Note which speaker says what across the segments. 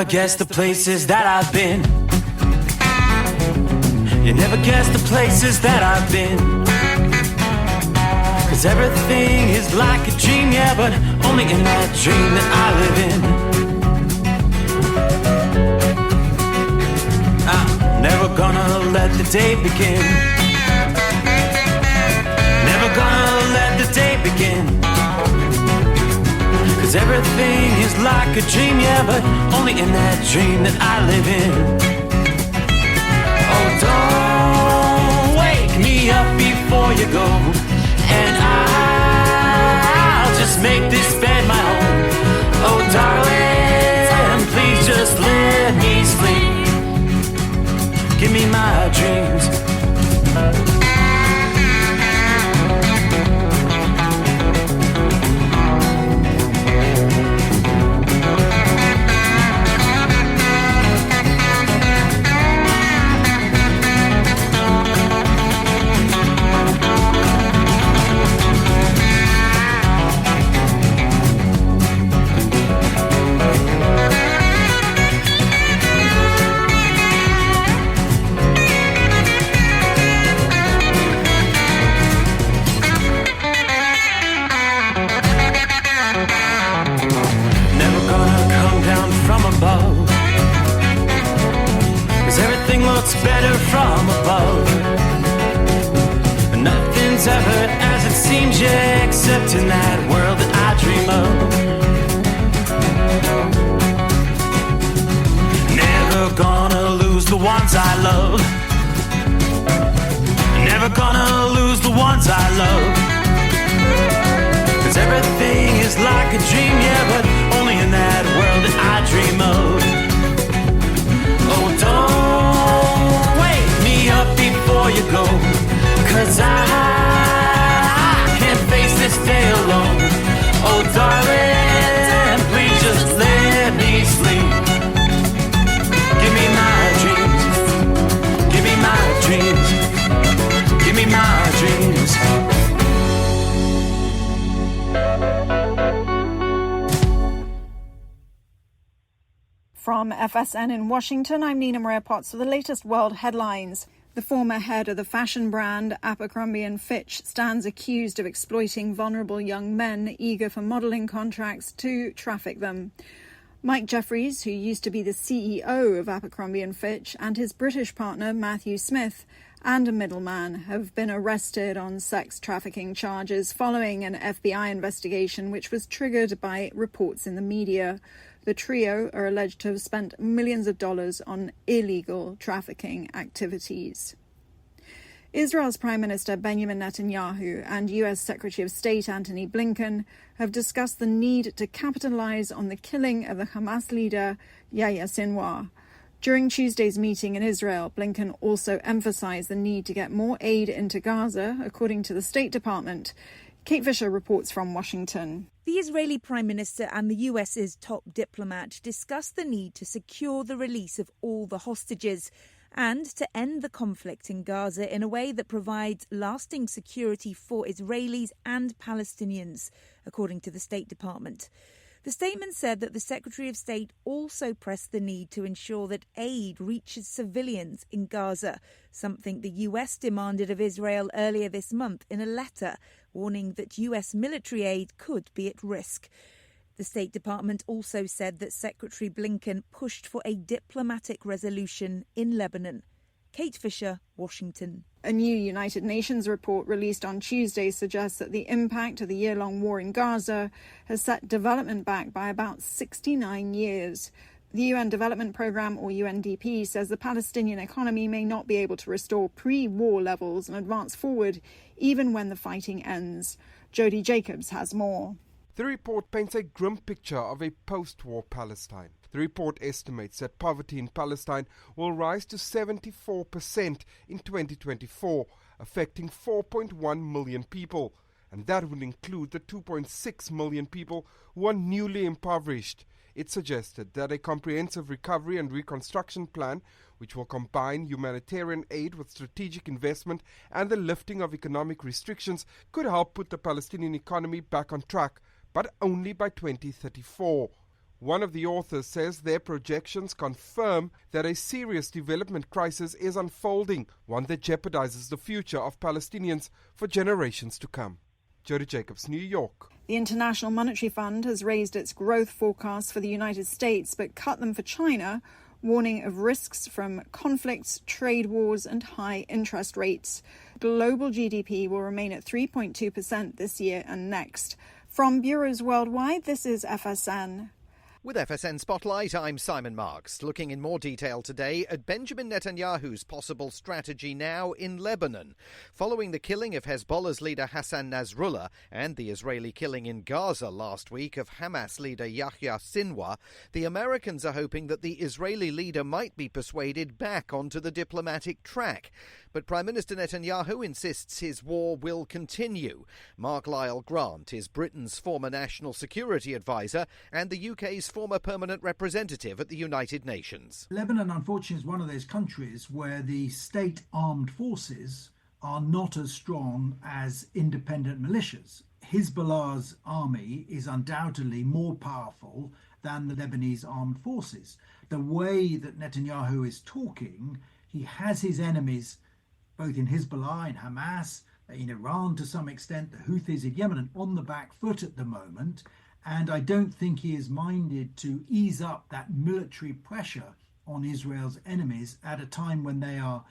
Speaker 1: never guess the places that I've been. You never guess the places that I've been. 'Cause everything is like a dream, yeah, but only in that dream that I live in. I'm never gonna let the day begin. Never gonna let the day begin. 'Cause everything is like a dream, yeah, but only in that dream that I live in. Oh, don't wake me up before you go, and I'll just make this bed my home. Oh, darling, please just let me sleep. Give me my dreams. Better from above. Nothing's ever as it seems, yeah, except in that world that I dream of. Never gonna lose the ones I love. Never gonna lose the ones I love. 'Cause everything is like a dream, yeah, but only in that world that I dream of. Oh, don't wake me up before you go, 'cause I can't face this day alone. Oh, darling, please just let me sleep. Give me my dreams. Give me my dreams. Give me my dreams.
Speaker 2: From FSN in Washington, I'm Nina Maria Potts with the latest world headlines. The former head of the fashion brand Abercrombie & Fitch stands accused of exploiting vulnerable young men eager for modelling contracts to traffic them. Mike Jeffries, who used to be the CEO of Abercrombie & Fitch, and his British partner Matthew Smith, and a middleman, have been arrested on sex trafficking charges following an FBI investigation which was triggered by reports in the media. The trio are alleged to have spent millions of dollars on illegal trafficking activities. Israel's Prime Minister Benjamin Netanyahu and US Secretary of State Antony Blinken have discussed the need to capitalize on the killing of the Hamas leader Yahya Sinwar. During Tuesday's meeting in Israel, Blinken also emphasized the need to get more aid into Gaza, according to the State Department. Kate Fisher reports from Washington.
Speaker 3: The Israeli Prime Minister and the US's top diplomat discussed the need to secure the release of all the hostages and to end the conflict in Gaza in a way that provides lasting security for Israelis and Palestinians, according to the State Department. The statement said that the Secretary of State also pressed the need to ensure that aid reaches civilians in Gaza, something the US demanded of Israel earlier this month in a letter, warning that US military aid could be at risk. The State Department also said that Secretary Blinken pushed for a diplomatic resolution in Lebanon. Kate Fisher, Washington.
Speaker 2: A new United Nations report released on Tuesday suggests that the impact of the year-long war in Gaza has set development back by about 69 years. The UN Development Programme, or UNDP, says the Palestinian economy may not be able to restore pre-war levels and advance forward even when the fighting ends. Jody Jacobs has more.
Speaker 4: The report paints a grim picture of a post-war Palestine. The report estimates that poverty in Palestine will rise to 74% in 2024, affecting 4.1 million people. And that would include the 2.6 million people who are newly impoverished. It suggested that a comprehensive recovery and reconstruction plan, which will combine humanitarian aid with strategic investment and the lifting of economic restrictions, could help put the Palestinian economy back on track, but only by 2034. One of the authors says their projections confirm that a serious development crisis is unfolding, one that jeopardizes the future of Palestinians for generations to come. Jody Jacobs, New York.
Speaker 2: The International Monetary Fund has raised its growth forecasts for the United States but cut them for China, warning of risks from conflicts, trade wars and high interest rates. Global GDP will remain at 3.2% this year and next. From bureaus worldwide, this is FSN.
Speaker 5: With FSN Spotlight, I'm Simon Marks, looking in more detail today at Benjamin Netanyahu's possible strategy now in Lebanon. Following the killing of Hezbollah's leader Hassan Nasrallah and the Israeli killing in Gaza last week of Hamas leader Yahya Sinwar, the Americans are hoping that the Israeli leader might be persuaded back onto the diplomatic track. But Prime Minister Netanyahu insists his war will continue. Mark Lyle Grant is Britain's former national security advisor and the UK's former permanent representative at the United Nations.
Speaker 6: Lebanon, unfortunately, is one of those countries where the state armed forces are not as strong as independent militias. Hezbollah's army is undoubtedly more powerful than the Lebanese armed forces. The way that Netanyahu is talking, he has his enemies both in Hezbollah, in Hamas, in Iran to some extent, the Houthis in Yemen, on the back foot at the moment. And I don't think he is minded to ease up that military pressure on Israel's enemies at a time when they are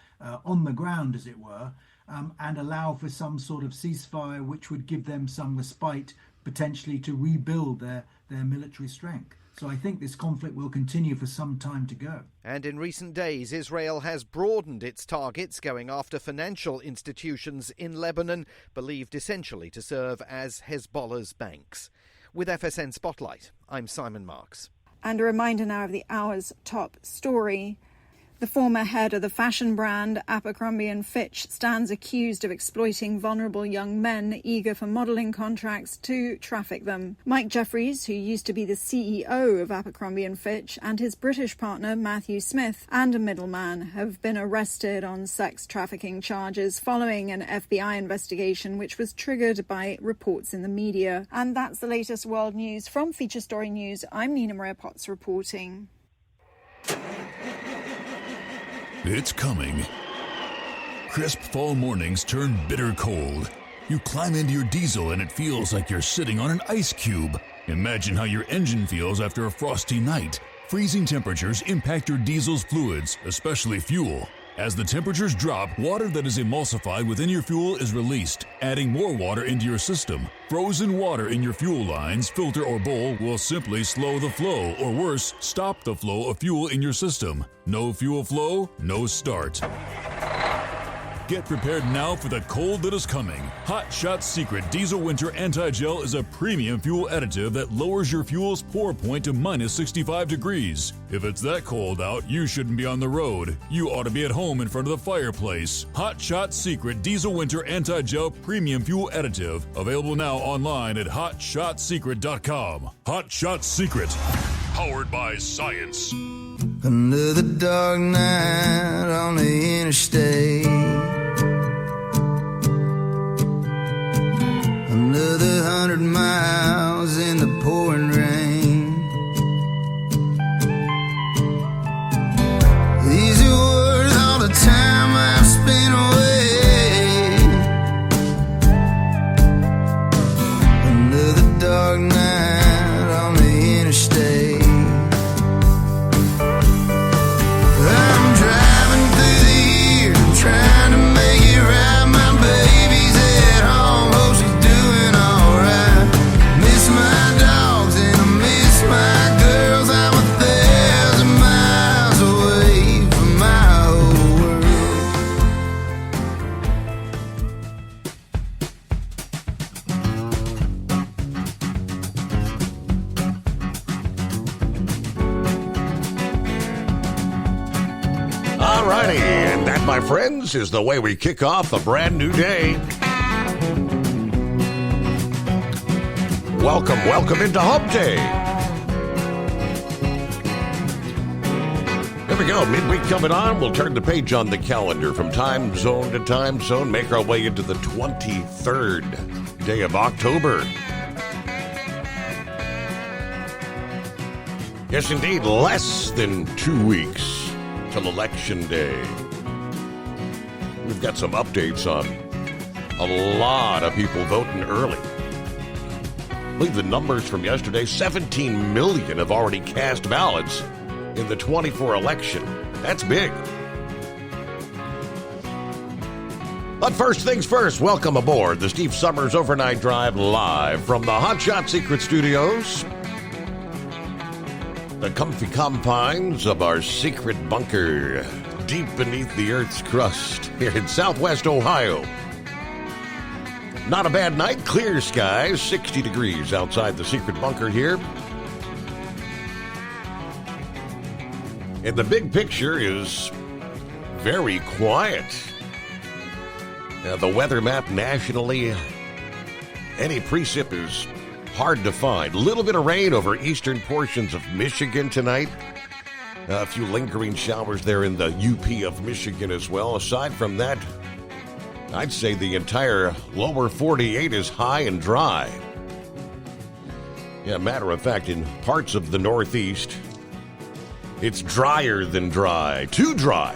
Speaker 6: on the ground, as it were, and allow for some sort of ceasefire which would give them some respite, potentially to rebuild their military strength. So I think this conflict will continue for some time to go.
Speaker 5: And in recent days, Israel has broadened its targets, going after financial institutions in Lebanon, believed essentially to serve as Hezbollah's banks. With FSN Spotlight, I'm Simon Marks.
Speaker 2: And a reminder now of the hour's top story. The former head of the fashion brand Abercrombie & Fitch stands accused of exploiting vulnerable young men eager for modelling contracts to traffic them. Mike Jeffries, who used to be the CEO of Abercrombie & Fitch, and his British partner Matthew Smith, and a middleman, have been arrested on sex trafficking charges following an FBI investigation which was triggered by reports in the media. And that's the latest world news. From Feature Story News, I'm Nina Maria Potts reporting.
Speaker 7: It's coming. Crisp fall mornings turn bitter cold. You climb into your diesel and it feels like you're sitting on an ice cube. Imagine how your engine feels after a frosty night. Freezing temperatures impact your diesel's fluids, especially fuel. As the temperatures drop, water that is emulsified within your fuel is released, adding more water into your system. Frozen water in your fuel lines, filter, or bowl will simply slow the flow, or worse, stop the flow of fuel in your system. No fuel flow, no start. Get prepared now for the cold that is coming. Hot Shot Secret Diesel Winter Anti-Gel is a premium fuel additive that lowers your fuel's pour point to minus 65 degrees. If it's that cold out, you shouldn't be on the road. You ought to be at home in front of the fireplace. Hot Shot Secret Diesel Winter Anti-Gel Premium Fuel Additive. Available now online at hotshotsecret.com. Hot Shot Secret. Powered by science.
Speaker 8: Under the dark night on the interstate, under the 100 miles in the pouring rain, these are worth all the time I've spent away. Under the dark night on the interstate, I'm driving through the year, trying to make it right. My baby's at home, hope she's doing alright. Miss my dogs and I miss my girls. I'm 1,000 miles away from my whole world.
Speaker 9: Alrighty, and that, my friends, is the way we kick off a brand new day. Welcome into Hump Day. Here we go, midweek coming on. We'll turn the page on the calendar from time zone to time zone, make our way into the 23rd day of October. Yes, indeed, less than 2 weeks till Election Day. We've got some updates on a lot of people voting early. I believe the numbers from yesterday, 17 million have already cast ballots in the 24 election. That's big. But first things first, welcome aboard the Steve Summers Overnight Drive live from the Hot Shot Secret Studios. The comfy confines of our secret bunker deep beneath the Earth's crust here in Southwest Ohio. Not a bad night, clear skies, 60 degrees outside the secret bunker here. And the big picture is very quiet. Now, the weather map nationally, any precip is hard to find. A little bit of rain over eastern portions of Michigan tonight. A few lingering showers there in the UP of Michigan as well. Aside from that, I'd say the entire lower 48 is high and dry. Yeah, matter of fact, in parts of the Northeast, it's drier than dry. Too dry.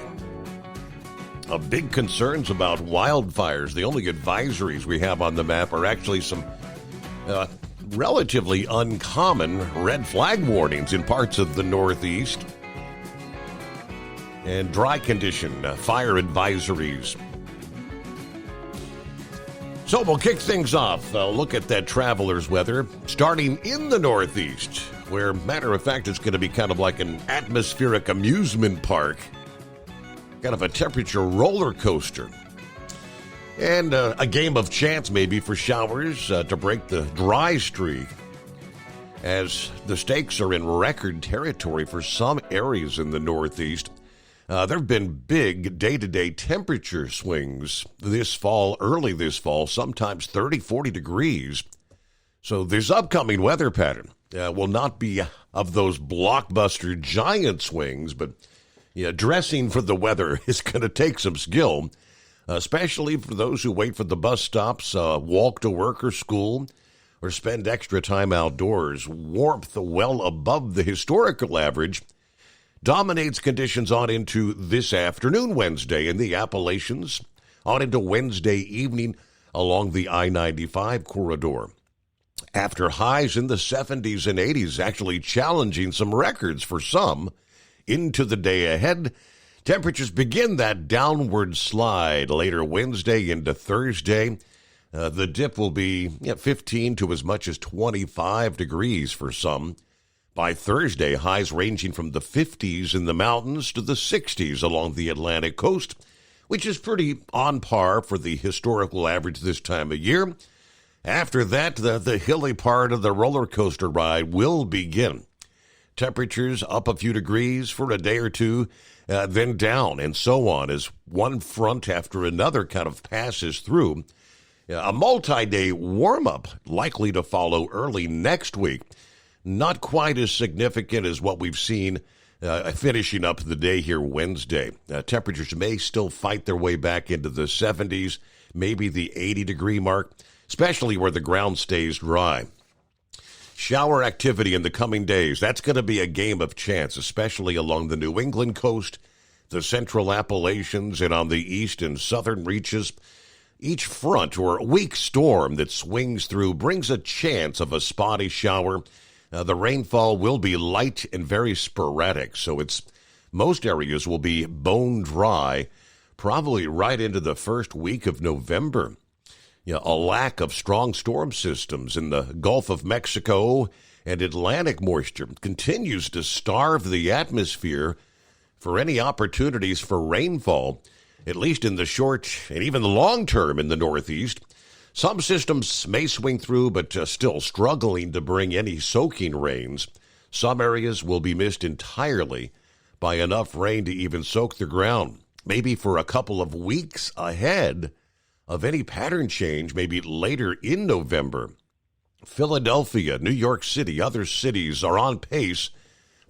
Speaker 9: Big concerns about wildfires. The only advisories we have on the map are actually some relatively uncommon red flag warnings in parts of the Northeast. And dry condition fire advisories. So we'll kick things off. Look at that traveler's weather starting in the Northeast, where, matter of fact, it's going to be kind of like an atmospheric amusement park. Kind of a temperature roller coaster. And a game of chance maybe for showers to break the dry streak, as the stakes are in record territory for some areas in the Northeast. There have been big day-to-day temperature swings this fall, early this fall, sometimes 30, 40 degrees. So this upcoming weather pattern will not be of those blockbuster giant swings, but dressing for the weather is going to take some skill, especially for those who wait for the bus stops, walk to work or school, or spend extra time outdoors. Warmth well above the historical average dominates conditions on into this afternoon, Wednesday, in the Appalachians, on into Wednesday evening along the I-95 corridor. After highs in the 70s and 80s, actually challenging some records for some, into the day ahead, temperatures begin that downward slide later Wednesday into Thursday. The dip will be 15 to as much as 25 degrees for some. By Thursday, highs ranging from the 50s in the mountains to the 60s along the Atlantic coast, which is pretty on par for the historical average this time of year. After that, the hilly part of the roller coaster ride will begin. Temperatures up a few degrees for a day or two, then down, and so on as one front after another kind of passes through. A multi-day warm-up likely to follow early next week. Not quite as significant as what we've seen finishing up the day here Wednesday. Temperatures may still fight their way back into the 70s, maybe the 80-degree mark, especially where the ground stays dry. Shower activity in the coming days, that's going to be a game of chance, especially along the New England coast, the central Appalachians, and on the east and southern reaches. Each front or weak storm that swings through brings a chance of a spotty shower. The rainfall will be light and very sporadic, so most areas will be bone dry, probably right into the first week of November. A lack of strong storm systems in the Gulf of Mexico and Atlantic moisture continues to starve the atmosphere for any opportunities for rainfall, at least in the short and even the long term in the Northeast. Some systems may swing through, but still struggling to bring any soaking rains. Some areas will be missed entirely by enough rain to even soak the ground, maybe for a couple of weeks ahead of any pattern change, maybe later in November. Philadelphia, New York City, other cities are on pace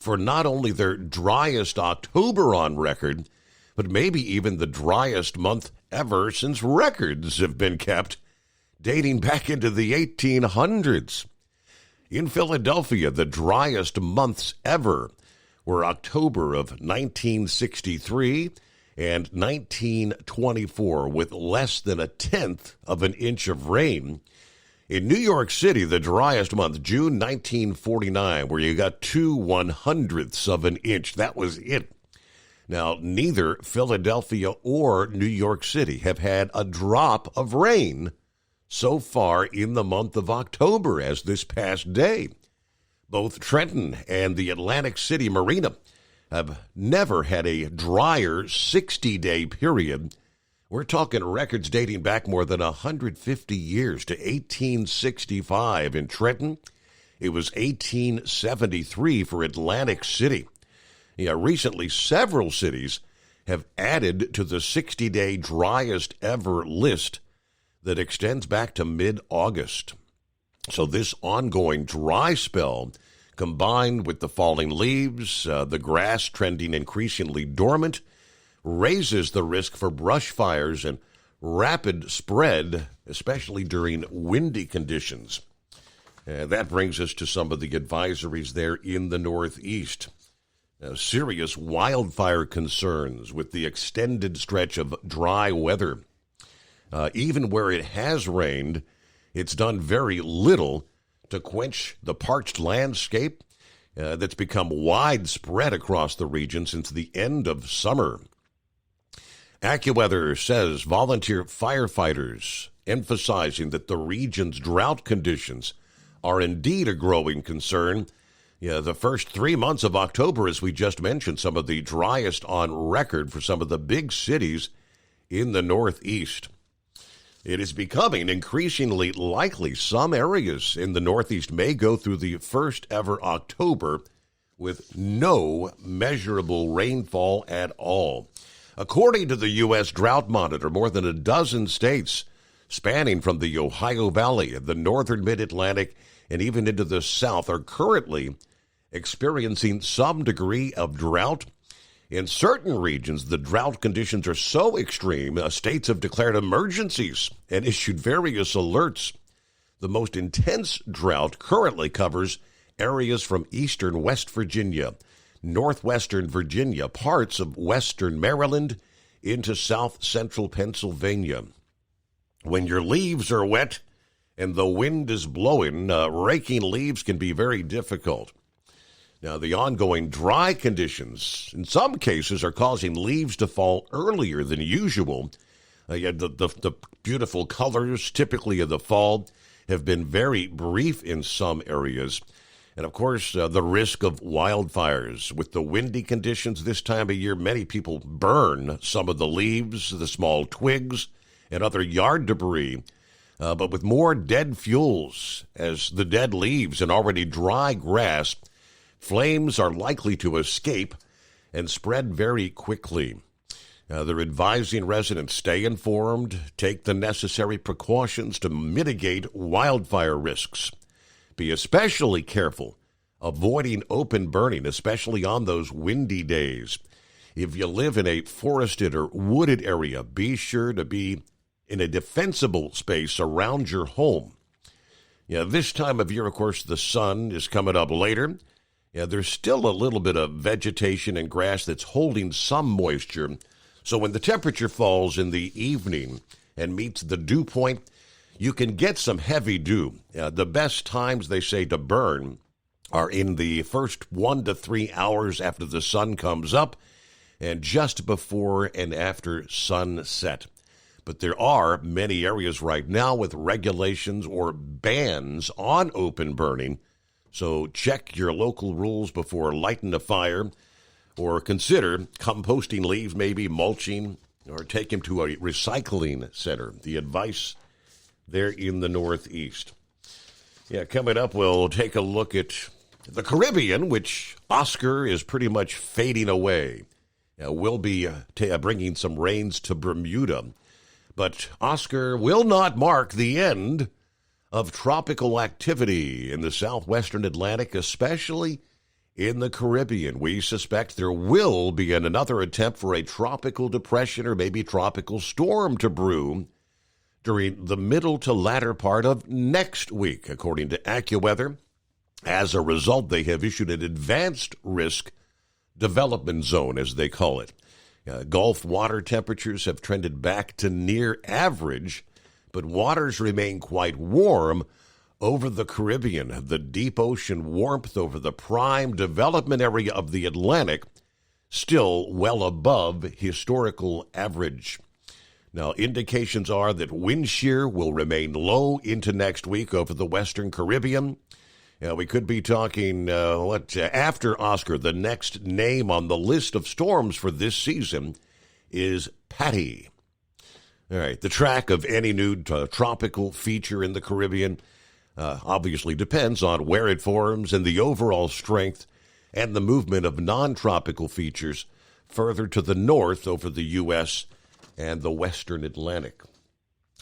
Speaker 9: for not only their driest October on record, but maybe even the driest month ever since records have been kept dating back into the 1800s. In Philadelphia, the driest months ever were October of 1963 and 1924, with less than 1/10 of an inch of rain. In New York City, the driest month, June 1949, where you got 2/100ths of an inch. That was it. Now, neither Philadelphia or New York City have had a drop of rain so far in the month of October as this past day. Both Trenton and the Atlantic City Marina have never had a drier 60-day period. We're talking records dating back more than 150 years to 1865 in Trenton. It was 1873 for Atlantic City. Recently, several cities have added to the 60-day driest ever list that extends back to mid-August. So this ongoing dry spell, combined with the falling leaves, the grass trending increasingly dormant, raises the risk for brush fires and rapid spread, especially during windy conditions. That brings us to some of the advisories there in the Northeast. Serious wildfire concerns with the extended stretch of dry weather. Even where it has rained, it's done very little to quench the parched landscape that's become widespread across the region since the end of summer. AccuWeather says volunteer firefighters emphasizing that the region's drought conditions are indeed a growing concern. The first 3 months of October, as we just mentioned, some of the driest on record for some of the big cities in the Northeast. It is becoming increasingly likely some areas in the Northeast may go through the first ever October with no measurable rainfall at all. According to the U.S. Drought Monitor, more than a dozen states spanning from the Ohio Valley, the northern mid-Atlantic, and even into the south are currently experiencing some degree of drought. In certain regions, the drought conditions are so extreme, states have declared emergencies and issued various alerts. The most intense drought currently covers areas from eastern West Virginia, northwestern Virginia, parts of western Maryland, into south central Pennsylvania. When your leaves are wet and the wind is blowing, raking leaves can be very difficult. Now, the ongoing dry conditions, in some cases, are causing leaves to fall earlier than usual. The beautiful colors, typically of the fall, have been very brief in some areas. And, of course, the risk of wildfires. With the windy conditions this time of year, many people burn some of the leaves, the small twigs, and other yard debris. But with more dead fuels as the dead leaves and already dry grass, flames are likely to escape and spread very quickly. They're advising residents stay informed, take the necessary precautions to mitigate wildfire risks. Be especially careful avoiding open burning, especially on those windy days. If you live in a forested or wooded area, be sure to be in a defensible space around your home. This time of year, of course, the sun is coming up later. There's still a little bit of vegetation and grass that's holding some moisture. So when the temperature falls in the evening and meets the dew point, you can get some heavy dew. The best times, they say, to burn are in the first 1 to 3 hours after the sun comes up and just before and after sunset. But there are many areas right now with regulations or bans on open burning. So check your local rules before lighting a fire, or consider composting leaves, maybe mulching, or take them to a recycling center. The advice there in the Northeast. Coming up, we'll take a look at the Caribbean, which Oscar is pretty much fading away. We'll be bringing some rains to Bermuda. But Oscar will not mark the end of tropical activity in the southwestern Atlantic, especially in the Caribbean. We suspect there will be another attempt for a tropical depression or maybe tropical storm to brew during the middle to latter part of next week, according to AccuWeather. As a result, they have issued an advanced risk development zone, as they call it. Gulf water temperatures have trended back to near average, but waters remain quite warm over the Caribbean. The deep ocean warmth over the prime development area of the Atlantic still well above historical average. Now, indications are that wind shear will remain low into next week over the western Caribbean. We could be talking, after Oscar, the next name on the list of storms for this season is Patty. All right, the track of any new tropical feature in the Caribbean obviously depends on where it forms and the overall strength and the movement of non-tropical features further to the north over the U.S. and the western Atlantic.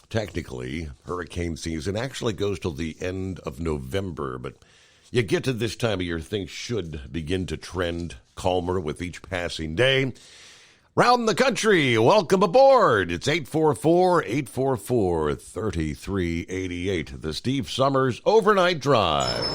Speaker 9: Technically, hurricane season actually goes till the end of November, but you get to this time of year, things should begin to trend calmer with each passing day. Round the country, welcome aboard. It's 844-844-3388, the Steve Summers Overnight Drive.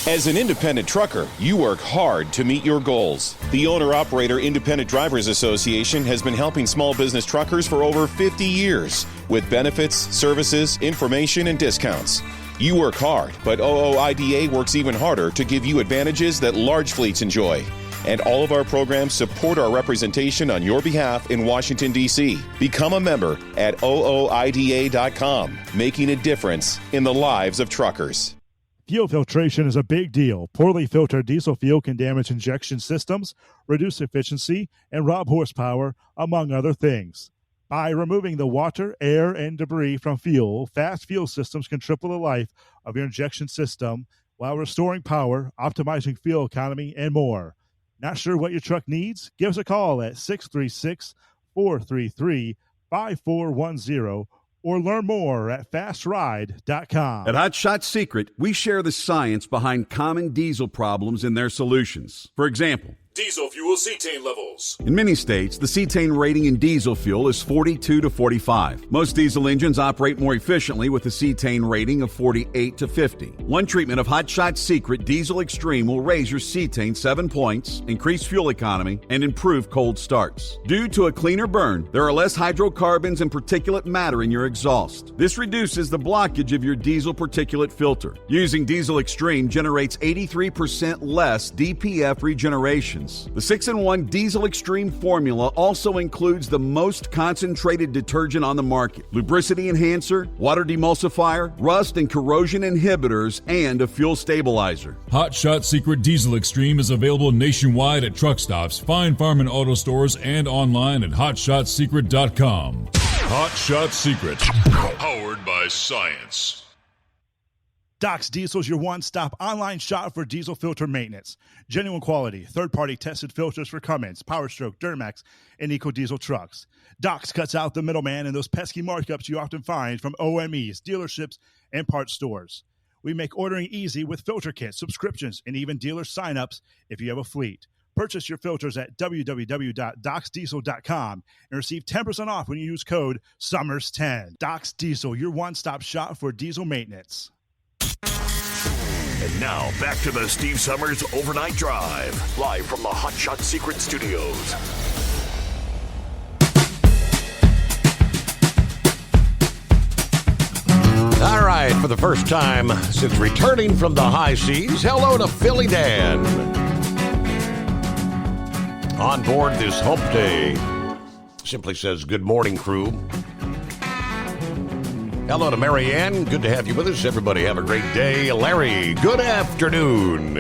Speaker 10: As an independent trucker, you work hard to meet your goals. The Owner-Operator Independent Drivers Association has been helping small business truckers for over 50 years with benefits, services, information, and discounts. You work hard, but OOIDA works even harder to give you advantages that large fleets enjoy. And all of our programs support our representation on your behalf in Washington, D.C. Become a member at OOIDA.com, making a difference in the lives of truckers.
Speaker 11: Fuel filtration is a big deal. Poorly filtered diesel fuel can damage injection systems, reduce efficiency, and rob horsepower, among other things. By removing the water, air, and debris from fuel, fast fuel systems can triple the life of your injection system while restoring power, optimizing fuel economy, and more. Not sure what your truck needs? Give us a call at 636-433-5410 or learn more at fastride.com.
Speaker 12: At Hot Shot Secret, we share the science behind common diesel problems and their solutions. For example,
Speaker 13: diesel fuel cetane levels.
Speaker 12: In many states, the cetane rating in diesel fuel is 42 to 45. Most diesel engines operate more efficiently with a cetane rating of 48 to 50. One treatment of Hot Shot Secret Diesel Extreme will raise your cetane 7 points, increase fuel economy, and improve cold starts. Due to a cleaner burn, there are less hydrocarbons and particulate matter in your exhaust. This reduces the blockage of your diesel particulate filter. Using Diesel Extreme generates 83% less DPF regeneration. The 6-in-1 Diesel Extreme formula also includes the most concentrated detergent on the market, lubricity enhancer, water demulsifier, rust and corrosion inhibitors, and a fuel stabilizer.
Speaker 14: Hot Shot Secret Diesel Extreme is available nationwide at truck stops, fine farm and auto stores, and online at hotshotsecret.com.
Speaker 13: Hot Shot Secret, powered by science.
Speaker 11: Doc's Diesel is your one-stop online shop for diesel filter maintenance. Genuine quality, third-party tested filters for Cummins, PowerStroke, Duramax, and EcoDiesel trucks. Doc's cuts out the middleman and those pesky markups you often find from OMEs, dealerships, and parts stores. We make ordering easy with filter kits, subscriptions, and even dealer sign-ups if you have a fleet. Purchase your filters at www.docsdiesel.com and receive 10% off when you use code SUMMERS10. Doc's Diesel, your one-stop shop for diesel maintenance.
Speaker 13: And now, back to the Steve Summers Overnight Drive, live from the Hot Shot Secret Studios.
Speaker 9: All right, for the first time since returning from the high seas, hello to Philly Dan. On board this hump day, simply says, good morning, crew. Hello to Marianne. Good to have you with us. Everybody have a great day. Larry, good afternoon.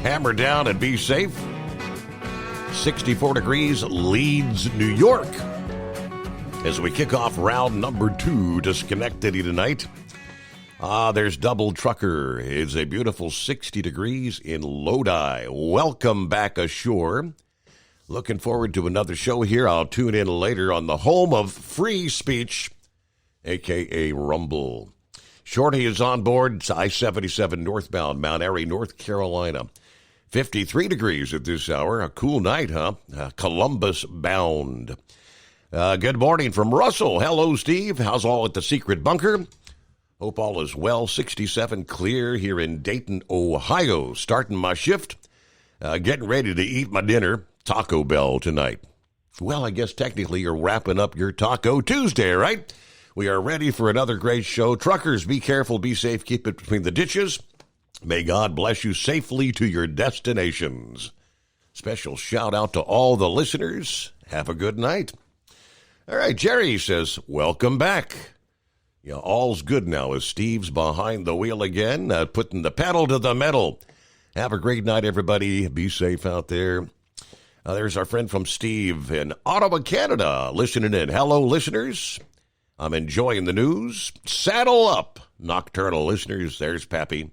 Speaker 9: Hammer down and be safe. 64 degrees, Leeds, New York. As we kick off round number 2 to Schenectady tonight. There's Double Trucker. It's a beautiful 60 degrees in Lodi. Welcome back ashore. Looking forward to another show here. I'll tune in later on the home of free speech, a.k.a. Rumble. Shorty is on board I-77 northbound, Mount Airy, North Carolina. 53 degrees at this hour. A cool night, huh? Columbus bound. Good morning from Russell. Hello, Steve. How's all at the secret bunker? Hope all is well. 67 clear here in Dayton, Ohio. Starting my shift, getting ready to eat my dinner. Taco Bell tonight. Well, I guess technically you're wrapping up your Taco Tuesday, right? We are ready for another great show. Truckers, be careful, be safe, keep it between the ditches. May God bless you safely to your destinations. Special shout out to all the listeners. Have a good night. All right, Jerry says, welcome back. Yeah, all's good now as Steve's behind the wheel again, putting the pedal to the metal. Have a great night, everybody. Be safe out there. There's our friend from Steve in Ottawa, Canada, listening in. Hello, listeners. I'm enjoying the news. Saddle up, nocturnal listeners. There's Pappy.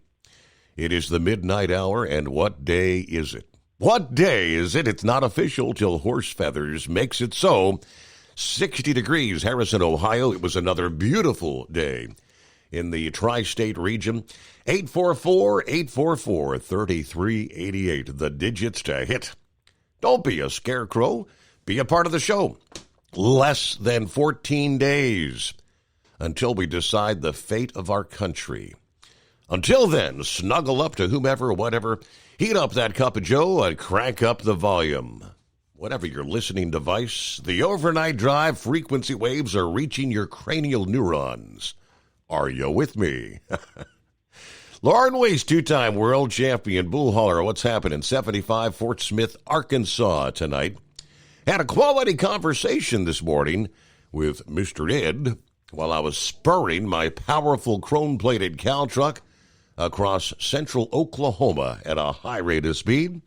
Speaker 9: It is the midnight hour, and what day is it? What day is it? It's not official till Horse Feathers makes it so. 60 degrees, Harrison, Ohio. It was another beautiful day in the tri-state region. 844-844-3388, the digits to hit. Don't be a scarecrow. Be a part of the show. Less than 14 days until we decide the fate of our country. Until then, snuggle up to whomever, whatever. Heat up that cup of joe and crank up the volume. Whatever your listening device, the overnight drive frequency waves are reaching your cranial neurons. Are you with me? Lauren Weiss, two-time world champion, bull hauler. What's happening? 75 Fort Smith, Arkansas tonight. Had a quality conversation this morning with Mr. Ed while I was spurring my powerful chrome-plated cow truck across central Oklahoma at a high rate of speed.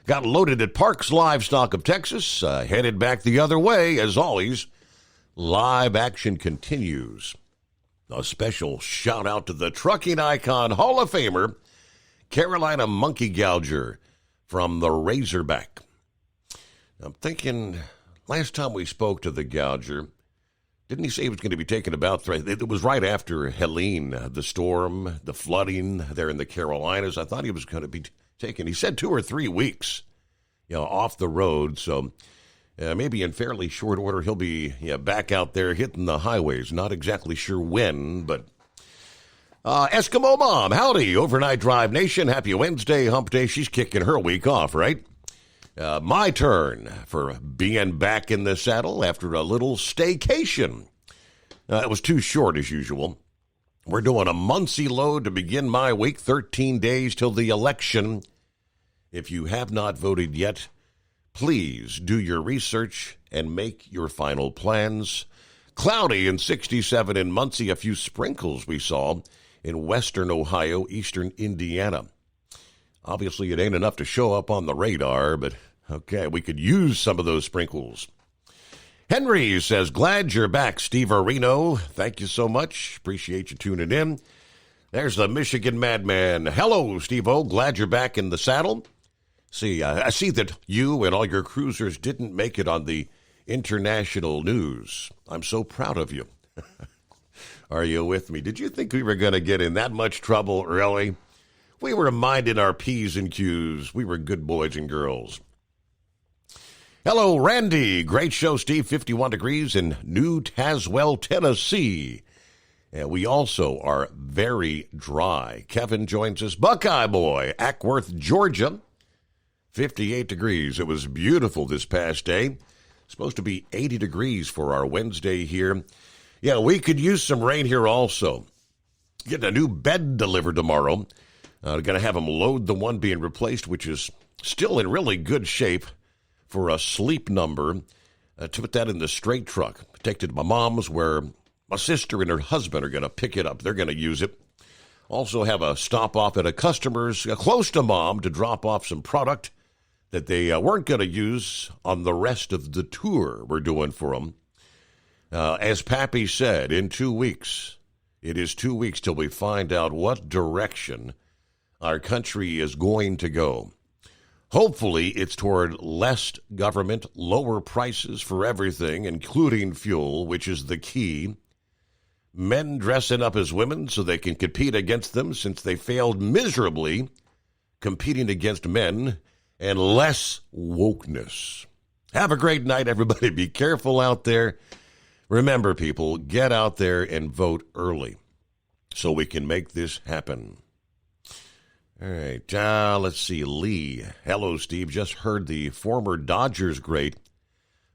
Speaker 9: Got loaded at Parks Livestock of Texas, headed back the other way. As always, live action continues. A special shout out to the trucking icon, Hall of Famer, Carolina Monkey Gouger from the Razorback. I'm thinking, last time we spoke to the Gouger, didn't he say he was going to be taking about, it was right after Helene, the storm, the flooding there in the Carolinas. I thought he was going to be taken, he said 2 or 3 weeks, off the road. So maybe in fairly short order, he'll be back out there hitting the highways. Not exactly sure when, but Eskimo Mom, howdy, Overnight Drive Nation. Happy Wednesday, hump day. She's kicking her week off, right? My turn for being back in the saddle after a little staycation. It was too short as usual. We're doing a Muncie load to begin my week, 13 days till the election. If you have not voted yet, please do your research and make your final plans. Cloudy and 67 in Muncie, a few sprinkles we saw in western Ohio, eastern Indiana. Obviously, it ain't enough to show up on the radar, but okay, we could use some of those sprinkles. Henry says, glad you're back, Steve Areno. Thank you so much. Appreciate you tuning in. There's the Michigan Madman. Hello, Steve-O. Glad you're back in the saddle. See, I see that you and all your cruisers didn't make it on the international news. I'm so proud of you. Are you with me? Did you think we were going to get in that much trouble early? We were minding our P's and Q's. We were good boys and girls. Hello, Randy. Great show, Steve. 51 degrees in New Tazewell, Tennessee. And we also are very dry. Kevin joins us. Buckeye Boy, Ackworth, Georgia. 58 degrees. It was beautiful this past day. Supposed to be 80 degrees for our Wednesday here. Yeah, we could use some rain here also. Getting a new bed delivered tomorrow. Going to have them load the one being replaced, which is still in really good shape, for a Sleep Number, to put that in the straight truck. Take it to my mom's, where my sister and her husband are going to pick it up. They're going to use it. Also have a stop off at a customer's close to Mom to drop off some product that they weren't going to use on the rest of the tour we're doing for them. As Pappy said, in 2 weeks, it is 2 weeks till we find out what direction our country is going to go. Hopefully, it's toward less government, lower prices for everything, including fuel, which is the key. Men dressing up as women so they can compete against them since they failed miserably competing against men, and less wokeness. Have a great night, everybody. Be careful out there. Remember, people, get out there and vote early. so we can make this happen. All right, let's see. Lee. Hello, Steve. Just heard the former Dodgers great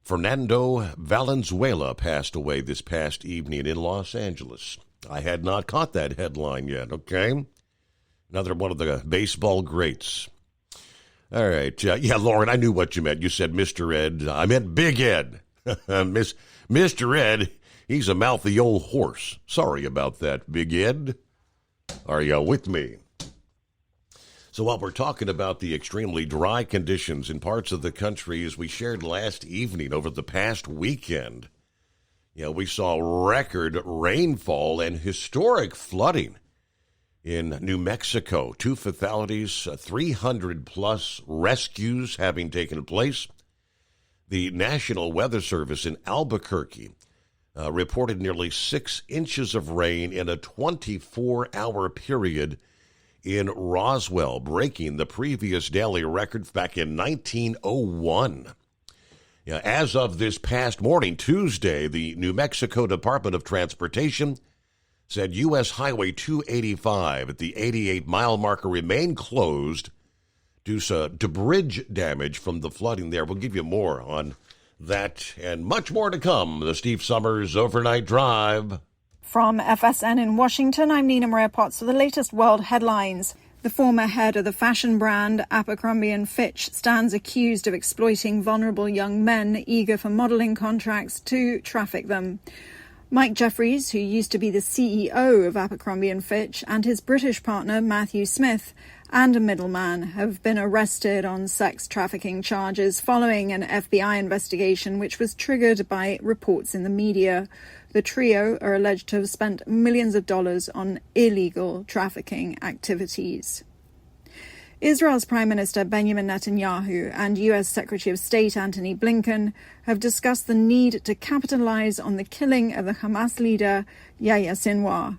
Speaker 9: Fernando Valenzuela passed away this past evening in Los Angeles. I had not caught that headline yet, okay? Another one of the baseball greats. All right. Yeah, Lauren, I knew what you meant. You said Mr. Ed. I meant Big Ed. Mr. Ed, he's a mouthy old horse. Sorry about that, Big Ed. Are you with me? So while we're talking about the extremely dry conditions in parts of the country, as we shared last evening over the past weekend, we saw record rainfall and historic flooding in New Mexico. 2 fatalities, 300-plus rescues having taken place. The National Weather Service in Albuquerque reported nearly 6 inches of rain in a 24-hour period in Roswell, breaking the previous daily record back in 1901. As of this past morning, Tuesday, the New Mexico Department of Transportation said U.S. Highway 285 at the 88-mile marker remained closed due to bridge damage from the flooding there. We'll give you more on that and much more to come. The Steve Summers Overnight Drive.
Speaker 2: From FSN in Washington, I'm Nina Maria Potts for the latest world headlines. The former head of the fashion brand Abercrombie & Fitch stands accused of exploiting vulnerable young men eager for modeling contracts to traffic them. Mike Jeffries, who used to be the CEO of Abercrombie & Fitch, and his British partner Matthew Smith, and a middleman, have been arrested on sex trafficking charges following an FBI investigation which was triggered by reports in the media. The trio are alleged to have spent millions of dollars on illegal trafficking activities. Israel's Prime Minister Benjamin Netanyahu and U.S. Secretary of State Antony Blinken have discussed the need to capitalize on the killing of the Hamas leader Yahya Sinwar.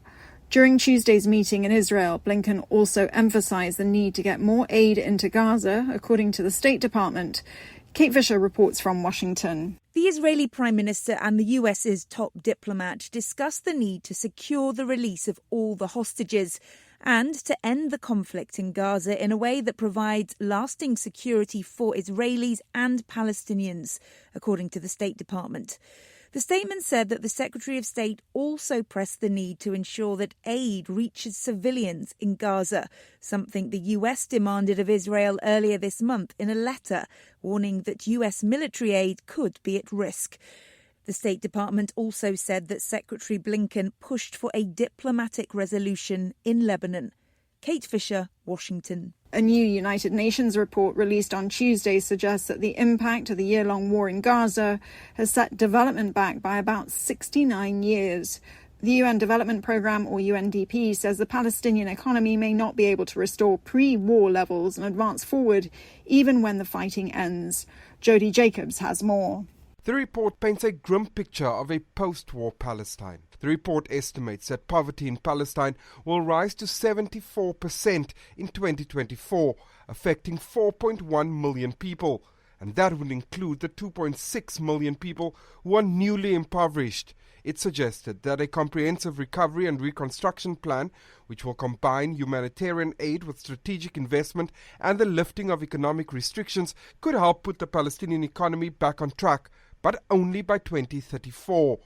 Speaker 2: During Tuesday's meeting in Israel, Blinken also emphasized the need to get more aid into Gaza, according to the State Department. Kate Fisher reports from Washington.
Speaker 3: The Israeli Prime Minister and the US's top diplomat discussed the need to secure the release of all the hostages and to end the conflict in Gaza in a way that provides lasting security for Israelis and Palestinians, according to the State Department. The statement said that the Secretary of State also pressed the need to ensure that aid reaches civilians in Gaza, something the US demanded of Israel earlier this month in a letter, warning that US military aid could be at risk. The State Department also said that Secretary Blinken pushed for a diplomatic resolution in Lebanon. Kate Fisher, Washington.
Speaker 2: A new United Nations report released on Tuesday suggests that the impact of the year-long war in Gaza has set development back by about 69 years. The UN Development Programme, or UNDP, says the Palestinian economy may not be able to restore pre-war levels and advance forward even when the fighting ends. Jody Jacobs has more.
Speaker 4: The report paints a grim picture of a post-war Palestine. The report estimates that poverty in Palestine will rise to 74% in 2024, affecting 4.1 million people. And that would include the 2.6 million people who are newly impoverished. It suggested that a comprehensive recovery and reconstruction plan, which will combine humanitarian aid with strategic investment and the lifting of economic restrictions, could help put the Palestinian economy back on track, but only by 2034.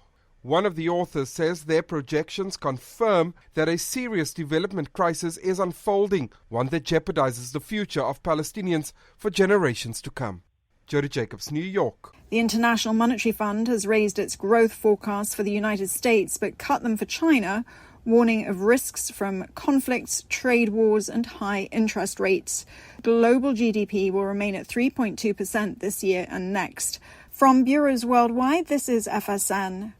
Speaker 4: One of the authors says their projections confirm that a serious development crisis is unfolding, one that jeopardizes the future of Palestinians for generations to come. Jody Jacobs, New York.
Speaker 2: The International Monetary Fund has raised its growth forecasts for the United States but cut them for China, warning of risks from conflicts, trade wars and high interest rates. Global GDP will remain at 3.2% this year and next. From bureaus worldwide, this is FSN.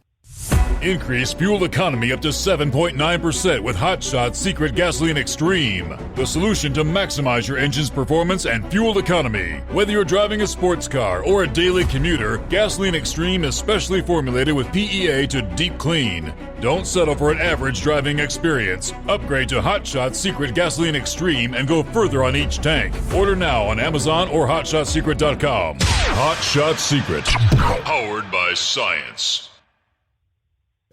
Speaker 14: Increase fuel economy up to 7.9% with Hot Shot Secret Gasoline Extreme. The solution to maximize your engine's performance and fuel economy. Whether you're driving a sports car or a daily commuter, Gasoline Extreme is specially formulated with PEA to deep clean. Don't settle for an average driving experience. Upgrade to Hot Shot Secret Gasoline Extreme and go further on each tank. Order now on Amazon or HotShotSecret.com. Hot Shot Secret. Powered by science.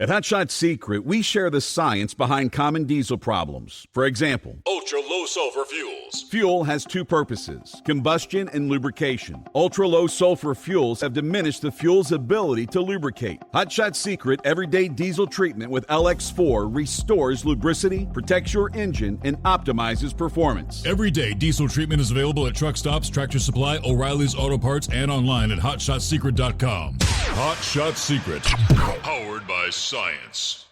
Speaker 12: At Hot Shot Secret, we share the science behind common diesel problems. For example,
Speaker 14: Ultra low sulfur fuels.
Speaker 12: fuel has two purposes, combustion and lubrication. Ultra-low sulfur fuels have diminished the fuel's ability to lubricate. Hot Shot Secret Everyday Diesel Treatment with LX4 restores lubricity, protects your engine, and optimizes performance.
Speaker 14: Everyday diesel treatment is available at truck stops, Tractor Supply, O'Reilly's Auto Parts, and online at hotshotsecret.com. Hot Shot Secret. Powered by science.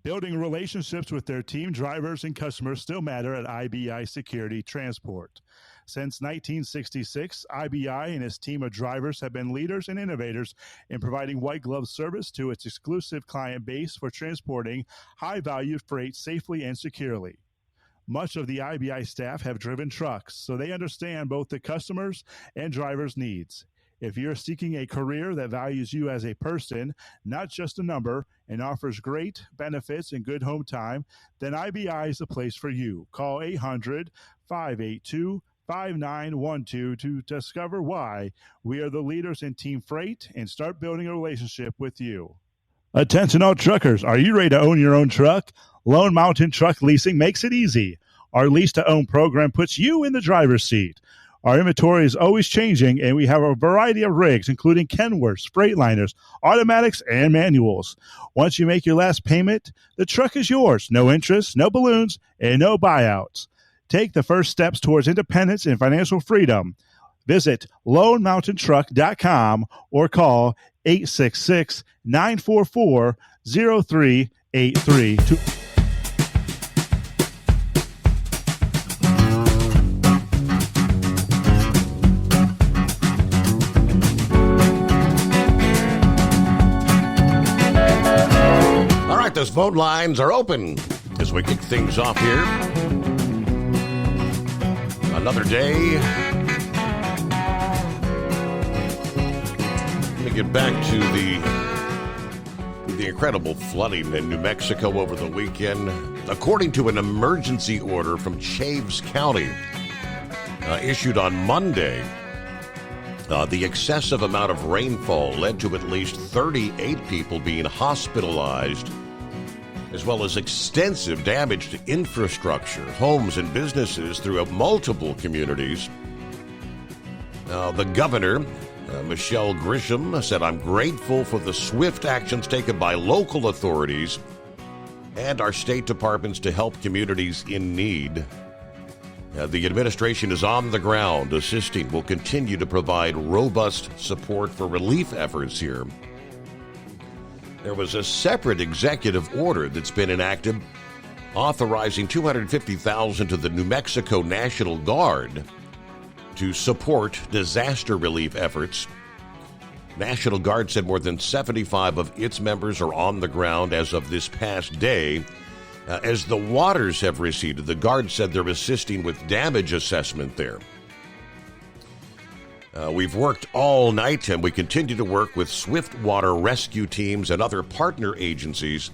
Speaker 11: Building relationships with their team drivers and customers still matter at IBI Security Transport. Since 1966, IBI and its team of drivers have been leaders and innovators in providing white glove service to its exclusive client base for transporting high-value freight safely and securely. Much of the IBI staff have driven trucks, so they understand both the customers' and drivers' needs. If you're seeking a career that values you as a person, not just a number, and offers great benefits and good home time, then IBI is the place for you. Call 800-582-5912 to discover why we are the leaders in team freight and start building a relationship with you. Attention all truckers, are you ready to own your own truck? Lone Mountain Truck Leasing makes it easy. Our lease-to-own program puts you in the driver's seat. Our inventory is always changing, and we have a variety of rigs, including Kenworths, Freightliners, automatics, and manuals. Once you make your last payment, the truck is yours. No interest, no balloons, and no buyouts. Take the first steps towards independence and financial freedom. Visit LoneMountainTruck.com or call 866-944-0383.
Speaker 9: Those phone lines are open as we kick things off here. Another day. Let me get back to the incredible flooding in New Mexico over the weekend. According to an emergency order from Chaves County, issued on Monday, the excessive amount of rainfall led to at least 38 people being hospitalized, as well as extensive damage to infrastructure, homes, and businesses throughout multiple communities. The governor, Michelle Grisham, said, "I'm grateful for the swift actions taken by local authorities and our state departments to help communities in need. The administration is on the ground assisting. We'll continue to provide robust support for relief efforts here." There was a separate executive order that's been enacted authorizing $250,000 to the New Mexico National Guard to support disaster relief efforts. National Guard said more than 75 of its members are on the ground as of this past day. As the waters have receded, the Guard said they're assisting with damage assessment there. We've worked all night, and we continue to work with swiftwater rescue teams and other partner agencies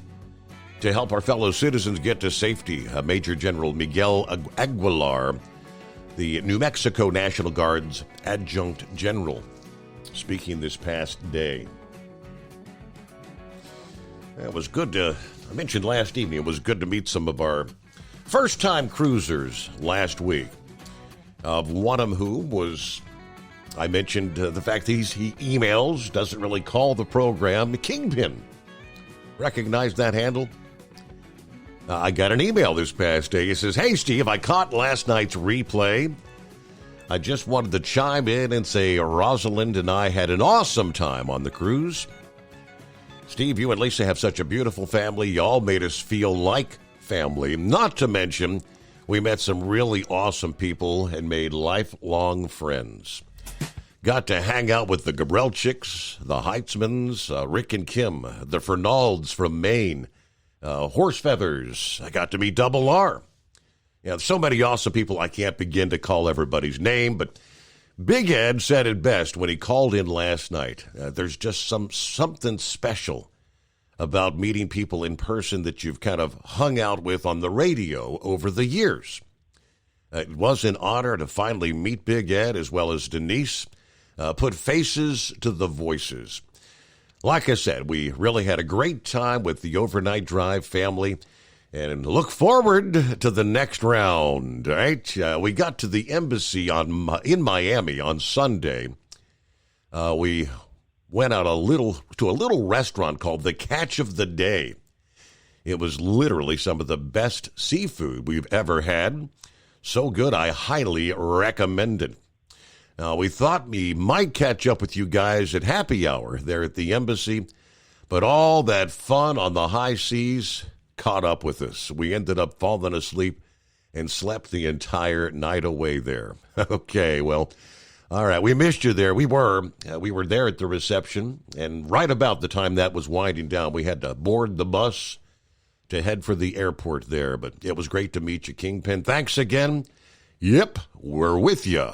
Speaker 9: to help our fellow citizens get to safety. Major General Miguel Aguilar, the New Mexico National Guard's adjunct general, speaking this past day. It was good to, I mentioned last evening, it was good to meet some of our first-time cruisers last week. One of whom was, I mentioned the fact that he emails, doesn't really call the program, Kingpin. Recognize that handle? I got an email this past day. It says, "Hey, Steve, I caught last night's replay. I just wanted to chime in and say Rosalind and I had an awesome time on the cruise. Steve, you and Lisa have such a beautiful family. Y'all made us feel like family. Not to mention, we met some really awesome people and made lifelong friends. Got to hang out with the Gabrelchicks, the Heitzmans, Rick and Kim, the Fernalds from Maine, Horse Feathers. I got to meet Double R. Yeah, so many awesome people I can't begin to call everybody's name, but Big Ed said it best when he called in last night. There's just something special about meeting people in person that you've kind of hung out with on the radio over the years. It was an honor to finally meet Big Ed as well as Denise. Put faces to the voices. like I said, we really had a great time with the Overnight Drive family and look forward to the next round, right? We got to the embassy in Miami on Sunday. We went out to a little restaurant called The Catch of the Day. It was literally some of the best seafood we've ever had. So good, I highly recommend it. Now, we thought we might catch up with you guys at happy hour there at the embassy, but all that fun on the high seas caught up with us. We ended up falling asleep and slept the entire night away there. Okay, well, all right, we missed you there. We were there at the reception, and right about the time that was winding down, we had to board the bus to head for the airport there, but it was great to meet you, Kingpin. Thanks again. Yep, we're with you.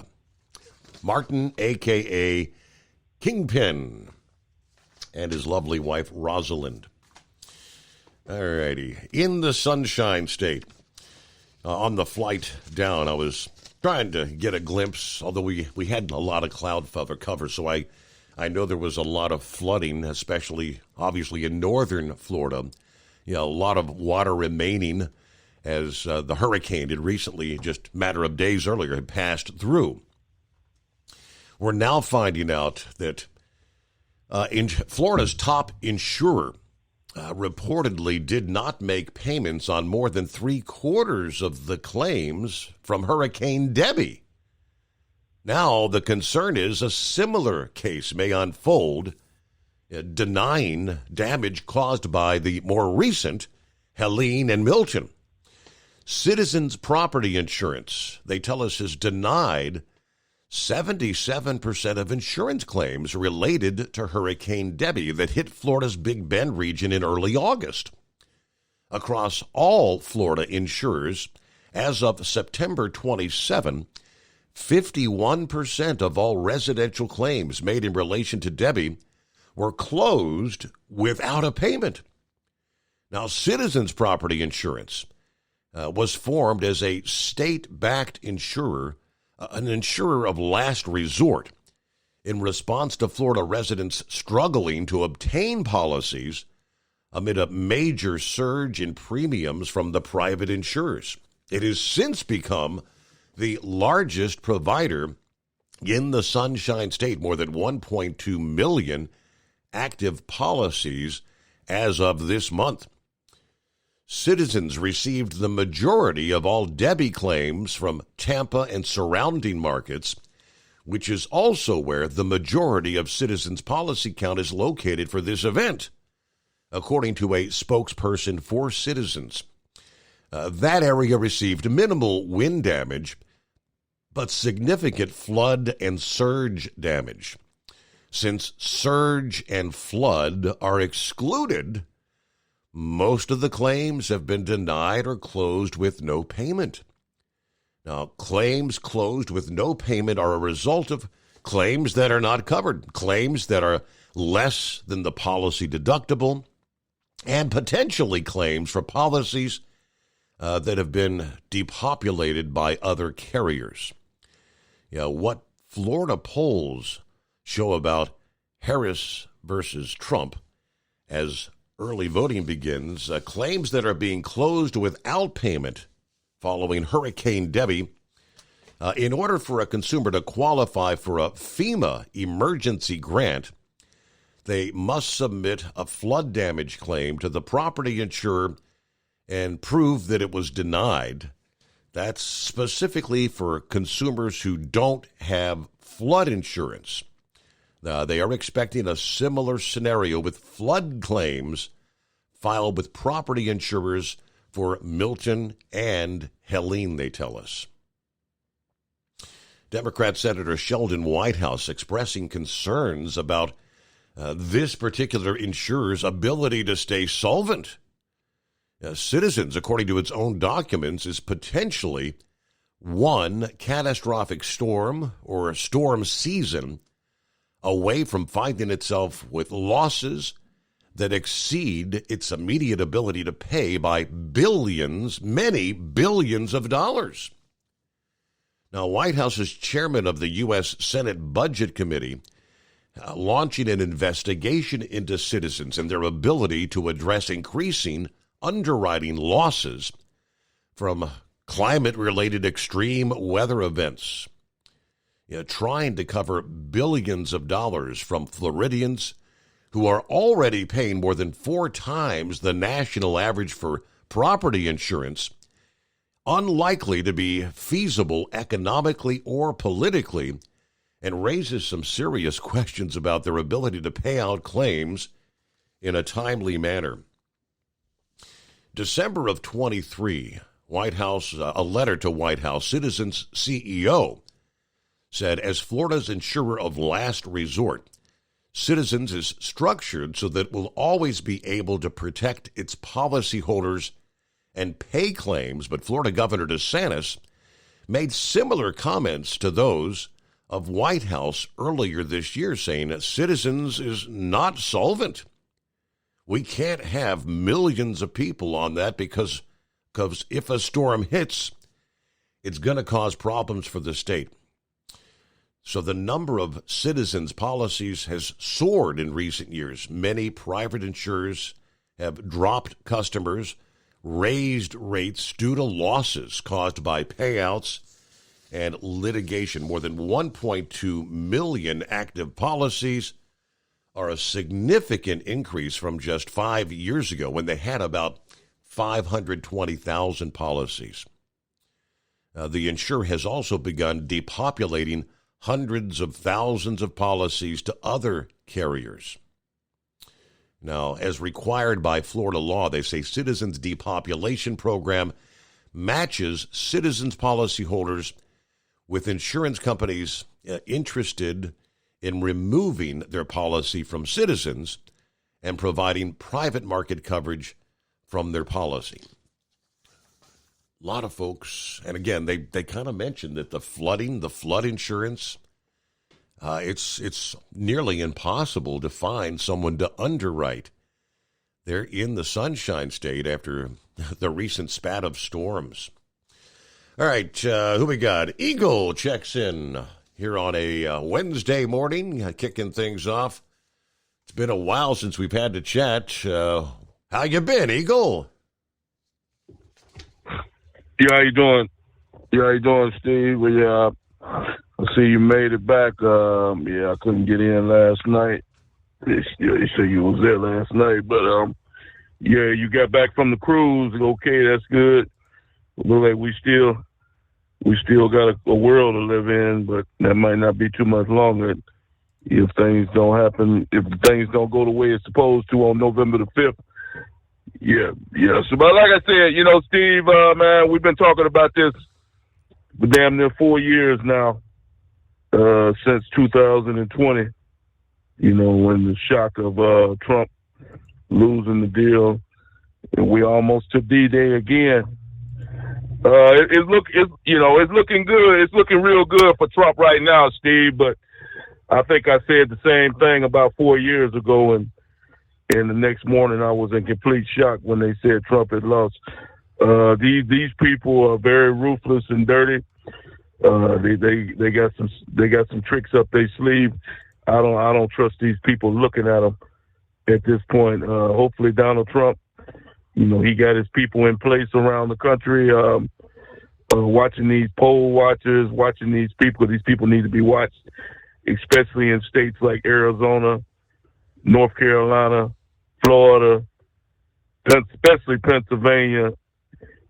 Speaker 9: Martin, a.k.a. Kingpin, and his lovely wife, Rosalind. All righty. In the Sunshine State, on the flight down, I was trying to get a glimpse, although we had a lot of cloud cover, so I know there was a lot of flooding, especially, obviously, in northern Florida. You know, a lot of water remaining as the hurricane had recently, just a matter of days earlier, had passed through. We're now finding out that Florida's top insurer reportedly did not make payments on more than 3/4 of the claims from Hurricane Debbie. Now, the concern is a similar case may unfold, denying damage caused by the more recent Helene and Milton. Citizens Property Insurance, they tell us, has denied 77% of insurance claims related to Hurricane Debbie that hit Florida's Big Bend region in early August. Across all Florida insurers, as of September 27, 51% of all residential claims made in relation to Debbie were closed without a payment. Now, Citizens Property Insurance was formed as a state-backed insurer, an insurer of last resort, in response to Florida residents struggling to obtain policies amid a major surge in premiums from the private insurers. It has since become the largest provider in the Sunshine State, more than 1.2 million active policies as of this month. Citizens received the majority of all Debbie claims from Tampa and surrounding markets, which is also where the majority of Citizens' policy count is located for this event, according to a spokesperson for Citizens. That area received minimal wind damage, but significant flood and surge damage. Since surge and flood are excluded, most of the claims have been denied or closed with no payment. Now, claims closed with no payment are a result of claims that are not covered, claims that are less than the policy deductible, and potentially claims for policies that have been depopulated by other carriers. What Florida polls show about Harris versus Trump as early voting begins, claims that are being closed without payment following Hurricane Debbie. In order for a consumer to qualify for a FEMA emergency grant, they must submit a flood damage claim to the property insurer and prove that it was denied. That's specifically for consumers who don't have flood insurance. They are expecting a similar scenario with flood claims filed with property insurers for Milton and Helene, they tell us. Democrat Senator Sheldon Whitehouse expressing concerns about this particular insurer's ability to stay solvent. Citizens, according to its own documents, is potentially one catastrophic storm or storm season away from finding itself with losses that exceed its immediate ability to pay by billions, many billions of dollars. Now, White House's chairman of the U.S. Senate Budget Committee launching an investigation into Citizens and their ability to address increasing underwriting losses from climate-related extreme weather events. Trying to cover billions of dollars from Floridians who are already paying more than 4 times the national average for property insurance, unlikely to be feasible economically or politically, and raises some serious questions about their ability to pay out claims in a timely manner. December of 23, White House, a letter to White House Citizens CEO said, as Florida's insurer of last resort, Citizens is structured so that it will always be able to protect its policyholders and pay claims, but Florida Governor DeSantis made similar comments to those of White House earlier this year, saying that Citizens is not solvent. We can't have millions of people on that because if a storm hits, it's going to cause problems for the state. So the number of Citizens policies has soared in recent years. Many private insurers have dropped customers, raised rates due to losses caused by payouts and litigation. More than 1.2 million active policies are a significant increase from just 5 years ago when they had about 520,000 policies. The insurer has also begun depopulating hundreds of thousands of policies to other carriers. Now, as required by Florida law, they say Citizens Depopulation Program matches Citizens policyholders with insurance companies interested in removing their policy from Citizens and providing private market coverage from their policy. A lot of folks, and again, they kind of mentioned that the flood insurance, it's nearly impossible to find someone to underwrite. They're in the Sunshine State after the recent spat of storms. All right, who we got? Eagle checks in here on a Wednesday morning, kicking things off. It's been a while since we've had to chat. How you been, Eagle?
Speaker 15: Yeah, how you doing? Yeah, how you doing, Steve? Well, yeah, I see you made it back. Yeah, I couldn't get in last night. You said you was there last night, but yeah, you got back from the cruise. Okay, that's good. Look like we still got a world to live in, but that might not be too much longer if things don't happen. If things don't go the way it's supposed to on November the 5th. Yeah. So, but like I said, Steve, man, we've been talking about this for damn near 4 years now, since 2020, when the shock of Trump losing the deal, and we almost took D-Day again. It's looking good. It's looking real good for Trump right now, Steve, but I think I said the same thing about 4 years ago, and the next morning I was in complete shock when they said Trump had lost. These people are very ruthless and dirty. They got some tricks up their sleeve. I don't trust these people looking at them at this point. Hopefully Donald Trump, he got his people in place around the country, watching these poll watchers, watching these people. These people need to be watched, especially in states like Arizona, North Carolina, Florida, especially Pennsylvania,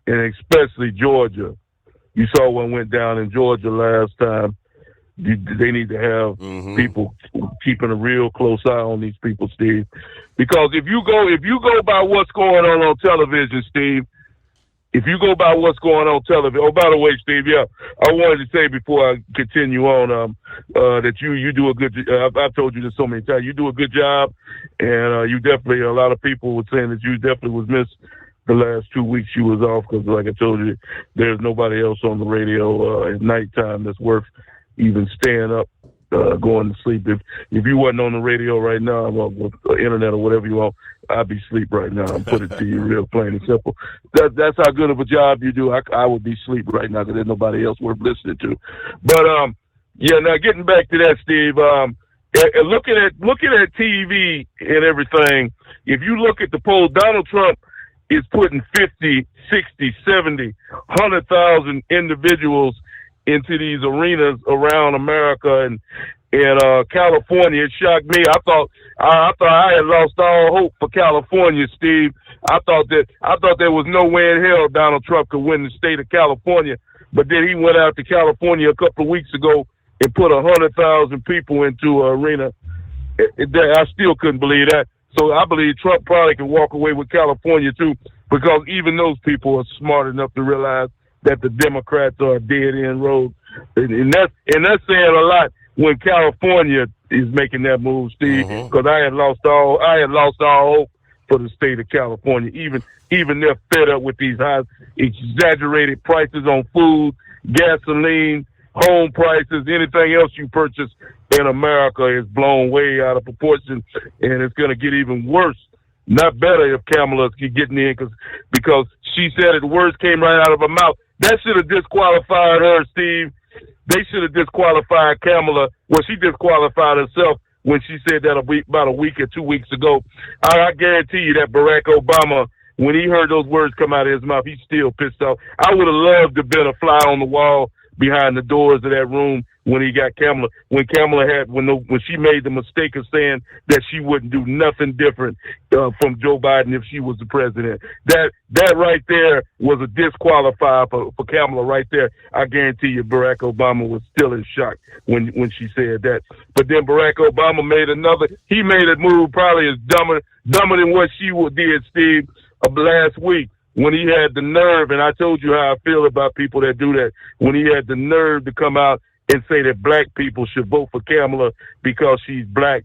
Speaker 15: and especially Georgia. You saw what went down in Georgia last time. They need to have people keeping a real close eye on these people, Steve. Because if you go by what's going on television, Steve, if you go by what's going on television. Oh, by the way, Steve, yeah, I wanted to say before I continue on that you do a good. I've told you this so many times. You do a good job, and you definitely. A lot of people were saying that you definitely was missed the last 2 weeks you was off because, like I told you, there's nobody else on the radio at nighttime that's worth even staying up, going to sleep. If you wasn't on the radio right now, with internet or whatever you want, I'd be asleep right now. I'll put it to you real plain and simple. That's how good of a job you do. I would be asleep right now because there's nobody else worth listening to. But, yeah, now getting back to that, Steve, looking at TV and everything, if you look at the polls, Donald Trump is putting 50, 60, 70, 100,000 individuals into these arenas around America and California. It shocked me. I thought I had lost all hope for California, Steve. I thought there was no way in hell Donald Trump could win the state of California. But then he went out to California a couple of weeks ago and put 100,000 people into an arena. I still couldn't believe that. So I believe Trump probably can walk away with California too, because even those people are smart enough to realize that the Democrats are a dead-end road, and that's saying a lot when California is making that move, Steve. Because I had lost all hope for the state of California. Even they're fed up with these high, exaggerated prices on food, gasoline, home prices, anything else you purchase in America is blown way out of proportion, and it's going to get even worse. Not better if Kamala keep getting in, because she said it, the words came right out of her mouth. That should have disqualified her, Steve. They should have disqualified Kamala. Well, she disqualified herself when she said that about a week or 2 weeks ago. I guarantee you that Barack Obama, when he heard those words come out of his mouth, he's still pissed off. I would have loved to have been a fly on the wall behind the doors of that room when he got Kamala. When she made the mistake of saying that she wouldn't do nothing different from Joe Biden if she was the president. That right there was a disqualifier for Kamala right there. I guarantee you Barack Obama was still in shock when she said that. But then Barack Obama made a move probably as dumber than what she did, Steve, last week, when he had the nerve, and I told you how I feel about people that do that, when he had the nerve to come out and say that black people should vote for Kamala because she's black.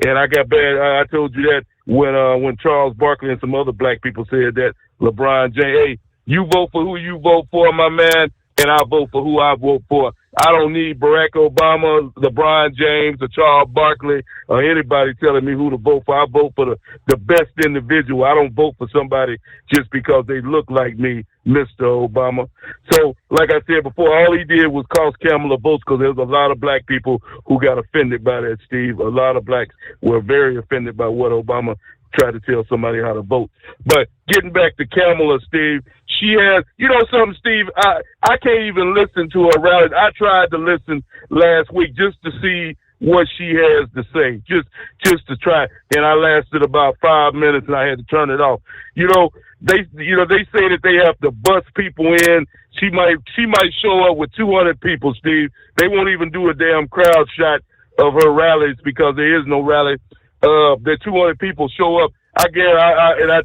Speaker 15: And I got bad. I told you that when Charles Barkley and some other black people said that, LeBron James, hey, you vote for who you vote for, my man, and I vote for who I vote for. I don't need Barack Obama, LeBron James, or Charles Barkley, or anybody telling me who to vote for. I vote for the best individual. I don't vote for somebody just because they look like me, Mr. Obama. So, like I said before, all he did was cost Kamala votes, because there was a lot of black people who got offended by that, Steve. A lot of blacks were very offended by what Obama tried to tell somebody how to vote. But getting back to Kamala, Steve, she has, you know something, Steve, I can't even listen to her rally. I tried to listen last week just to see what she has to say, just to try. And I lasted about 5 minutes and I had to turn it off. They say that they have to bus people in. She might show up with 200 people, Steve. They won't even do a damn crowd shot of her rallies because there is no rally. That 200 people show up. I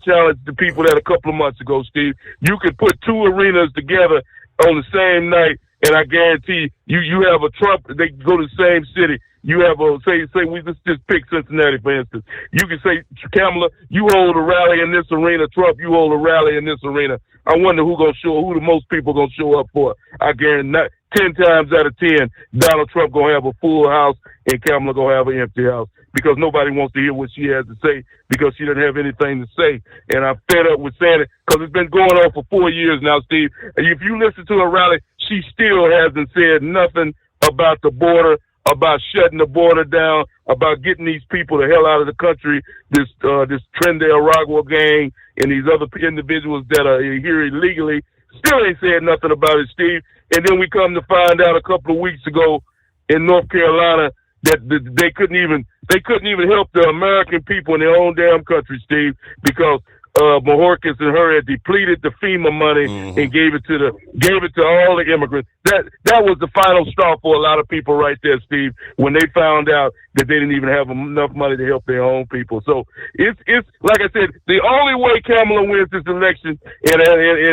Speaker 15: challenge the people that a couple of months ago, Steve, you could put two arenas together on the same night, and I guarantee you have a Trump, they go to the same city. You have let's just pick Cincinnati, for instance. You can say, Kamala, you hold a rally in this arena. Trump, you hold a rally in this arena. I wonder who the most people going to show up for. I guarantee 10 times out of 10, Donald Trump going to have a full house and Kamala going to have an empty house, because nobody wants to hear what she has to say, because she doesn't have anything to say. And I'm fed up with saying it, because it's been going on for 4 years now, Steve. And if you listen to her rally, she still hasn't said nothing about the border, about shutting the border down, about getting these people the hell out of the country, this Tren de Aragua gang and these other individuals that are here illegally. Still ain't said nothing about it, Steve. And then we come to find out a couple of weeks ago in North Carolina that they couldn't even help the American people in their own damn country, Steve, because Mayorkas and her had depleted the FEMA money and gave it to all the immigrants. That was the final straw for a lot of people right there, Steve, when they found out that they didn't even have enough money to help their own people. So it's like I said, the only way Kamala wins this election and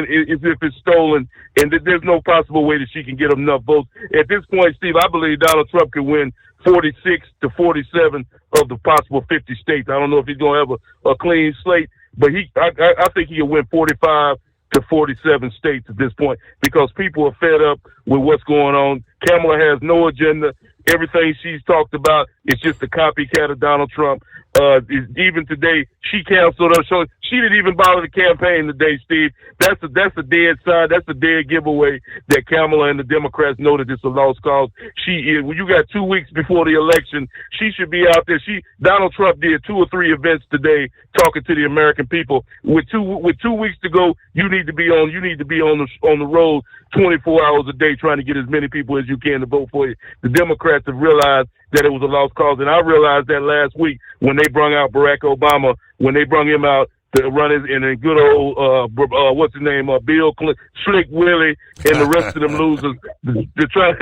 Speaker 15: is if it's stolen, and there's no possible way that she can get enough votes. At this point, Steve, I believe Donald Trump can win 46 to 47 of the possible 50 states. I don't know if he's going to have a clean slate, but I think he can win 45 to 47 states at this point, because people are fed up with what's going on. Kamala has no agenda. Everything she's talked about is just a copycat of Donald Trump. Even today, she canceled her show. She didn't even bother the campaign today, Steve. That's a dead sign. That's a dead giveaway that Kamala and the Democrats know that it's a lost cause. When you got 2 weeks before the election, she should be out there. Donald Trump did 2 or 3 events today talking to the American people. With 2 weeks to go, you need to be on the road 24 hours a day trying to get as many people as you can to vote for you. The Democrats have realized that it was a lost cause, and I realized that last week when they brung out Barack Obama, when they brung him out to run in a good old Bill Clinton, Slick Willie, and the rest of them losers to try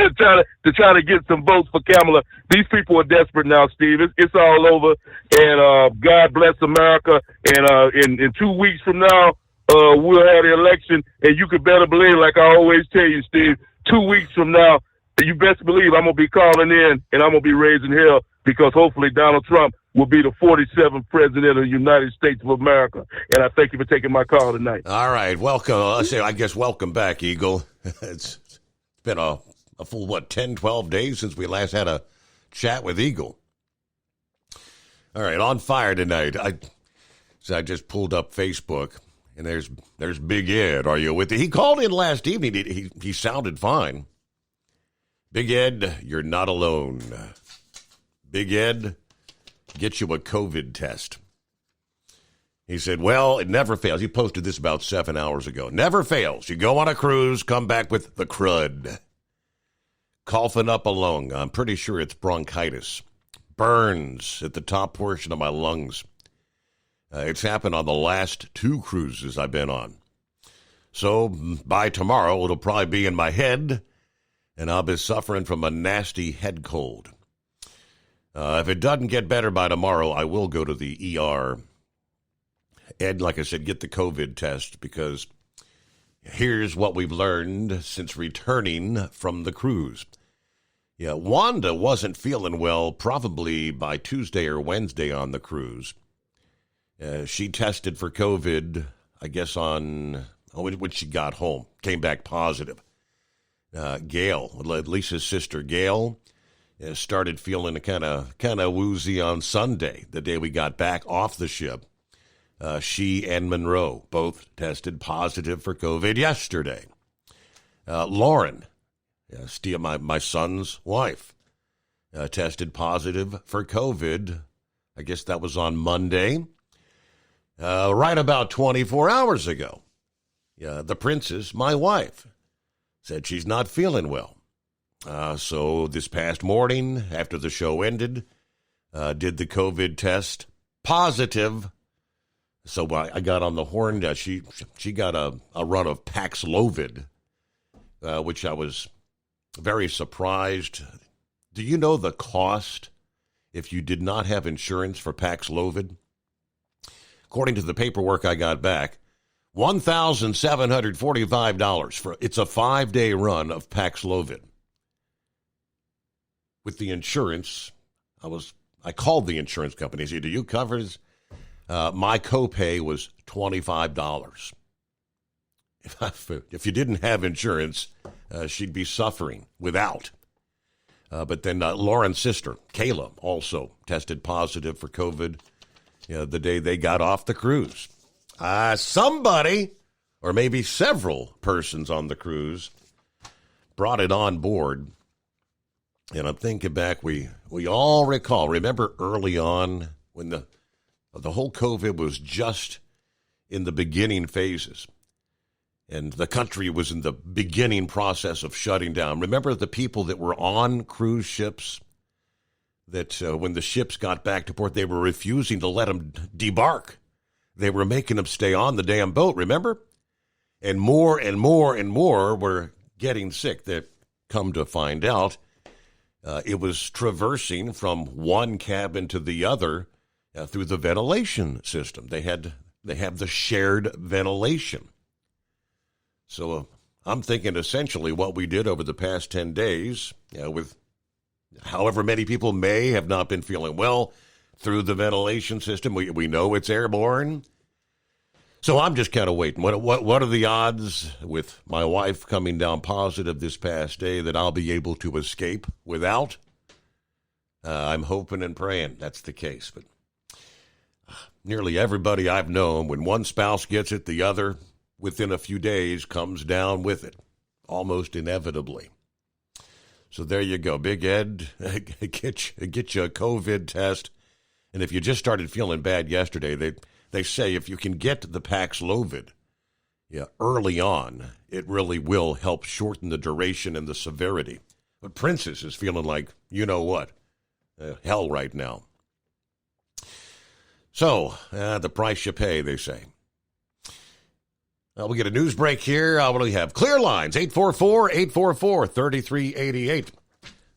Speaker 15: to get some votes for Kamala. These people are desperate now, Steve. It's all over, and God bless America. And in 2 weeks from now, we'll have the election, and you could better believe, like I always tell you, Steve, 2 weeks from now, you best believe I'm going to be calling in and I'm going to be raising hell, because hopefully Donald Trump will be the 47th president of the United States of America. And I thank you for taking my call tonight.
Speaker 9: All right. Welcome. I guess welcome back, Eagle. It's been a full, 10, 12 days since we last had a chat with Eagle. All right. On fire tonight. I just pulled up Facebook, and there's Big Ed. Are you with it? He called in last evening. He sounded fine. Big Ed, you're not alone. Big Ed, get you a COVID test. He said, well, it never fails. He posted this about 7 hours ago. Never fails. You go on a cruise, come back with the crud. Coughing up a lung. I'm pretty sure it's bronchitis. Burns at the top portion of my lungs. It's happened on the last 2 cruises I've been on. So by tomorrow, it'll probably be in my head, and I'll be suffering from a nasty head cold. If it doesn't get better by tomorrow, I will go to the ER. Ed, like I said, get the COVID test, because here's what we've learned since returning from the cruise. Yeah, Wanda wasn't feeling well probably by Tuesday or Wednesday on the cruise. She tested for COVID, I guess, when she got home. Came back positive. Gail, Lisa's sister, Gail, started feeling kind of woozy on Sunday, the day we got back off the ship. She and Monroe both tested positive for COVID yesterday. Lauren, Steve, my son's wife, tested positive for COVID. I guess that was on Monday, right about 24 hours ago. The princess, my wife, said she's not feeling well. So this past morning, after the show ended, did the COVID test, positive. So I got on the horn. She got a run of Paxlovid, which I was very surprised. Do you know the cost if you did not have insurance for Paxlovid? According to the paperwork I got back, $1,745 it's a 5-day run of Paxlovid. With the insurance, I called the insurance company. I said, do you cover this? My copay was $25. If you didn't have insurance, she'd be suffering without. But then Lauren's sister, Kayla, also tested positive for COVID the day they got off the cruise. Somebody, or maybe several persons on the cruise, brought it on board. And I'm thinking back, we all remember early on when the whole COVID was just in the beginning phases, and the country was in the beginning process of shutting down. Remember the people that were on cruise ships that when the ships got back to port, they were refusing to let them debark. They were making them stay on the damn boat, remember? And more and more and more were getting sick. That, come to find out, it was traversing from one cabin to the other through the ventilation system. They have the shared ventilation. So I'm thinking essentially what we did over the past 10 days with however many people may have not been feeling well through the ventilation system. We know it's airborne. So I'm just kind of waiting. What are the odds with my wife coming down positive this past day that I'll be able to escape without? I'm hoping and praying that's the case. But nearly everybody I've known, when one spouse gets it, the other, within a few days, comes down with it, almost inevitably. So there you go. Big Ed, get you a COVID test. And if you just started feeling bad yesterday, they say if you can get the Paxlovid early on, it really will help shorten the duration and the severity. But Princess is feeling like, you know what, hell right now. So, the price you pay, they say. We get a news break here. What do we have? Clear lines, 844-844-3388.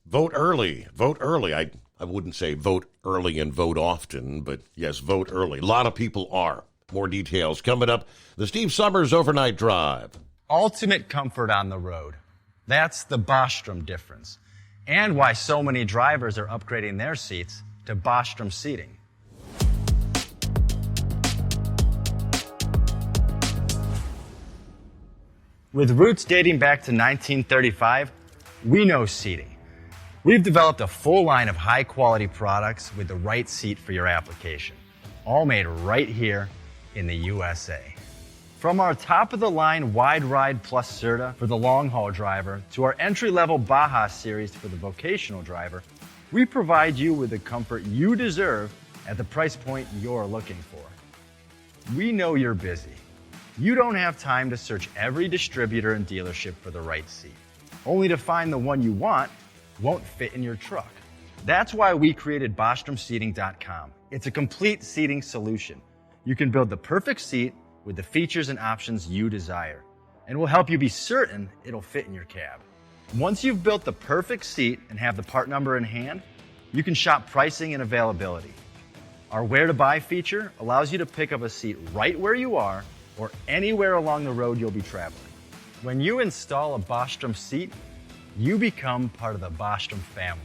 Speaker 9: Vote early. Vote early. I wouldn't say vote early and vote often, but yes, vote early. A lot of people are. More details coming up. The Steve Summers Overnight Drive.
Speaker 16: Ultimate comfort on the road. That's the Bostrom difference. And why so many drivers are upgrading their seats to Bostrom seating. With roots dating back to 1935, we know seating. We've developed a full line of high-quality products with the right seat for your application, all made right here in the USA. From our top-of-the-line Wide Ride Plus Certa for the long-haul driver to our entry-level Baja series for the vocational driver, we provide you with the comfort you deserve at the price point you're looking for. We know you're busy. You don't have time to search every distributor and dealership for the right seat, only to find the one you want won't fit in your truck. That's why we created BostromSeating.com. It's a complete seating solution. You can build the perfect seat with the features and options you desire, and we'll help you be certain it'll fit in your cab. Once you've built the perfect seat and have the part number in hand, you can shop pricing and availability. Our Where to Buy feature allows you to pick up a seat right where you are or anywhere along the road you'll be traveling. When you install a Bostrom seat, you become part of the Bostrom family.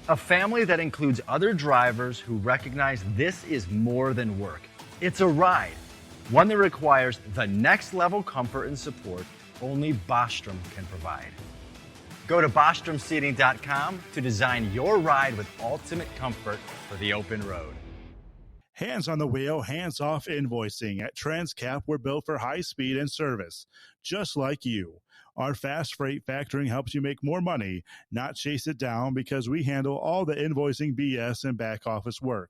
Speaker 16: A family that includes other drivers who recognize this is more than work. It's a ride, one that requires the next level comfort and support only Bostrom can provide. Go to BostromSeating.com to design your ride with ultimate comfort for the open road.
Speaker 11: Hands on the wheel, hands off invoicing. At Transcap, we're built for high speed and service, just like you. Our fast freight factoring helps you make more money, not chase it down, because we handle all the invoicing BS and back office work.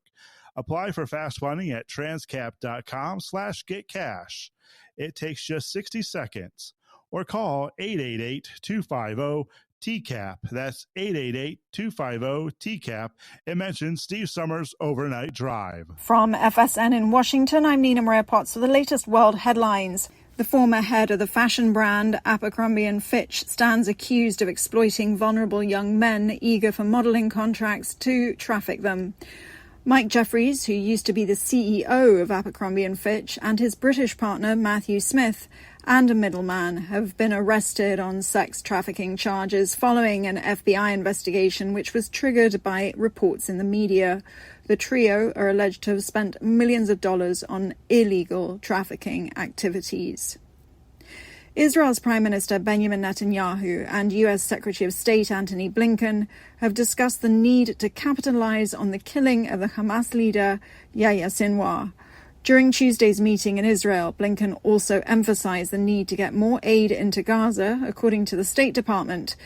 Speaker 11: Apply for fast funding at transcap.com/getcash. It takes just 60 seconds. Or call 888-250-TCAP. That's 888-250-TCAP. And mention Steve Summers Overnight Drive.
Speaker 2: From FSN in Washington, I'm Nina Maria Potts for the latest world headlines. The former head of the fashion brand Abercrombie & Fitch stands accused of exploiting vulnerable young men eager for modeling contracts to traffic them. Mike Jeffries, who used to be the CEO of Abercrombie & Fitch, and his British partner Matthew Smith, and a middleman, have been arrested on sex trafficking charges following an FBI investigation which was triggered by reports in the media. The trio are alleged to have spent millions of dollars on illegal trafficking activities. Israel's Prime Minister Benjamin Netanyahu and U.S. Secretary of State Antony Blinken have discussed the need to capitalize on the killing of the Hamas leader Yahya Sinwar. During Tuesday's meeting in Israel, Blinken also emphasized the need to get more aid into Gaza, according to the State Department.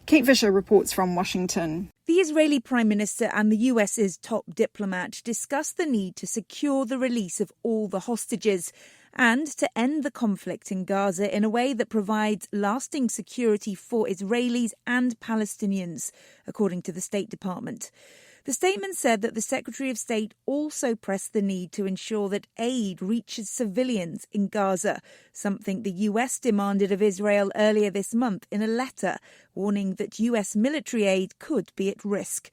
Speaker 2: Kate Fisher reports from Washington.
Speaker 3: The Israeli Prime Minister and the US's top diplomat discussed the need to secure the release of all the hostages and to end the conflict in Gaza in a way that provides lasting security for Israelis and Palestinians, according to the State Department. The statement said that the Secretary of State also pressed the need to ensure that aid reaches civilians in Gaza, something the US demanded of Israel earlier this month in a letter warning that US military aid could be at risk.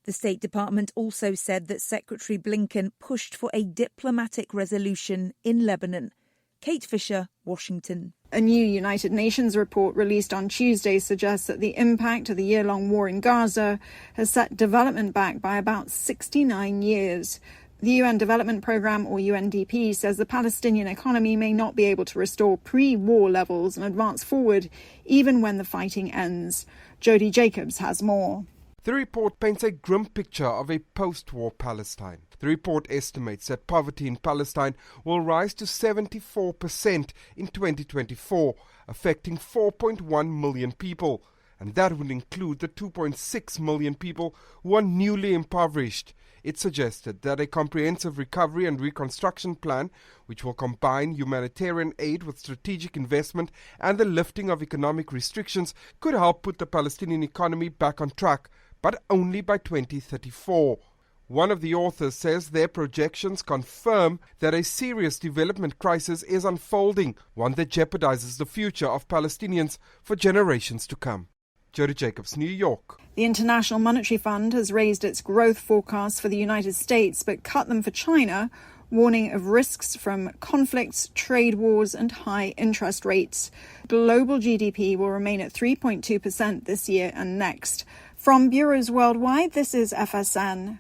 Speaker 3: The State Department also said that Secretary Blinken pushed for a diplomatic resolution in Lebanon. Kate Fisher, Washington.
Speaker 2: A new United Nations report released on Tuesday suggests that the impact of the year-long war in Gaza has set development back by about 69 years. The UN Development Programme, or UNDP, says the Palestinian economy may not be able to restore pre-war levels and advance forward even when the fighting ends. Jody Jacobs has more.
Speaker 4: The report paints a grim picture of a post-war Palestine. The report estimates that poverty in Palestine will rise to 74% in 2024, affecting 4.1 million people. And that would include the 2.6 million people who are newly impoverished. It suggested that a comprehensive recovery and reconstruction plan, which will combine humanitarian aid with strategic investment and the lifting of economic restrictions, could help put the Palestinian economy back on track, but only by 2034. One of the authors says their projections confirm that a serious development crisis is unfolding, one that jeopardizes the future of Palestinians for generations to come. Jody Jacobs, New York.
Speaker 2: The International Monetary Fund has raised its growth forecasts for the United States but cut them for China, warning of risks from conflicts, trade wars and high interest rates. Global GDP will remain at 3.2% this year and next. From bureaus worldwide, this is FSN.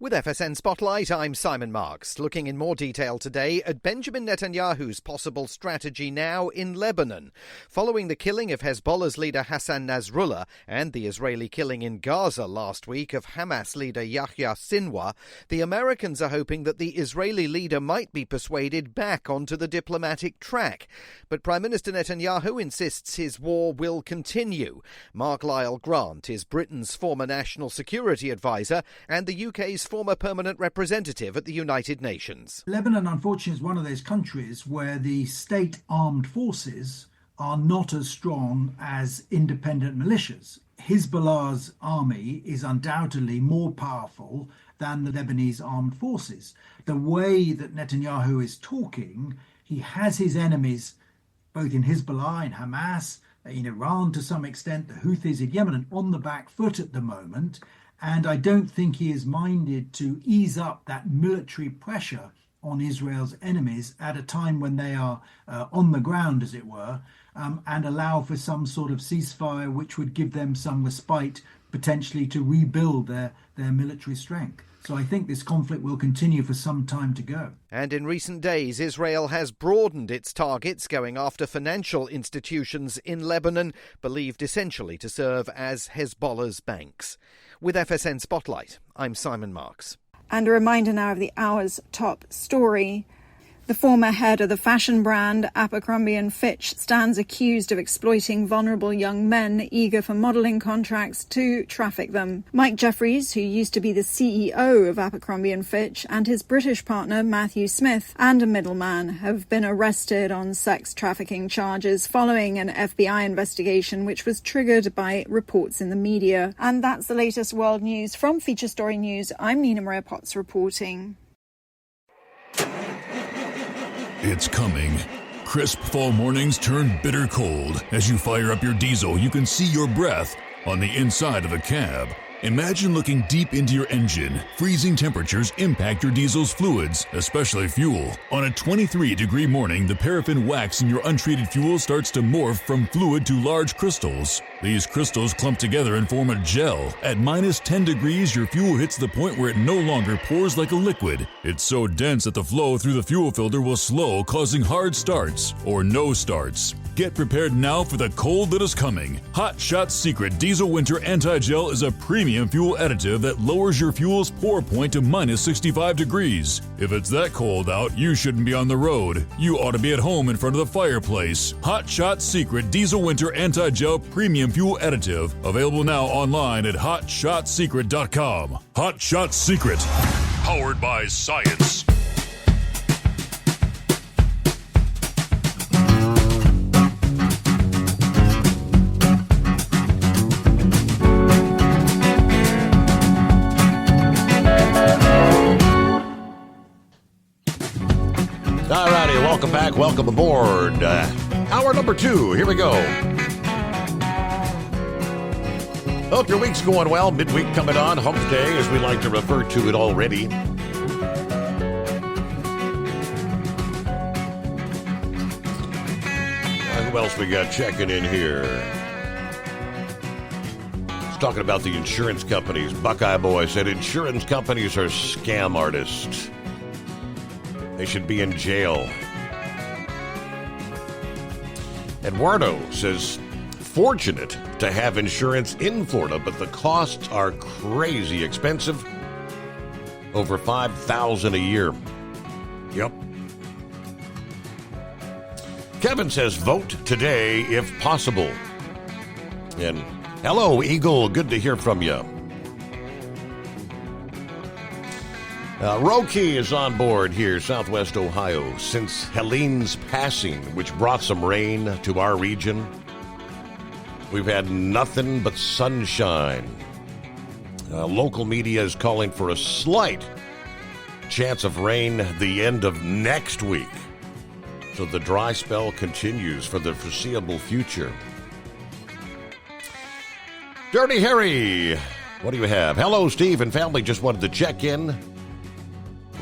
Speaker 5: With FSN Spotlight, I'm Simon Marks, looking in more detail today at Benjamin Netanyahu's possible strategy now in Lebanon. Following the killing of Hezbollah's leader Hassan Nasrallah and the Israeli killing in Gaza last week of Hamas leader Yahya Sinwar, the Americans are hoping that the Israeli leader might be persuaded back onto the diplomatic track. But Prime Minister Netanyahu insists his war will continue. Mark Lyle Grant is Britain's former national security advisor and the UK's former permanent representative at the United Nations.
Speaker 6: Lebanon, unfortunately, is one of those countries where the state armed forces are not as strong as independent militias. Hezbollah's army is undoubtedly more powerful than the Lebanese armed forces. The way that Netanyahu is talking, he has his enemies both in Hezbollah, in Hamas, in Iran to some extent, the Houthis in Yemen, on the back foot at the moment. And I don't think he is minded to ease up that military pressure on Israel's enemies at a time when they are on the ground, as it were, and allow for some sort of ceasefire which would give them some respite, potentially to rebuild their military strength. So I think this conflict will continue for some time to go.
Speaker 5: And in recent days, Israel has broadened its targets, going after financial institutions in Lebanon, believed essentially to serve as Hezbollah's banks. With FSN Spotlight, I'm Simon Marks.
Speaker 2: And a reminder now of the hour's top story. The former head of the fashion brand Abercrombie & Fitch stands accused of exploiting vulnerable young men eager for modelling contracts to traffic them. Mike Jeffries, who used to be the CEO of Abercrombie & Fitch, and his British partner Matthew Smith, and a middleman, have been arrested on sex trafficking charges following an FBI investigation which was triggered by reports in the media. And that's the latest world news. From Feature Story News, I'm Nina Maria Potts reporting.
Speaker 7: It's coming. Crisp fall mornings turn bitter cold. As you fire up your diesel, you can see your breath on the inside of a cab. Imagine looking deep into your engine. Freezing temperatures impact your diesel's fluids, especially fuel. On a 23-degree morning, the paraffin wax in your untreated fuel starts to morph from fluid to large crystals. These crystals clump together and form a gel. At minus 10 degrees, your fuel hits the point where it no longer pours like a liquid. It's so dense that the flow through the fuel filter will slow, causing hard starts or no starts. Get prepared now for the cold that is coming. Hot Shot Secret Diesel Winter Anti-Gel is a premium fuel additive that lowers your fuel's pour point to minus 65 degrees. If it's that cold out, you shouldn't be on the road. You ought to be at home in front of the fireplace. Hot Shot Secret Diesel Winter Anti-Gel Premium Fuel Additive. Available now online at hotshotsecret.com. Hot Shot Secret.
Speaker 14: Powered by science.
Speaker 9: Alrighty, welcome back, welcome aboard. Hour number 2, here we go. Hope your week's going well. Midweek coming on, hump day, as we like to refer to it already. Who else we got checking in here? It's talking about the insurance companies. Buckeye Boy said insurance companies are scam artists. They should be in jail. Eduardo says fortunate to have insurance in Florida, but the costs are crazy expensive. Over $5,000 a year. Yep. Kevin says, vote today if possible. And hello, Eagle. Good to hear from you. Roki is on board here, Southwest Ohio. Since Helene's passing, which brought some rain to our region, we've had nothing but sunshine. Local media is calling for a slight chance of rain the end of next week. So the dry spell continues for the foreseeable future. Dirty Harry, what do you have? Hello, Steve and family. Just wanted to check in.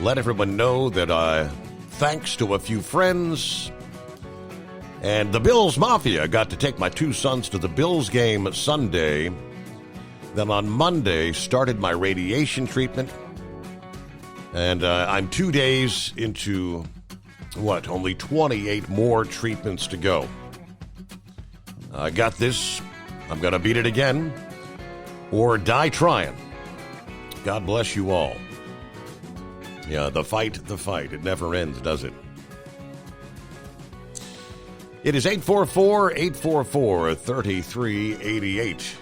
Speaker 9: Let everyone know that thanks to a few friends and the Bills Mafia, got to take my two sons to the Bills game Sunday. Then on Monday, started my radiation treatment. And I'm 2 days into, only 28 more treatments to go. I got this. I'm going to beat it again or die trying. God bless you all. Yeah, the fight. It never ends, does it? It is 844-844-3388.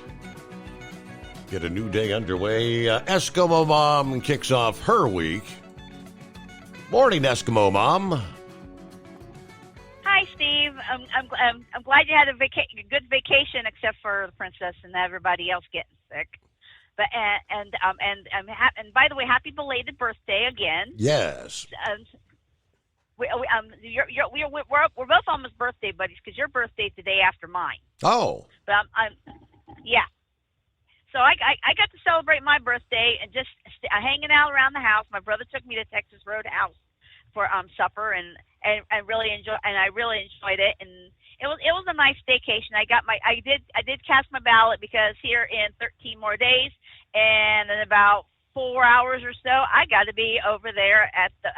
Speaker 9: Get a new day underway. Eskimo Mom kicks off her week. Morning, Eskimo Mom.
Speaker 17: Hi, Steve. I'm glad you had a good vacation, except for the princess and everybody else getting sick. But and by the way, happy belated birthday again.
Speaker 9: Yes.
Speaker 17: We're both almost birthday buddies because your birthday's the day after mine.
Speaker 9: Oh.
Speaker 17: But yeah. So I got to celebrate my birthday and just hanging out around the house. My brother took me to Texas Roadhouse for supper and I really enjoyed it, and it was a nice staycation. I did cast my ballot because here in 13 more days and in about 4 hours or so I got to be over there at the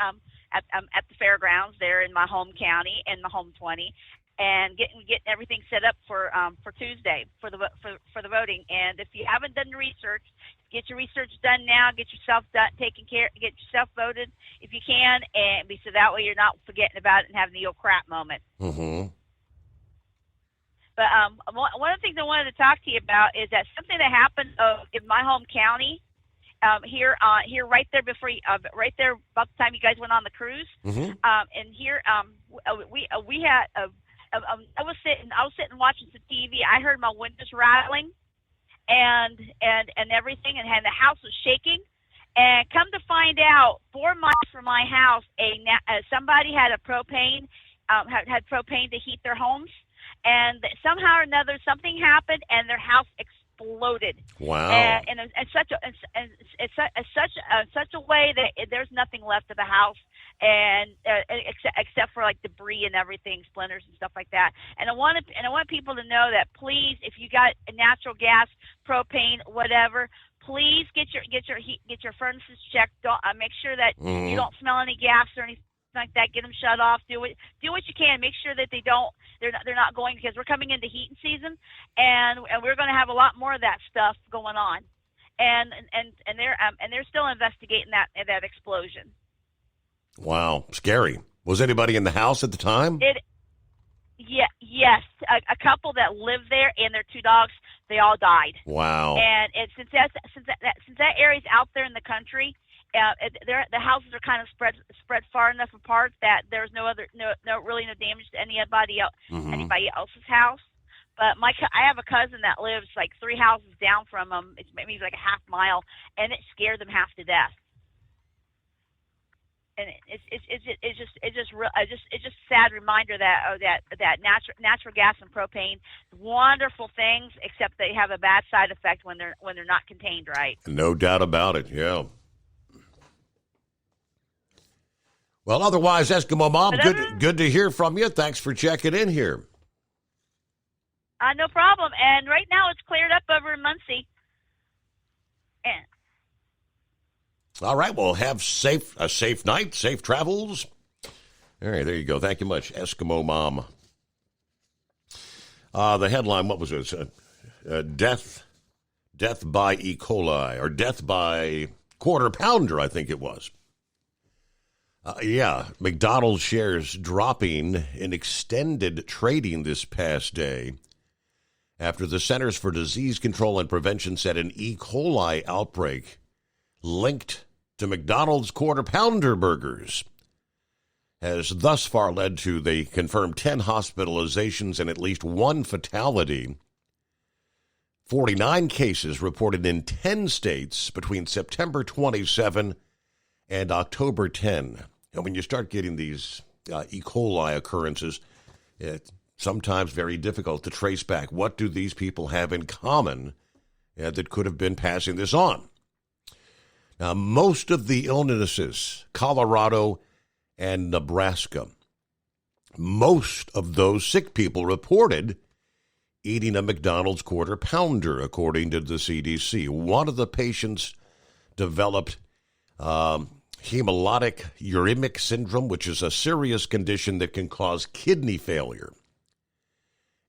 Speaker 17: fairgrounds there in my home county in the home 20. And getting everything set up for Tuesday for the voting. And if you haven't done the research, get your research done now. Get yourself taken care. Get yourself voted if you can, and so that way you're not forgetting about it and having the old crap moment.
Speaker 9: Mm-hmm.
Speaker 17: But one of the things I wanted to talk to you about is that something that happened in my home county. Here right there before right there about the time you guys went on the cruise.
Speaker 9: Mm-hmm.
Speaker 17: And here we had I was sitting watching some TV. I heard my windows rattling and everything, and the house was shaking. And come to find out, 4 miles from my house, somebody had a propane had propane to heat their homes, and somehow or another something happened, and their house exploded.
Speaker 9: Wow!
Speaker 17: And such a way that there's nothing left of the house. And except for like debris and everything, splinters and stuff like that. And I want people to know that please, if you got natural gas, propane, whatever, please get your furnaces checked. Make sure that you don't smell any gas or anything like that. Get them shut off. Do what you can. Make sure that they're not going, because we're coming into heating season, and we're going to have a lot more of that stuff going on. And they're still investigating that explosion.
Speaker 9: Wow, scary. Was anybody in the house at the time?
Speaker 17: Yes. A couple that lived there and their 2 dogs, they all died.
Speaker 9: Wow.
Speaker 17: And since that area's out there in the country, the houses are kind of spread far enough apart that there's no damage to anybody else's house. But I have a cousin that lives like 3 houses down from them. It's maybe like a half mile, and it scared them half to death. And it's just a sad reminder that natural gas and propane, wonderful things, except they have a bad side effect when they're not contained right.
Speaker 9: No doubt about it. Yeah. Well, otherwise, Eskimo Mom, good to hear from you. Thanks for checking in here.
Speaker 17: No problem. And right now it's cleared up over in Muncie. And
Speaker 9: all right, well, have a safe night, safe travels. All right, there you go. Thank you much, Eskimo Mom. The headline, what was it? Death by E. coli, or death by quarter pounder, I think it was. McDonald's shares dropping in extended trading this past day after the Centers for Disease Control and Prevention said an E. coli outbreak linked to McDonald's quarter pounder burgers has thus far led to, they confirmed, 10 hospitalizations and at least 1 fatality. 49 cases reported in 10 states between September 27 and October 10. And when you start getting these E. coli occurrences, it's sometimes very difficult to trace back. What do these people have in common that could have been passing this on? Now, most of the illnesses, Colorado and Nebraska, most of those sick people reported eating a McDonald's quarter pounder, according to the CDC. One of the patients developed hemolytic uremic syndrome, which is a serious condition that can cause kidney failure.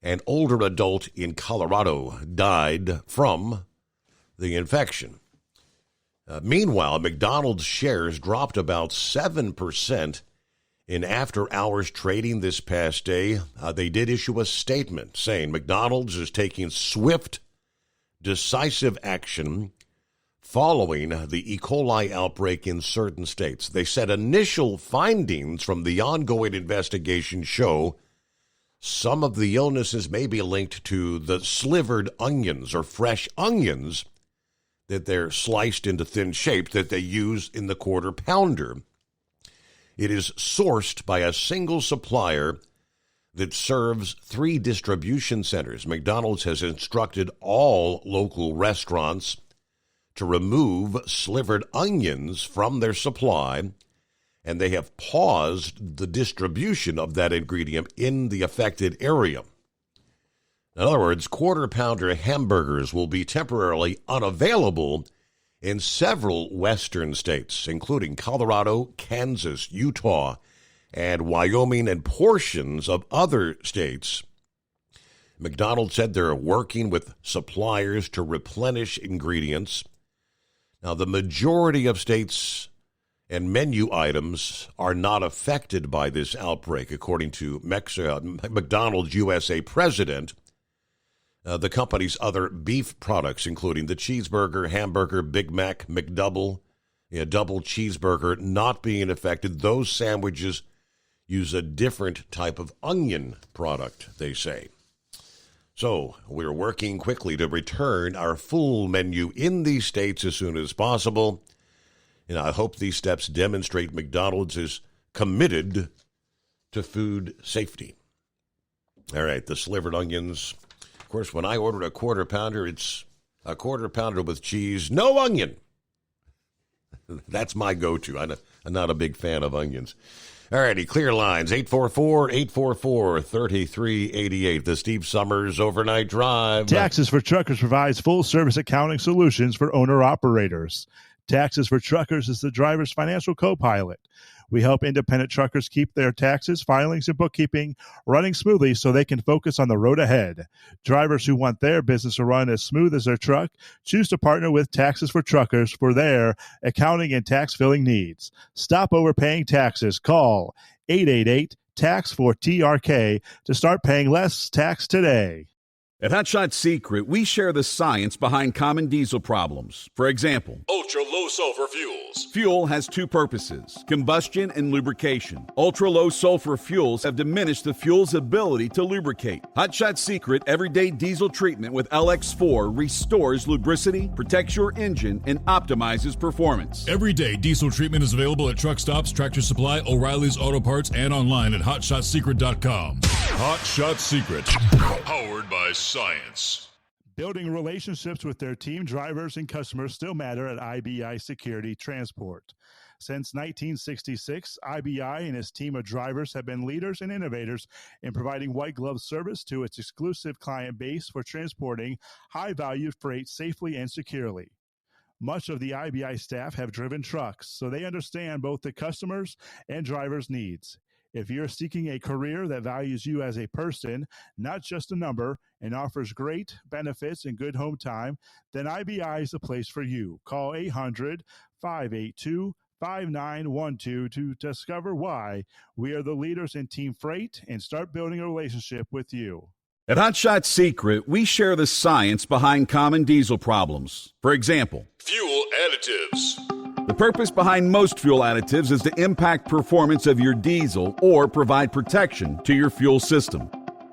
Speaker 9: An older adult in Colorado died from the infection. Meanwhile, McDonald's shares dropped about 7% in after-hours trading this past day. They did issue a statement saying McDonald's is taking swift, decisive action following the E. coli outbreak in certain states. They said initial findings from the ongoing investigation show some of the illnesses may be linked to the slivered onions or fresh onions that they're sliced into thin shape that they use in the quarter pounder. It is sourced by a single supplier that serves 3 distribution centers. McDonald's has instructed all local restaurants to remove slivered onions from their supply, and they have paused the distribution of that ingredient in the affected area. In other words, quarter pounder hamburgers will be temporarily unavailable in several western states, including Colorado, Kansas, Utah, and Wyoming, and portions of other states. McDonald's said they're working with suppliers to replenish ingredients. Now, the majority of states and menu items are not affected by this outbreak, according to McDonald's USA president. The company's other beef products, including the cheeseburger, hamburger, Big Mac, McDouble, double cheeseburger, not being affected. Those sandwiches use a different type of onion product, they say. So we're working quickly to return our full menu in these states as soon as possible. And I hope these steps demonstrate McDonald's is committed to food safety. All right, the slivered onions. Of course, when I ordered a quarter pounder, it's a quarter pounder with cheese, no onion. That's my go-to. I'm not a big fan of onions. All righty, clear lines, 844-844-3388. The Steve Summers Overnight Drive.
Speaker 11: Taxes for Truckers provides full-service accounting solutions for owner-operators. Taxes for Truckers is the driver's financial co-pilot. We help independent truckers keep their taxes, filings, and bookkeeping running smoothly so they can focus on the road ahead. Drivers who want their business to run as smooth as their truck choose to partner with Taxes for Truckers for their accounting and tax filing needs. Stop overpaying taxes. Call 888-TAX-4TRK to start paying less tax today.
Speaker 12: At Hot Shot Secret, we share the science behind common diesel problems. For example,
Speaker 14: ultra-low sulfur fuels.
Speaker 12: Fuel has 2 purposes, combustion and lubrication. Ultra-low sulfur fuels have diminished the fuel's ability to lubricate. Hot Shot Secret Everyday Diesel Treatment with LX4 restores lubricity, protects your engine, and optimizes performance.
Speaker 14: Everyday diesel treatment is available at truck stops, Tractor Supply, O'Reilly's Auto Parts, and online at HotShotSecret.com. Hot Shot Secret, powered by science.
Speaker 11: Building relationships with their team drivers and customers still matter at IBI Security Transport. Since 1966, IBI and its team of drivers have been leaders and innovators in providing white glove service to its exclusive client base for transporting high-value freight safely and securely. Much of the IBI staff have driven trucks, so they understand both the customers' and drivers' needs. If you're seeking a career that values you as a person, not just a number, and offers great benefits and good home time, then IBI is the place for you. Call 800-582-5912 to discover why we are the leaders in team freight and start building a relationship with you.
Speaker 12: At Hot Shot Secret, we share the science behind common diesel problems. For example,
Speaker 14: Fuel additives.
Speaker 12: the purpose behind most fuel additives is to impact performance of your diesel or provide protection to your fuel system.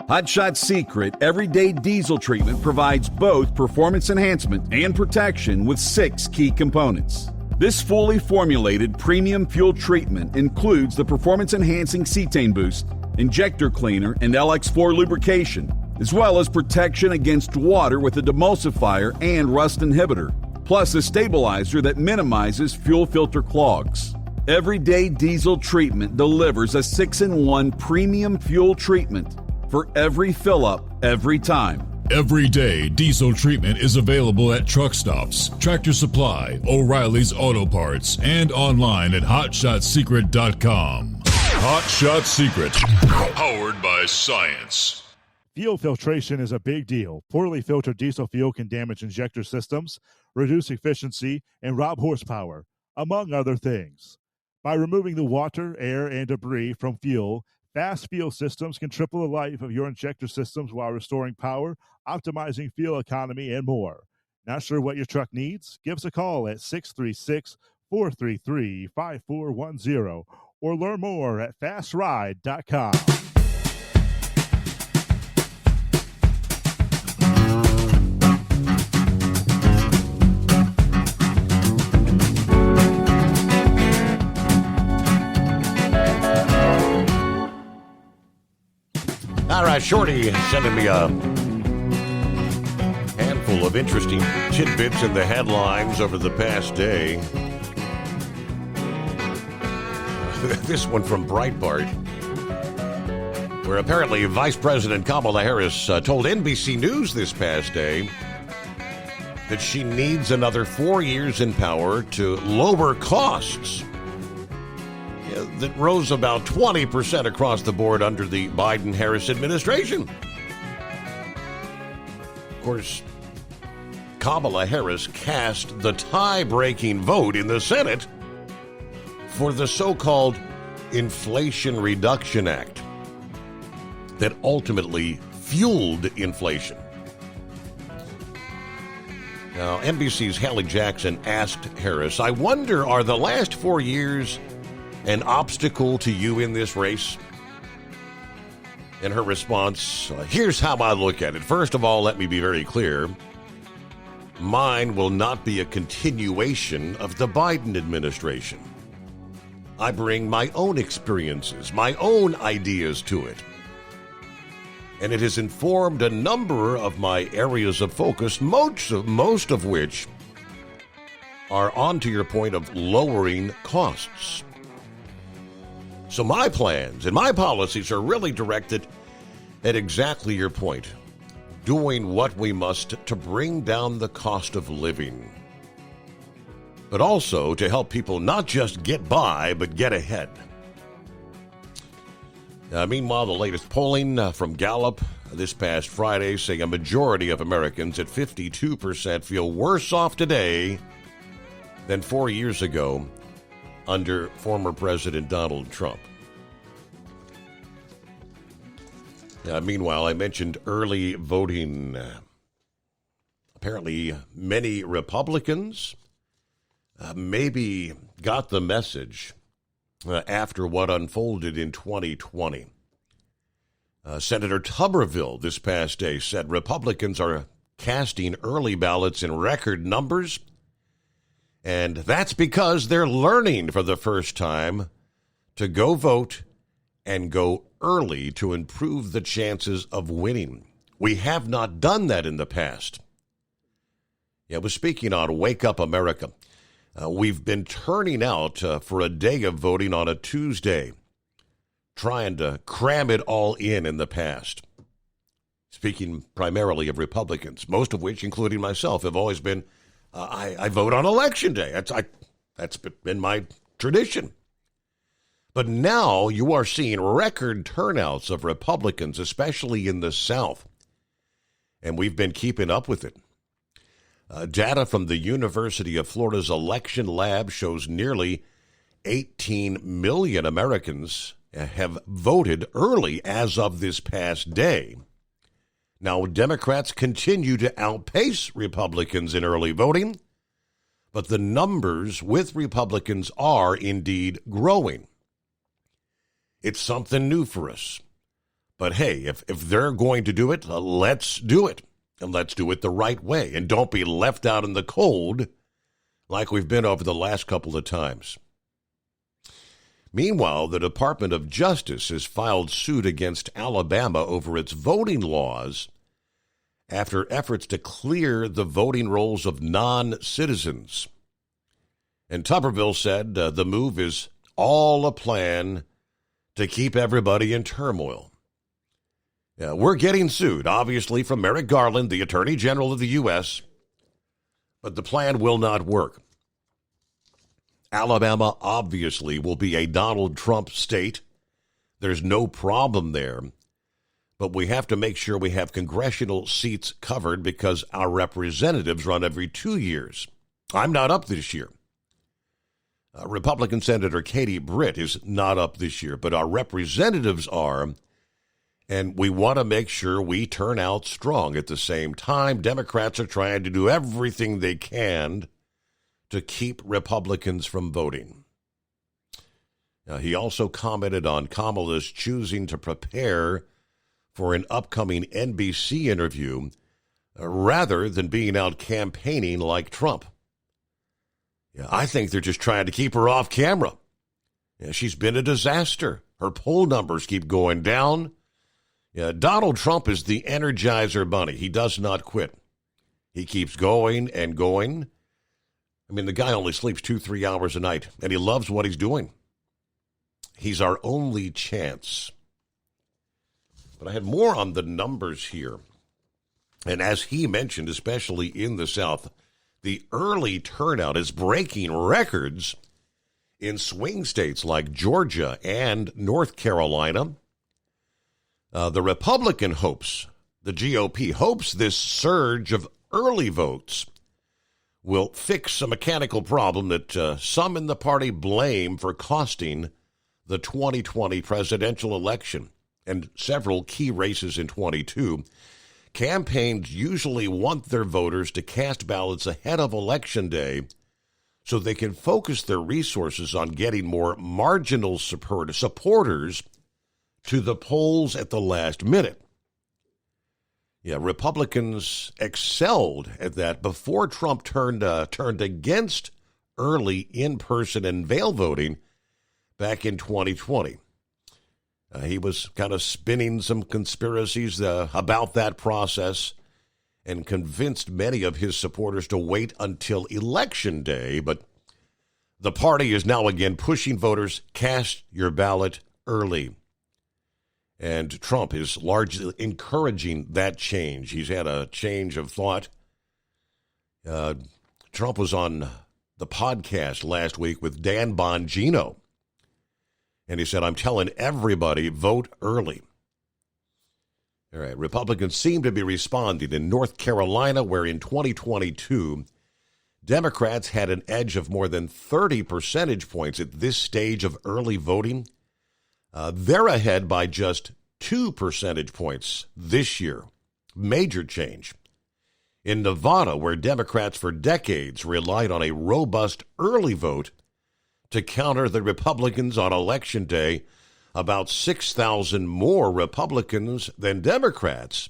Speaker 12: Hot Shot Secret Everyday Diesel Treatment provides both performance enhancement and protection with 6 key components. This fully formulated premium fuel treatment includes the performance-enhancing cetane boost, injector cleaner, and LX4 lubrication, as well as protection against water with a demulsifier and rust inhibitor, plus a stabilizer that minimizes fuel filter clogs. Everyday Diesel Treatment delivers a 6-in-1 premium fuel treatment for every fill-up, every time.
Speaker 14: Everyday Diesel Treatment is available at truck stops, Tractor Supply, O'Reilly's Auto Parts, and online at HotShotSecret.com. Hot Shot Secret, powered by science.
Speaker 11: Fuel filtration is a big deal. Poorly filtered diesel fuel can damage injector systems, reduce efficiency, and rob horsepower, among other things. By removing the water, air, and debris from fuel, Fast Fuel Systems can triple the life of your injector systems while restoring power, optimizing fuel economy, and more. Not sure what your truck needs? Give us a call at 636-433-5410 or learn more at fastride.com.
Speaker 9: All right, Shorty sending me a handful of interesting tidbits in the headlines over the past day. This one from Breitbart, where apparently Vice President Kamala Harris told NBC News this past day that she needs another 4 years in power to lower costs that rose about 20% across the board under the Biden-Harris administration. Of course, Kamala Harris cast the tie-breaking vote in the Senate for the so-called Inflation Reduction Act that ultimately fueled inflation. Now, NBC's Hallie Jackson asked Harris, "I wonder, are the last 4 years an obstacle to you in this race?" In her response, "Here's how I look at it. First of all, let me be very clear. Mine will not be a continuation of the Biden administration. I bring my own experiences, my own ideas to it. And it has informed a number of my areas of focus, most of which are on to your point of lowering costs. So my plans and my policies are really directed at exactly your point, doing what we must to bring down the cost of living, but also to help people not just get by, but get ahead." Meanwhile, the latest polling from Gallup this past Friday saying a majority of Americans at 52% feel worse off today than 4 years ago under former President Donald Trump. Meanwhile, I mentioned early voting. Apparently, many Republicans maybe got the message after what unfolded in 2020. Senator Tuberville this past day said Republicans are casting early ballots in record numbers, and that's because they're learning for the first time to go vote and go early to improve the chances of winning. We have not done that in the past. I was speaking on Wake Up America. We've been turning out for a day of voting on a Tuesday, trying to cram it all in the past. Speaking primarily of Republicans, most of which, including myself, have always been, I vote on Election Day. That's been my tradition. But now you are seeing record turnouts of Republicans, especially in the South. And we've been keeping up with it. Data from the University of Florida's election lab shows nearly 18 million Americans have voted early as of this past day. Now, Democrats continue to outpace Republicans in early voting, but the numbers with Republicans are indeed growing. It's something new for us. But hey, if they're going to do it, let's do it. And let's do it the right way. And don't be left out in the cold like we've been over the last couple of times. Meanwhile, the Department of Justice has filed suit against Alabama over its voting laws after efforts to clear the voting rolls of non-citizens. And Tuberville said the move is all a plan to keep everybody in turmoil. We're getting sued, obviously, from Merrick Garland, the Attorney General of the U.S., but the plan will not work. Alabama obviously will be a Donald Trump state. There's no problem there. But we have to make sure we have congressional seats covered because our representatives run every 2 years. I'm not up this year. Republican Senator Katie Britt is not up this year, but our representatives are, and we want to make sure we turn out strong. At the same time, Democrats are trying to do everything they can to keep Republicans from voting. Now, he also commented on Kamala's choosing to prepare for an upcoming NBC interview rather than being out campaigning like Trump. I think they're just trying to keep her off camera. She's been a disaster. Her poll numbers keep going down. Donald Trump is the Energizer Bunny. He does not quit. He keeps going and going. I mean, the guy only sleeps 2-3 hours a night, and he loves what he's doing. He's our only chance. But I had more on the numbers here. And as he mentioned, especially in the South, the early turnout is breaking records in swing states like Georgia and North Carolina. The Republican hopes, the GOP hopes this surge of early votes will fix a mechanical problem that some in the party blame for costing the 2020 presidential election and several key races in 22. Campaigns usually want their voters to cast ballots ahead of Election Day so they can focus their resources on getting more marginal supporters to the polls at the last minute. Republicans excelled at that before Trump turned against early in-person and mail voting back in 2020. He was kind of spinning some conspiracies about that process and convinced many of his supporters to wait until Election Day. But the party is now again pushing voters, cast your ballot early. And Trump is largely encouraging that change. He's had a change of thought. Trump was on the podcast last week with Dan Bongino. And he said, I'm telling everybody, vote early. All right, Republicans seem to be responding in North Carolina, where in 2022, Democrats had an edge of more than 30 percentage points at this stage of early voting. They're ahead by just 2 percentage points this year. Major change. In Nevada, where Democrats for decades relied on a robust early vote to counter the Republicans on Election Day, about 6,000 more Republicans than Democrats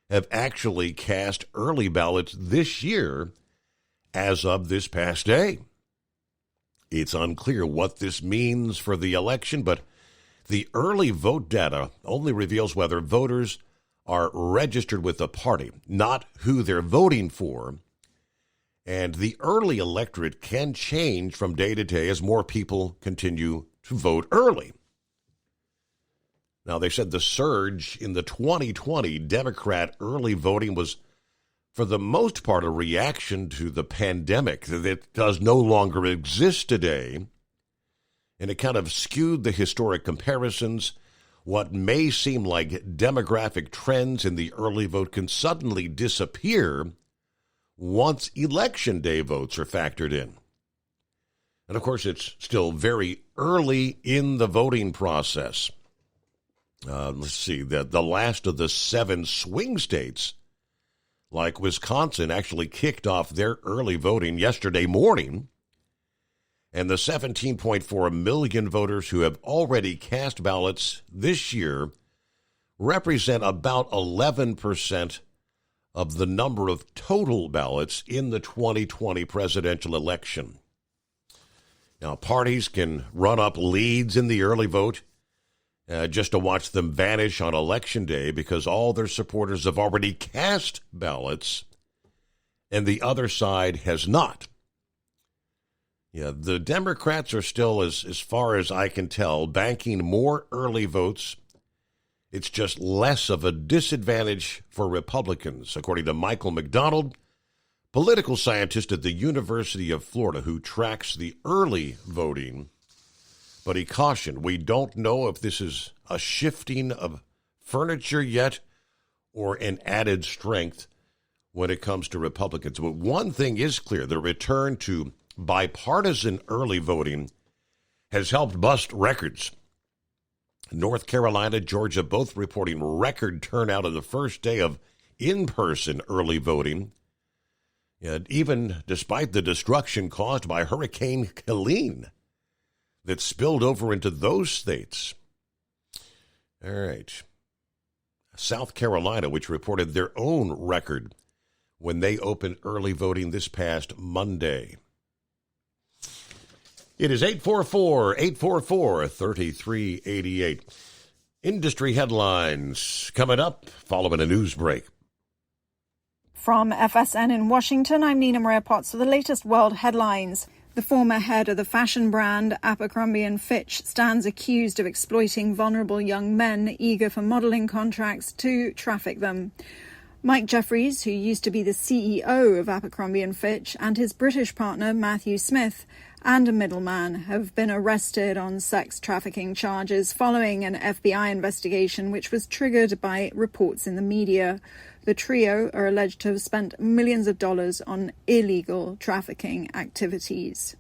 Speaker 9: have actually cast early ballots this year as of this past day. It's unclear what this means for the election, but the early vote data only reveals whether voters are registered with the party, not who they're voting for. And the early electorate can change from day to day as more people continue to vote early. Now, they said the surge in the 2020 Democrat early voting was, for the most part, a reaction to the pandemic that does no longer exist today. and it kind of skewed the historic comparisons. What may seem like demographic trends in the early vote can suddenly disappear once Election Day votes are factored in. And of course, it's still very early in the voting process. Let's see, the last of the 7 swing states, like Wisconsin, actually kicked off their early voting yesterday morning. And the 17.4 million voters who have already cast ballots this year represent about 11% of the number of total ballots in the 2020 presidential election. Now, parties can run up leads in the early vote just to watch them vanish on Election Day because all their supporters have already cast ballots and the other side has not. Yeah, the Democrats are still, as far as I can tell, banking more early votes. It's just less of a disadvantage for Republicans, according to Michael McDonald, political scientist at the University of Florida who tracks the early voting. But he cautioned, we don't know if this is a shifting of furniture yet or an added strength when it comes to Republicans. But one thing is clear, the return to bipartisan early voting has helped bust records. North Carolina, Georgia, both reporting record turnout on the first day of in-person early voting, and even despite the destruction caused by Hurricane Helene that spilled over into those states. All right. South Carolina, which reported their own record when they opened early voting this past Monday. It is 844-844-3388. Industry headlines coming up following a news break.
Speaker 2: From FSN in Washington, I'm Nina Maria Potts for the latest world headlines. The former head of the fashion brand Abercrombie & Fitch stands accused of exploiting vulnerable young men eager for modelling contracts to traffic them. Mike Jeffries, who used to be the CEO of Abercrombie & Fitch, and his British partner Matthew Smith, and a middleman have been arrested on sex trafficking charges following an FBI investigation which was triggered by reports in the media. The trio are alleged to have spent millions of dollars on illegal trafficking activities.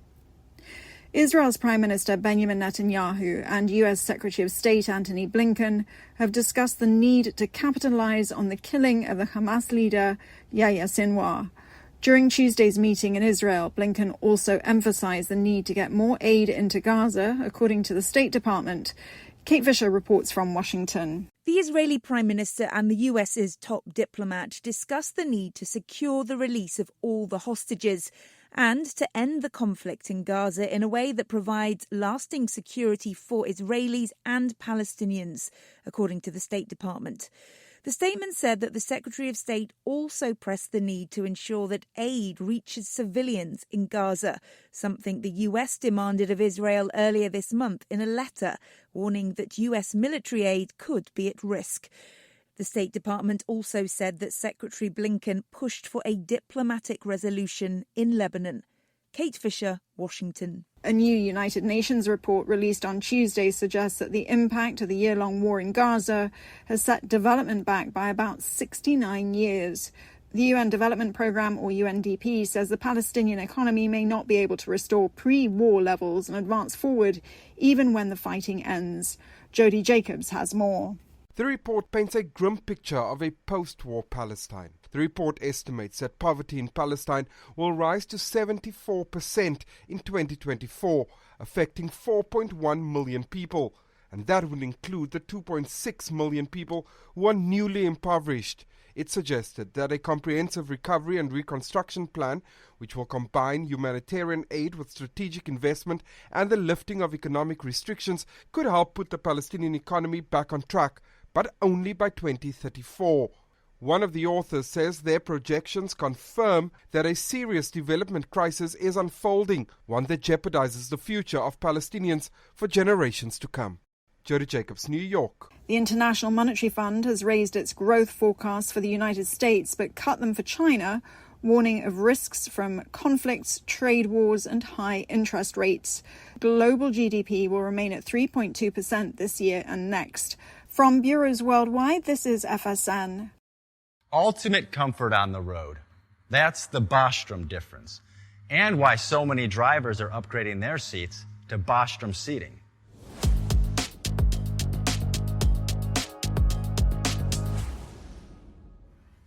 Speaker 2: Israel's Prime Minister Benjamin Netanyahu and U.S. Secretary of State Antony Blinken have discussed the need to capitalize on the killing of the Hamas leader Yahya Sinwar. During Tuesday's meeting in Israel, Blinken also emphasized the need to get more aid into Gaza, according to the State Department. Kate Fisher reports from Washington.
Speaker 3: The Israeli Prime Minister and the US's top diplomat discussed the need to secure the release of all the hostages and to end the conflict in Gaza in a way that provides lasting security for Israelis and Palestinians, according to the State Department. The statement said that the Secretary of State also pressed the need to ensure that aid reaches civilians in Gaza, something the US demanded of Israel earlier this month in a letter, warning that US military aid could be at risk. The State Department also said that Secretary Blinken pushed for a diplomatic resolution in Lebanon. Kate Fisher, Washington.
Speaker 2: A new United Nations report released on Tuesday suggests that the impact of the year-long war in Gaza has set development back by about 69 years. The UN Development Programme, or UNDP, says the Palestinian economy may not be able to restore pre-war levels and advance forward even when the fighting ends. Jody Jacobs has more.
Speaker 4: The report paints a grim picture of a post-war Palestine. The report estimates that poverty in Palestine will rise to 74% in 2024, affecting 4.1 million people. And that would include the 2.6 million people who are newly impoverished. It suggested that a comprehensive recovery and reconstruction plan, which will combine humanitarian aid with strategic investment and the lifting of economic restrictions, could help put the Palestinian economy back on track, but only by 2034. One of the authors says their projections confirm that a serious development crisis is unfolding, one that jeopardizes the future of Palestinians for generations to come. Jody Jacobs, New York.
Speaker 2: The International Monetary Fund has raised its growth forecasts for the United States but cut them for China, warning of risks from conflicts, trade wars, and high interest rates. Global GDP will remain at 3.2% this year and next. From bureaus worldwide, this is FSN.
Speaker 16: Ultimate comfort on the road. That's the Bostrom difference, and why so many drivers are upgrading their seats to Bostrom seating.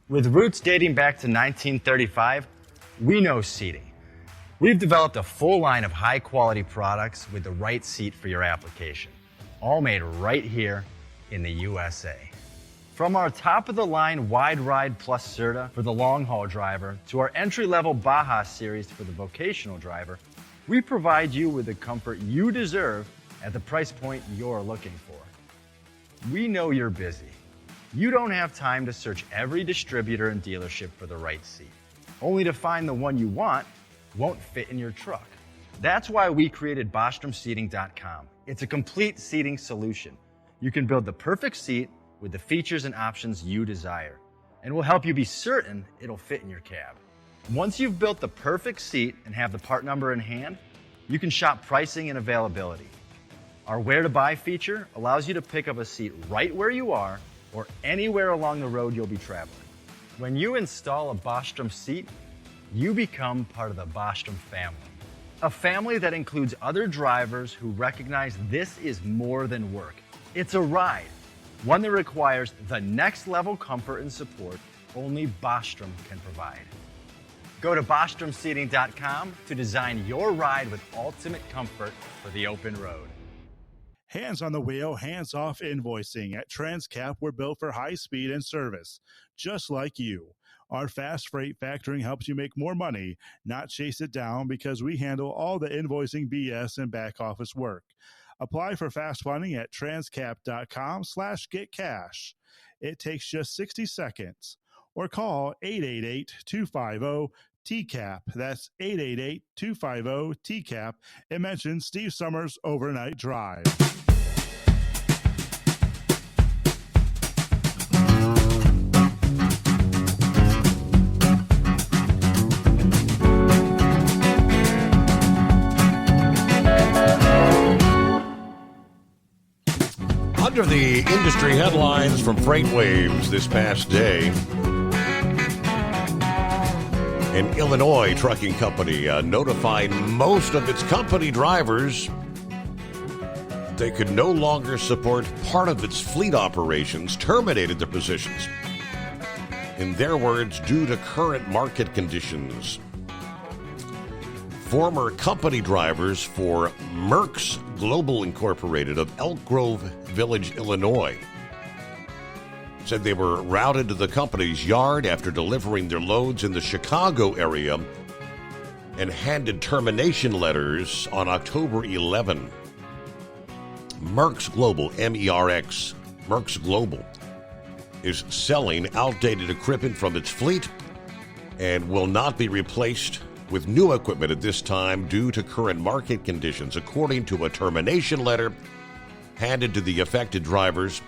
Speaker 16: With roots dating back to 1935, we know seating. We've developed a full line of high-quality products with the right seat for your application, all made right here in the USA. From our top-of-the-line Wide Ride Plus Certa for the long-haul driver to our entry-level Baja series for the vocational driver, we provide you with the comfort you deserve at the price point you're looking for. We know you're busy. You don't have time to search every distributor and dealership for the right seat, only to find the one you want won't fit in your truck. That's why we created BostromSeating.com. It's a complete seating solution. You can build the perfect seat with the features and options you desire, and we'll help you be certain it'll fit in your cab. Once you've built the perfect seat and have the part number in hand, you can shop pricing and availability. Our Where to Buy feature allows you to pick up a seat right where you are or anywhere along the road you'll be traveling. When you install a Bostrom seat, you become part of the Bostrom family. A family that includes other drivers who recognize this is more than work. It's a ride, one that requires the next level comfort and support only Bostrom can provide. Go to BostromSeating.com to design your ride with ultimate comfort for the open road.
Speaker 11: Hands on the wheel, hands off invoicing. At Transcap, we're built for high speed and service, just like you. Our fast freight factoring helps you make more money, not chase it down, because we handle all the invoicing BS and back office work. Apply for fast funding at transcap.com/getcash. It takes just 60 seconds. Or call 888-250-TCAP. That's 888-250-TCAP. And mention Steve Summers Overnight Drive.
Speaker 9: Under the industry headlines from FreightWaves this past day, an Illinois trucking company notified most of its company drivers they could no longer support part of its fleet operations, terminated their positions. In their words, due to current market conditions. Former company drivers for Merck's Global Incorporated of Elk Grove Village, Illinois, said they were routed to the company's yard after delivering their loads in the Chicago area and handed termination letters on October 11. Merck's Global, M-E-R-X, Merck's Global, is selling outdated equipment from its fleet and will not be replaced with new equipment at this time due to current market conditions, according to a termination letter handed to the affected drivers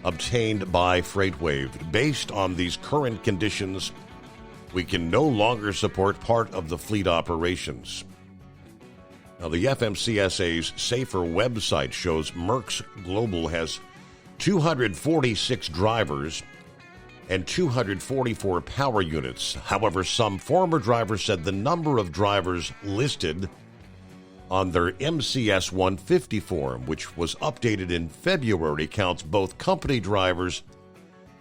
Speaker 9: obtained by FreightWave. Based on these current conditions, we can no longer support part of the fleet operations. Now, the FMCSA's Safer website shows Merck's Global has 246 drivers and 244 power units. However, some former drivers said the number of drivers listed on their MCS 150 form, which was updated in February, counts both company drivers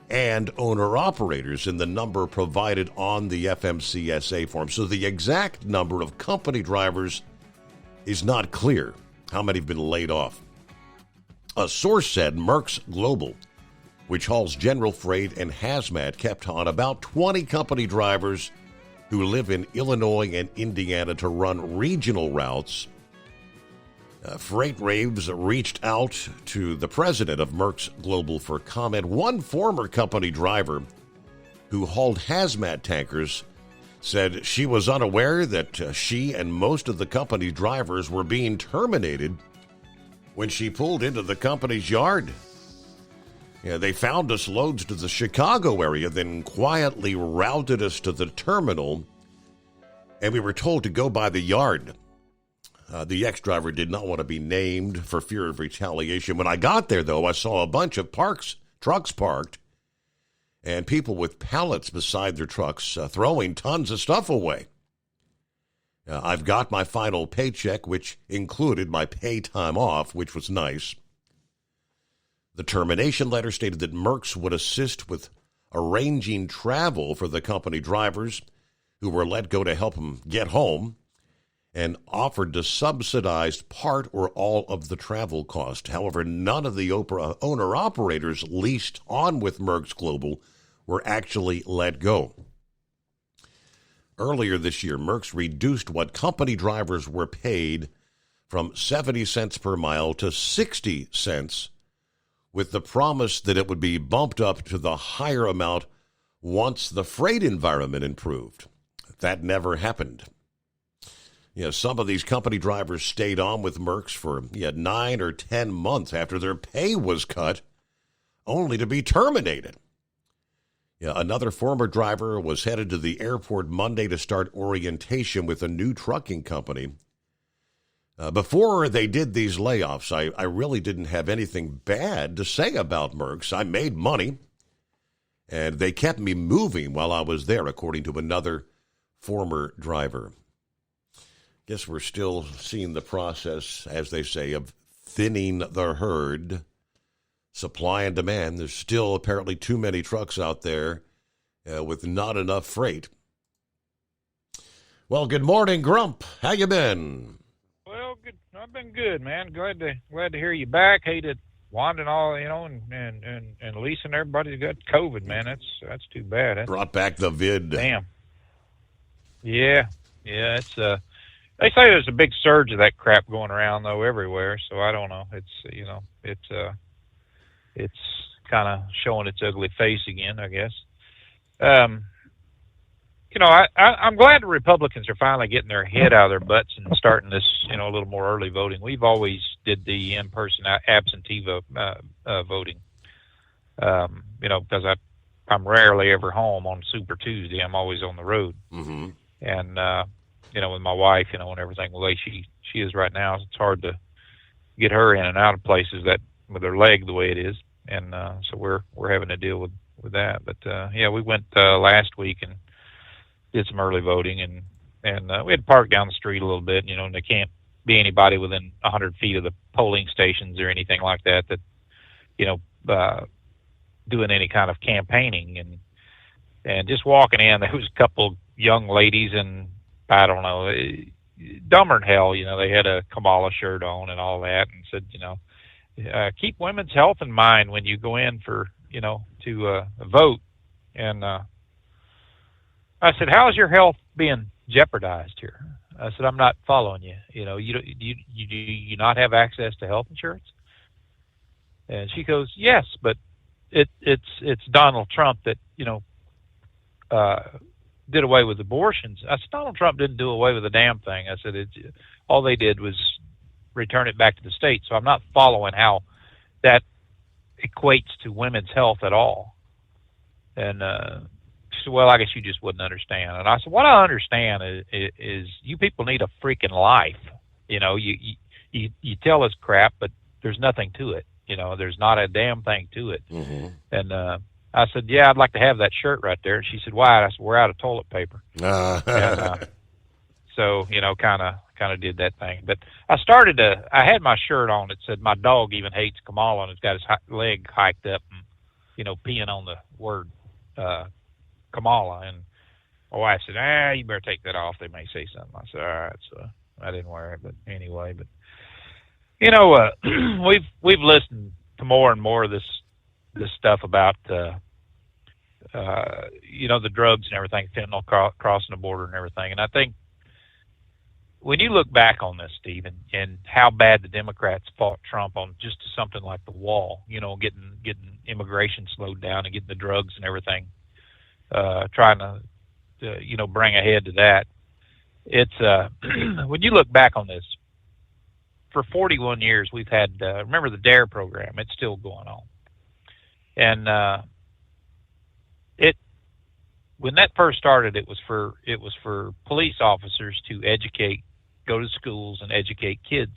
Speaker 9: and owner-operators in the number provided on the FMCSA form. So the exact number of company drivers is not clear. How many have been laid off? A source said Merck's Global, which hauls general freight and hazmat, kept on about 20 company drivers who live in Illinois and Indiana to run regional routes. FreightWaves reached out to the president of Merck's Global for comment. One former company driver who hauled hazmat tankers said she was unaware that she and most of the company's drivers were being terminated when she pulled into the company's yard. Yeah, they found us loads to the Chicago area, then quietly routed us to the terminal, and we were told to go by the yard. The ex-driver did not want to be named for fear of retaliation. When I got there, though, I saw a bunch of trucks parked, and people with pallets beside their trucks throwing tons of stuff away. I've got my final paycheck, which included my pay time off, which was nice. The termination letter stated that Merck's would assist with arranging travel for the company drivers who were let go to help them get home, and offered to subsidize part or all of the travel cost. However, none of the owner-operators leased on with Merck's Global were actually let go. Earlier this year, Merck's reduced what company drivers were paid from 70 cents per mile to 60 cents, with the promise that it would be bumped up to the higher amount once the freight environment improved. That never happened. Some of these company drivers stayed on with Merck's for 9 or 10 months after their pay was cut, only to be terminated. Another former driver was headed to the airport Monday to start orientation with a new trucking company. Before they did these layoffs, I really didn't have anything bad to say about Merck's. I made money, and they kept me moving while I was there, according to another former driver. Guess we're still seeing the process, as they say, of thinning the herd. Supply and demand. There's still apparently too many trucks out there with not enough freight. Well, good morning, Grump. How you been?
Speaker 18: Well, good. I've been good, man. Glad to hear you back. Hated Wanda and all, and Lisa and everybody got COVID, man. That's too bad.
Speaker 9: Brought back the vid.
Speaker 18: Damn. Yeah. It's they say there's a big surge of that crap going around though everywhere. So I don't know. It's kind of showing its ugly face again, I guess. I'm glad the Republicans are finally getting their head out of their butts and starting this, a little more early voting. We've always did the in-person absentee voting, because I'm rarely ever home on Super Tuesday. I'm always on the road.
Speaker 9: Mm-hmm.
Speaker 18: And, with my wife, and everything the way she is right now, it's hard to get her in and out of places that with her leg the way it is. And, so we're having to deal with that. But, we went, last week and did some early voting and we had to park down the street a little bit, and there can't be anybody within 100 feet of the polling stations or anything like that, doing any kind of campaigning and just walking in, there was a couple young ladies and I don't know, dumber than hell, they had a Kamala shirt on and all that and said, keep women's health in mind when you go in for, to vote. And I said, how's your health being jeopardized here? I said, I'm not following you. You not have access to health insurance? And she goes, yes, but it's Donald Trump that, did away with abortions. I said, Donald Trump didn't do away with a damn thing. I said, all they did was return it back to the state. So I'm not following how that equates to women's health at all. And she said, well, I guess you just wouldn't understand. And I said, what I understand is you people need a freaking life. You tell us crap, but there's nothing to it. There's not a damn thing to it.
Speaker 9: Mm-hmm.
Speaker 18: And I said, yeah, I'd like to have that shirt right there. And she said, why? I said, we're out of toilet paper. And, so, kind of did that thing. But I had my shirt on that said, my dog even hates Kamala, and it's got his leg hiked up and, peeing on the word Kamala. And my wife said, you better take that off. They may say something. I said, all right. So I didn't wear it. But anyway, we've listened to more and more of this stuff about, the drugs and everything, fentanyl crossing the border and everything. And I think when you look back on this, Stephen, and how bad the Democrats fought Trump on just something like the wall, getting immigration slowed down and getting the drugs and everything, trying to, bring a head to that. It's, when you look back on this, for 41 years, we've had, remember the DARE program, it's still going on. And when that first started, it was for police officers to go to schools and educate kids,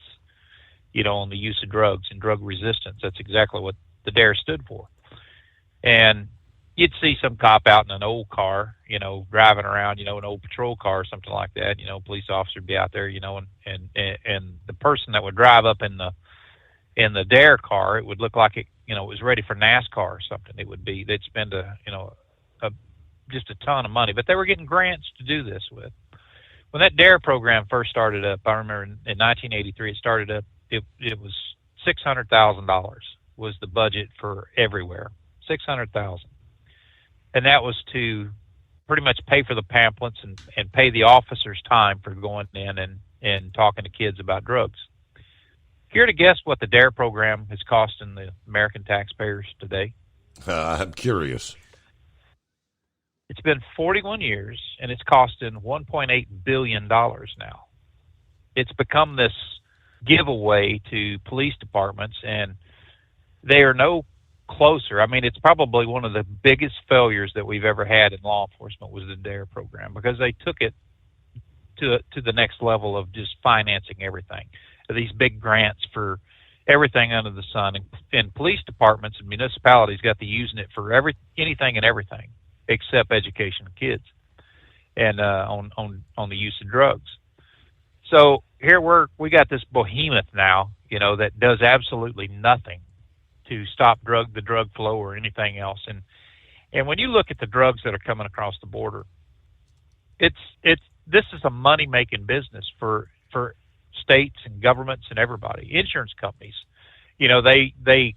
Speaker 18: on the use of drugs and drug resistance. That's exactly what the DARE stood for. And you'd see some cop out in an old car, driving around, an old patrol car or something like that. Police officer would be out there, and the person that would drive up in the DARE car, it would look like it, it was ready for NASCAR or something. They'd spend just a ton of money, but they were getting grants to do this with. When that DARE program first started up, I remember in 1983, it started up, it was $600,000 was the budget for everywhere, $600,000. And that was to pretty much pay for the pamphlets and pay the officers time for going in and talking to kids about drugs. Care to guess what the DARE program is costing the American taxpayers today?
Speaker 9: I'm curious.
Speaker 18: It's been 41 years, and it's costing $1.8 billion now. It's become this giveaway to police departments, and they are no closer. I mean, it's probably one of the biggest failures that we've ever had in law enforcement was the DARE program, because they took it to the next level of just financing everything. These big grants for everything under the sun, and police departments and municipalities got to using it for anything and everything except education of kids and on the use of drugs. So here we got this behemoth now, that does absolutely nothing to stop the drug flow or anything else. And when you look at the drugs that are coming across the border, this is a money making business for states and governments and everybody. Insurance companies, they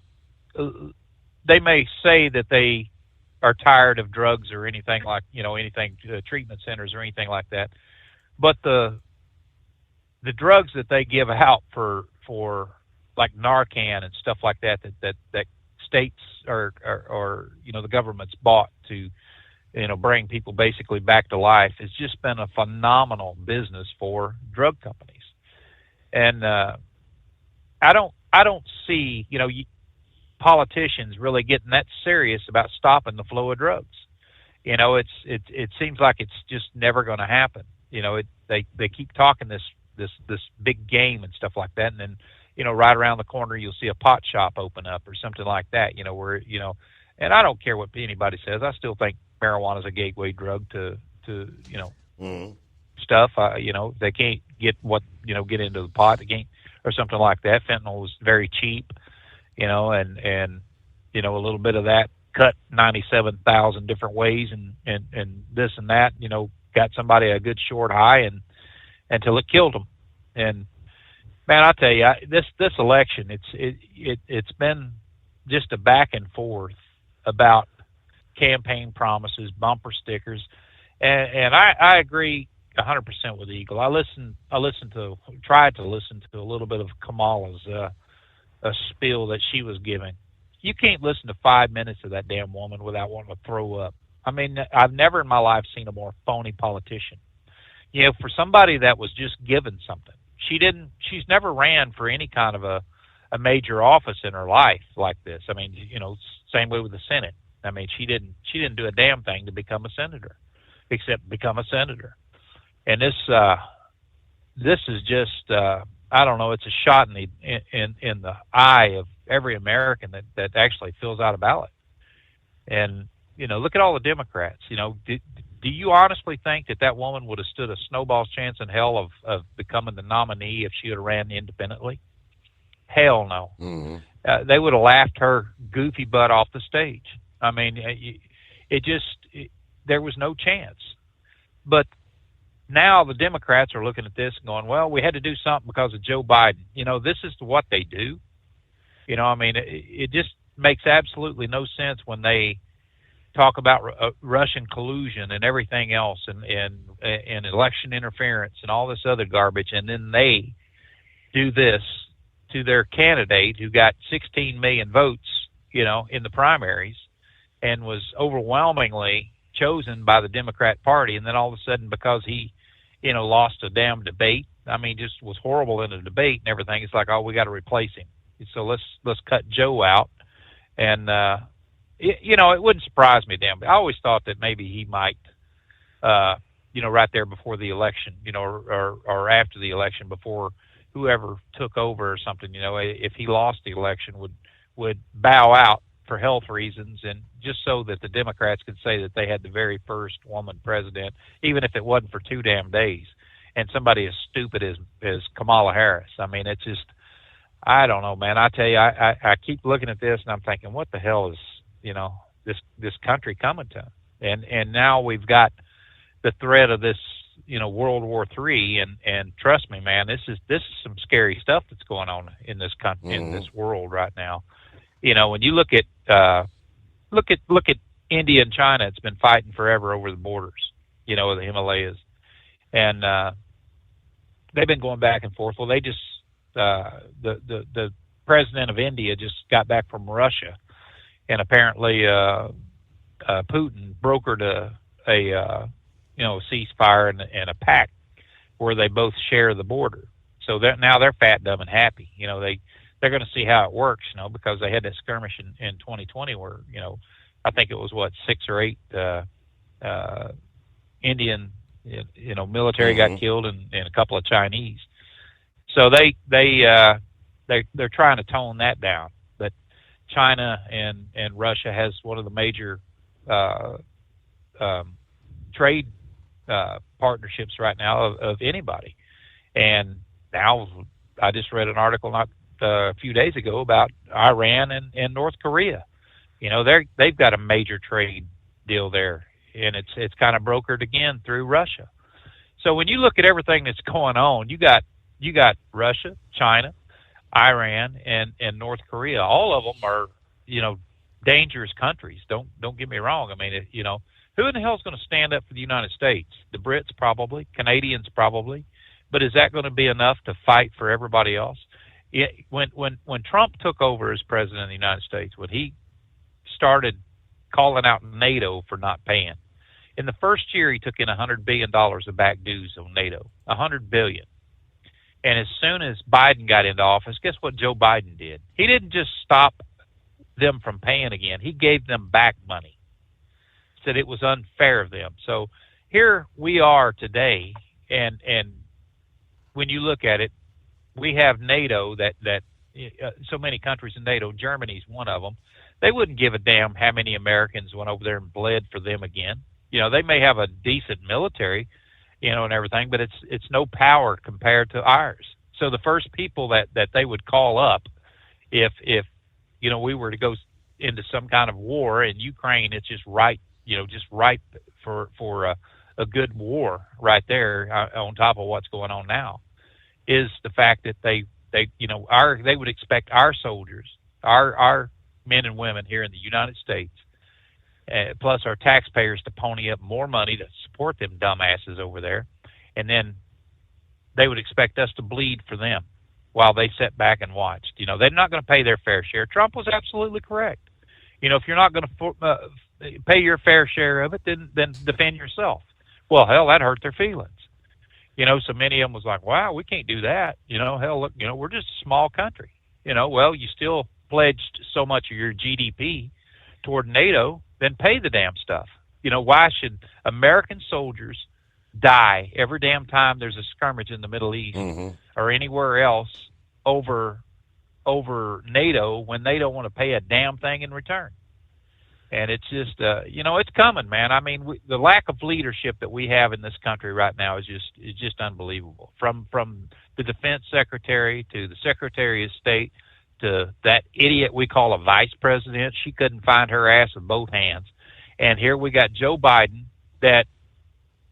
Speaker 18: may say that they are tired of drugs or anything like, treatment centers or anything like that, but the drugs that they give out for like Narcan and stuff like that states or the government's bought to bring people basically back to life, has just been a phenomenal business for drug companies. And I don't see politicians really getting that serious about stopping the flow of drugs. It seems like it's just never going to happen. They keep talking this big game and stuff like that, and then right around the corner you'll see a pot shop open up or something like that. Where and I don't care what anybody says. I still think marijuana is a gateway drug to stuff. They can't get get into the pot again or something like that. Fentanyl is very cheap, and a little bit of that cut 97,000 different ways and this and that, got somebody a good short high until it killed them. And man, I tell you, this election, it's been just a back and forth about campaign promises, bumper stickers, and I agree 100% with Eagle. I tried to listen to a little bit of Kamala's a spiel that she was giving. You can't listen to 5 minutes of that damn woman without wanting to throw up. I mean, I've never in my life seen a more phony politician. For somebody that was just given something, she's never ran for any kind of a major office in her life like this. I mean, same way with the Senate. I mean, she didn't do a damn thing to become a senator, except become a senator. And this is just, I don't know, it's a shot in the eye of every American that actually fills out a ballot. And, look at all the Democrats. Do you honestly think that woman would have stood a snowball's chance in hell of becoming the nominee if she had ran independently? Hell no. Mm-hmm. They would have laughed her goofy butt off the stage. I mean, there was no chance. But now the Democrats are looking at this and going, well, we had to do something because of Joe Biden. This is what they do. I mean, it just makes absolutely no sense when they talk about Russian collusion and everything else and election interference and all this other garbage, and then they do this to their candidate who got 16 million votes, in the primaries and was overwhelmingly chosen by the Democrat Party, and then all of a sudden because he lost a damn debate, I mean, just was horrible in a debate and everything, it's like, oh, we got to replace him. So let's cut Joe out and it wouldn't surprise me, Dan. But I always thought that maybe he might, right there before the election, or after the election, before whoever took over or something, if he lost the election, would bow out for health reasons, and just so that the Democrats could say that they had the very first woman president, even if it wasn't for 2 damn days, and somebody as stupid as Kamala Harris. I mean, it's just, I don't know, man. I tell you, I keep looking at this and I'm thinking, what the hell is, this country coming to? And now we've got the threat of this, World War III, and trust me, man, this is some scary stuff that's going on in this country, in this world right now. When you look at India and China, it's been fighting forever over the borders, the Himalayas, and they've been going back and forth. Well, they just the president of India just got back from Russia, and apparently Putin brokered a ceasefire and a pact where they both share the border. So now they're fat, dumb, and happy. They're going to see how it works, because they had that skirmish in 2020 where, I think it was 6 or 8 Indian, military got killed and a couple of Chinese. So they're trying to tone that down. But China and Russia has one of the major trade partnerships right now of anybody. And now I just read an article not a few days ago about Iran and North Korea. They've got a major trade deal there, and it's kind of brokered again through Russia. So when you look at everything that's going on, you got Russia, China, Iran, and North Korea. All of them are, dangerous countries. Don't get me wrong. I mean, who in the hell is going to stand up for the United States? The Brits probably, Canadians probably, but is that going to be enough to fight for everybody else? When Trump took over as president of the United States, when he started calling out NATO for not paying, in the first year he took in $100 billion of back dues on NATO, $100 billion. And as soon as Biden got into office, guess what Joe Biden did? He didn't just stop them from paying again. He gave them back money. Said it was unfair of them. So here we are today, and when you look at it, we have NATO that so many countries in NATO. Germany's one of them. They wouldn't give a damn how many Americans went over there and bled for them again. They may have a decent military, and everything, but it's no power compared to ours. So the first people that they would call up if we were to go into some kind of war in Ukraine, it's just right, just ripe for a good war right there on top of what's going on now, is the fact that they would expect our soldiers, our men and women here in the United States, plus our taxpayers, to pony up more money to support them dumbasses over there, and then they would expect us to bleed for them while they sat back and watched. They're not going to pay their fair share. Trump was absolutely correct. If you're not going to pay your fair share of it, then defend yourself. Well, hell, that hurt their feelings. So many of them was like, wow, we can't do that. Hell, look, we're just a small country. Well, you still pledged so much of your GDP toward NATO, then pay the damn stuff. Why should American soldiers die every damn time there's a skirmish in the Middle East or anywhere else over NATO when they don't want to pay a damn thing in return? And it's just, it's coming, man. I mean, the lack of leadership that we have in this country right now is just unbelievable. From the defense secretary to the secretary of state to that idiot we call a vice president. She couldn't find her ass with both hands. And here we got Joe Biden that,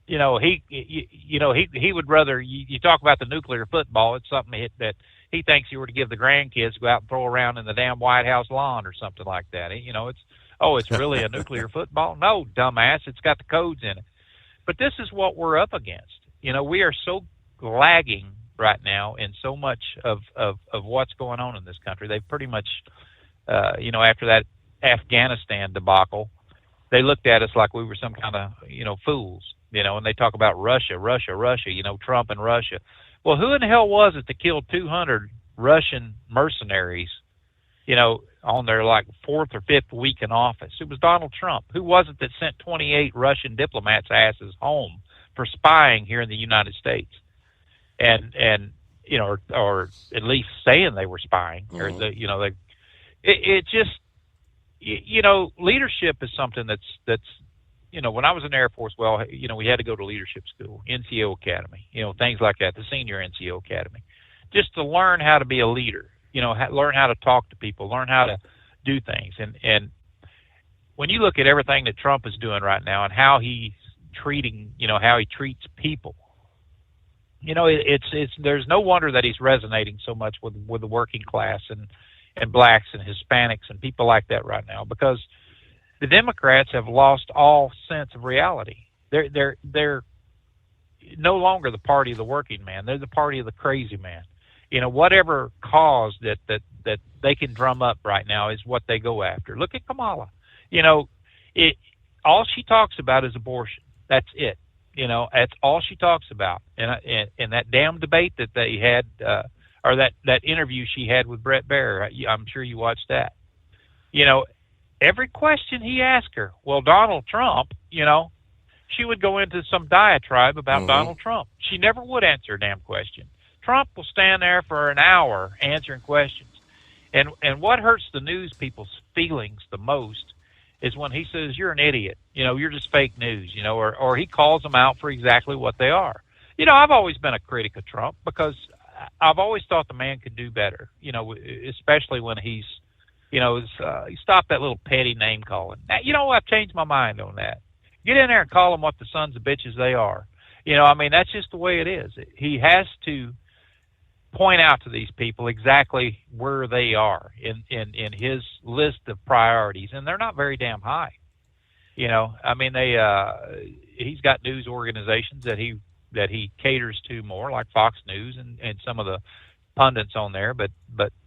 Speaker 18: he would rather, you talk about the nuclear football, it's something that he thinks you were to give the grandkids to go out and throw around in the damn White House lawn or something like that. It's really a nuclear football? No, dumbass, it's got the codes in it. But this is what we're up against. We are so lagging right now in so much of what's going on in this country. They've pretty much, after that Afghanistan debacle, they looked at us like we were some kind of, fools, and they talk about Russia, Trump and Russia. Well, who in the hell was it that killed 200 Russian mercenaries on their like fourth or fifth week in office. It was Donald Trump. Who was it that sent 28 Russian diplomats' asses home for spying here in the United States? And or at least saying they were spying, or leadership is something that's when I was in the Air Force, we had to go to leadership school, NCO Academy, things like that, the senior NCO Academy, just to learn how to be a leader, learn how to talk to people, learn how to do things. And when you look at everything that Trump is doing right now and how he's treating, how he treats people, there's no wonder that he's resonating so much with the working class and blacks and Hispanics and people like that right now, because the Democrats have lost all sense of reality. They're no longer the party of the working man. They're the party of the crazy man. Whatever cause that they can drum up right now is what they go after. Look at Kamala. All she talks about is abortion. That's it. That's all she talks about. And that damn debate that they had, or that interview she had with Bret Baier, I'm sure you watched that. Every question he asked her, well, Donald Trump, she would go into some diatribe about Donald Trump. She never would answer a damn question. Trump will stand there for an hour answering questions. And what hurts the news people's feelings the most is when he says, you're an idiot, you're just fake news, or he calls them out for exactly what they are. I've always been a critic of Trump because I've always thought the man could do better, especially when he stopped that little petty name calling. Now, I've changed my mind on that. Get in there and call them what the sons of bitches they are. That's just the way it is. He has to point out to these people exactly where they are in his list of priorities, and they're not very damn high. He's got news organizations that he caters to more, like Fox News and some of the pundits on there, but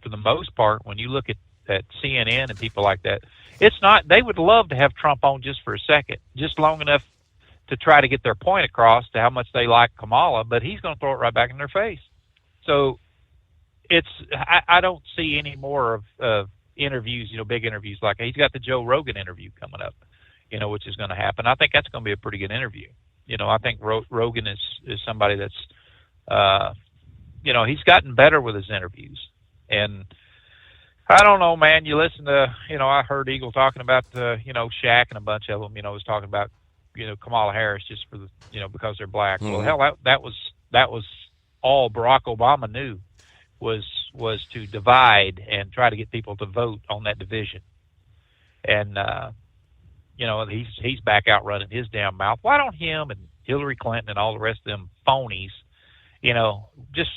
Speaker 18: for the most part, when you look at CNN and people like that, it's not. They would love to have Trump on just for a second, just long enough to try to get their point across to how much they like Kamala, but he's going to throw it right back in their face. So I don't see any more of interviews, big interviews like he's got the Joe Rogan interview coming up, which is going to happen. I think that's going to be a pretty good interview. I think Rogan is somebody that's, he's gotten better with his interviews. And I don't know, man, you listen to, I heard Eagle talking about, Shaq and a bunch of them, was talking about, Kamala Harris just for the, because they're black. Well, hell, that was all Barack Obama knew was to divide and try to get people to vote on that division. And, he's back out running his damn mouth. Why don't him and Hillary Clinton and all the rest of them phonies, just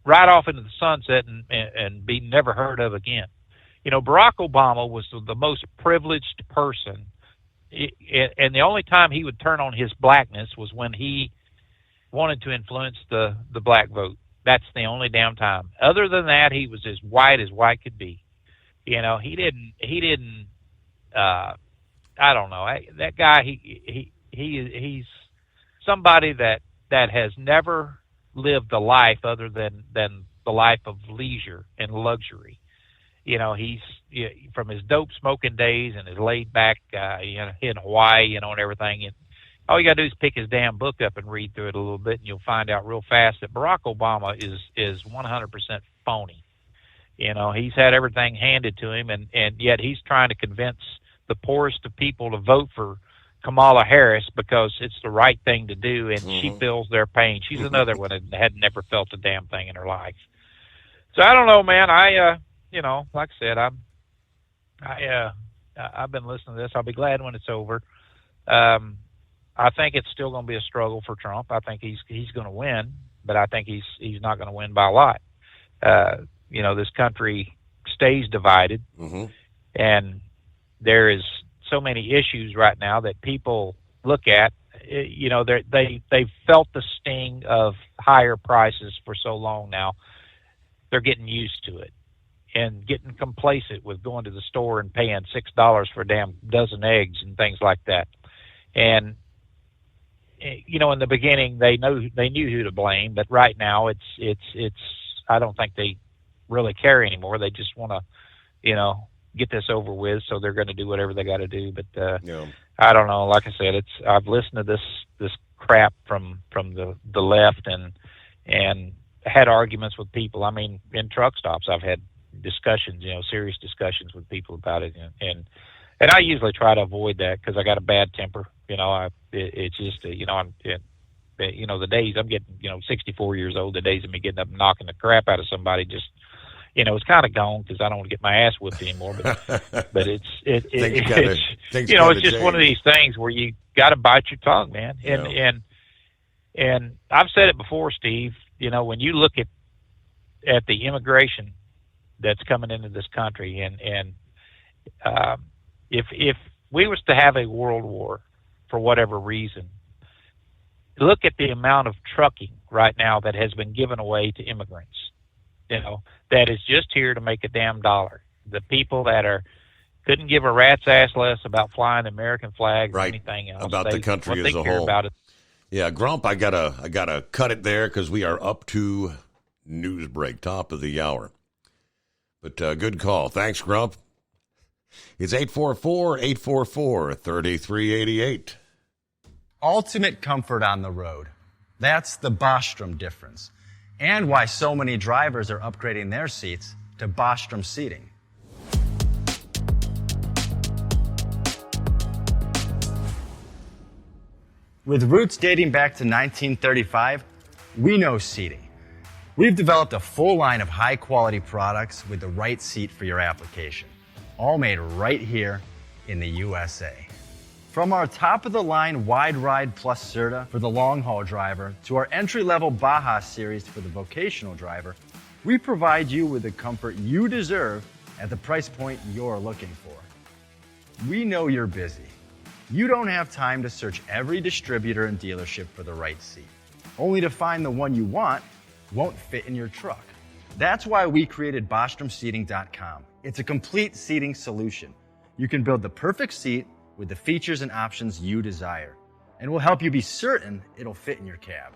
Speaker 18: ride off into the sunset and be never heard of again? Barack Obama was the most privileged person, and the only time he would turn on his blackness was when he wanted to influence the black vote. That's the only damn time. Other than that, he was as white could be. He didn't. I don't know. That guy. He's somebody that has never lived a life other than the life of leisure and luxury. He's from his dope smoking days and his laid back, in Hawaii, and everything. And all you got to do is pick his damn book up and read through it a little bit, and you'll find out real fast that Barack Obama is 100% phony. He's had everything handed to him, and yet he's trying to convince the poorest of people to vote for Kamala Harris because it's the right thing to do, and she feels their pain. She's another one that had never felt a damn thing in her life. So I don't know, man. Like I said, I've been listening to this. I'll be glad when it's over. I think it's still going to be a struggle for Trump. I think he's going to win, but I think he's not going to win by a lot. This country stays divided, and there is so many issues right now that people look at. They've felt the sting of higher prices for so long now. They're getting used to it and getting complacent with going to the store and paying $6 for a damn dozen eggs and things like that. And in the beginning they knew who to blame, but right now it's I don't think they really care anymore. They just want to, get this over with. So they're going to do whatever they got to do. But I don't know. Like I said, I've listened to this crap from the left and had arguments with people. I mean, in truck stops, I've had discussions, serious discussions with people about it, and I usually try to avoid that because I got a bad temper. It's just, the days I'm getting, 64 years old, the days of me getting up and knocking the crap out of somebody just, it's kind of gone because I don't want to get my ass whipped anymore. But it's just one of these things where you got to bite your tongue, man. And I've said it before, Steve. When you look at the immigration that's coming into this country, and if we was to have a world war for whatever reason, look at the amount of trucking right now that has been given away to immigrants, that is just here to make a damn dollar. The people that couldn't give a rat's ass less about flying the American flag or anything else.
Speaker 9: About the country as a whole.
Speaker 18: About it.
Speaker 9: Yeah, Grump, I gotta cut it there because we are up to news break, top of the hour. But good call. Thanks, Grump. It's 844-844-3388.
Speaker 16: Ultimate comfort on the road. That's the Bostrom difference. And why so many drivers are upgrading their seats to Bostrom seating. With roots dating back to 1935, we know seating. We've developed a full line of high-quality products with the right seat for your application, all made right here in the USA. From our top-of-the-line Wide Ride Plus Certa for the long-haul driver to our entry-level Baja series for the vocational driver, we provide you with the comfort you deserve at the price point you're looking for. We know you're busy. You don't have time to search every distributor and dealership for the right seat, only to find the one you want won't fit in your truck. That's why we created BostromSeating.com. It's a complete seating solution. You can build the perfect seat with the features and options you desire, and we'll help you be certain it'll fit in your cab.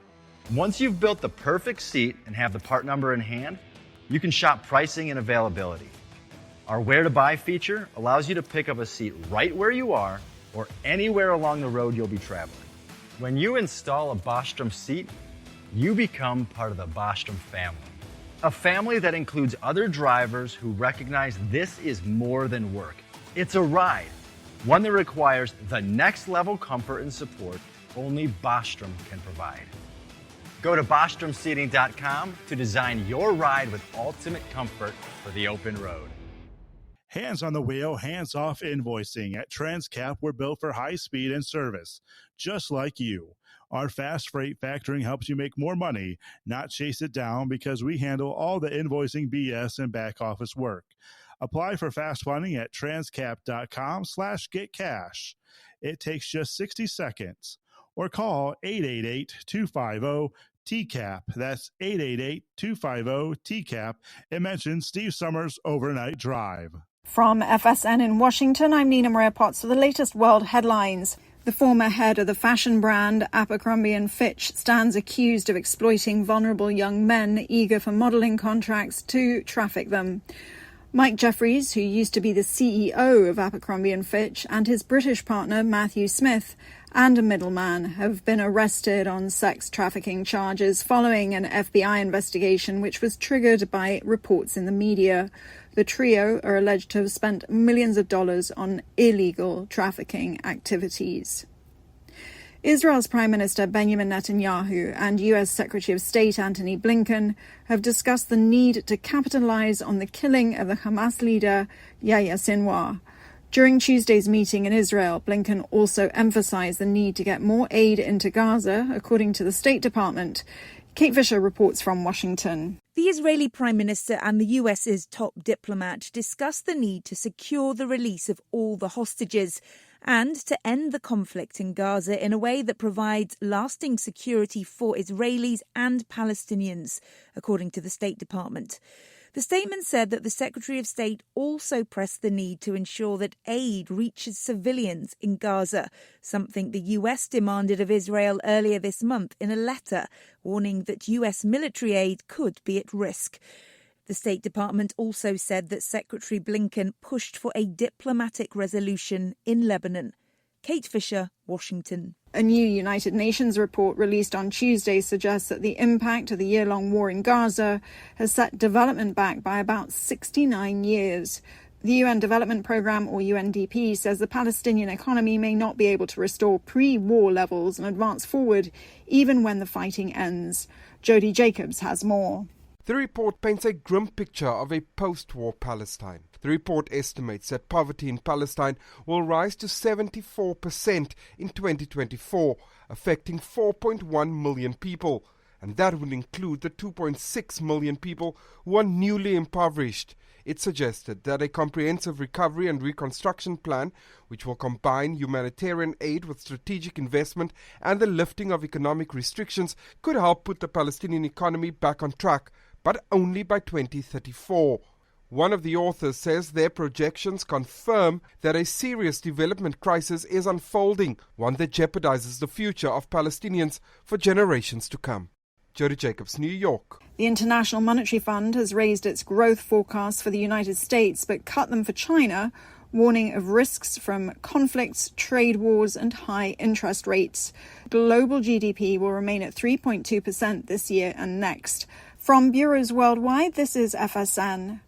Speaker 16: Once you've built the perfect seat and have the part number in hand, you can shop pricing and availability. Our Where to Buy feature allows you to pick up a seat right where you are or anywhere along the road you'll be traveling. When you install a Bostrom seat, you become part of the Bostrom family. A family that includes other drivers who recognize this is more than work. It's a ride, one that requires the next level comfort and support only Bostrom can provide. Go to BostromSeating.com to design your ride with ultimate comfort for the open road.
Speaker 11: Hands on the wheel, hands off invoicing. At Transcap, we're built for high speed and service, just like you. Our fast freight factoring helps you make more money, not chase it down, because we handle all the invoicing BS and back office work. Apply for fast funding at transcap.com/getcash. It takes just 60 seconds. Or call 888-250-TCAP. That's 888-250-TCAP. And mention Steve Summers Overnight Drive.
Speaker 2: From FSN in Washington, I'm Nina Maria Potts for the latest world headlines. The former head of the fashion brand Abercrombie & Fitch stands accused of exploiting vulnerable young men eager for modeling contracts to traffic them. Mike Jeffries, who used to be the CEO of Abercrombie & Fitch, and his British partner Matthew Smith, and a middleman, have been arrested on sex trafficking charges following an FBI investigation which was triggered by reports in the media. The trio are alleged to have spent millions of dollars on illegal trafficking activities. Israel's Prime Minister Benjamin Netanyahu and U.S. Secretary of State Antony Blinken have discussed the need to capitalize on the killing of the Hamas leader Yahya Sinwar. During Tuesday's meeting in Israel, Blinken also emphasized the need to get more aid into Gaza, according to the State Department. Kate Fisher reports from Washington.
Speaker 3: The Israeli Prime Minister and the US's top diplomat discussed the need to secure the release of all the hostages and to end the conflict in Gaza in a way that provides lasting security for Israelis and Palestinians, according to the State Department. The statement said that the Secretary of State also pressed the need to ensure that aid reaches civilians in Gaza, something the US demanded of Israel earlier this month in a letter, warning that US military aid could be at risk. The State Department also said that Secretary Blinken pushed for a diplomatic resolution in Lebanon. Kate Fisher, Washington.
Speaker 2: A new United Nations report released on Tuesday suggests that the impact of the year-long war in Gaza has set development back by about 69 years. The UN Development Programme, or UNDP, says the Palestinian economy may not be able to restore pre-war levels and advance forward even when the fighting ends. Jody Jacobs has more.
Speaker 4: The report paints a grim picture of a post-war Palestine. The report estimates that poverty in Palestine will rise to 74% in 2024, affecting 4.1 million people. And that would include the 2.6 million people who are newly impoverished. It suggested that a comprehensive recovery and reconstruction plan, which will combine humanitarian aid with strategic investment and the lifting of economic restrictions, could help put the Palestinian economy back on track, but only by 2034. One of the authors says their projections confirm that a serious development crisis is unfolding, one that jeopardizes the future of Palestinians for generations to come. Jody Jacobs, New York.
Speaker 2: The International Monetary Fund has raised its growth forecasts for the United States but cut them for China, warning of risks from conflicts, trade wars and high interest rates. Global GDP will remain at 3.2% this year and next. From bureaus worldwide, this is FSN.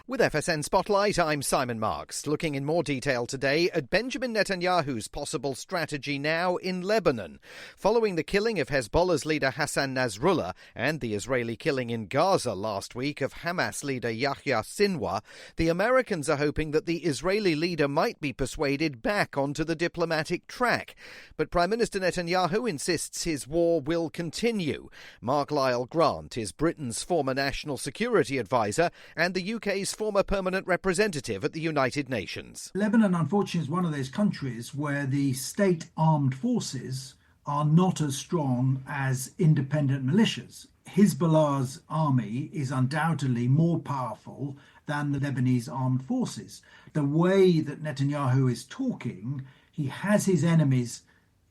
Speaker 5: With FSN Spotlight, I'm Simon Marks, looking in more detail today at Benjamin Netanyahu's possible strategy now in Lebanon. Following the killing of Hezbollah's leader Hassan Nasrallah and the Israeli killing in Gaza last week of Hamas leader Yahya Sinwar, the Americans are hoping that the Israeli leader might be persuaded back onto the diplomatic track. But Prime Minister Netanyahu insists his war will continue. Mark Lyle Grant is Britain's former national security advisor and the UK's former permanent representative at the United Nations.
Speaker 6: Lebanon, unfortunately, is one of those countries where the state armed forces are not as strong as independent militias. Hezbollah's army is undoubtedly more powerful than the Lebanese armed forces. The way that Netanyahu is talking, he has his enemies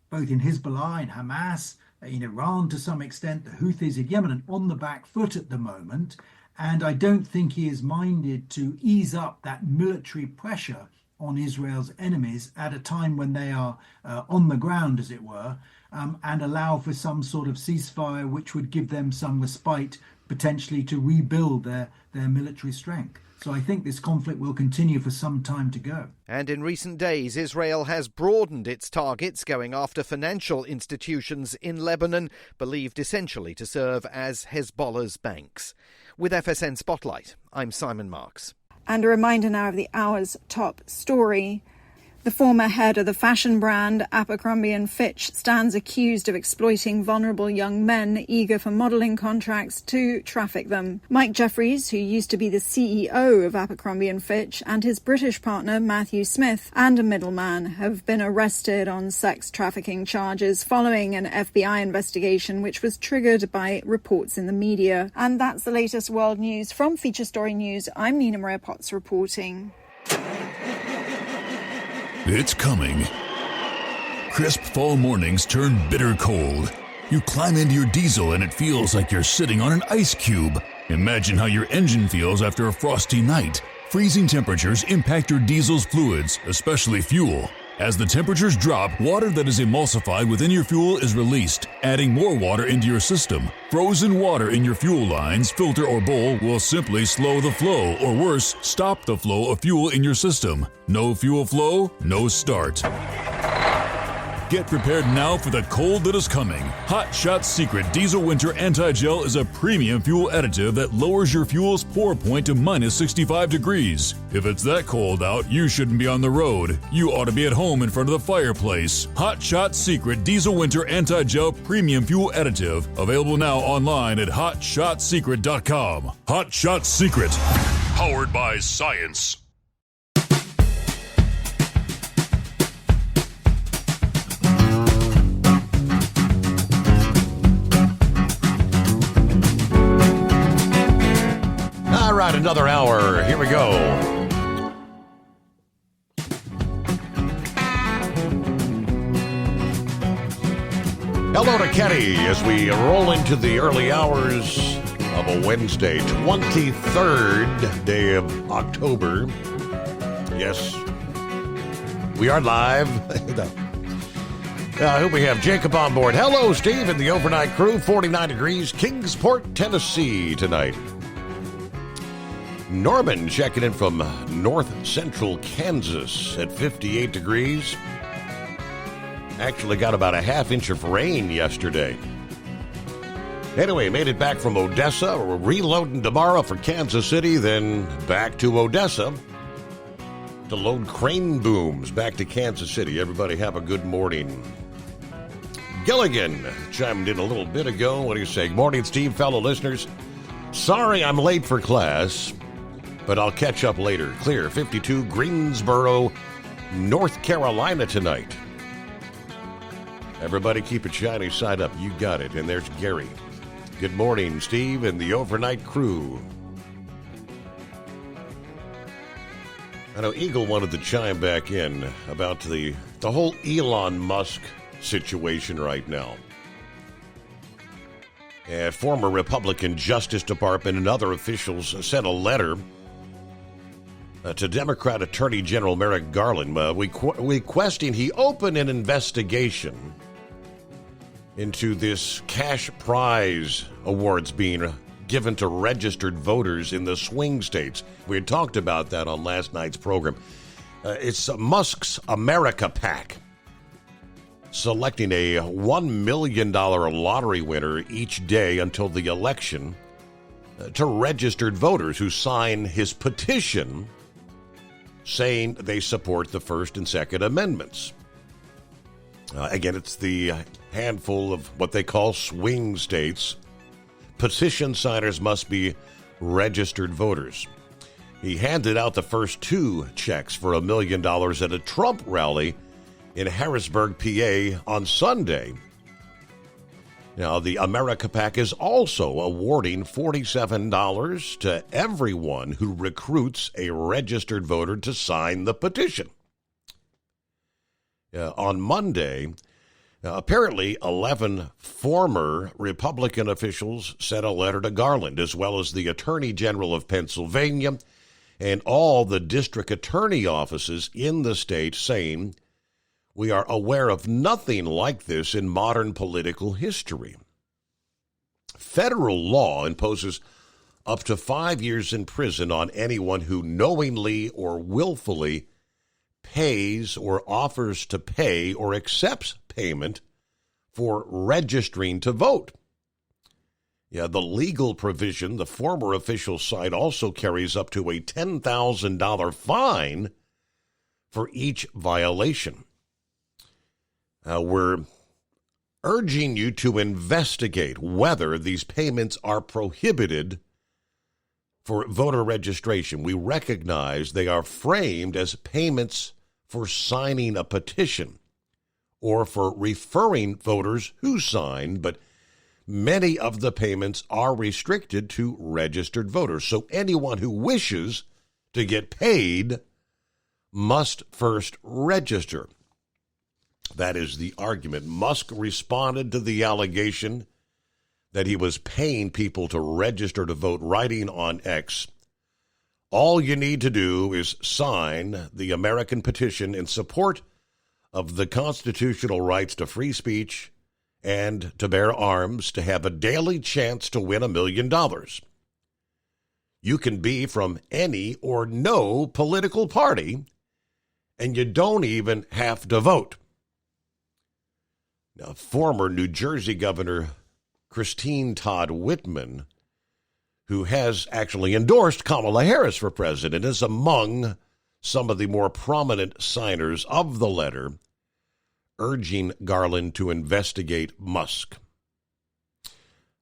Speaker 6: both in Hezbollah, in Hamas, in Iran to some extent, the Houthis in Yemen, on the back foot at the moment. And I don't think he is minded to ease up that military pressure on Israel's enemies at a time when they are on the ground, as it were, and allow for some sort of ceasefire which would give them some respite, potentially to rebuild their military strength. So I think this conflict will continue for some time to go.
Speaker 5: And in recent days, Israel has broadened its targets, going after financial institutions in Lebanon, believed essentially to serve as Hezbollah's banks. With FSN Spotlight, I'm Simon Marks.
Speaker 2: And a reminder now of the hour's top story. The former head of the fashion brand Abercrombie & Fitch stands accused of exploiting vulnerable young men eager for modelling contracts to traffic them. Mike Jeffries, who used to be the CEO of Abercrombie & Fitch, and his British partner Matthew Smith and a middleman have been arrested on sex trafficking charges following an FBI investigation which was triggered by reports in the media. And that's the latest world news. From Feature Story News, I'm Nina Maria Potts reporting.
Speaker 7: It's coming. Crisp fall mornings turn bitter cold. You climb into your diesel and it feels like you're sitting on an ice cube. Imagine how your engine feels after a frosty night. Freezing temperatures impact your diesel's fluids, especially fuel. As the temperatures drop, water that is emulsified within your fuel is released, adding more water into your system. Frozen water in your fuel lines, filter, or bowl will simply slow the flow, or worse, stop the flow of fuel in your system. No fuel flow, no start. Get prepared now for the cold that is coming. Hot Shot Secret Diesel Winter Anti-Gel is a premium fuel additive that lowers your fuel's pour point to minus 65 degrees. If it's that cold out, you shouldn't be on the road. You ought to be at home in front of the fireplace. Hot Shot Secret Diesel Winter Anti-Gel Premium Fuel Additive. Available now online at HotShotSecret.com. Hot Shot Secret. Powered by science.
Speaker 9: All right, another hour. Here we go. Hello to Kenny as we roll into the early hours of a Wednesday, 23rd day of October. Yes, we are live. I hope we have Jacob on board. Hello, Steve and the overnight crew. 49 degrees, Kingsport, Tennessee tonight. Norman checking in from north central Kansas at 58 degrees. Actually got about a half inch of rain yesterday. Anyway, made it back from Odessa. We're reloading tomorrow for Kansas City, then back to Odessa to load crane booms back to Kansas City. Everybody have a good morning. Gilligan chimed in a little bit ago. What do you say? Morning, Steve, fellow listeners. Sorry I'm late for class, but I'll catch up later. Clear, 52, Greensboro, North Carolina tonight. Everybody keep it shiny side up. You got it. And there's Gary. Good morning, Steve and the overnight crew. I know Eagle wanted to chime back in about the whole Elon Musk situation right now. Former Republican Justice Department and other officials sent a letter to Democrat Attorney General Merrick Garland requesting he open an investigation into this cash prize awards being given to registered voters in the swing states. We had talked about that on last night's program. It's Musk's America PAC, selecting a $1 million lottery winner each day until the election to registered voters who sign his petition saying they support the First and Second Amendments. Again, it's the handful of what they call swing states. Petition signers must be registered voters. He handed out the first 2 checks for $1 million at a Trump rally in Harrisburg, PA on Sunday. Now, the America PAC is also awarding $47 to everyone who recruits a registered voter to sign the petition. On Monday, apparently 11 former Republican officials sent a letter to Garland, as well as the Attorney General of Pennsylvania and all the district attorney offices in the state, saying, "We are aware of nothing like this in modern political history." Federal law imposes up to 5 years in prison on anyone who knowingly or willfully pays or offers to pay or accepts payment for registering to vote. The legal provision the former officials cite also carries up to a $10,000 fine for each violation. We're urging you to investigate whether these payments are prohibited for voter registration. We recognize they are framed as payments for signing a petition or for referring voters who sign, but many of the payments are restricted to registered voters. So anyone who wishes to get paid must first register. That is the argument. Musk responded to the allegation that he was paying people to register to vote, writing on X, "All you need to do is sign the American petition in support of the constitutional rights to free speech and to bear arms to have a daily chance to win $1 million. You can be from any or no political party, and you don't even have to vote." Now, former New Jersey Governor Christine Todd Whitman, who has actually endorsed Kamala Harris for president, is among some of the more prominent signers of the letter urging Garland to investigate Musk.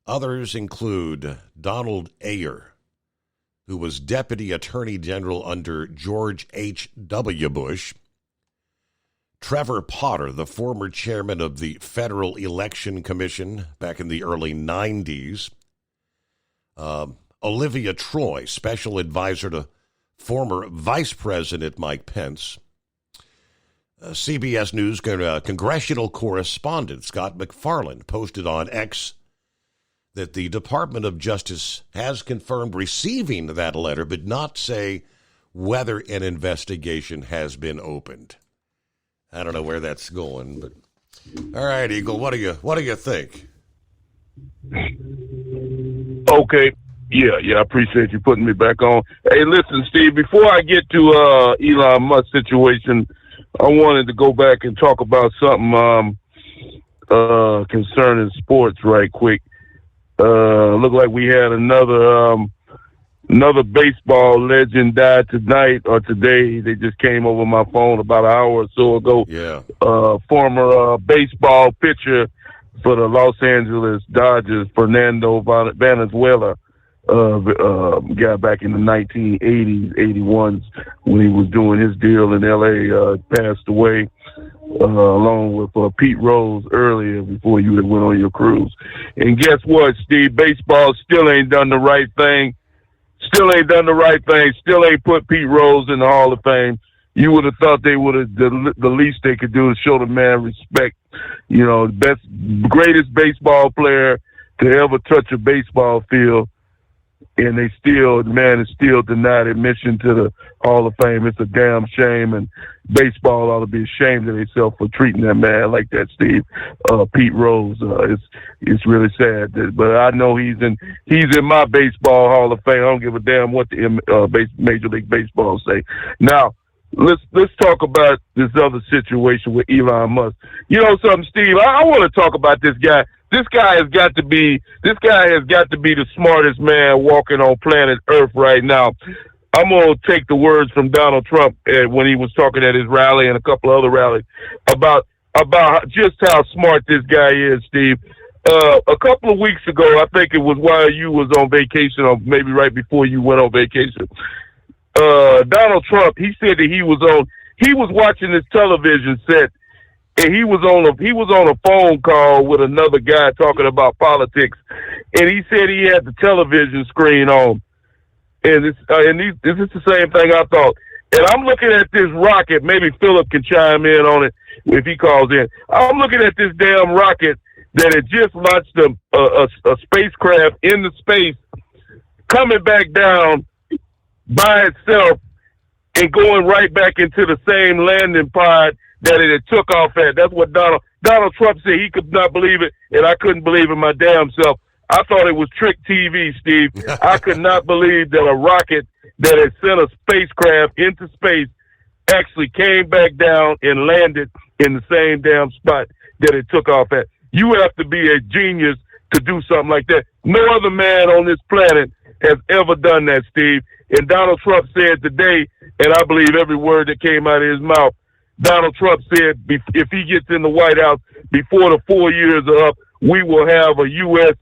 Speaker 9: Others include Donald Ayer, who was Deputy Attorney General under George H.W. Bush, Trevor Potter, the former chairman of the Federal Election Commission back in the early 90s, Olivia Troy, special advisor to former Vice President Mike Pence, CBS News congressional correspondent Scott McFarland posted on X that the Department of Justice has confirmed receiving that letter, but not say whether an investigation has been opened. I don't know where that's going, but all right, Eagle, what do you think?
Speaker 15: Okay. Yeah, I appreciate you putting me back on. Hey, listen, Steve, before I get to Elon Musk situation, I wanted to go back and talk about something concerning sports right quick. Looked like we had another baseball legend died tonight or today. They just came over my phone about an hour or so ago.
Speaker 9: Yeah.
Speaker 15: Former baseball pitcher for the Los Angeles Dodgers, Fernando Valenzuela. Guy back in the 1980s, 81s, when he was doing his deal in L.A., passed away, along with Pete Rose earlier before you had went on your cruise. And guess what, Steve? Baseball still ain't done the right thing. Still ain't put Pete Rose in the Hall of Fame. You would have thought they would have, the least they could do is show the man respect. You know, the greatest baseball player to ever touch a baseball field. And the man is still denied admission to the Hall of Fame. It's a damn shame, and baseball ought to be ashamed of themselves for treating that man like that, Steve. Pete Rose, it's really sad, but I know he's in my baseball Hall of Fame. I don't give a damn what the Major League Baseball say. Now, let's talk about this other situation with Elon Musk. You know something, Steve? I want to talk about this guy. This guy has got to be the smartest man walking on planet Earth right now. I'm going to take the words from Donald Trump when he was talking at his rally and a couple of other rallies about just how smart this guy is, Steve. A couple of weeks ago, I think it was while you was on vacation, or maybe right before you went on vacation, Donald Trump, he said that he was watching this television set. And he was on a phone call with another guy talking about politics, and he said he had the television screen on, and this is the same thing I thought. And I'm looking at this rocket. Maybe Philip can chime in on it if he calls in. I'm looking at this damn rocket that had just launched a spacecraft into space, coming back down by itself and going right back into the same landing pod that it had took off at. That's what Donald Trump said. He could not believe it, and I couldn't believe it my damn self. I thought it was trick TV, Steve. I could not believe that a rocket that had sent a spacecraft into space actually came back down and landed in the same damn spot that it took off at. You have to be a genius to do something like that. No other man on this planet has ever done that, Steve. And Donald Trump said today, and I believe every word that came out of his mouth, Donald Trump said if he gets in the White House before the 4 years are up, we will have a U.S.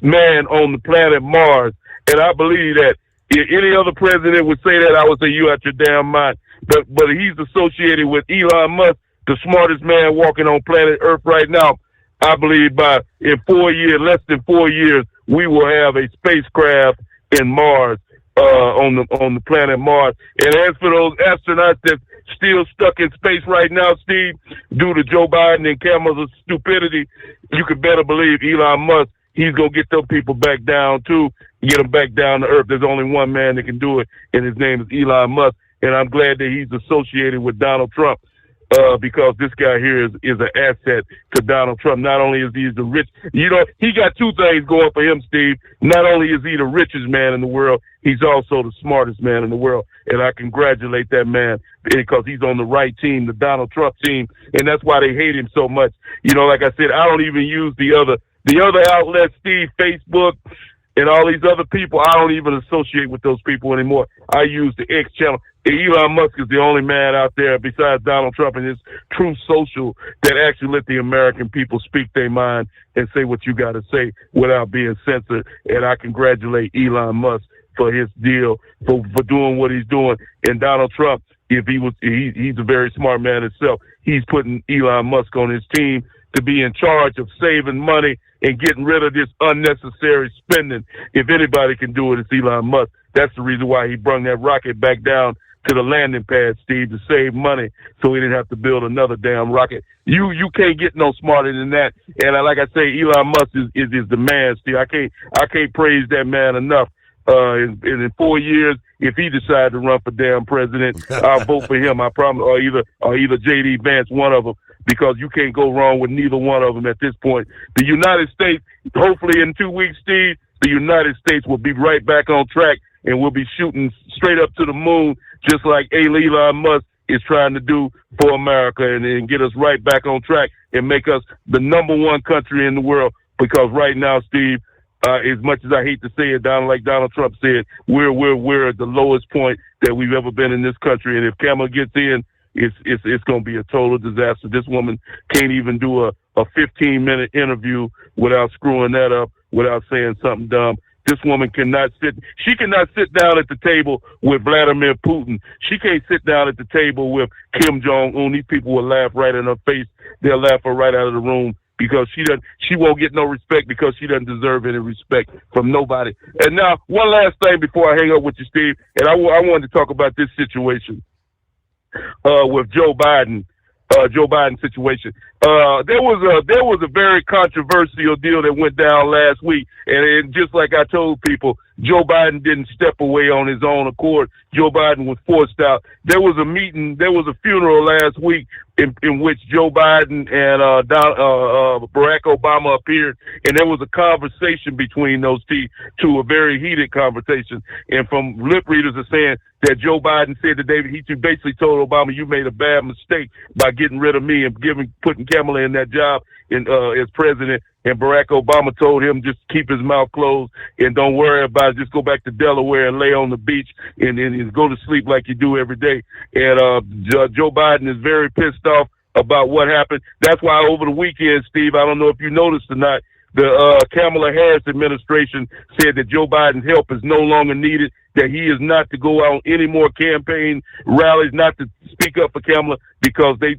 Speaker 15: man on the planet Mars. And I believe that. If any other president would say that, I would say you out your damn mind. But he's associated with Elon Musk, the smartest man walking on planet Earth right now. I believe in 4 years, less than 4 years, we will have a spacecraft in Mars, on the planet Mars. And as for those astronauts that still stuck in space right now, Steve, due to Joe Biden and Kamala's stupidity, you could better believe Elon Musk, he's going to get those people back down too, get them back down to earth. There's only one man that can do it, and his name is Elon Musk. And I'm glad that he's associated with Donald Trump, because this guy here is an asset to Donald Trump. Not only is he the rich, he got two things going for him, Steve. Not only is he the richest man in the world, he's also the smartest man in the world. And I congratulate that man because he's on the right team, the Donald Trump team. And that's why they hate him so much. Like I said, I don't even use the other outlets, Steve, Facebook, and all these other people. I don't even associate with those people anymore. I use the X channel. Elon Musk is the only man out there besides Donald Trump and his Truth Social that actually let the American people speak their mind and say what you got to say without being censored. And I congratulate Elon Musk for his deal, for doing what he's doing. And Donald Trump, if he's a very smart man himself, he's putting Elon Musk on his team to be in charge of saving money and getting rid of this unnecessary spending. If anybody can do it, it's Elon Musk. That's the reason why he brung that rocket back down to the landing pad, Steve, to save money so we didn't have to build another damn rocket. You can't get no smarter than that. And like I say, Elon Musk is the man, Steve. I can't praise that man enough. In 4 years, if he decides to run for damn president, I'll vote for him. I promise, or either J.D. Vance, one of them, because you can't go wrong with neither one of them at this point. The United States, hopefully in 2 weeks, Steve, the United States will be right back on track, and we'll be shooting straight up to the moon, just like Elon Musk is trying to do for America, and get us right back on track and make us the number one country in the world. Because right now, Steve, as much as I hate to say it, like Donald Trump said, we're at the lowest point that we've ever been in this country. And if Kamala gets in, it's going to be a total disaster. This woman can't even do a 15-minute interview without screwing that up, without saying something dumb. This woman cannot sit down at the table with Vladimir Putin. She can't sit down at the table with Kim Jong-un. These people will laugh right in her face. They'll laugh her right out of the room, because she won't get no respect, because she doesn't deserve any respect from nobody. And now, one last thing before I hang up with you, Steve, and I wanted to talk about this situation with Joe Biden situation. There was a very controversial deal that went down last week, and just like I told people, Joe Biden didn't step away on his own accord. Joe Biden was forced out. There was a funeral last week in which Joe Biden and Barack Obama appeared, and there was a conversation between those two, a very heated conversation. And from lip readers are saying that Joe Biden said to David, he basically told Obama, "You made a bad mistake by getting rid of me and putting Kamala in that job as president." And Barack Obama told him just keep his mouth closed and don't worry about it. Just go back to Delaware and lay on the beach and go to sleep like you do every day. And Joe Biden is very pissed off about what happened. That's why over the weekend, Steve, I don't know if you noticed or not, the Kamala Harris administration said that Joe Biden's help is no longer needed, that he is not to go out any more campaign rallies, not to speak up for Kamala, because they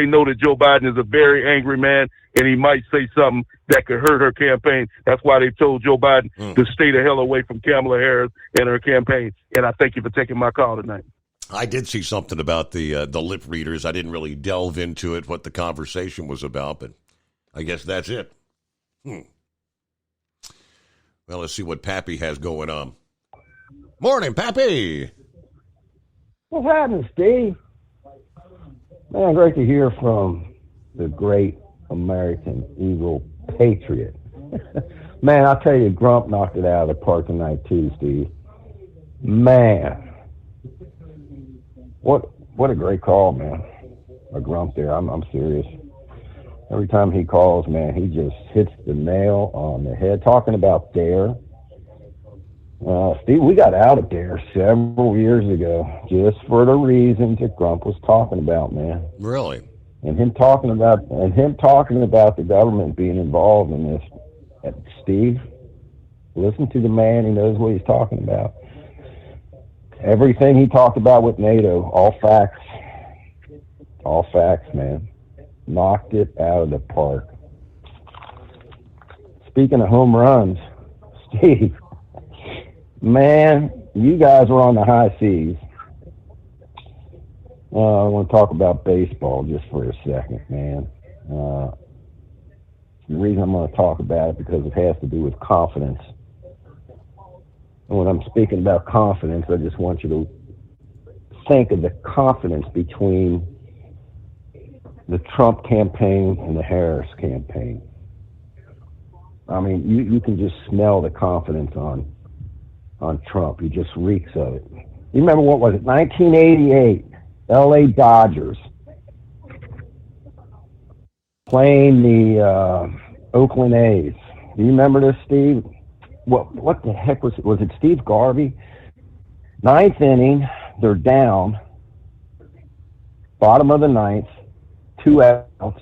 Speaker 15: know that Joe Biden is a very angry man and he might say something that could hurt her campaign. That's why they told Joe Biden to stay the hell away from Kamala Harris and her campaign. And I thank you for taking my call tonight.
Speaker 9: I did see something about the lip readers. I didn't really delve into it, what the conversation was about, but I guess that's it. Well, let's see what Pappy has going on. Morning, Pappy.
Speaker 19: What's happening, Steve? Man, great to hear from the great American Eagle Patriot. Man, I'll tell you, Grump knocked it out of the park tonight too, Steve. Man. What a great call, man. A Grump there. I'm serious. Every time he calls, man, he just hits the nail on the head. Talking about DARE. Steve, we got out of DARE several years ago just for the reasons that Grump was talking about, man.
Speaker 9: Really?
Speaker 19: And him talking about the government being involved in this. Steve, listen to the man. He knows what he's talking about. Everything he talked about with NATO, all facts. All facts, man. Knocked it out of the park. Speaking of home runs, Steve, man, you guys were on the high seas. I want to talk about baseball just for a second, man. The reason I'm going to talk about it because it has to do with confidence. And when I'm speaking about confidence, I just want you to think of the confidence between the Trump campaign and the Harris campaign. I mean, you can just smell the confidence on Trump. He just reeks of it. You remember, what was it, 1988, L.A. Dodgers playing the Oakland A's. Do you remember this, Steve? What the heck was it? Was it Steve Garvey? Ninth inning, they're down, bottom of the ninth, 2 outs.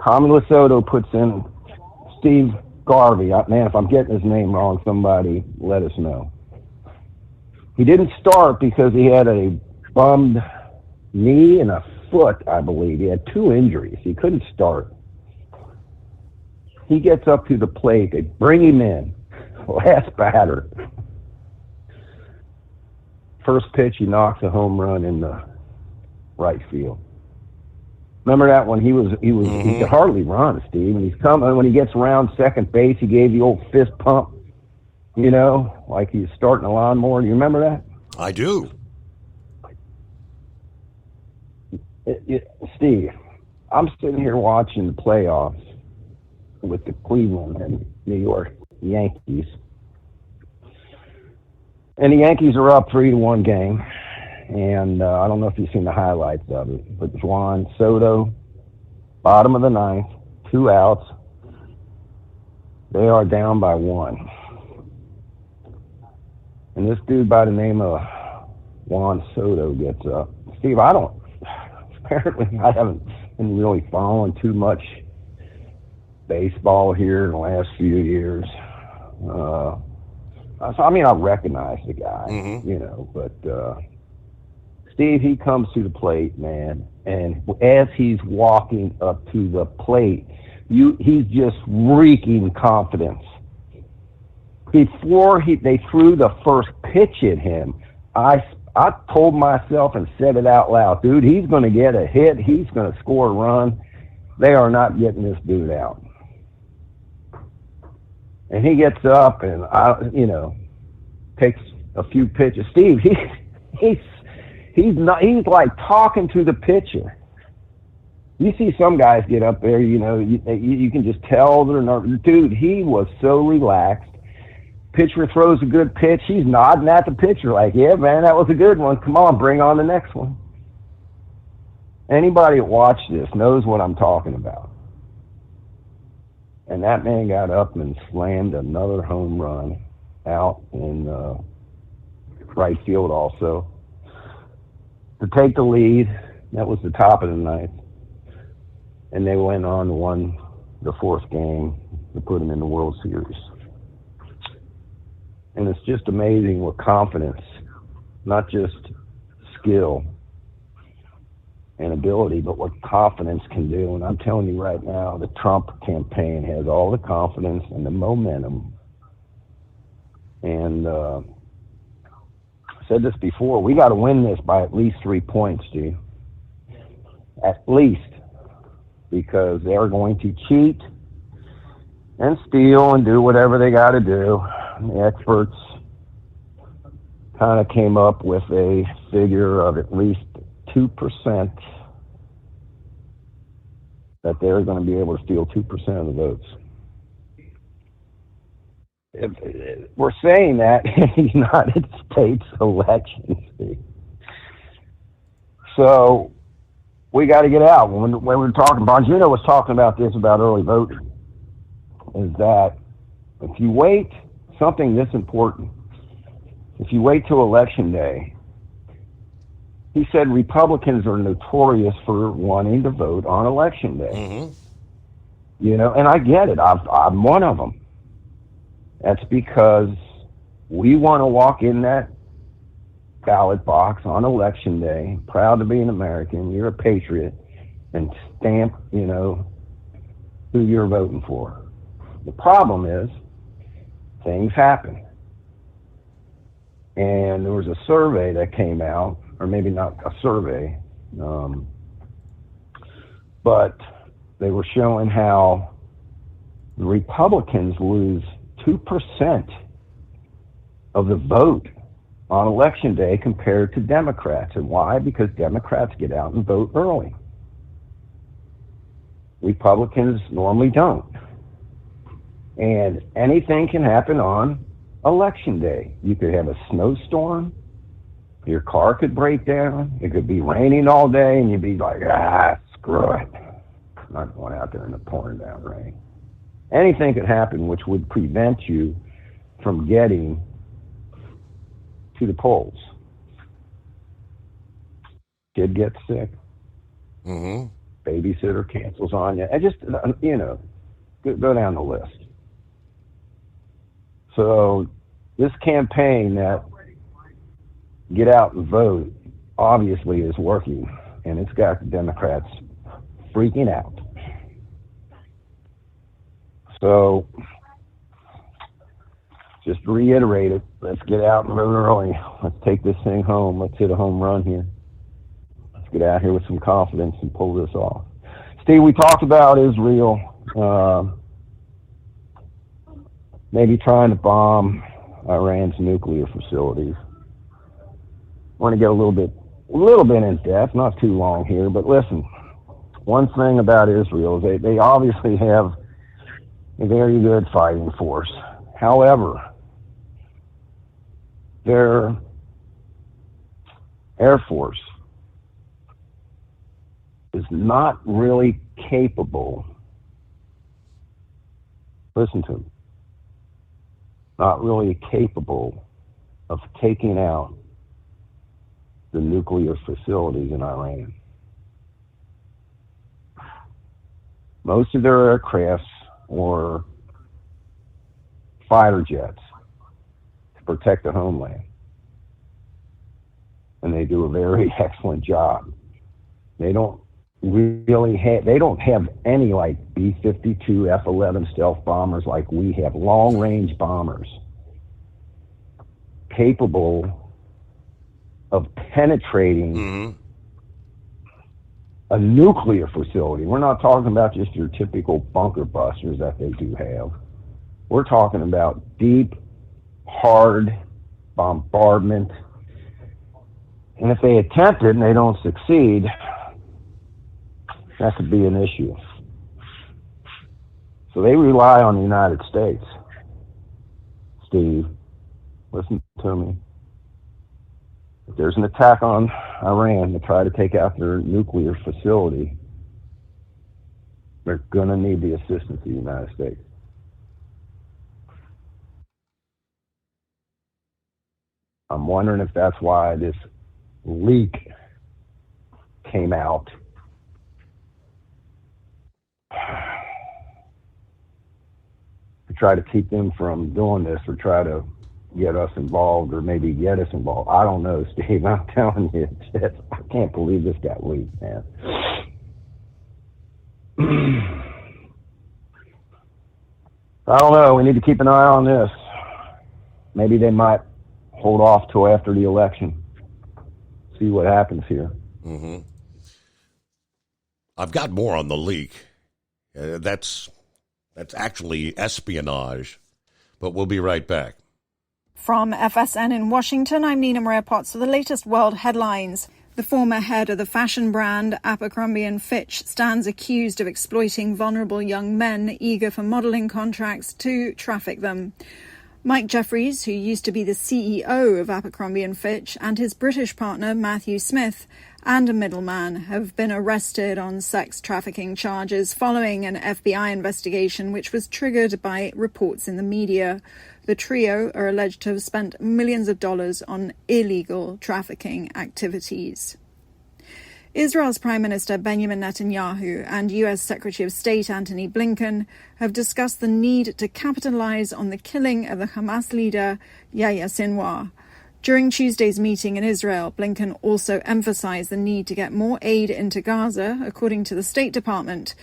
Speaker 19: Tommy Lasoto puts in Steve Garvey. Man, if I'm getting his name wrong, somebody let us know. He didn't start because he had a bummed knee and a foot, I believe. He had 2 injuries. He couldn't start. He gets up to the plate. They bring him in. Last batter. First pitch, he knocks a home run in the right field. Remember that one? He could hardly run, Steve. And he's coming, when he gets around second base, he gave the old fist pump, you know, like he's starting a lawnmower. Do you remember that?
Speaker 9: I do.
Speaker 19: Steve, I'm sitting here watching the playoffs with the Cleveland and New York Yankees. And the Yankees are up 3-1 game. And I don't know if you've seen the highlights of it, but Juan Soto, bottom of the ninth, 2 outs. They are down by 1. And this dude by the name of Juan Soto gets up. Steve, apparently I haven't been really following too much baseball here in the last few years. I mean, I recognize the guy, you know, but Steve, he comes to the plate, man, and as he's walking up to the plate, he's just reeking confidence. Before they threw the first pitch at him, I told myself and said it out loud, dude, he's going to get a hit, he's going to score a run. They are not getting this dude out. And he gets up and takes a few pitches. Steve, he's like talking to the pitcher. You see some guys get up there, you know, you can just tell they're not. Dude, he was so relaxed. Pitcher throws a good pitch, he's nodding at the pitcher like, yeah, man, that was a good one. Come on, bring on the next one. Anybody that watched this knows what I'm talking about. And that man got up and slammed another home run out in right field also to take the lead. That was the top of the ninth. And they went on to win the 4th game to put them in the World Series. And it's just amazing what confidence, not just skill and ability, but what confidence can do. And I'm telling you right now, the Trump campaign has all the confidence and the momentum. And I said this before, we got to win this by at least 3 points, Steve. At least. Because they're going to cheat and steal and do whatever they got to do. The experts kind of came up with a figure of at least 2% that they're going to be able to steal 2% of the votes. We're saying that in the United States elections. So we got to get out. When we were talking, Bongino was talking about this, about early voting, is that if you wait, something this important, if you wait till election day, he said Republicans are notorious for wanting to vote on election day. You know, and I get it. I'm one of them. That's because we want to walk in that ballot box on election day, proud to be an American, you're a patriot, and stamp, you know, who you're voting for. The problem is, things happen. And there was a survey that came out, or maybe not a survey, but they were showing how the Republicans lose 2% of the vote on election day compared to Democrats. And why? Because Democrats get out and vote early. Republicans normally don't. And anything can happen on election day. You could have a snowstorm. Your car could break down. It could be raining all day, and you'd be like, screw it. I'm not going out there in the pouring down rain. Anything could happen which would prevent you from getting to the polls. Kid gets sick. Babysitter cancels on you. And just, you know, go down the list. So this campaign that get out and vote obviously is working, and it's got the Democrats freaking out. So just to reiterate it, let's get out and vote early. Let's take this thing home. Let's hit a home run here. Let's get out here with some confidence and pull this off. Steve, we talked about Israel maybe trying to bomb Iran's nuclear facilities. I want to get a little bit in depth, not too long here, but listen, one thing about Israel is they obviously have a very good fighting force. However, their Air Force is not really capable, listen to me, not really capable of taking out the nuclear facilities in Iran. Most of their aircrafts or fighter jets to protect the homeland. And they do a very excellent job. They don't have any like B-52, F-11 stealth bombers like we have, long-range bombers capable of penetrating a nuclear facility. We're not talking about just your typical bunker busters that they do have. We're talking about deep, hard bombardment. And if they attempt it and they don't succeed, that could be an issue. So they rely on the United States. Steve, listen to me. If there's an attack on Iran to try to take out their nuclear facility, they're going to need the assistance of the United States. I'm wondering if that's why this leak came out. To try to keep them from doing this or try to get us involved or maybe get us involved. I don't know, Steve. I'm telling you, I can't believe this got leaked, man. I don't know. We need to keep an eye on this. Maybe they might hold off till after the election. See what happens here.
Speaker 9: Mm-hmm. I've got more on the leak. That's actually espionage. But we'll be right back.
Speaker 2: From FSN in Washington, I'm Nina Maria Potts for the latest world headlines. The former head of the fashion brand Abercrombie & Fitch stands accused of exploiting vulnerable young men eager for modelling contracts to traffic them. Mike Jeffries, who used to be the CEO of Abercrombie & Fitch, and his British partner Matthew Smith, and a middleman, have been arrested on sex trafficking charges following an FBI investigation which was triggered by reports in the media. The trio are alleged to have spent millions of dollars on illegal trafficking activities. Israel's Prime Minister Benjamin Netanyahu and US Secretary of State Antony Blinken have discussed the need to capitalize on the killing of the Hamas leader Yahya Sinwar. During Tuesday's meeting in Israel, Blinken also emphasized the need to get more aid into Gaza, according to the State Department.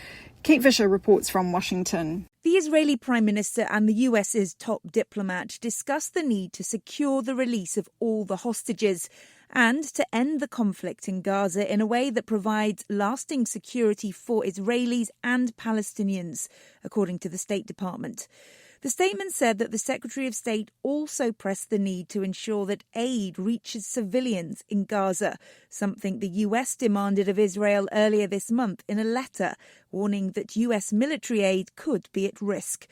Speaker 2: Kate Fisher reports from Washington.
Speaker 3: The Israeli Prime Minister and the US's top diplomat discussed the need to secure the release of all the hostages and to end the conflict in Gaza in a way that provides lasting security for Israelis and Palestinians, according to the State Department. The statement said that the Secretary of State also pressed the need to ensure that aid reaches civilians in Gaza, something the US demanded of Israel earlier this month in a letter, warning that US military aid could be at risk.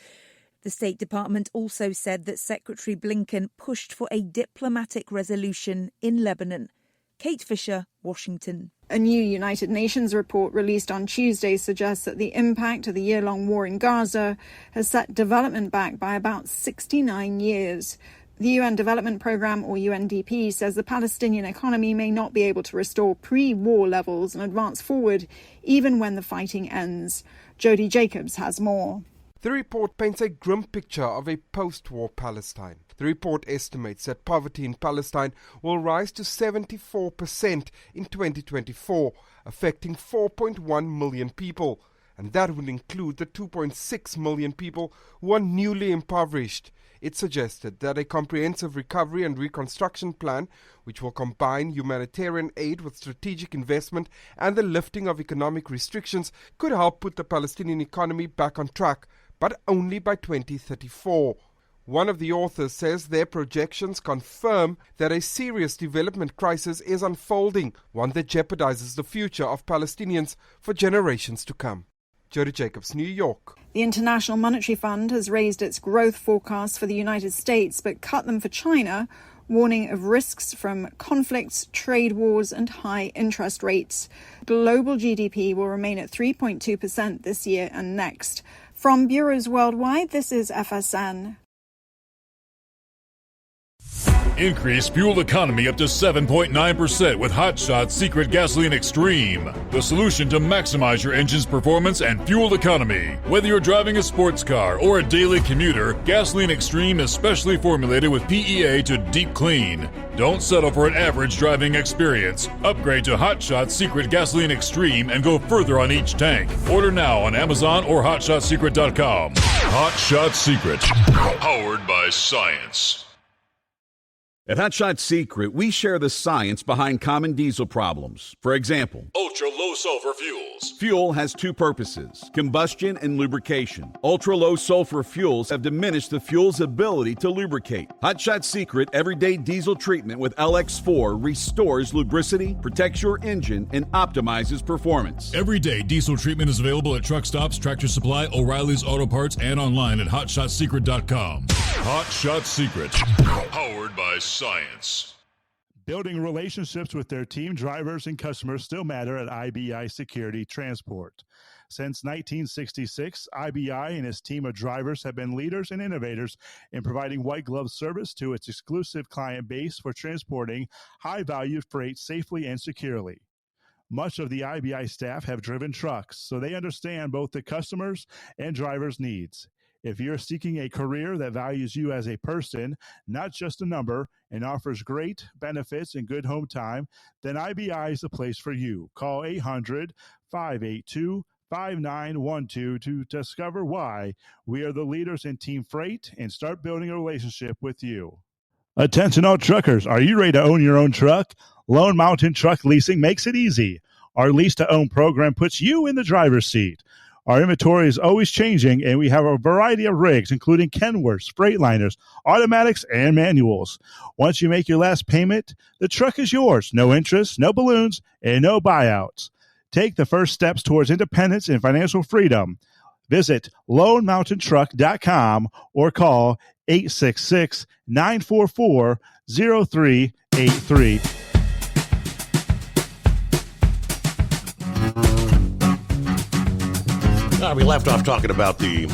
Speaker 3: The State Department also said that Secretary Blinken pushed for a diplomatic resolution in Lebanon. Kate Fisher, Washington.
Speaker 2: A new United Nations report released on Tuesday suggests that the impact of the year-long war in Gaza has set development back by about 69 years. The UN Development Programme, or UNDP, says the Palestinian economy may not be able to restore pre-war levels and advance forward even when the fighting ends. Jody Jacobs has more.
Speaker 4: The report paints a grim picture of a post-war Palestine. The report estimates that poverty in Palestine will rise to 74% in 2024, affecting 4.1 million people. And that would include the 2.6 million people who are newly impoverished. It suggested that a comprehensive recovery and reconstruction plan, which will combine humanitarian aid with strategic investment and the lifting of economic restrictions, could help put the Palestinian economy back on track, but only by 2034. One of the authors says their projections confirm that a serious development crisis is unfolding, one that jeopardizes the future of Palestinians for generations to come. Jody Jacobs, New York.
Speaker 2: The International Monetary Fund has raised its growth forecasts for the United States but cut them for China, warning of risks from conflicts, trade wars and high interest rates. Global GDP will remain at 3.2% this year and next. From bureaus worldwide, this is FSN.
Speaker 14: Increase fuel economy up to 7.9% with Hot Shot Secret Gasoline Extreme, the solution to maximize your engine's performance and fuel economy. Whether you're driving a sports car or a daily commuter, Gasoline Extreme is specially formulated with PEA to deep clean. Don't settle for an average driving experience. Upgrade to Hot Shot Secret Gasoline Extreme and go further on each tank. Order now on Amazon or HotShotSecret.com. Hot Shot Secret, powered by science.
Speaker 12: At Hot Shot Secret, we share the science behind common diesel problems. For example,
Speaker 14: ultra-low sulfur fuels.
Speaker 12: Fuel has two purposes, combustion and lubrication. Ultra-low sulfur fuels have diminished the fuel's ability to lubricate. Hot Shot Secret Everyday Diesel Treatment with LX4 restores lubricity, protects your engine, and optimizes performance.
Speaker 14: Everyday diesel treatment is available at truck stops, Tractor Supply, O'Reilly's Auto Parts, and online at HotShotSecret.com. Hot Shot Secret, powered by science.
Speaker 11: Building relationships with their team, drivers, and customers still matter at IBI Security Transport. Since 1966, IBI and its team of drivers have been leaders and innovators in providing white glove service to its exclusive client base for transporting high-value freight safely and securely. Much of the IBI staff have driven trucks, so they understand both the customers' and drivers' needs. If you're seeking a career that values you as a person, not just a number, and offers great benefits and good home time, then IBI is the place for you. Call 800-582-5912 to discover why we are the leaders in team freight and start building a relationship with you. Attention all truckers, are you ready to own your own truck? Lone Mountain Truck Leasing makes it easy. Our lease-to-own program puts you in the driver's seat. Our inventory is always changing, and we have a variety of rigs, including Kenworths, Freightliners, automatics, and manuals. Once you make your last payment, the truck is yours. No interest, no balloons, and no buyouts. Take the first steps towards independence and financial freedom. Visit LoneMountainTruck.com or call 866-944-0383.
Speaker 9: We left off talking about the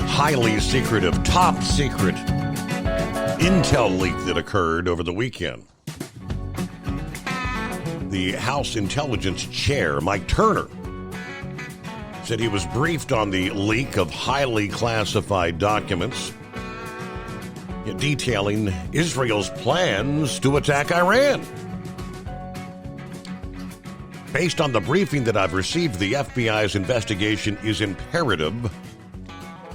Speaker 9: highly secretive, top secret intel leak that occurred over the weekend. The House Intelligence Chair, Mike Turner, said he was briefed on the leak of highly classified documents detailing Israel's plans to attack Iran. Based on the briefing that I've received, the FBI's investigation is imperative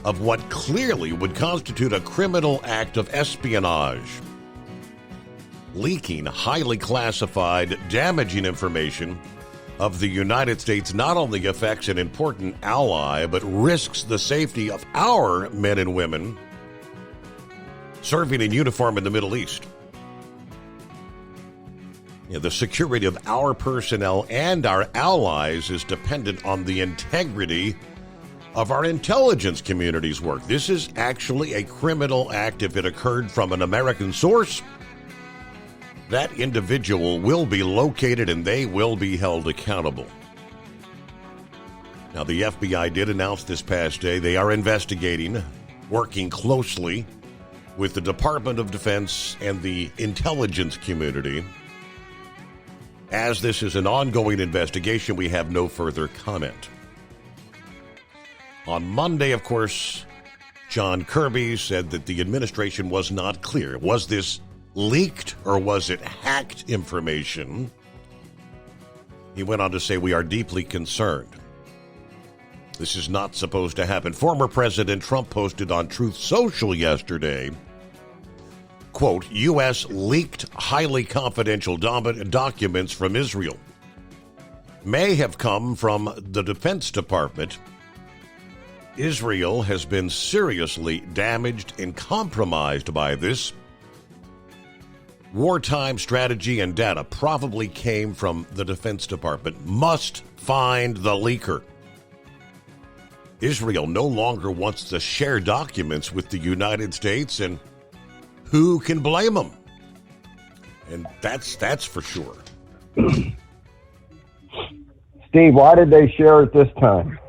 Speaker 9: of what clearly would constitute a criminal act of espionage. Leaking highly classified, damaging information of the United States not only affects an important ally, but risks the safety of our men and women serving in uniform in the Middle East. The security of our personnel and our allies is dependent on the integrity of our intelligence community's work. This is actually a criminal act if it occurred from an American source. That individual will be located and they will be held accountable. Now, the FBI did announce this past day they are investigating, working closely with the Department of Defense and the intelligence community. As this is an ongoing investigation, we have no further comment. On Monday, of course, John Kirby said that the administration was not clear. Was this leaked or was it hacked information? He went on to say, we are deeply concerned. This is not supposed to happen. Former President Trump posted on Truth Social yesterday, quote, U.S. leaked highly confidential documents from Israel. May have come from the Defense Department. Israel has been seriously damaged and compromised by this. Wartime strategy and data probably came from the Defense Department. Must find the leaker. Israel no longer wants to share documents with the United States, and who can blame them? And that's for sure.
Speaker 19: Steve, why did they share it this time?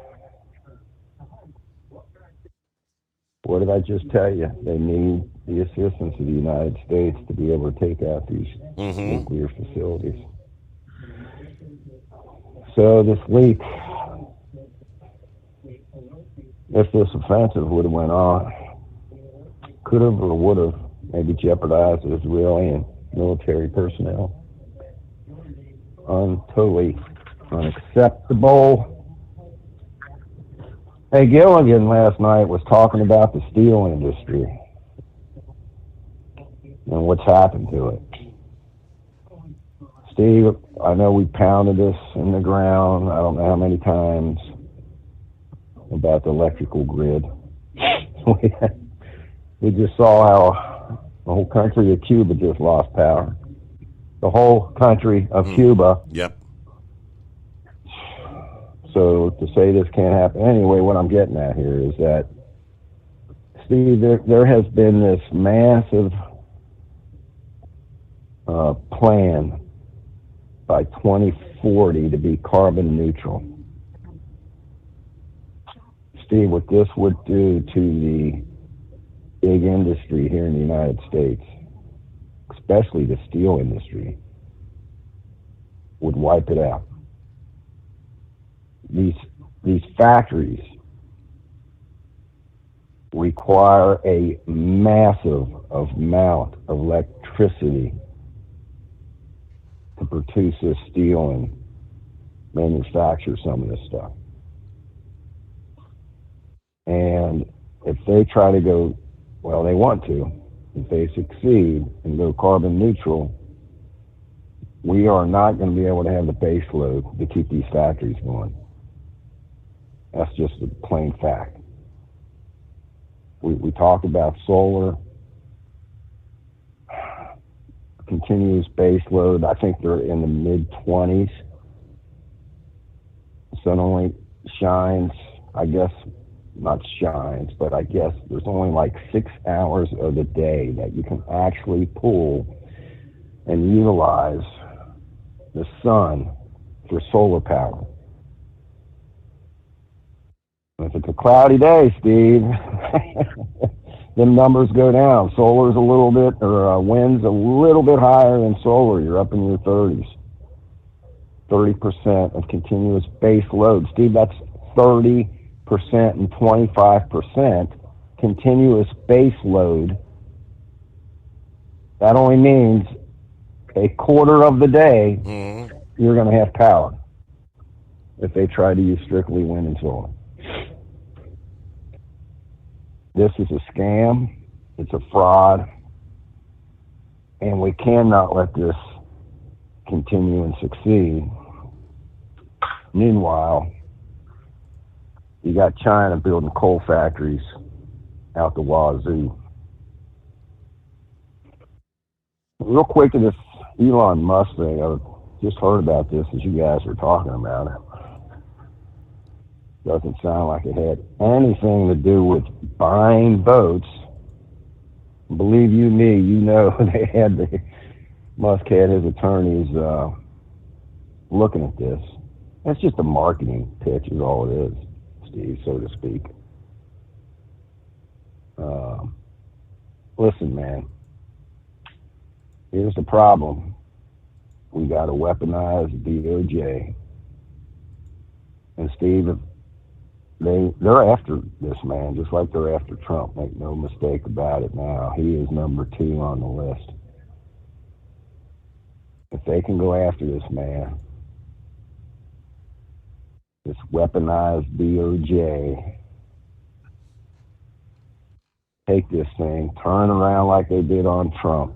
Speaker 19: What did I just tell you? They need the assistance of the United States to be able to take out these nuclear facilities. So this leak, if this offensive would have went on, could have or would have maybe jeopardized Israeli and military personnel. Totally unacceptable. Hey, Gilligan last night was talking about the steel industry and what's happened to it. Steve, I know we pounded this in the ground, I don't know how many times, about the electrical grid. We just saw how the whole country of Cuba just lost power. The whole country of Cuba.
Speaker 9: Yep.
Speaker 19: So to say this can't happen anyway, what I'm getting at here is that, Steve, there has been this massive plan by 2040 to be carbon neutral. Steve, what this would do to the big industry here in the United States, especially the steel industry, would wipe it out. These factories require a massive amount of electricity to produce this steel and manufacture some of this stuff. And if they try to go, well, they want to, if they succeed and go carbon neutral, we are not going to be able to have the base load to keep these factories going. That's just a plain fact. We talked about solar, continuous base load. I think they're in the mid-20s. Sun only shines, I guess, not shines, but I guess there's only like 6 hours of the day that you can actually pull and utilize the sun for solar power. If it's a cloudy day, Steve, them numbers go down. Solar's a little bit, or wind's a little bit higher than solar. You're up in your 30s. 30% of continuous base load. Steve, that's 30% and 25% continuous base load. That only means a quarter of the day you're going to have power if they try to use strictly wind and solar. This is a scam. It's a fraud. And we cannot let this continue and succeed. Meanwhile, you got China building coal factories out the wazoo. Real quick to this Elon Musk thing, I just heard about this as you guys were talking about it. Doesn't sound like it had anything to do with buying boats. Believe you me, you know Musk had his attorneys looking at this. That's just a marketing pitch is all it is, Steve, so to speak. Listen, man, here's the problem. We got to weaponize DOJ. And Steve, they're after this man, just like they're after Trump. Make no mistake about it now. He is number 2 on the list. If they can go after this man, This weaponized DOJ. Take this thing, turn around like they did on Trump.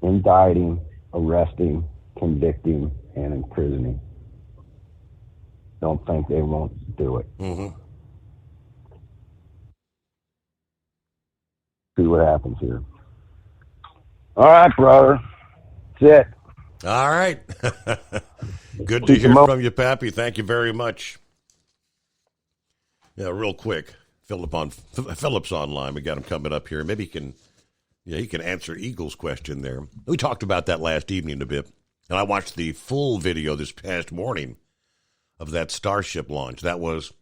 Speaker 19: Indicting, arresting, convicting, and imprisoning. Don't think they won't do it.
Speaker 9: Mm-hmm.
Speaker 19: See what happens here. All right, brother. That's it.
Speaker 9: All right. Good to hear from you, Pappy. Thank you very much. Yeah, real quick. Philip's online. We got him coming up here. Maybe he can answer Eagle's question there. We talked about that last evening a bit, and I watched the full video this past morning of that Starship launch. That was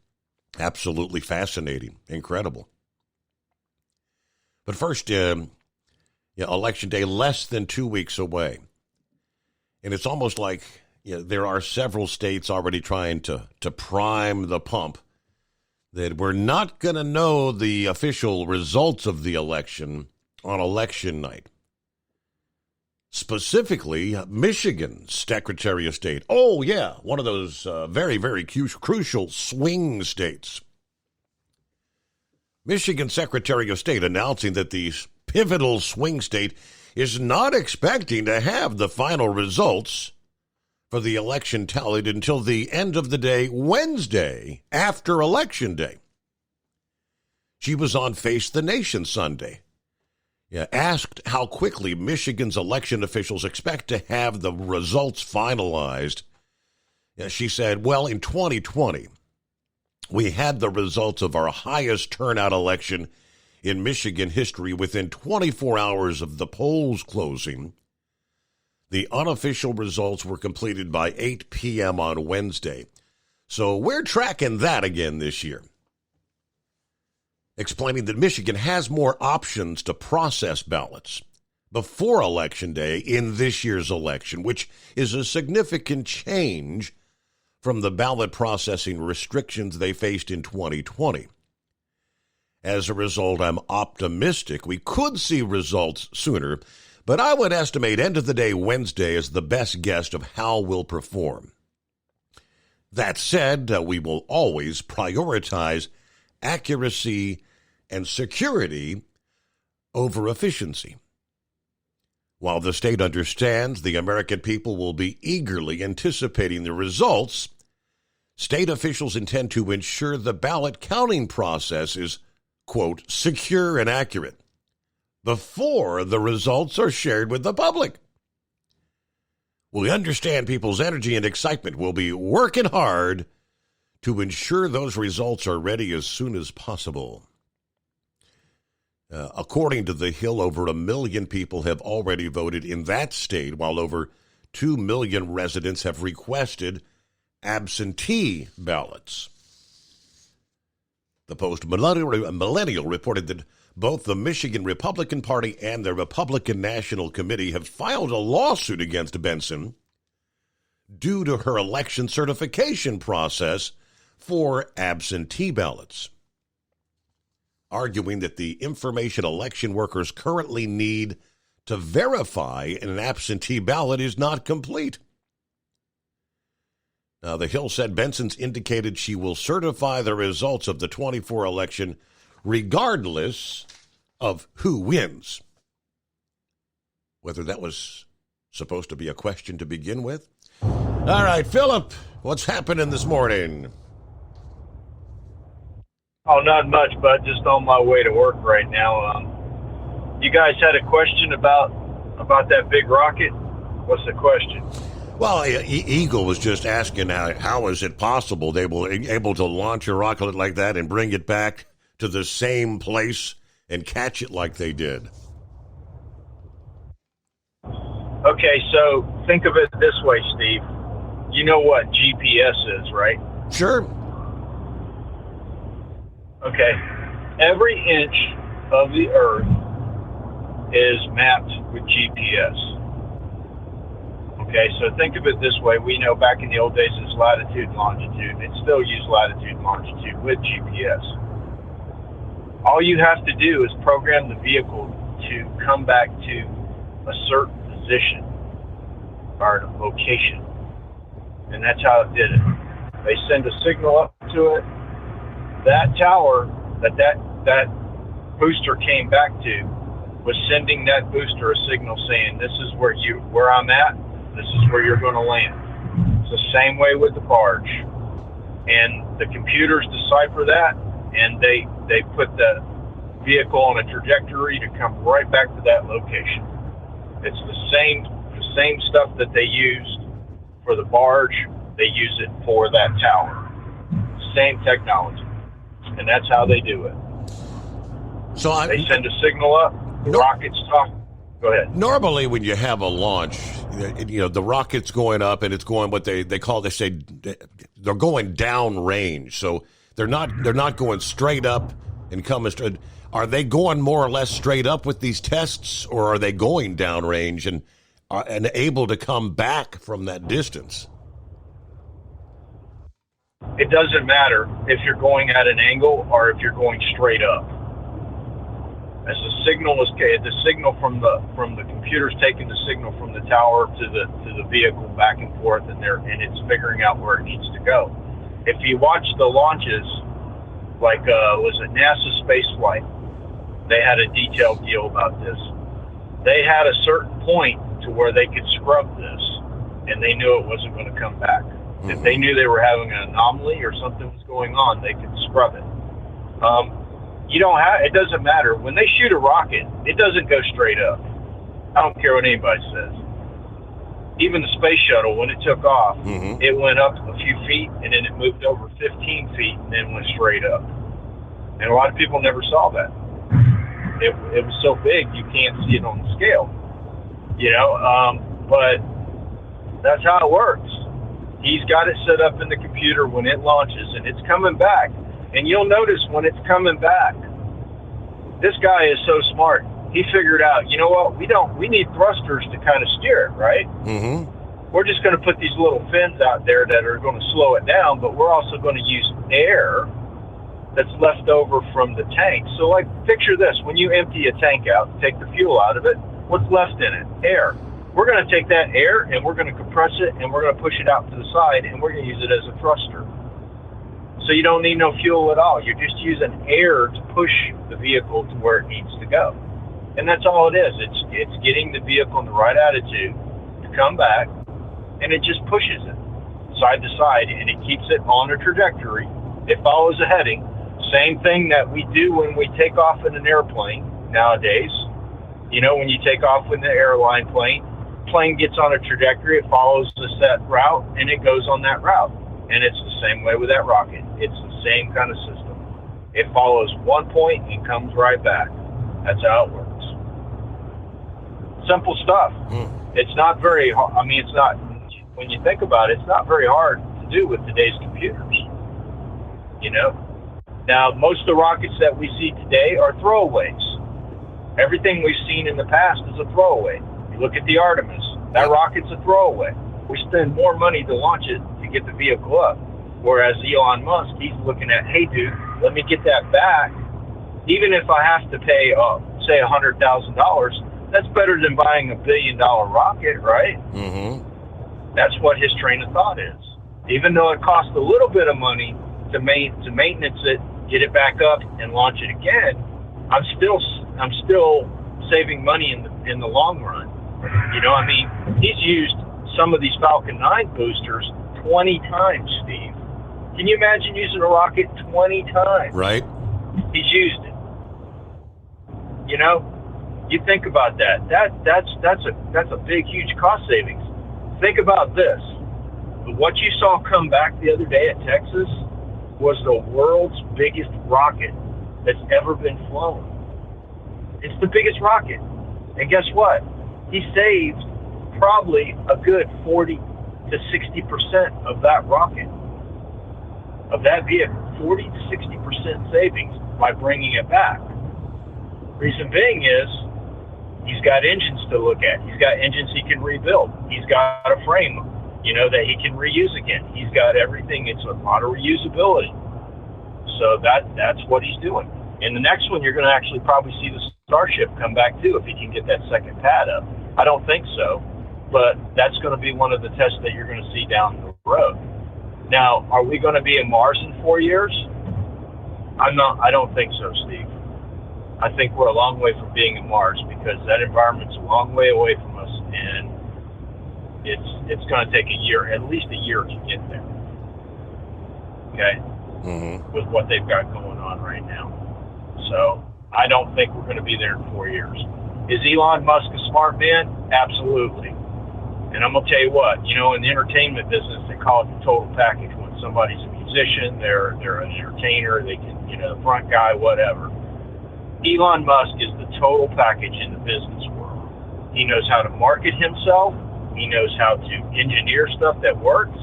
Speaker 9: absolutely fascinating, incredible. But first, Election Day less than 2 weeks away, and it's almost like there are several states already trying to prime the pump that we're not going to know the official results of the election on election night. Specifically, Michigan's Secretary of State. Oh, yeah, one of those very, very crucial swing states. Michigan Secretary of State announcing that the pivotal swing state is not expecting to have the final results for the election tallied until the end of the day, Wednesday, after Election Day. She was on Face the Nation Sunday. Asked how quickly Michigan's election officials expect to have the results finalized, she said, well, in 2020, we had the results of our highest turnout election in Michigan history within 24 hours of the polls closing. The unofficial results were completed by 8 p.m. on Wednesday. So we're tracking that again this year. Explaining that Michigan has more options to process ballots before Election Day in this year's election, which is a significant change from the ballot processing restrictions they faced in 2020. As a result, I'm optimistic we could see results sooner, but I would estimate end of the day Wednesday is the best guess of how we'll perform. That said, we will always prioritize accuracy and security over efficiency. While the state understands the American people will be eagerly anticipating the results, state officials intend to ensure the ballot counting process is, quote, secure and accurate before the results are shared with the public. We understand people's energy and excitement. We'll be working hard to ensure those results are ready as soon as possible. According to The Hill, over 1 million people have already voted in that state, while over 2 million residents have requested absentee ballots. The Post-Millennial reported that both the Michigan Republican Party and the Republican National Committee have filed a lawsuit against Benson due to her election certification process for absentee ballots, arguing that the information election workers currently need to verify an absentee ballot is not complete. Now, The Hill said Benson's indicated she will certify the results of the 24 election regardless of who wins. Whether that was supposed to be a question to begin with? All right, Philip, what's happening this morning?
Speaker 20: Oh, not much, bud. Just on my way to work right now. You guys had a question about that big rocket? What's the question?
Speaker 9: Well, Eagle was just asking how is it possible they were able to launch a rocket like that and bring it back to the same place and catch it like they did?
Speaker 20: Okay, so think of it this way, Steve. You know what GPS is, right?
Speaker 9: Sure.
Speaker 20: Okay. Every inch of the Earth is mapped with GPS. Okay, so think of it this way. We know back in the old days it's latitude and longitude. It still use latitude and longitude with GPS. All you have to do is program the vehicle to come back to a certain position or location. And that's how it did it. They send a signal up to it. That tower that booster came back to was sending that booster a signal saying, this is where I'm at, this is where you're going to land. It's the same way with the barge. And the computers decipher that, and they put the vehicle on a trajectory to come right back to that location. It's the same stuff that they used for the barge, they use it for that tower. Same technology. And that's how they do it.
Speaker 9: So
Speaker 20: they send a signal up, the rockets talk. Go ahead.
Speaker 9: Normally, when you have a launch, the rocket's going up and it's going what they say they're going down range. So they're not going straight up and coming straight. Are they going more or less straight up with these tests, or are they going down range and able to come back from that distance?
Speaker 20: It doesn't matter if you're going at an angle or if you're going straight up. As the signal from the computer's taking the signal from the tower to the vehicle back and forth, and it's figuring out where it needs to go. If you watch the launches, like was it NASA spaceflight, they had a detailed deal about this. They had a certain point to where they could scrub this, and they knew it wasn't going to come back. If they knew they were having an anomaly or something was going on, they could scrub it. It doesn't matter. When they shoot a rocket, it doesn't go straight up. I don't care what anybody says. Even the space shuttle, when it took off, it went up a few feet, and then it moved over 15 feet, and then went straight up. And a lot of people never saw that. It was so big, you can't see it on the scale. But that's how it works. He's got it set up in the computer when it launches, and it's coming back. And you'll notice when it's coming back, this guy is so smart. He figured out, you know what? We need thrusters to kind of steer it, right? We're just going to put these little fins out there that are going to slow it down, but we're also going to use air that's left over from the tank. So, like, picture this. When you empty a tank out, take the fuel out of it, what's left in it? Air. We're going to take that air, and we're going to compress it, and we're going to push it out to the side, and we're going to use it as a thruster. So you don't need no fuel at all. You're just using air to push the vehicle to where it needs to go. And that's all it is. It's getting the vehicle in the right attitude to come back, and it just pushes it side to side, and it keeps it on a trajectory. It follows a heading. Same thing that we do when we take off in an airplane nowadays. When you take off with the airline plane gets on a trajectory, it follows the set route, and it goes on that route. And it's the same way with that rocket. It's the same kind of system. It follows one point and comes right back. That's how it works. Simple stuff. It's not very hard. It's not, when you think about it, it's not very hard to do with today's computers. Now, most of the rockets that we see today are throwaways. Everything we've seen in the past is a throwaway. You look at the Artemis. That rocket's a throwaway. We spend more money to launch it to get the vehicle up. Whereas Elon Musk, he's looking at, hey, dude, let me get that back. Even if I have to pay, say, $100,000, that's better than buying $1 billion rocket, right? That's what his train of thought is. Even though it costs a little bit of money to maintenance it, get it back up, and launch it again, I'm still saving money in the long run. He's used some of these Falcon 9 boosters 20 times, Steve. Can you imagine using a rocket 20 times?
Speaker 9: Right.
Speaker 20: He's used it. You think about that. That's a big, huge cost savings. Think about this. What you saw come back the other day at Texas was the world's biggest rocket that's ever been flown. It's the biggest rocket. And guess what? He saved probably a good 40 to 60% of that rocket, of that vehicle. 40 to 60% savings by bringing it back. Reason being is he's got engines to look at. He's got engines he can rebuild. He's got a frame, that he can reuse again. He's got everything. It's a lot of reusability. So that's what he's doing. In the next one, you're going to actually probably see the Starship come back too, if he can get that second pad up. I don't think so, but that's going to be one of the tests that you're going to see down the road. Now, are we going to be in Mars in 4 years? I don't think so, Steve. I think we're a long way from being in Mars because that environment's a long way away from us, and it's going to take at least a year to get there. Okay? With what they've got going on right now. So I don't think we're going to be there in 4 years. Is Elon Musk a smart man? Absolutely. And I'm going to tell you what, in the entertainment business, they call it the total package. When somebody's a musician, they're an entertainer, they can, the front guy, whatever. Elon Musk is the total package in the business world. He knows how to market himself. He knows how to engineer stuff that works.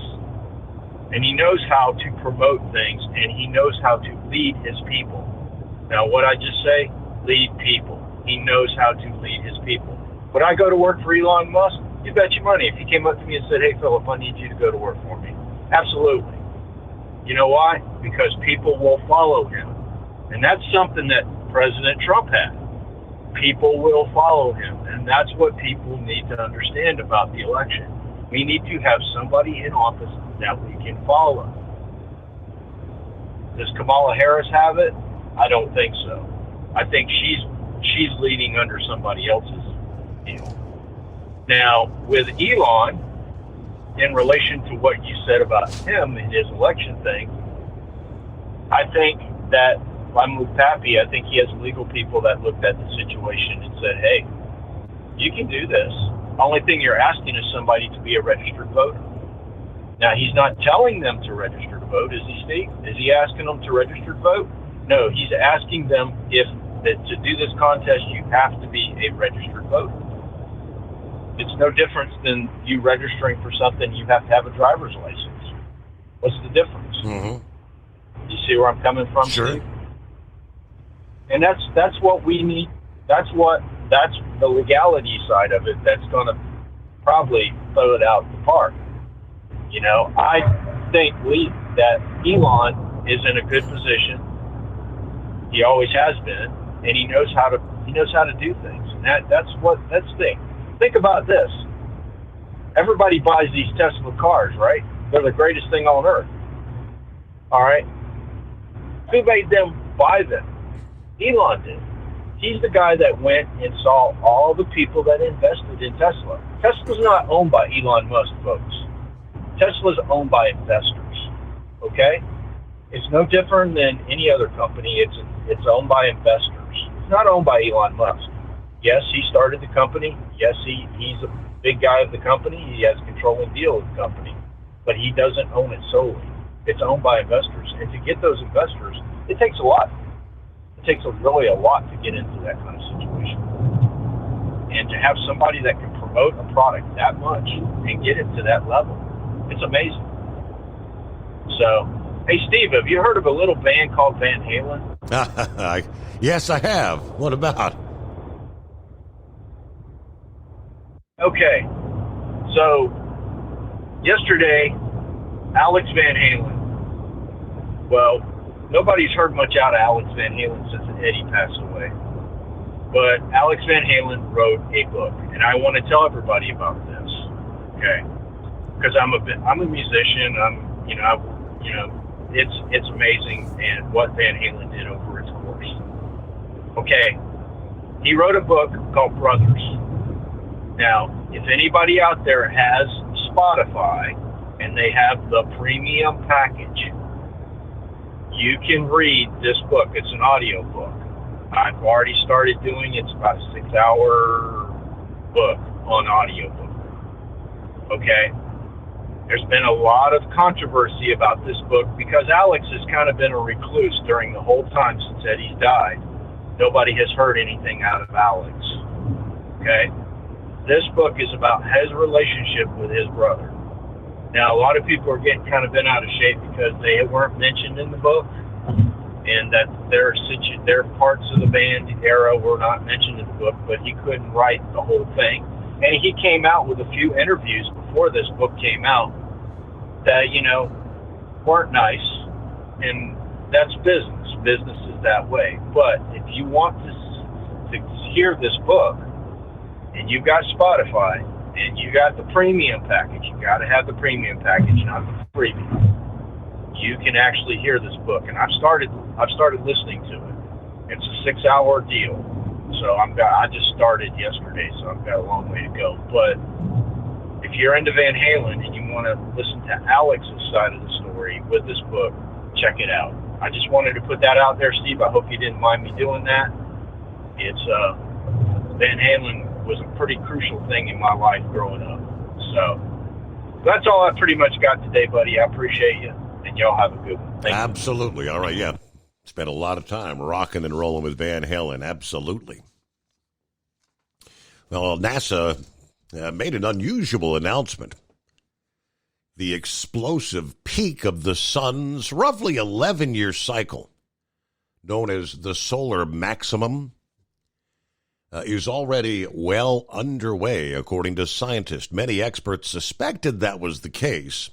Speaker 20: And he knows how to promote things. And he knows how to lead his people. Now, what I just say? Lead people. He knows how to lead his people. Would I go to work for Elon Musk? You bet your money. If he came up to me and said, hey, Philip, I need you to go to work for me. Absolutely. You know why? Because people will follow him. And that's something that President Trump had. People will follow him. And that's what people need to understand about the election. We need to have somebody in office that we can follow. Does Kamala Harris have it? I don't think so. I think she's leading under somebody else's deal. Now, with Elon, in relation to what you said about him and his election thing, I think that I'm with Pappy. I think he has legal people that looked at the situation and said, hey, you can do this. The only thing you're asking is somebody to be a registered voter. Now, he's not telling them to register to vote, is he, Steve? Is he asking them to register to vote? No, he's asking them that to do this contest, you have to be a registered voter. It's no difference than you registering for something. You have to have a driver's license. What's the difference? You see where I'm coming from,
Speaker 9: Sure.
Speaker 20: Steve? And that's what we need. That's the legality side of it that's going to probably throw it out the park. I think that Elon is in a good position. He always has been, and he knows how to do things. And that's the thing. Think about this. Everybody buys these Tesla cars, right? They're the greatest thing on earth. All right? Who made them buy them? Elon did. He's the guy that went and saw all the people that invested in Tesla. Tesla's not owned by Elon Musk, folks. Tesla's owned by investors. Okay? It's no different than any other company. It's owned by investors. It's not owned by Elon Musk. Yes, he started the company. Yes, he's a big guy of the company. He has controlling deal of the company. But he doesn't own it solely. It's owned by investors. And to get those investors, it takes a lot. It takes really a lot to get into that kind of situation. And to have somebody that can promote a product that much and get it to that level, it's amazing. So, hey, Steve, have you heard of a little band called Van Halen?
Speaker 9: Yes, I have. What about?
Speaker 20: Okay. So, yesterday, Alex Van Halen. Well, nobody's heard much out of Alex Van Halen since Eddie passed away. But Alex Van Halen wrote a book, and I want to tell everybody about this, okay? Because I'm a musician. It's amazing and what Van Halen did over its course. Okay, he wrote a book called Brothers. Now, if anybody out there has Spotify and they have the premium package, you can read this book. It's an audio book. I've already started doing it. It's about a 6-hour book on audio book. Okay? There's been a lot of controversy about this book because Alex has kind of been a recluse during the whole time since Eddie's died. Nobody has heard anything out of Alex. Okay? This book is about his relationship with his brother. Now, a lot of people are getting kind of bent out of shape because they weren't mentioned in the book and that their parts of the band era were not mentioned in the book, but he couldn't write the whole thing. And he came out with a few interviews before this book came out that, weren't nice. And that's business. Business is that way. But if you want to hear this book, and you've got Spotify, and you got the premium package, you got to have the premium package, not the freebie. you can actually hear this book. And I've started listening to it. It's a 6-hour deal. So I just started yesterday, so I've got a long way to go. But if you're into Van Halen and you want to listen to Alex's side of the story with this book, check it out. I just wanted to put that out there, Steve. I hope you didn't mind me doing that. It's Van Halen was a pretty crucial thing in my life growing up. So that's all I pretty much got today, buddy. I appreciate you, and y'all have a good one. Thank you.
Speaker 9: Absolutely. All right, yeah. Spent a lot of time rocking and rolling with Van Halen. Absolutely. Well, NASA made an unusual announcement. The explosive peak of the sun's roughly 11-year cycle, known as the solar maximum, is already well underway, according to scientists. Many experts suspected that was the case,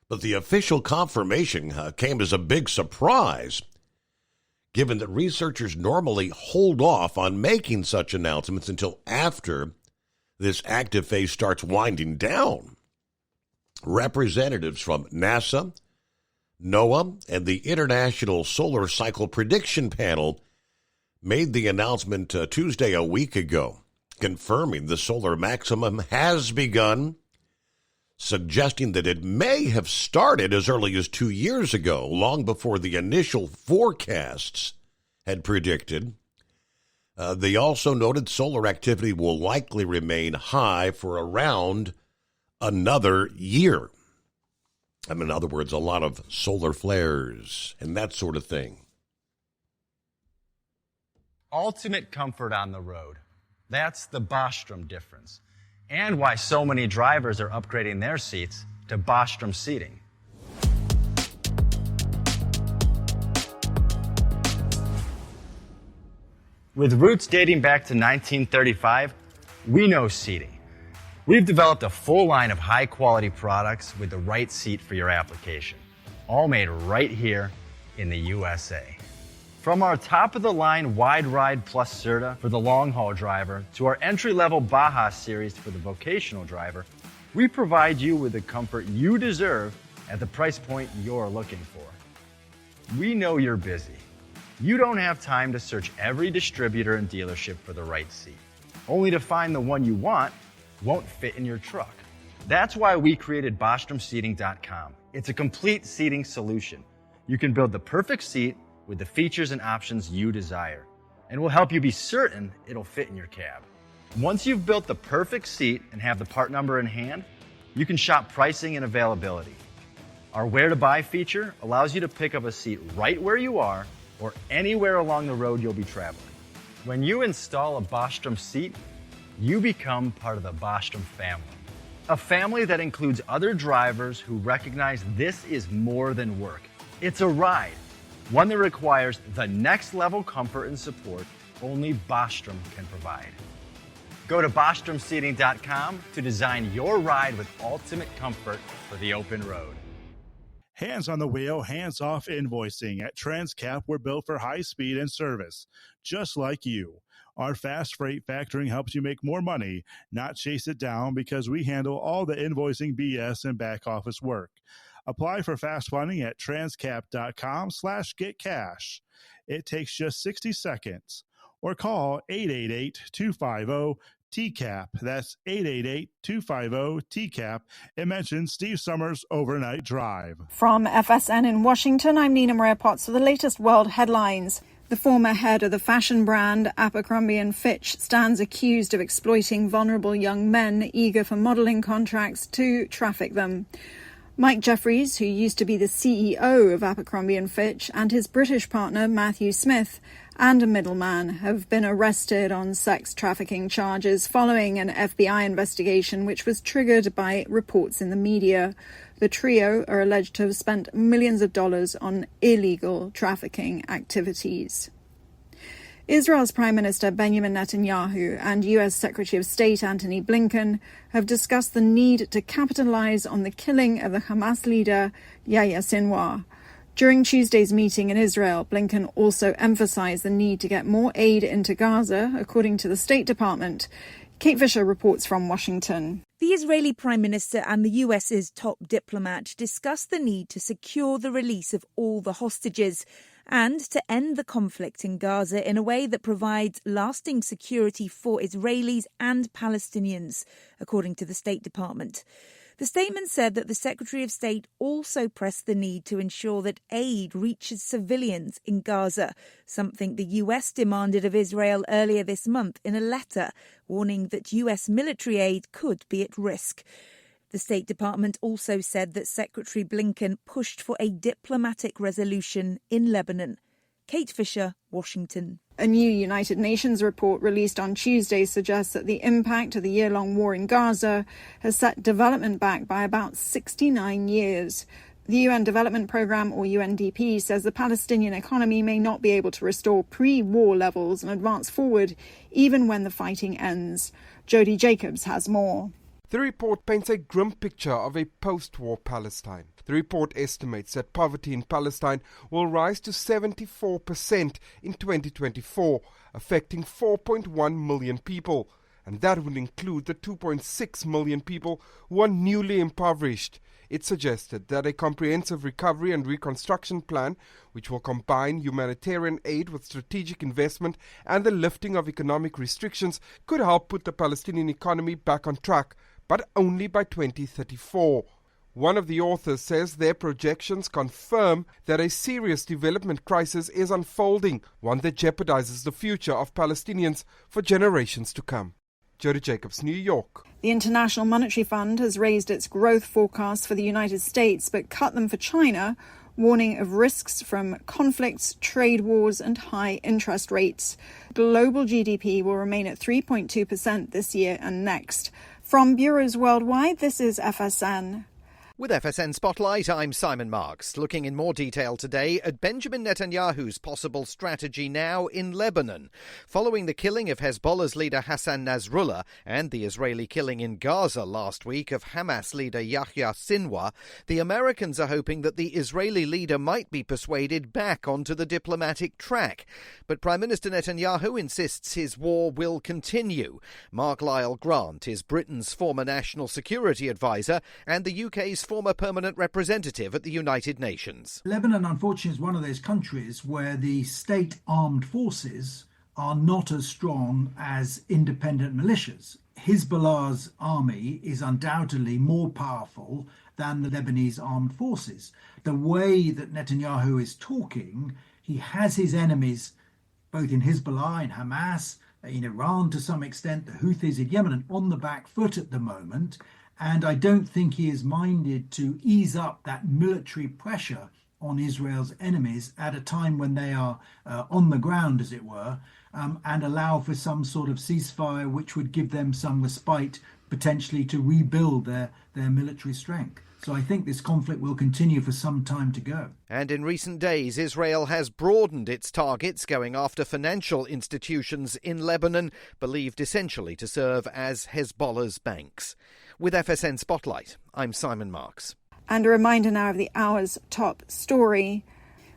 Speaker 9: but the official confirmation came as a big surprise, given that researchers normally hold off on making such announcements until after this active phase starts winding down. Representatives from NASA, NOAA, and the International Solar Cycle Prediction Panel made the announcement Tuesday a week ago, confirming the solar maximum has begun, suggesting that it may have started as early as 2 years ago, long before the initial forecasts had predicted. They also noted solar activity will likely remain high for around another year. In other words, a lot of solar flares and that sort of thing.
Speaker 16: Ultimate comfort on the road. That's the Bostrom difference. And why so many drivers are upgrading their seats to Bostrom seating. With roots dating back to 1935, we know seating. We've developed a full line of high-quality products with the right seat for your application, all made right here in the USA. From our top-of-the-line Wide Ride Plus Certa for the long-haul driver to our entry-level Baja series for the vocational driver, we provide you with the comfort you deserve at the price point you're looking for. We know you're busy. You don't have time to search every distributor and dealership for the right seat, only to find the one you want won't fit in your truck. That's why we created BostromSeating.com. It's a complete seating solution. You can build the perfect seat with the features and options you desire, and we'll help you be certain it'll fit in your cab. Once you've built the perfect seat and have the part number in hand, you can shop pricing and availability. Our Where to Buy feature allows you to pick up a seat right where you are or anywhere along the road you'll be traveling. When you install a Bostrom seat, you become part of the Bostrom family. A family that includes other drivers who recognize this is more than work. It's a ride, one that requires the next level comfort and support only Bostrom can provide. Go to BostromSeating.com to design your ride with ultimate comfort for the open road.
Speaker 11: Hands on the wheel, hands off invoicing. At Transcap, we're built for high speed and service, just like you. Our fast freight factoring helps you make more money, not chase it down, because we handle all the invoicing BS and back office work. Apply for fast funding at transcap.com/getcash. It takes just 60 seconds. Or call 888-250-TCAP. That's 888-250-TCAP. And mention Steve Summers Overnight Drive.
Speaker 2: From FSN in Washington, I'm Nina Maria Potts for the latest world headlines. The former head of the fashion brand Abercrombie & Fitch stands accused of exploiting vulnerable young men eager for modeling contracts to traffic them. Mike Jeffries, who used to be the CEO of Abercrombie & Fitch, and his British partner Matthew Smith, and a middleman, have been arrested on sex trafficking charges following an FBI investigation which was triggered by reports in the media. The trio are alleged to have spent millions of dollars on illegal trafficking activities. Israel's Prime Minister Benjamin Netanyahu and U.S. Secretary of State Antony Blinken have discussed the need to capitalize on the killing of the Hamas leader Yahya Sinwar. During Tuesday's meeting in Israel, Blinken also emphasized the need to get more aid into Gaza, according to the State Department. Kate Fisher reports from Washington.
Speaker 3: The Israeli Prime Minister and the US's top diplomat discussed the need to secure the release of all the hostages and to end the conflict in Gaza in a way that provides lasting security for Israelis and Palestinians, according to the State Department. The statement said that the Secretary of State also pressed the need to ensure that aid reaches civilians in Gaza, something the US demanded of Israel earlier this month in a letter, warning that US military aid could be at risk. The State Department also said that Secretary Blinken pushed for a diplomatic resolution in Lebanon. Kate Fisher, Washington.
Speaker 2: A new United Nations report released on Tuesday suggests that the impact of the year-long war in Gaza has set development back by about 69 years. The UN Development Programme, or UNDP, says the Palestinian economy may not be able to restore pre-war levels and advance forward even when the fighting ends. Jody Jacobs has more.
Speaker 4: The report paints a grim picture of a post-war Palestine. The report estimates that poverty in Palestine will rise to 74% in 2024, affecting 4.1 million people. And that would include the 2.6 million people who are newly impoverished. It suggested that a comprehensive recovery and reconstruction plan, which will combine humanitarian aid with strategic investment and the lifting of economic restrictions, could help put the Palestinian economy back on track, but only by 2034. One of the authors says their projections confirm that a serious development crisis is unfolding, one that jeopardizes the future of Palestinians for generations to come. Jody Jacobs, New York.
Speaker 2: The International Monetary Fund has raised its growth forecasts for the United States but cut them for China, warning of risks from conflicts, trade wars and high interest rates. Global GDP will remain at 3.2% this year and next. From bureaus worldwide, this is FSN.
Speaker 5: With FSN Spotlight, I'm Simon Marks, looking in more detail today at Benjamin Netanyahu's possible strategy now in Lebanon. Following the killing of Hezbollah's leader Hassan Nasrallah and the Israeli killing in Gaza last week of Hamas leader Yahya Sinwar, the Americans are hoping that the Israeli leader might be persuaded back onto the diplomatic track. But Prime Minister Netanyahu insists his war will continue. Mark Lyle Grant is Britain's former national security advisor and the UK's former permanent representative at the United Nations.
Speaker 6: Lebanon, unfortunately, is one of those countries where the state armed forces are not as strong as independent militias. Hezbollah's army is undoubtedly more powerful than the Lebanese armed forces. The way that Netanyahu is talking, he has his enemies both in Hezbollah, in Hamas, in Iran to some extent, the Houthis in Yemen, and on the back foot at the moment. And I don't think he is minded to ease up that military pressure on Israel's enemies at a time when they are on the ground, as it were, and allow for some sort of ceasefire which would give them some respite, potentially to rebuild their military strength. So I think this conflict will continue for some time to go.
Speaker 5: And in recent days, Israel has broadened its targets, going after financial institutions in Lebanon, believed essentially to serve as Hezbollah's banks. With FSN Spotlight, I'm Simon Marks.
Speaker 2: And a reminder now of the hour's top story.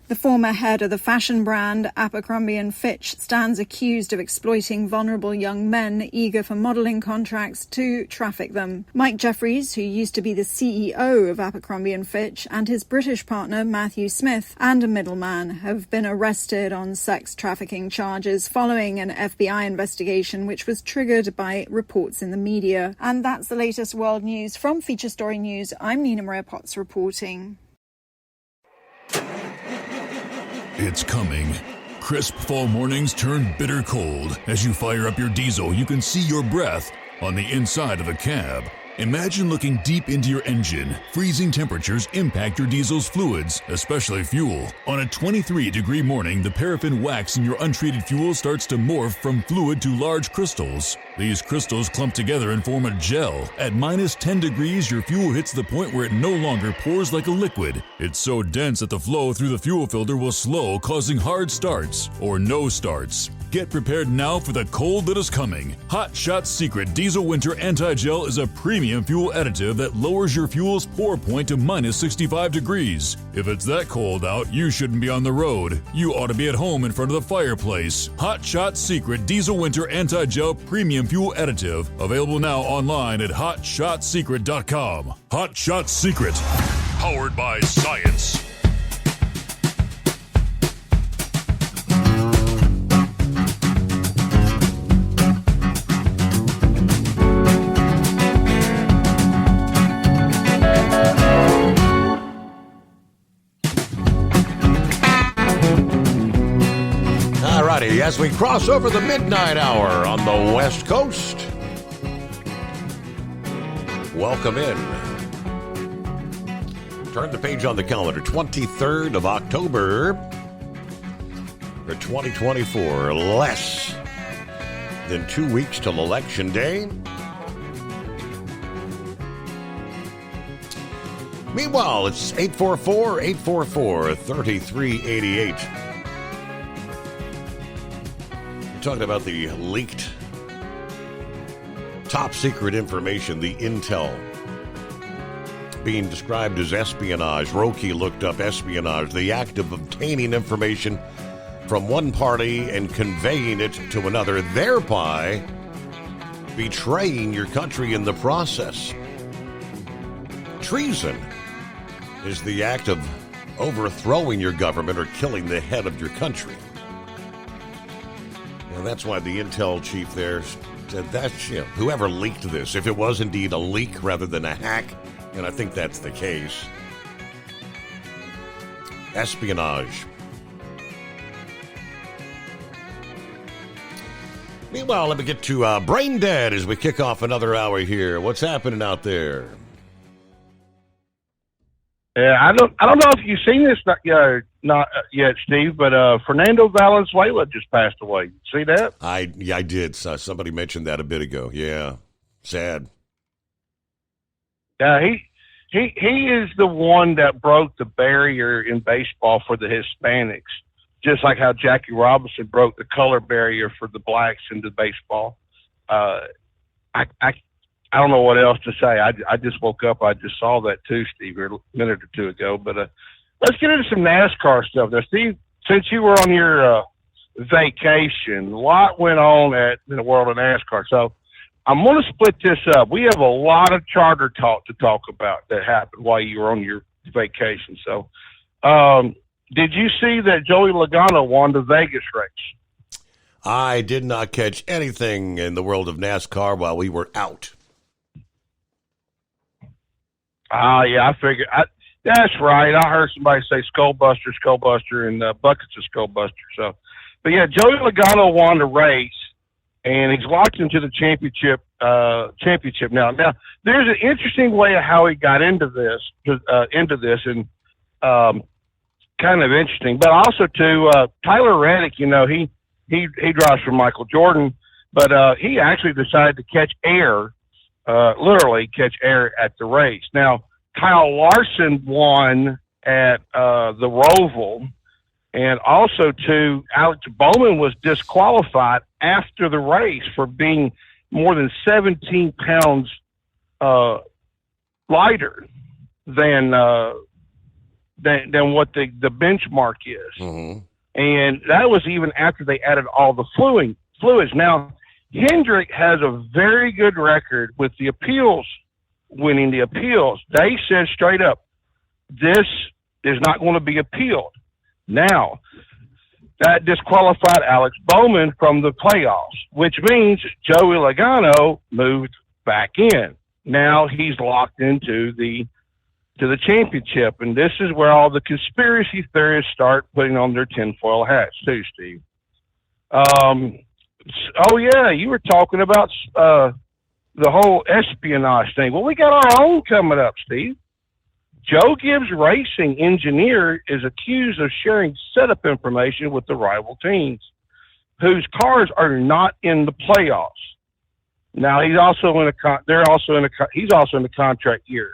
Speaker 2: The former head of the fashion brand Abercrombie & Fitch stands accused of exploiting vulnerable young men eager for modelling contracts to traffic them. Mike Jeffries, who used to be the CEO of Abercrombie & Fitch, and his British partner Matthew Smith, and a middleman, have been arrested on sex trafficking charges following an FBI investigation which was triggered by reports in the media. And that's the latest world news. From Feature Story News, I'm Nina Maria Potts reporting.
Speaker 7: It's coming. Crisp fall mornings turn bitter cold. As you fire up your diesel, you can see your breath on the inside of a cab. Imagine looking deep into your engine. Freezing temperatures impact your diesel's fluids, especially fuel. On a 23-degree morning, the paraffin wax in your untreated fuel starts to morph from fluid to large crystals. These crystals clump together and form a gel. At minus 10 degrees, your fuel hits the point where it no longer pours like a liquid. It's so dense that the flow through the fuel filter will slow, causing hard starts or no starts.
Speaker 14: Get prepared now for the cold that is coming. Hot Shot Secret Diesel Winter Anti-Gel is a premium fuel additive that lowers your fuel's pour point to minus 65 degrees. If it's that cold out, you shouldn't be on the road. You ought to be at home in front of the fireplace. Hot Shot Secret Diesel Winter Anti-Gel Premium Fuel Additive. Available now online at HotShotSecret.com. Hot Shot Secret. Powered by science.
Speaker 9: As we cross over the midnight hour on the West Coast, welcome in. Turn the page on the calendar. 23rd of October for 2024. Less than 2 weeks till Election Day. Meanwhile, it's 844-844-3388. Talking about the leaked top secret information, the intel being described as espionage. Roki looked up espionage, the act of obtaining information from one party and conveying it to another, thereby betraying your country in the process. Treason is the act of overthrowing your government or killing the head of your country. And that's why the intel chief there said that's, whoever leaked this, if it was indeed a leak rather than a hack, and I think that's the case. Espionage. Meanwhile, let me get to Brain Dead as we kick off another hour here. What's happening out there?
Speaker 15: Yeah, I don't know if you've seen this not yet, Steve, but Fernando Valenzuela just passed away. See that?
Speaker 9: I did. Somebody mentioned that a bit ago. Yeah, sad.
Speaker 15: Yeah, he is the one that broke the barrier in baseball for the Hispanics, just like how Jackie Robinson broke the color barrier for the blacks into baseball. I don't know what else to say. I just woke up. I just saw that too, Steve, a minute or two ago. But let's get into some NASCAR stuff now. Steve, since you were on your vacation, a lot went on in the world of NASCAR. So I'm going to split this up. We have a lot of charter talk to talk about that happened while you were on your vacation. So did you see that Joey Logano won the Vegas race?
Speaker 9: I did not catch anything in the world of NASCAR while we were out.
Speaker 15: Yeah, I figured. That's right. I heard somebody say Skullbuster, and buckets of Skullbuster. So, but yeah, Joey Logano won the race, and he's locked into the championship now. Now, there's an interesting way of how he got into this, and kind of interesting. But also too, Tyler Reddick, he drives for Michael Jordan, but he actually decided to catch air. Literally catch air at the race. Now, Kyle Larson won at the Roval, and also too, Alex Bowman was disqualified after the race for being more than 17 pounds lighter than what the benchmark is. Mm-hmm. And that was even after they added all the fluids. Now, Hendrick has a very good record with the appeals, winning the appeals. They said straight up, this is not going to be appealed. Now, that disqualified Alex Bowman from the playoffs, which means Joey Logano moved back in. Now he's locked into the championship, and this is where all the conspiracy theorists start putting on their tinfoil hats too, Steve. Oh, yeah, you were talking about the whole espionage thing. Well, we got our own coming up, Steve. Joe Gibbs Racing engineer is accused of sharing setup information with the rival teams whose cars are not in the playoffs. Now, he's also in the contract year.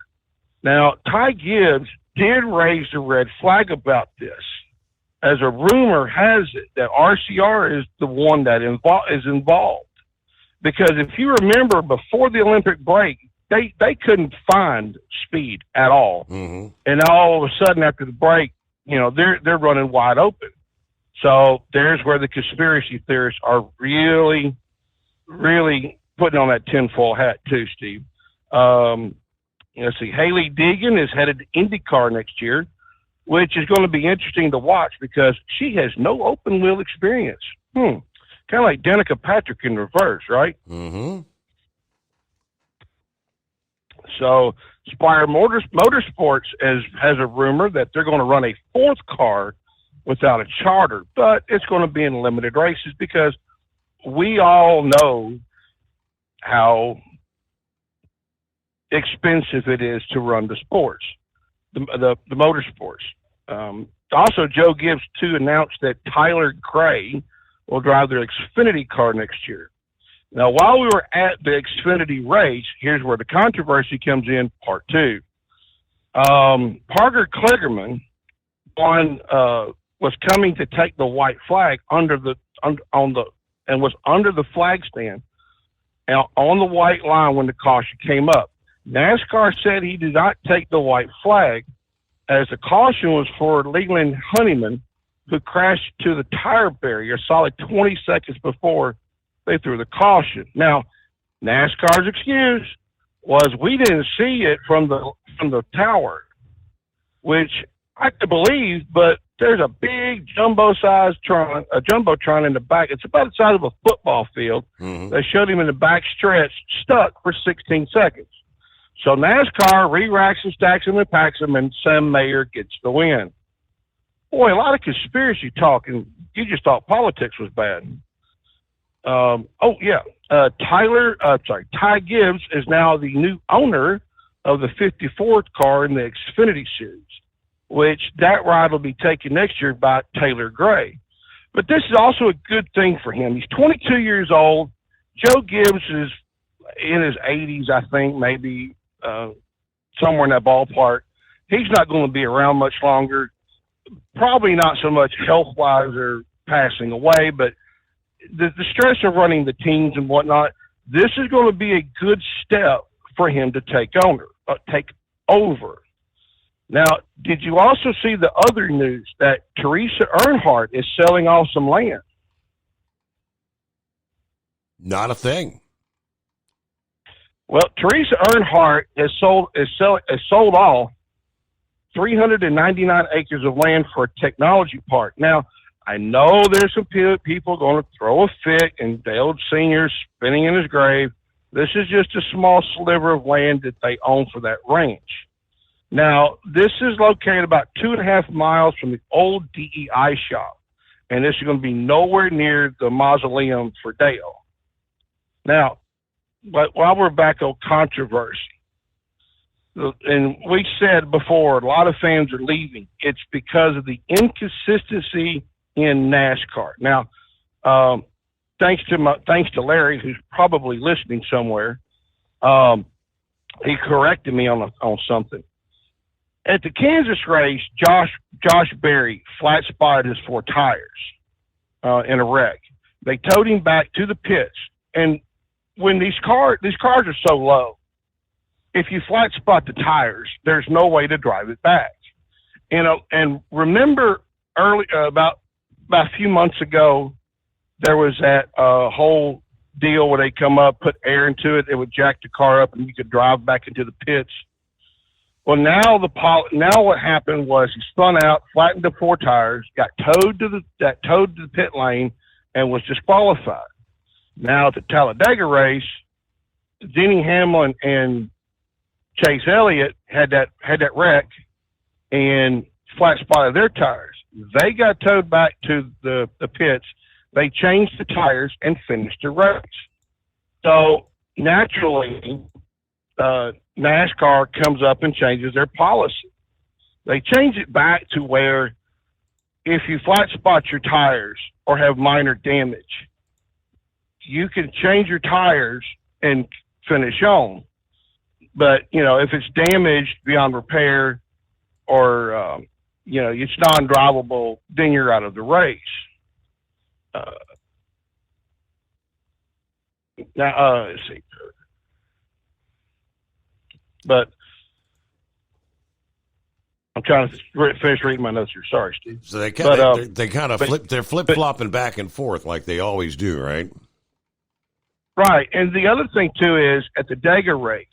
Speaker 15: Now, Ty Gibbs did raise the red flag about this. as a rumor has it that RCR is the one that is involved. Because if you remember, before the Olympic break, they couldn't find speed at all.
Speaker 9: Mm-hmm.
Speaker 15: And all of a sudden after the break, they're running wide open. So there's where the conspiracy theorists are really, really putting on that tinfoil hat too, Steve. Let's see. Haley Deegan is headed to IndyCar next year, which is going to be interesting to watch because she has no open wheel experience. Kind of like Danica Patrick in reverse, right?
Speaker 9: Mm-hmm.
Speaker 15: So Spire Motorsports has a rumor that they're going to run a fourth car without a charter, but it's going to be in limited races because we all know how expensive it is to run the sports, the motorsports. Also, Joe Gibbs, too, announced that Tyler Gray will drive their Xfinity car next year. Now, while we were at the Xfinity race, here's where the controversy comes in, part two. Parker Kligerman was coming to take the white flag and was under the flag stand on the white line when the caution came up. NASCAR said he did not take the white flag as the caution was for Leland Honeyman, who crashed to the tire barrier a solid 20 seconds before they threw the caution. Now, NASCAR's excuse was we didn't see it from the tower, which I could believe, but there's a big jumbotron in the back. It's about the size of a football field.
Speaker 9: Mm-hmm.
Speaker 15: They showed him in the back stretch stuck for 16 seconds. So NASCAR re-racks and stacks him and packs him, and Sam Mayer gets the win. Boy, a lot of conspiracy talk, and you just thought politics was bad. Ty Gibbs is now the new owner of the 54th car in the Xfinity Series, which that ride will be taken next year by Taylor Gray. But this is also a good thing for him. He's 22 years old. Joe Gibbs is in his 80s, I think, maybe somewhere in that ballpark. He's not going to be around much longer. Probably not so much health-wise or passing away, but the stress of running the teams and whatnot, this is going to be a good step for him to take over. Now, did you also see the other news that Teresa Earnhardt is selling off some land?
Speaker 9: Not a thing.
Speaker 15: Well, Teresa Earnhardt has sold off 399 acres of land for a technology park. Now, I know there's some people going to throw a fit, and Dale Sr. spinning in his grave. This is just a small sliver of land that they own for that ranch. Now, this is located about 2.5 miles from the old DEI shop, and this is going to be nowhere near the mausoleum for Dale. Now, but while we're back on controversy, and we said before, a lot of fans are leaving. It's because of the inconsistency in NASCAR. Now, thanks to Larry, who's probably listening somewhere, he corrected me on something. At the Kansas race, Josh Berry flat spotted his 4 tires in a wreck. They towed him back to the pits, and when these cars are so low, if you flat spot the tires, there's no way to drive it back. And remember about a few months ago, there was that whole deal where they come up, put air into it, it would jack the car up, and you could drive back into the pits. Well, now what happened was he spun out, flattened the 4 tires, got towed to the pit lane, and was disqualified. Now at the Talladega race, Denny Hamlin and Chase Elliott had that wreck and flat spotted their tires. They got towed back to the pits. They changed the tires and finished the race. So naturally, NASCAR comes up and changes their policy. They change it back to where if you flat spot your tires or have minor damage, you can change your tires and finish on. But, if it's damaged beyond repair or it's non-drivable, then you're out of the race. Now, let's see. But I'm trying to finish reading my notes here. Sorry, Steve.
Speaker 9: So they kind of flip-flopping back and forth like they always do, right?
Speaker 15: Right. And the other thing, too, is at the Dega race,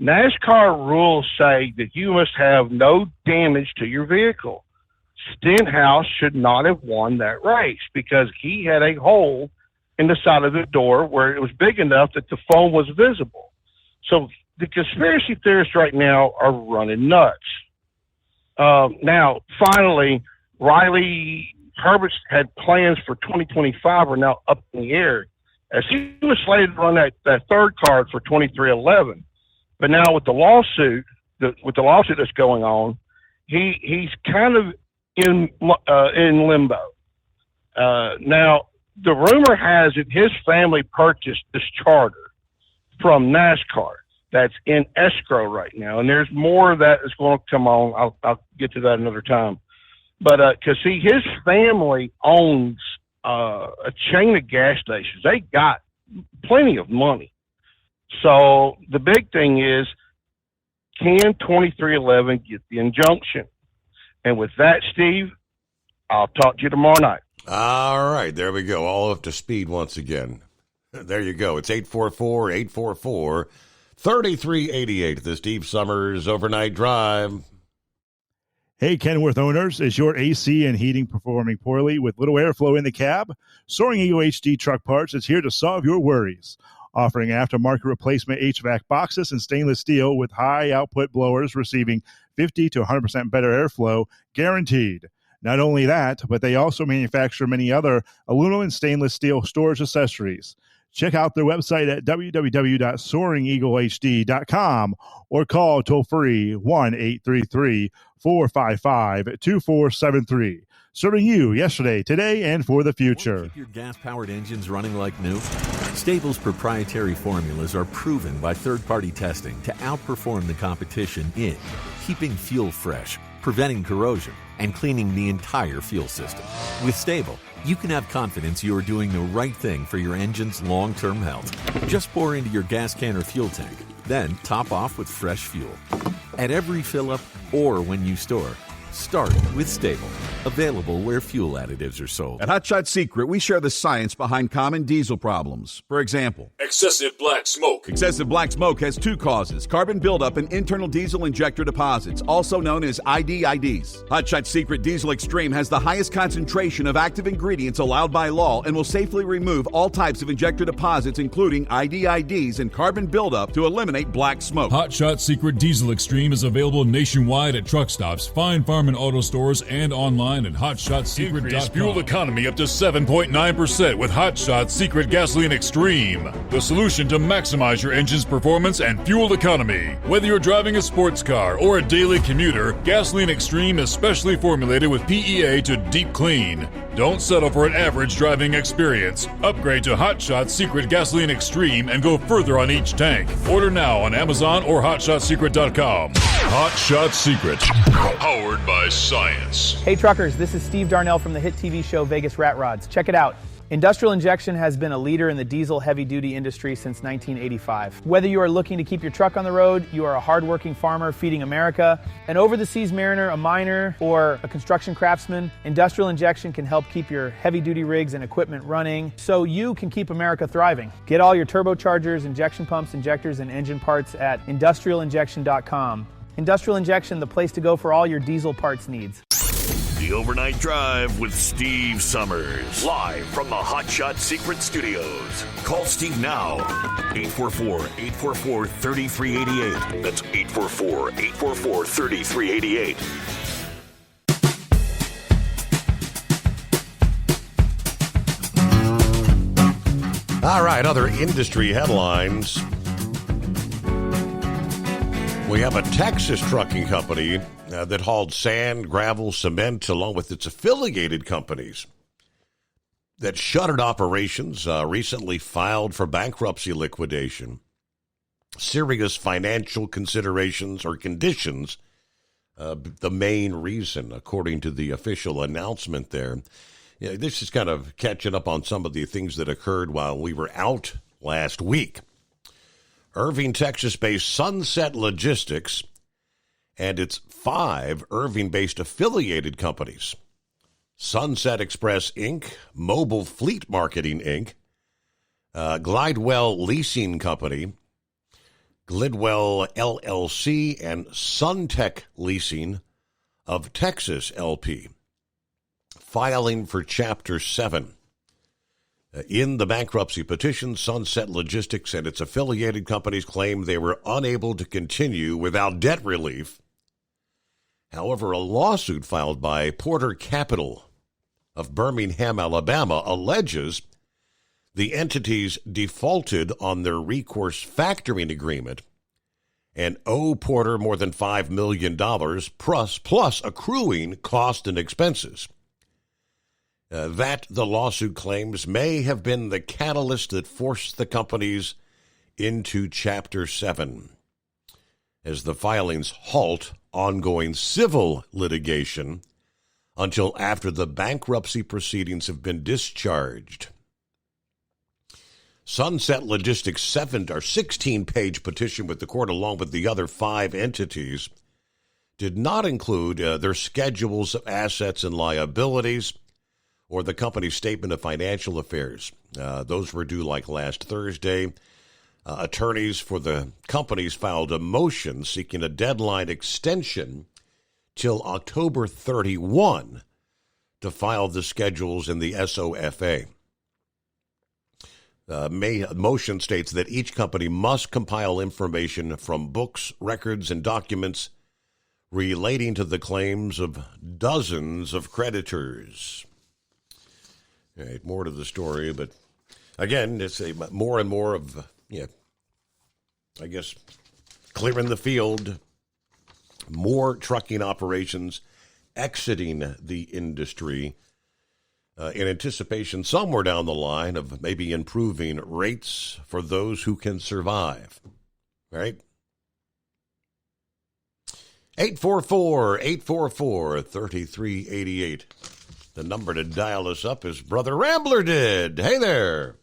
Speaker 15: NASCAR rules say that you must have no damage to your vehicle. Stenhouse should not have won that race because he had a hole in the side of the door where it was big enough that the foam was visible. So the conspiracy theorists right now are running nuts. Now, finally, Riley Herbert's had plans for 2025 are now up in the air, as he was slated to run that third card for 2311. But now with the lawsuit that's going on, he's kind of in limbo. Now, the rumor has it his family purchased this charter from NASCAR that's in escrow right now, and there's more of that is going to come on. I'll get to that another time. But because his family owns a chain of gas stations. They got plenty of money. So the big thing is, can 2311 get the injunction? And with that, Steve, I'll talk to you tomorrow night.
Speaker 9: All right, there we go. All up to speed once again. There you go. It's 844-844-3388. The Steve Summers Overnight Drive.
Speaker 11: Hey, Kenworth owners, is your AC and heating performing poorly with little airflow in the cab? Soaring Eagle HD Truck Parts is here to solve your worries. Offering aftermarket replacement HVAC boxes and stainless steel with high output blowers receiving 50 to 100% better airflow, guaranteed. Not only that, but they also manufacture many other aluminum and stainless steel storage accessories. Check out their website at www.soaringeaglehd.com or call toll-free 1-833-455-2473. Serving you yesterday, today, and for the future.
Speaker 21: Keep your gas-powered engines running like new? Stable's proprietary formulas are proven by third-party testing to outperform the competition in keeping fuel fresh, preventing corrosion, and cleaning the entire fuel system. With Stable, you can have confidence you are doing the right thing for your engine's long-term health. Just pour into your gas can or fuel tank, then top off with fresh fuel. At every fill-up or when you store, start with Stable. Available where fuel additives are sold.
Speaker 12: At Hot Shot Secret, we share the science behind common diesel problems. For example,
Speaker 14: excessive black smoke.
Speaker 12: Excessive black smoke has two causes: carbon buildup and internal diesel injector deposits, also known as IDIDs. Hot Shot Secret Diesel Extreme has the highest concentration of active ingredients allowed by law and will safely remove all types of injector deposits, including IDIDs and carbon buildup, to eliminate black smoke.
Speaker 14: Hot Shot Secret Diesel Extreme is available nationwide at truck stops, fine farm and auto stores, and online at hotshotsecret.com. Increase fuel economy up to 7.9% with Hot Shot Secret Gasoline Extreme, the solution to maximize your engine's performance and fuel economy. Whether you're driving a sports car or a daily commuter, Gasoline Extreme is specially formulated with PEA to deep clean. Don't settle for an average driving experience. Upgrade to Hot Shot Secret Gasoline Extreme and go further on each tank. Order now on Amazon or hotshotsecret.com. Hot Shot Secret, powered by science.
Speaker 22: Hey truckers, this is Steve Darnell from the hit TV show Vegas Rat Rods. Check it out. Industrial Injection has been a leader in the diesel heavy-duty industry since 1985. Whether you are looking to keep your truck on the road, you are a hardworking farmer feeding America, an over-the-seas mariner, a miner, or a construction craftsman, Industrial Injection can help keep your heavy-duty rigs and equipment running so you can keep America thriving. Get all your turbochargers, injection pumps, injectors, and engine parts at industrialinjection.com. Industrial Injection, the place to go for all your diesel parts needs.
Speaker 13: The Overnight Drive with Steve Summers. Live from the Hot Shot Secret Studios. Call Steve now. 844-844-3388. That's 844-844-3388.
Speaker 9: All right, other industry headlines. We have a Texas trucking company that hauled sand, gravel, cement, along with its affiliated companies that shuttered operations, recently filed for bankruptcy liquidation. Serious financial considerations or conditions the main reason, according to the official announcement there. This is kind of catching up on some of the things that occurred while we were out last week. Irving, Texas-based Sunset Logistics and its 5 Irving-based affiliated companies, Sunset Express, Inc., Mobile Fleet Marketing, Inc., Glidewell Leasing Company, Glidewell LLC, and Suntech Leasing of Texas LP, filing for Chapter 7. In the bankruptcy petition, Sunset Logistics and its affiliated companies claimed they were unable to continue without debt relief. However, a lawsuit filed by Porter Capital of Birmingham, Alabama, alleges the entities defaulted on their recourse factoring agreement and owe Porter more than $5 million plus accruing costs and expenses. That, the lawsuit claims, may have been the catalyst that forced the companies into Chapter 7, as the filings halt ongoing civil litigation until after the bankruptcy proceedings have been discharged. Sunset Logistics' 16-page petition with the court, along with the other 5 entities, did not include their schedules of assets and liabilities or the company's statement of financial affairs. Those were due like last Thursday. Attorneys for the companies filed a motion seeking a deadline extension till October 31 to file the schedules in the SOFA. Motion states that each company must compile information from books, records, and documents relating to the claims of dozens of creditors. All right, more to the story, but again, it's more and more of, I guess, clearing the field, more trucking operations exiting the industry in anticipation somewhere down the line of maybe improving rates for those who can survive, right? 844-844-3388. The number to dial us up is Brother Rambler did. Hey there.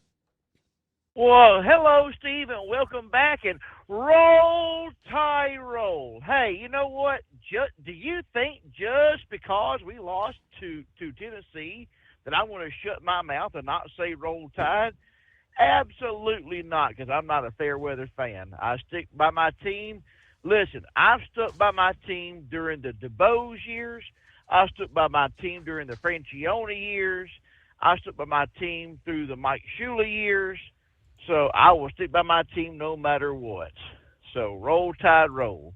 Speaker 1: Well, hello, Steve, and welcome back. And roll, Tide, roll. Hey, you know what? Do you think just because we lost to Tennessee that I'm going to shut my mouth and not say roll Tide? Absolutely not, because I'm not a fair weather fan. I stick by my team. Listen, I've stuck by my team during the DeBose years. I stuck by my team during the Francione years. I stuck by my team through the Mike Shula years. So I will stick by my team no matter what. So roll, Tide, roll.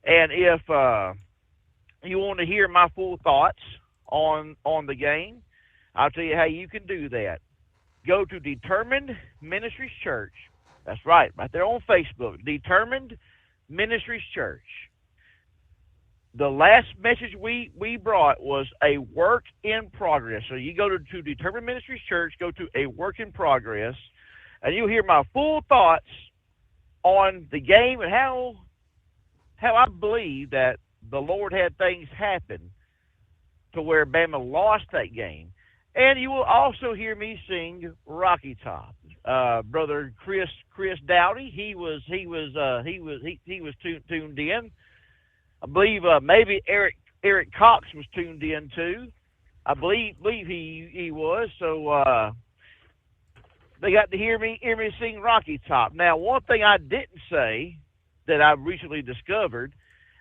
Speaker 1: And if you want to hear my full thoughts on the game, I'll tell you how you can do that. Go to Determined Ministries Church. That's right there on Facebook. Determined Ministries Church. The last message we brought was a work in progress. So you go to Determined Ministries Church, go to a work in progress, and you'll hear my full thoughts on the game and how I believe that the Lord had things happen to where Bama lost that game. And you will also hear me sing Rocky Top. Brother Chris Dowdy, he was tuned in. I believe maybe Eric Cox was tuned in too. I believe he was. So they got to hear me sing Rocky Top. Now, one thing I didn't say that I recently discovered,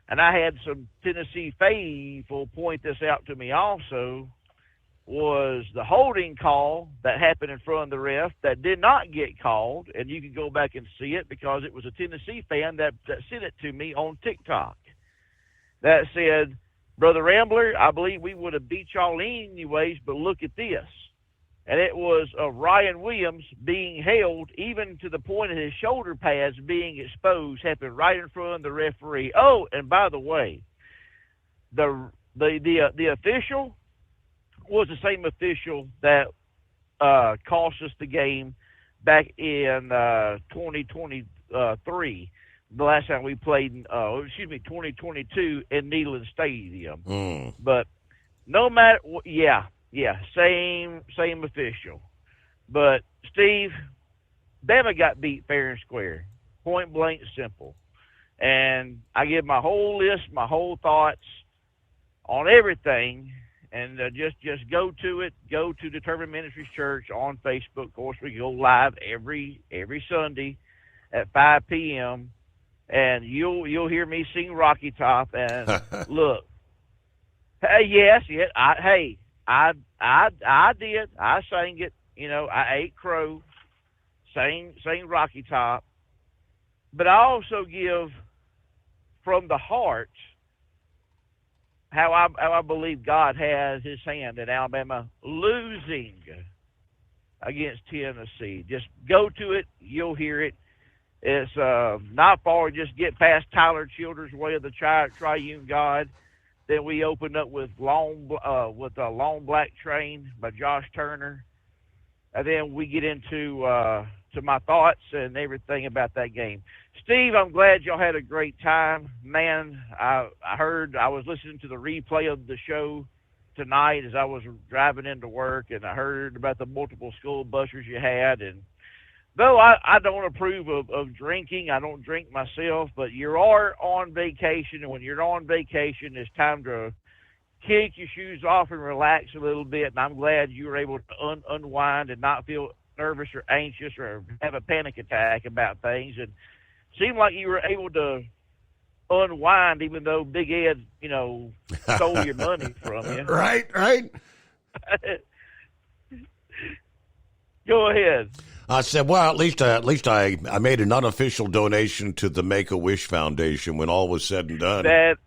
Speaker 1: and I had some Tennessee faithful point this out to me also, was the holding call that happened in front of the ref that did not get called, and you can go back and see it because it was a Tennessee fan that sent it to me on TikTok. That said, Brother Rambler, I believe we would have beat y'all anyways, but look at this. And it was Ryan Williams being held even to the point of his shoulder pads being exposed, happened right in front of the referee. Oh, and by the way, the official was the same official that cost us the game back in 2023 the last time we played, 2022 in Neyland Stadium. But no matter, same official. But Steve, Bama got beat fair and square, point blank, simple. And I give my whole list, my whole thoughts on everything, and just go to it. Go to Determined Ministries Church on Facebook. Of course, we go live every Sunday at 5 p.m. and you'll hear me sing Rocky Top. And look, I did. I sang it. I ate crow, sang Rocky Top. But I also give from the heart how I believe God has his hand in Alabama losing against Tennessee. Just go to it. You'll hear it. It's not far. Just get past Tyler Childers' Way of the Triune God. Then we open up with a Long Black Train by Josh Turner. And then we get into to my thoughts and everything about that game. Steve, I'm glad y'all had a great time. Man, I was listening to the replay of the show tonight as I was driving into work, and I heard about the multiple school buses you had. And though I don't approve of drinking, I don't drink myself, but you are on vacation, and when you're on vacation, it's time to kick your shoes off and relax a little bit. And I'm glad you were able to unwind and not feel nervous or anxious or have a panic attack about things. And seemed like you were able to unwind, even though Big Ed, stole your money from you.
Speaker 9: Right.
Speaker 1: Go ahead.
Speaker 9: I said, well, at least I made an unofficial donation to the Make-A-Wish Foundation when all was said and done.
Speaker 1: That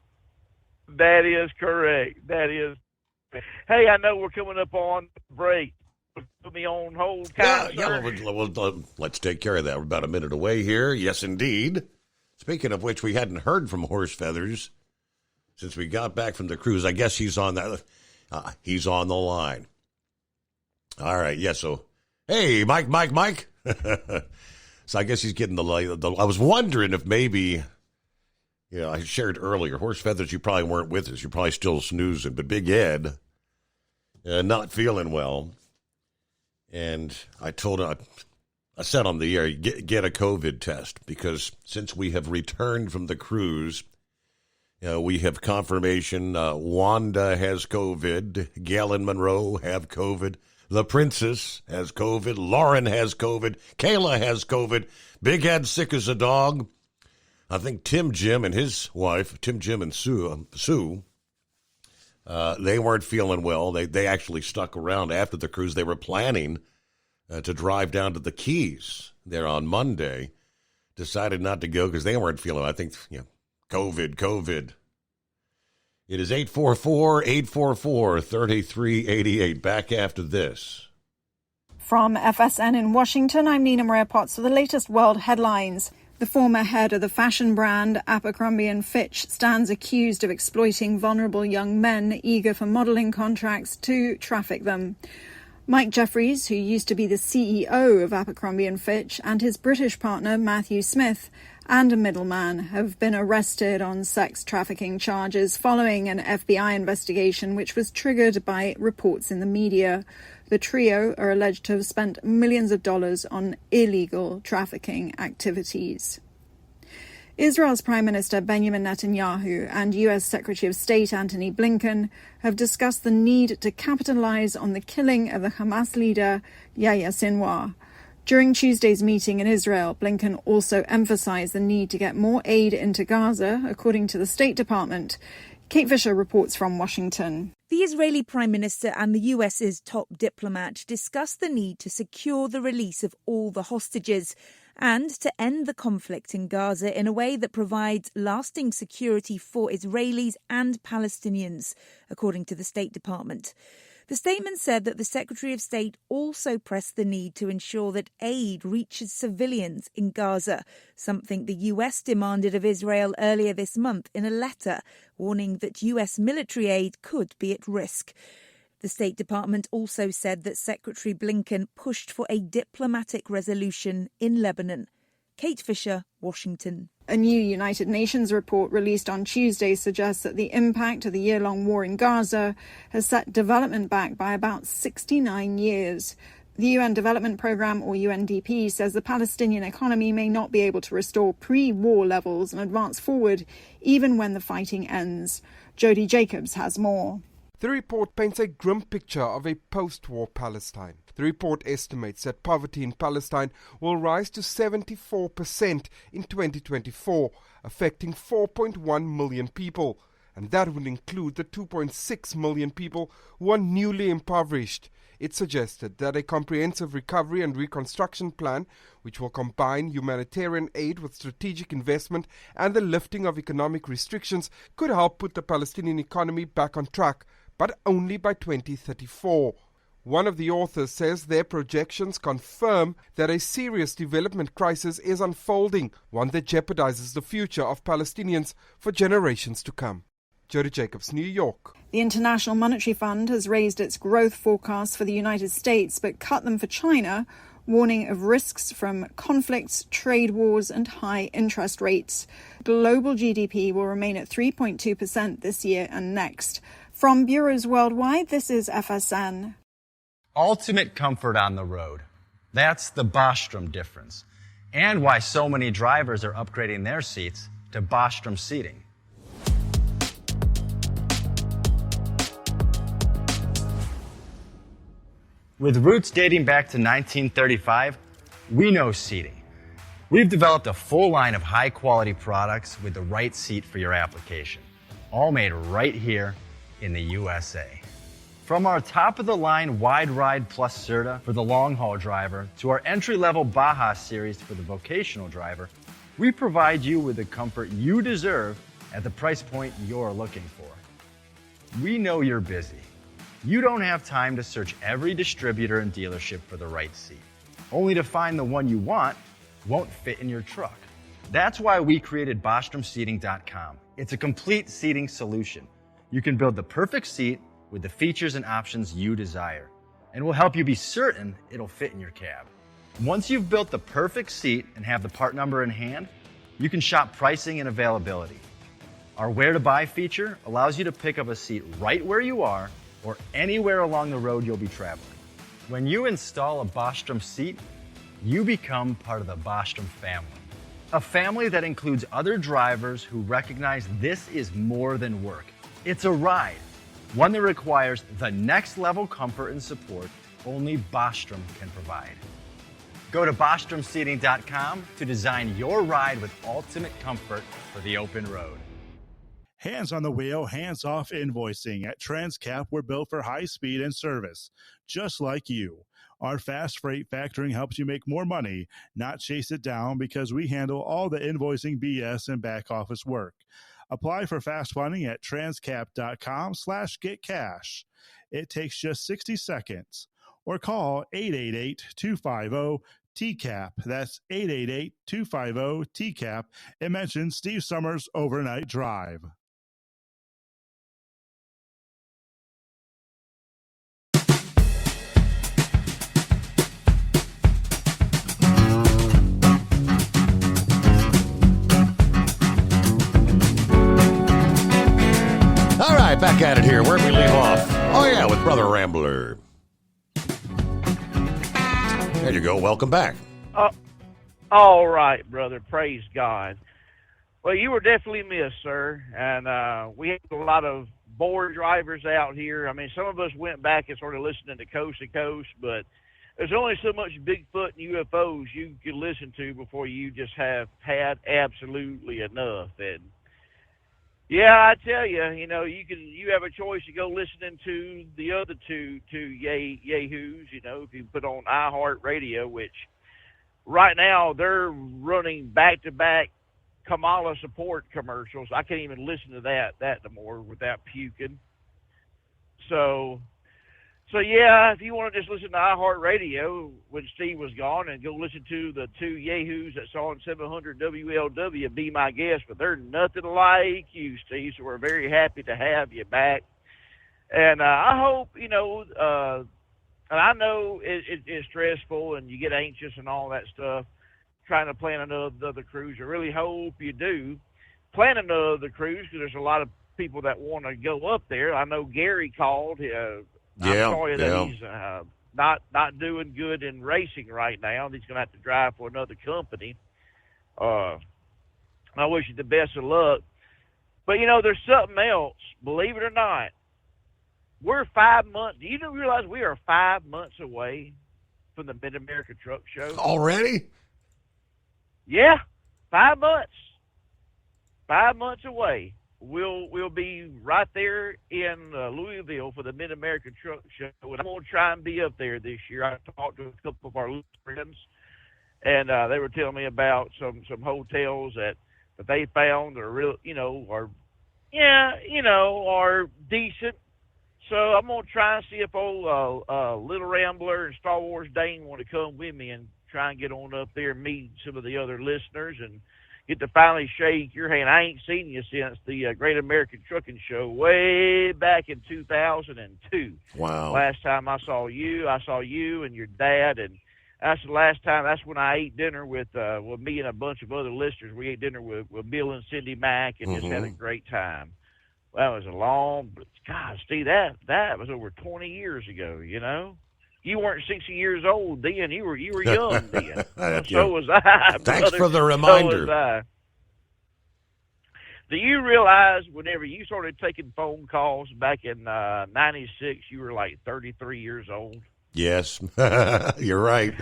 Speaker 1: is correct. That is. Hey, I know we're coming up on break. Put me on hold.
Speaker 9: Let's take care of that. We're about a minute away here. Yes, indeed. Speaking of which, we hadn't heard from Horse Feathers since we got back from the cruise. I guess he's on that. He's on the line. All right. Yeah. So, hey, Mike. So I guess he's getting the I was wondering if maybe, I shared earlier, Horse Feathers, you probably weren't with us. You're probably still snoozing. But Big Ed, not feeling well. And I told him, I said on the air, get a COVID test, because since we have returned from the cruise, we have confirmation Wanda has COVID, Gail and Monroe have COVID, the Princess has COVID, Lauren has COVID, Kayla has COVID, Big Ed sick as a dog. I think Tim Jim and his wife, Tim Jim and Sue, they weren't feeling well. They actually stuck around after the cruise. They were planning to drive down to the Keys there on Monday. Decided not to go because they weren't feeling, I think, COVID. It is 844-844-3388. Back after this.
Speaker 2: From FSN in Washington, I'm Nina Maria Potts with the latest world headlines. The former head of the fashion brand Abercrombie & Fitch stands accused of exploiting vulnerable young men eager for modeling contracts to traffic them. Mike Jeffries, who used to be the CEO of Abercrombie & Fitch, and his British partner Matthew Smith, and a middleman, have been arrested on sex trafficking charges following an FBI investigation which was triggered by reports in the media. The trio are alleged to have spent millions of dollars on illegal trafficking activities. Israel's Prime Minister Benjamin Netanyahu and U.S. Secretary of State Antony Blinken have discussed the need to capitalize on the killing of the Hamas leader Yahya Sinwar. During Tuesday's meeting in Israel, Blinken also emphasized the need to get more aid into Gaza, according to the State Department. Kate Fisher reports from Washington.
Speaker 3: The Israeli Prime Minister and the US's top diplomat discussed the need to secure the release of all the hostages and to end the conflict in Gaza in a way that provides lasting security for Israelis and Palestinians, according to the State Department. The statement said that the Secretary of State also pressed the need to ensure that aid reaches civilians in Gaza, something the US demanded of Israel earlier this month in a letter, warning that US military aid could be at risk. The State Department also said that Secretary Blinken pushed for a diplomatic resolution in Lebanon. Kate Fisher, Washington.
Speaker 2: A new United Nations report released on Tuesday suggests that the impact of the year-long war in Gaza has set development back by about 69 years. The UN Development Programme, or UNDP, says the Palestinian economy may not be able to restore pre-war levels and advance forward even when the fighting ends. Jody Jacobs has more.
Speaker 4: The report paints a grim picture of a post-war Palestine. The report estimates that poverty in Palestine will rise to 74% in 2024, affecting 4.1 million people. And that would include the 2.6 million people who are newly impoverished. It suggested that a comprehensive recovery and reconstruction plan, which will combine humanitarian aid with strategic investment and the lifting of economic restrictions, could help put the Palestinian economy back on track, but only by 2034. One of the authors says their projections confirm that a serious development crisis is unfolding, one that jeopardizes the future of Palestinians for generations to come. Jody Jacobs, New York.
Speaker 2: The International Monetary Fund has raised its growth forecasts for the United States but cut them for China, warning of risks from conflicts, trade wars and high interest rates. Global GDP will remain at 3.2% this year and next. From bureaus worldwide, this is FSN.
Speaker 16: Ultimate comfort on the road. That's the Bostrom difference. And why so many drivers are upgrading their seats to Bostrom seating. With roots dating back to 1935, we know seating. We've developed a full line of high-quality products with the right seat for your application, all made right here in the USA. From our top-of-the-line Wide Ride Plus Certa for the long-haul driver to our entry-level Baja series for the vocational driver, we provide you with the comfort you deserve at the price point you're looking for. We know you're busy. You don't have time to search every distributor and dealership for the right seat, only to find the one you want won't fit in your truck. That's why we created BostromSeating.com. It's a complete seating solution. You can build the perfect seat with the features and options you desire, and we'll help you be certain it'll fit in your cab. Once you've built the perfect seat and have the part number in hand, you can shop pricing and availability. Our Where to Buy feature allows you to pick up a seat right where you are or anywhere along the road you'll be traveling. When you install a Bostrom seat, you become part of the Bostrom family. A family that includes other drivers who recognize this is more than work. It's a ride, one that requires the next level comfort and support only Bostrom can provide. Go to BostromSeating.com to design your ride with ultimate comfort for the open road.
Speaker 11: Hands on the wheel, hands off invoicing. At Transcap, we're built for high speed and service, just like you. Our fast freight factoring helps you make more money, not chase it down, because we handle all the invoicing BS and back office work. Apply for fast funding at transcap.com/getcash. It takes just 60 seconds. Or call 888-250-TCAP. That's 888-250-TCAP. And mention Steve Summers Overnight Drive.
Speaker 9: All right, back at it here. Where'd we leave off? Oh, yeah, with Brother Rambler. There you go. Welcome back.
Speaker 1: All right, brother. Praise God. Well, you were definitely missed, sir. And we had a lot of bored drivers out here. I mean, some of us went back and started listening to Coast to Coast, but there's only so much Bigfoot and UFOs you can listen to before you just have had absolutely enough. And yeah, I tell you, you have a choice to go listening to the other two yahoos, if you put on iHeartRadio, which right now they're running back-to-back Kamala support commercials. I can't even listen to that no more without puking. So yeah, if you want to just listen to iHeartRadio when Steve was gone and go listen to the two yahoos that's on 700 WLW, be my guest, but they're nothing like you, Steve, so we're very happy to have you back. And I hope, and I know it's stressful and you get anxious and all that stuff, trying to plan another cruise. I really hope you do plan another cruise, because there's a lot of people that want to go up there. I know Gary called. I'm sorry that he's not doing good in racing right now. He's going to have to drive for another company. I wish you the best of luck. But, there's something else. Believe it or not, we're 5 months. Do you realize we are 5 months away from the Mid-America Truck Show?
Speaker 9: Already?
Speaker 1: Yeah, 5 months. 5 months away. We'll be right there in Louisville for the Mid-America Truck Show, and I'm going to try and be up there this year. I talked to a couple of our friends, and they were telling me about some hotels that they found are real, are decent. So I'm going to try and see if old Little Rambler and Star Wars Dane want to come with me and try and get on up there and meet some of the other listeners and get to finally shake your hand. I ain't seen you since the Great American Trucking Show way back in 2002.
Speaker 9: Wow.
Speaker 1: Last time I saw you and your dad, and that's the last time. That's when I ate dinner with me and a bunch of other listeners. We ate dinner with Bill and Cindy Mack and just had a great time. That was a long, God, Steve, that was over 20 years ago, You weren't 60 years old then. You were young then. So was I.
Speaker 9: Thanks
Speaker 1: brother.
Speaker 9: for the reminder.
Speaker 1: So was I. Do you realize whenever you started taking phone calls back in '96, you were like 33 years old?
Speaker 9: Yes, you're right.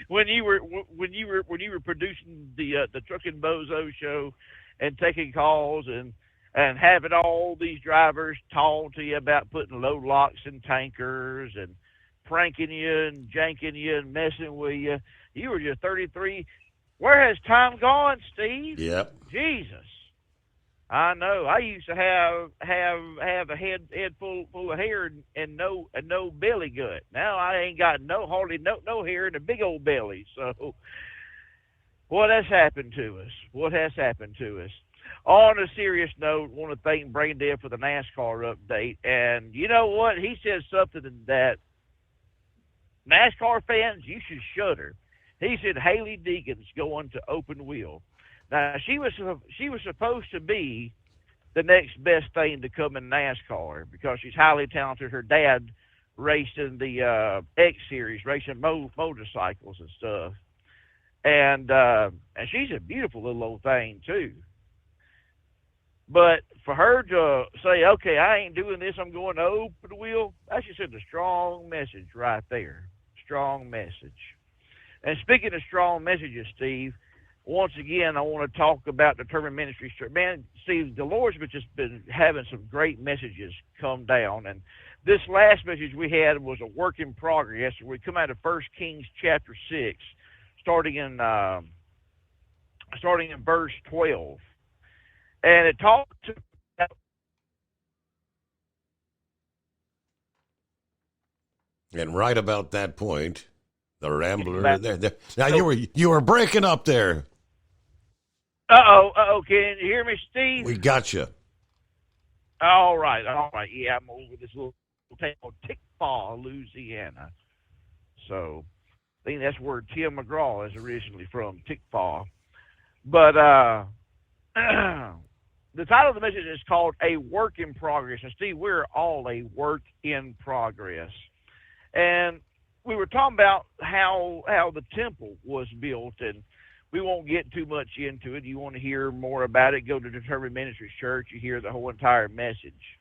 Speaker 1: when you were producing the Trucking Bozo show and taking calls and having all these drivers talk to you about putting load locks in tankers and pranking you and janking you and messing with you. You were just 33. Where has time gone, Steve?
Speaker 9: Yep.
Speaker 1: Jesus. I know. I used to have a head full of hair and no belly gut. Now I ain't got hardly no hair and a big old belly. So what has happened to us? What has happened to us? On a serious note, I want to thank Brain Dead for the NASCAR update. And you know what? He said something that NASCAR fans, you should shudder. He said Haley Deegan's going to open wheel. Now, she was supposed to be the next best thing to come in NASCAR because she's highly talented. Her dad raced in the X Series, racing motorcycles and stuff. And she's a beautiful little old thing, too. But for her to say, okay, I ain't doing this, I'm going to open wheel, that's just a strong message right there. Strong message. And speaking of strong messages, Steve, once again, I want to talk about Determined Ministries. Man, Steve, the Lord's just been having some great messages come down. And this last message we had was a work in progress. We come out of 1 Kings chapter 6, starting in verse 12. And it talks about...
Speaker 9: And right about that point, the Rambler... Now, you were breaking up there.
Speaker 1: Uh-oh, can you hear me, Steve?
Speaker 9: We got you.
Speaker 1: All right. Yeah, I'm over this little town called Tickfaw, Louisiana. So, I think that's where Tim McGraw is originally from, Tickfaw. But the title of the message is called A Work in Progress. And, Steve, we're all a work in progress. And we were talking about how the temple was built, and we won't get too much into it. You want to hear more about it, go to Determined Ministries Church. You hear the whole entire message.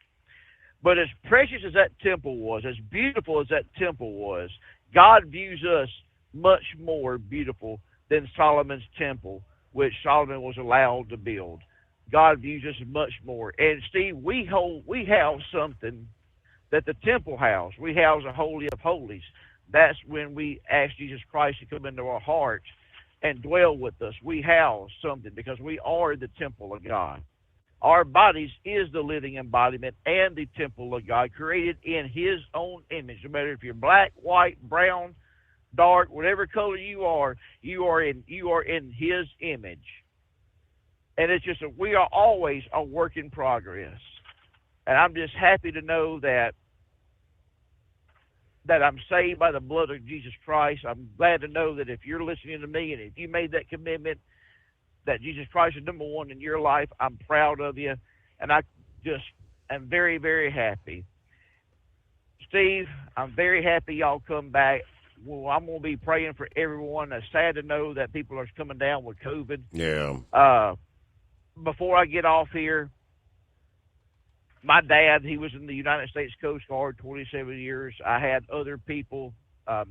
Speaker 1: But as precious as that temple was, as beautiful as that temple was, God views us much more beautiful than Solomon's temple, which Solomon was allowed to build. God views us much more. And, Steve, we house something that the temple housed. We house a Holy of Holies. That's when we ask Jesus Christ to come into our hearts and dwell with us. We house something because we are the temple of God. Our bodies is the living embodiment and the temple of God, created in His own image. No matter if you're black, white, brown, dark, whatever color you are in His image. And it's just we are always a work in progress. And I'm just happy to know that that I'm saved by the blood of Jesus Christ. I'm glad to know that if you're listening to me and if you made that commitment that Jesus Christ is number one in your life, I'm proud of you, and I just am very, very happy. Steve, I'm very happy y'all come back. Well, I'm going to be praying for everyone. It's sad to know that people are coming down with COVID.
Speaker 9: Yeah.
Speaker 1: Before I get off here, my dad, he was in the United States Coast Guard 27 years. I had other people,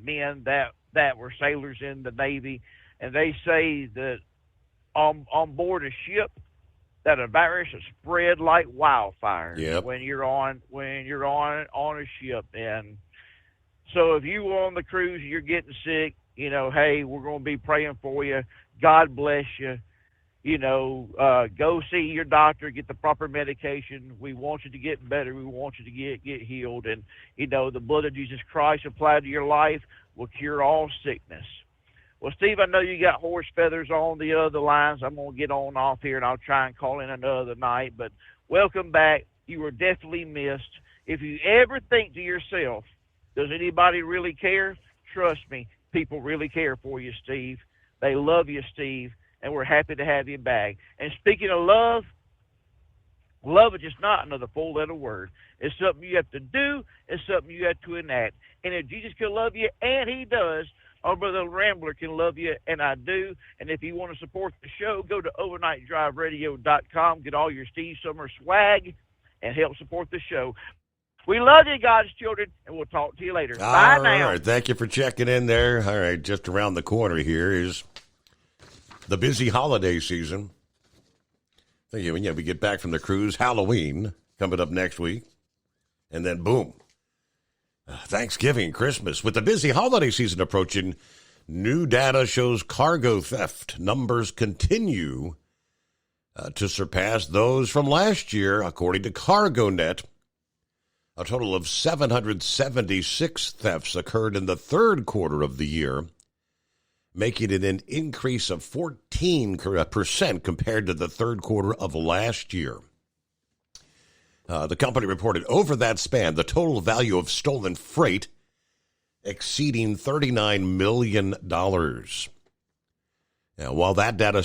Speaker 1: men that were sailors in the Navy, and they say that on board a ship that a virus is spread like wildfire when you're on a ship. And so if you were on the cruise and you're getting sick, you know, hey, we're going to be praying for you. God bless you. You know, go see your doctor, get the proper medication. We want you to get better. We want you to get healed. And, you know, the blood of Jesus Christ applied to your life will cure all sickness. Well, Steve, I know you got horse feathers on the other lines. I'm going to get on off here, and I'll try and call in another night. But welcome back. You were definitely missed. If you ever think to yourself, does anybody really care? Trust me, people really care for you, Steve. They love you, Steve. And we're happy to have you back. And speaking of love, love is just not another four-letter word. It's something you have to do. It's something you have to enact. And if Jesus can love you, and he does, our brother Rambler can love you, and I do. And if you want to support the show, go to overnightdriveradio.com, get all your Steve Summers swag, and help support the show. We love you, God's children, and we'll talk to you later. Bye now.
Speaker 9: All right, thank you for checking in there. All right, just around the corner here is the busy holiday season. Thank you. And yeah, we get back from the cruise. Halloween coming up next week. And then boom, Thanksgiving, Christmas. With the busy holiday season approaching, new data shows cargo theft numbers continue to surpass those from last year, according to CargoNet. A total of 776 thefts occurred in the third quarter of the year, making it an increase of 14% compared to the third quarter of last year. The company reported over that span, the total value of stolen freight exceeding $39 million. Now, while that data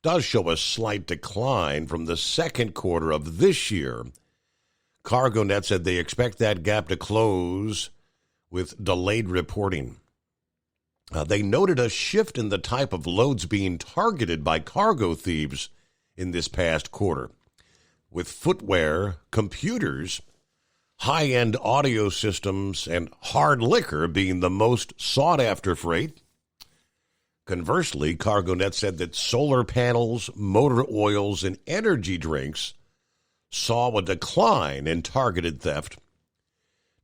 Speaker 9: does show a slight decline from the second quarter of this year, CargoNet said they expect that gap to close with delayed reporting. They noted a shift in the type of loads being targeted by cargo thieves in this past quarter, with footwear, computers, high-end audio systems, and hard liquor being the most sought-after freight. Conversely, CargoNet said that solar panels, motor oils, and energy drinks saw a decline in targeted theft.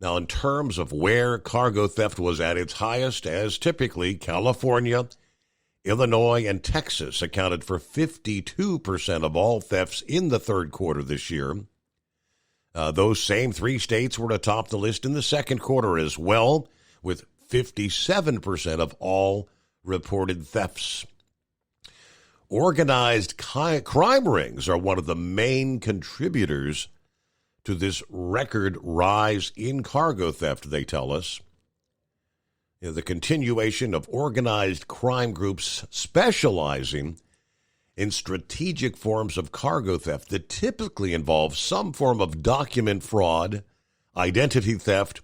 Speaker 9: Now, in terms of where cargo theft was at its highest, as typically, California, Illinois, and Texas accounted for 52% of all thefts in the third quarter this year. Those same three states were atop the list in the second quarter as well, with 57% of all reported thefts. Organized crime rings are one of the main contributors to this record rise in cargo theft, they tell us. The continuation of organized crime groups specializing in strategic forms of cargo theft that typically involve some form of document fraud, identity theft,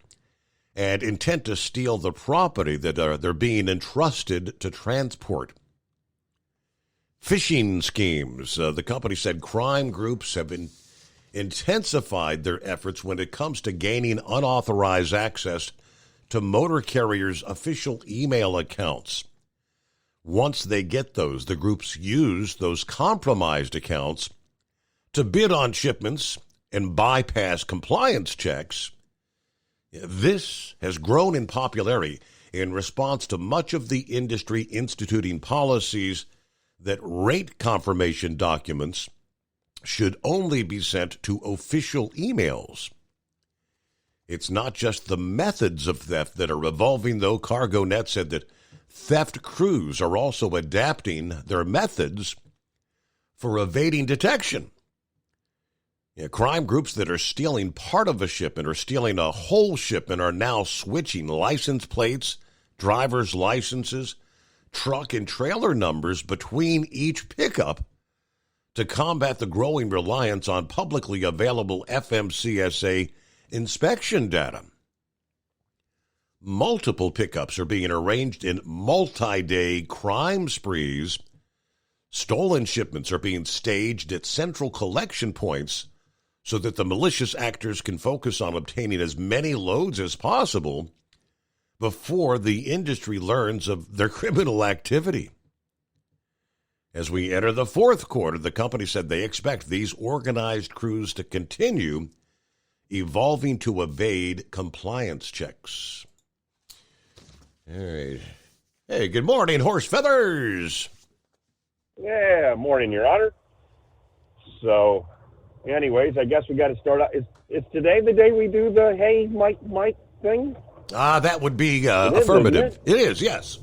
Speaker 9: and intent to steal the property that they're being entrusted to transport. Phishing schemes. The company said crime groups have intensified their efforts when it comes to gaining unauthorized access to motor carriers' official email accounts. Once they get those, the groups use those compromised accounts to bid on shipments and bypass compliance checks. This has grown in popularity in response to much of the industry instituting policies that rate confirmation documents should only be sent to official emails. It's not just the methods of theft that are evolving, though. CargoNet said that theft crews are also adapting their methods for evading detection. Crime groups that are stealing part of a shipment or stealing a whole shipment are now switching license plates, driver's licenses, truck and trailer numbers between each pickup to combat the growing reliance on publicly available FMCSA inspection data. Multiple pickups are being arranged in multi-day crime sprees. Stolen shipments are being staged at central collection points so that the malicious actors can focus on obtaining as many loads as possible before the industry learns of their criminal activity. As we enter the fourth quarter, the company said they expect these organized crews to continue evolving to evade compliance checks. All right. Hey, good morning, Horse Feathers.
Speaker 8: Yeah, morning, Your Honor. So, anyways, I guess we got to start out. Is today the day we do the hey, Mike thing?
Speaker 9: That would be affirmative. It is, yes.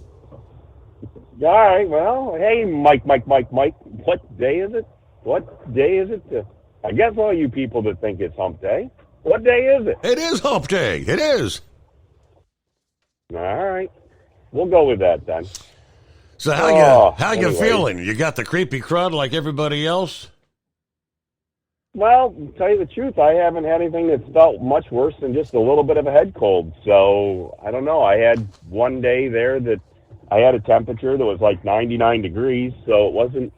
Speaker 8: All right, well, hey, Mike. What day is it? What day is it? I guess all you people that think it's hump day. What day is it?
Speaker 9: It is hump day. It is.
Speaker 8: All right. We'll go with that then.
Speaker 9: So how you feeling? You got the creepy crud like everybody else?
Speaker 8: Well, to tell you the truth, I haven't had anything that's felt much worse than just a little bit of a head cold. So, I don't know. I had one day there that I had a temperature that was like 99 degrees. So it wasn't,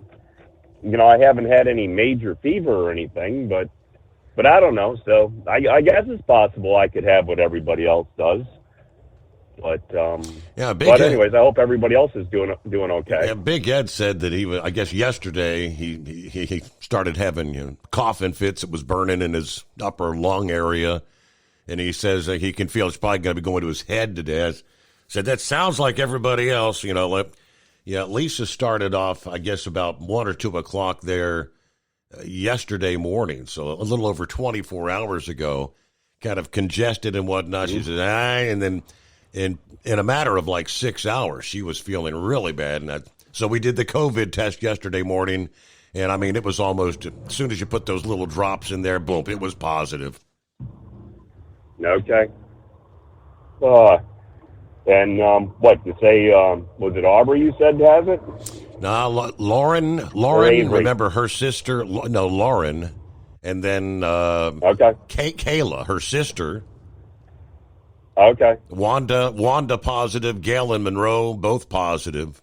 Speaker 8: I haven't had any major fever or anything, but I don't know. So I guess it's possible I could have what everybody else does. But anyways, I hope everybody else is doing okay.
Speaker 9: Yeah, Big Ed said that I guess yesterday he started having coughing fits. It was burning in his upper lung area, and he says he can feel it's probably going to be going to his head today. Said that sounds like everybody else. Lisa started off, I guess, about 1 or 2 o'clock there yesterday morning, so a little over 24 hours ago, kind of congested and whatnot. She said, and then. In a matter of like 6 hours, she was feeling really bad. And so we did the COVID test yesterday morning. And, I mean, it was almost, as soon as you put those little drops in there, boom, it was positive.
Speaker 8: Okay. And what, to say, was it Aubrey you said has it?
Speaker 9: No, Lauren, remember her sister, Lauren. And then Kayla, her sister.
Speaker 8: Okay.
Speaker 9: Wanda positive, Gail and Monroe both positive.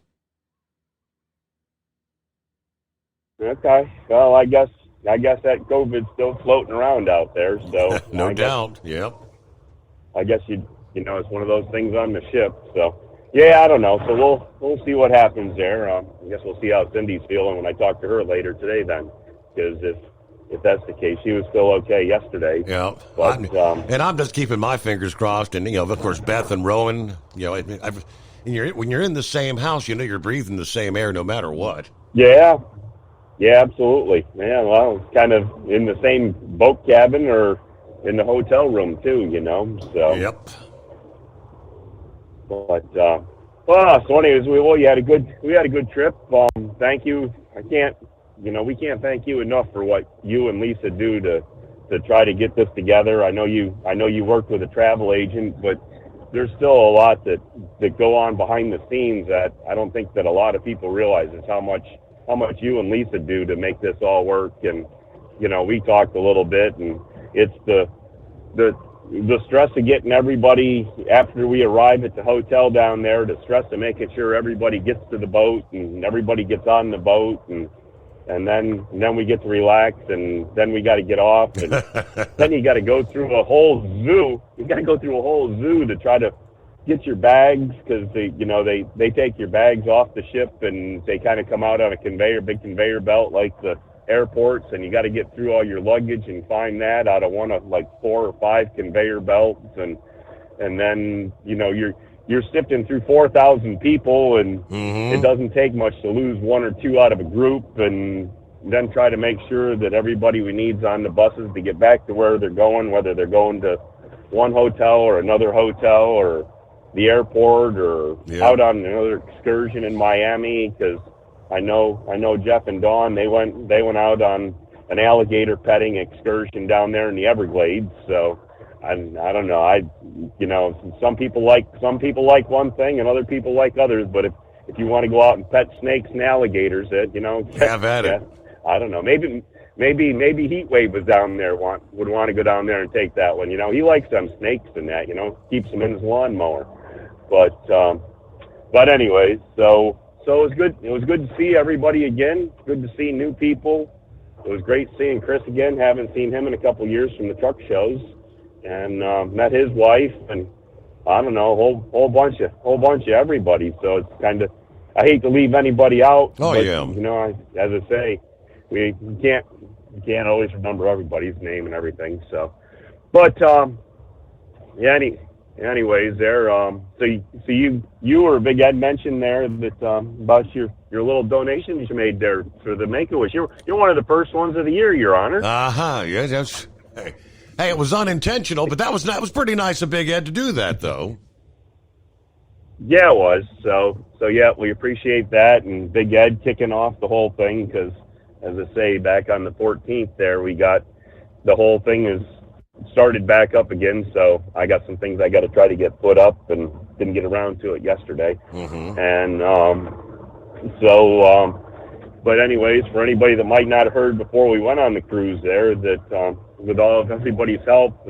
Speaker 8: Okay. Well, I guess that COVID's still floating around out there, so
Speaker 9: no doubt. Yep.
Speaker 8: I guess it's one of those things on the ship. So yeah, I don't know. So we'll see what happens there. I guess we'll see how Cindy's feeling when I talk to her later today then, because if that's the case, she was still okay yesterday.
Speaker 9: Yeah,
Speaker 8: but,
Speaker 9: and I'm just keeping my fingers crossed. And of course, Beth and Rowan. When you're in the same house, you're breathing the same air no matter what.
Speaker 8: Yeah, absolutely. Yeah, well, kind of in the same boat cabin or in the hotel room too. So.
Speaker 9: Yep.
Speaker 8: But so anyways, we had a good trip. Thank you. We can't thank you enough for what you and Lisa do to try to get this together. I know you worked with a travel agent, but there's still a lot that go on behind the scenes that I don't think that a lot of people realize is how much you and Lisa do to make this all work. And we talked a little bit, and it's the stress of getting everybody after we arrive at the hotel down there, the stress of making sure everybody gets to the boat and everybody gets on the boat, and then we get to relax, and then we got to get off, and then you got to go through a whole zoo. You got to go through a whole zoo to try to get your bags, because they take your bags off the ship, and they kind of come out on a big conveyor belt like the airports, and you got to get through all your luggage and find that out of one of like 4 or 5 conveyor belts, and then you're sifting through 4,000 people, and it doesn't take much to lose 1 or 2 out of a group, and then try to make sure that everybody we need's on the buses to get back to where they're going, whether they're going to one hotel or another hotel or the airport or out on another excursion in Miami, because I know Jeff and Dawn, they went out on an alligator petting excursion down there in the Everglades. So I don't know. Some people like one thing and other people like others. But if you want to go out and pet snakes and alligators,
Speaker 9: have at it.
Speaker 8: I don't know. Maybe Heatwave was down there, would want to go down there and take that one. He likes them snakes and that. Keeps them in his lawnmower. But anyways, so it was good. It was good to see everybody again. Good to see new people. It was great seeing Chris again. Haven't seen him in a couple years from the truck shows, and met his wife, and I don't know, a whole bunch of everybody. So it's kind of, I hate to leave anybody out.
Speaker 9: Oh,
Speaker 8: but,
Speaker 9: yeah.
Speaker 8: As I say, we can't always remember everybody's name and everything. So, but anyways, there. So you or Big Ed mentioned there that about your little donations you made there for the Make-A-Wish. You're one of the first ones of the year, Your Honor.
Speaker 9: Yeah, that's. Hey, it was unintentional, but that was pretty nice of Big Ed to do that, though.
Speaker 8: Yeah, it was. So yeah, we appreciate that, and Big Ed kicking off the whole thing, because, as I say, back on the 14th there, we got the whole thing is started back up again. So I got some things I got to try to get put up, and didn't get around to it yesterday.
Speaker 9: Mm-hmm.
Speaker 8: And but anyways, for anybody that might not have heard before we went on the cruise there, that with all of everybody's help,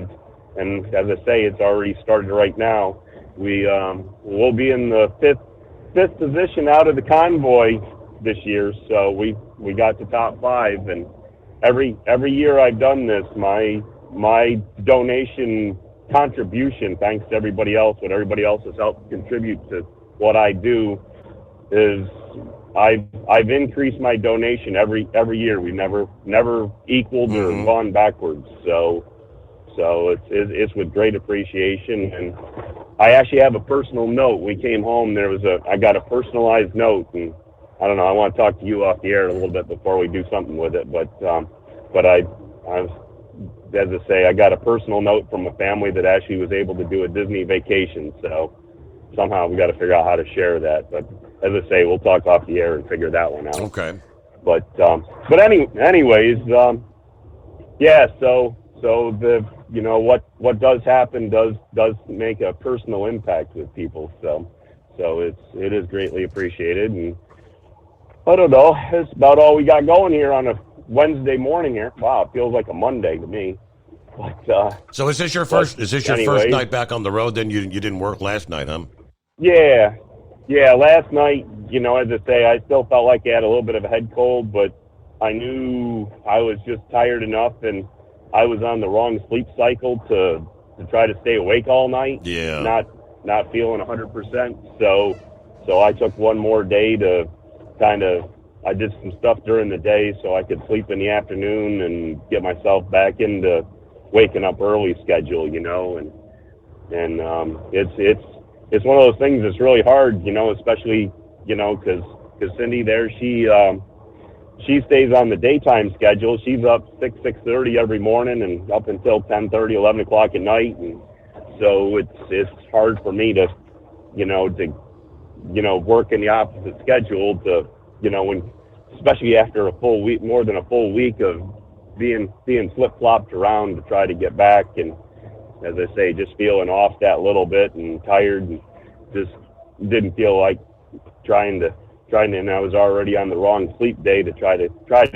Speaker 8: and as I say, it's already started right now. We'll be in the fifth position out of the convoy this year, so we got to top 5. And every year I've done this, my donation contribution, thanks to everybody else, what everybody else has helped contribute to what I do, is I've increased my donation every year. We've never equaled or gone backwards. So it's with great appreciation. And I actually have a personal note. We came home, I got a personalized note, and I don't know, I want to talk to you off the air a little bit before we do something with it, but I as I say, I got a personal note from a family that actually was able to do a Disney vacation. So somehow we got to figure out how to share that. But as I say, we'll talk off the air and figure that one out.
Speaker 9: Okay.
Speaker 8: But anyways, yeah. So the what does happen does make a personal impact with people. So it is greatly appreciated. And I don't know, that's about all we got going here on a Wednesday morning here. Wow, it feels like a Monday to me. But
Speaker 9: so is this your first? Is this your first night back on the road? Then you didn't work last night, huh?
Speaker 8: Yeah. Last night, as I say, I still felt like I had a little bit of a head cold, but I knew I was just tired enough, and I was on the wrong sleep cycle to try to stay awake all night.
Speaker 9: Yeah.
Speaker 8: Not feeling 100%. So I took one more day to I did some stuff during the day so I could sleep in the afternoon and get myself back into waking up early schedule, and it's one of those things that's really hard, especially, because Cindy there, she stays on the daytime schedule. She's up 6:30 every morning and up until 10:30, 11 o'clock at night. And so it's hard for me to work in the opposite schedule to, when, especially after more than a full week of being flip-flopped around to try to get back. And as I say, just feeling off that little bit and tired, and just didn't feel like trying to, and I was already on the wrong sleep day to try to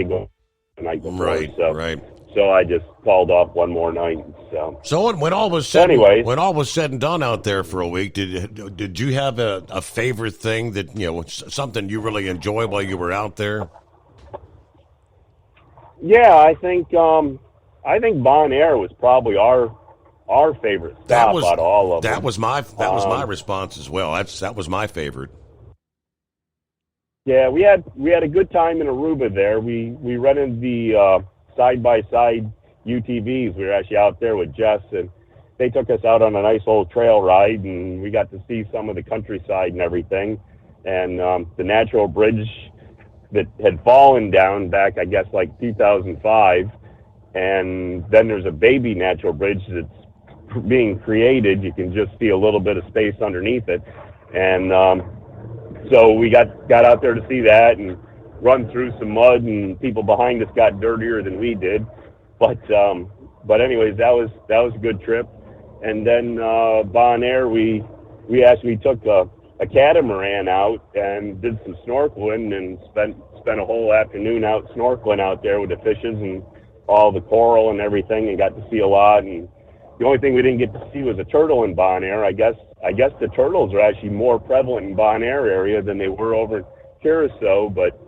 Speaker 8: go the night before.
Speaker 9: Right.
Speaker 8: So I just called off one more night.
Speaker 9: So when all was said, when all was said and done out there for a week, did you have a favorite thing that something you really enjoyed while you were out there? Yeah, I think Bon Air was probably our favorite stop out of all of them. That was my response as well. That was my favorite.
Speaker 8: Yeah, we had a good time in Aruba there. We rented the side-by-side UTVs. We were actually out there with Jess, and they took us out on a nice old trail ride, and we got to see some of the countryside and everything. And the natural bridge that had fallen down back, I guess, like 2005. And then there's a baby natural bridge that's being created. You can just see a little bit of space underneath it. And so we got out there to see that, and run through some mud, and people behind us got dirtier than we did. But anyways, that was a good trip. And then Bonaire, we actually took a catamaran out and did some snorkeling and spent a whole afternoon out snorkeling out there with the fishes and all the coral and everything, and got to see a lot. And the only thing we didn't get to see was a turtle in Bonaire. I guess the turtles are actually more prevalent in Bonaire area than they were over in Curacao, but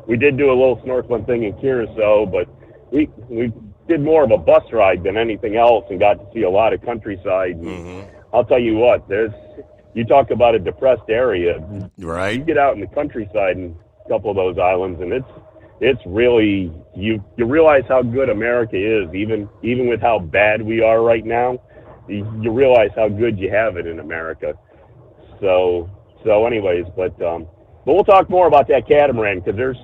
Speaker 8: we did do a little snorkeling thing in Curacao, but we did more of a bus ride than anything else and got to see a lot of countryside. And I'll tell you what, you talk about a depressed area.
Speaker 9: Right.
Speaker 8: You get out in the countryside in a couple of those islands, and it's really, you realize how good America is, even with how bad we are right now. You realize how good you have it in America. So anyways, but we'll talk more about that catamaran, because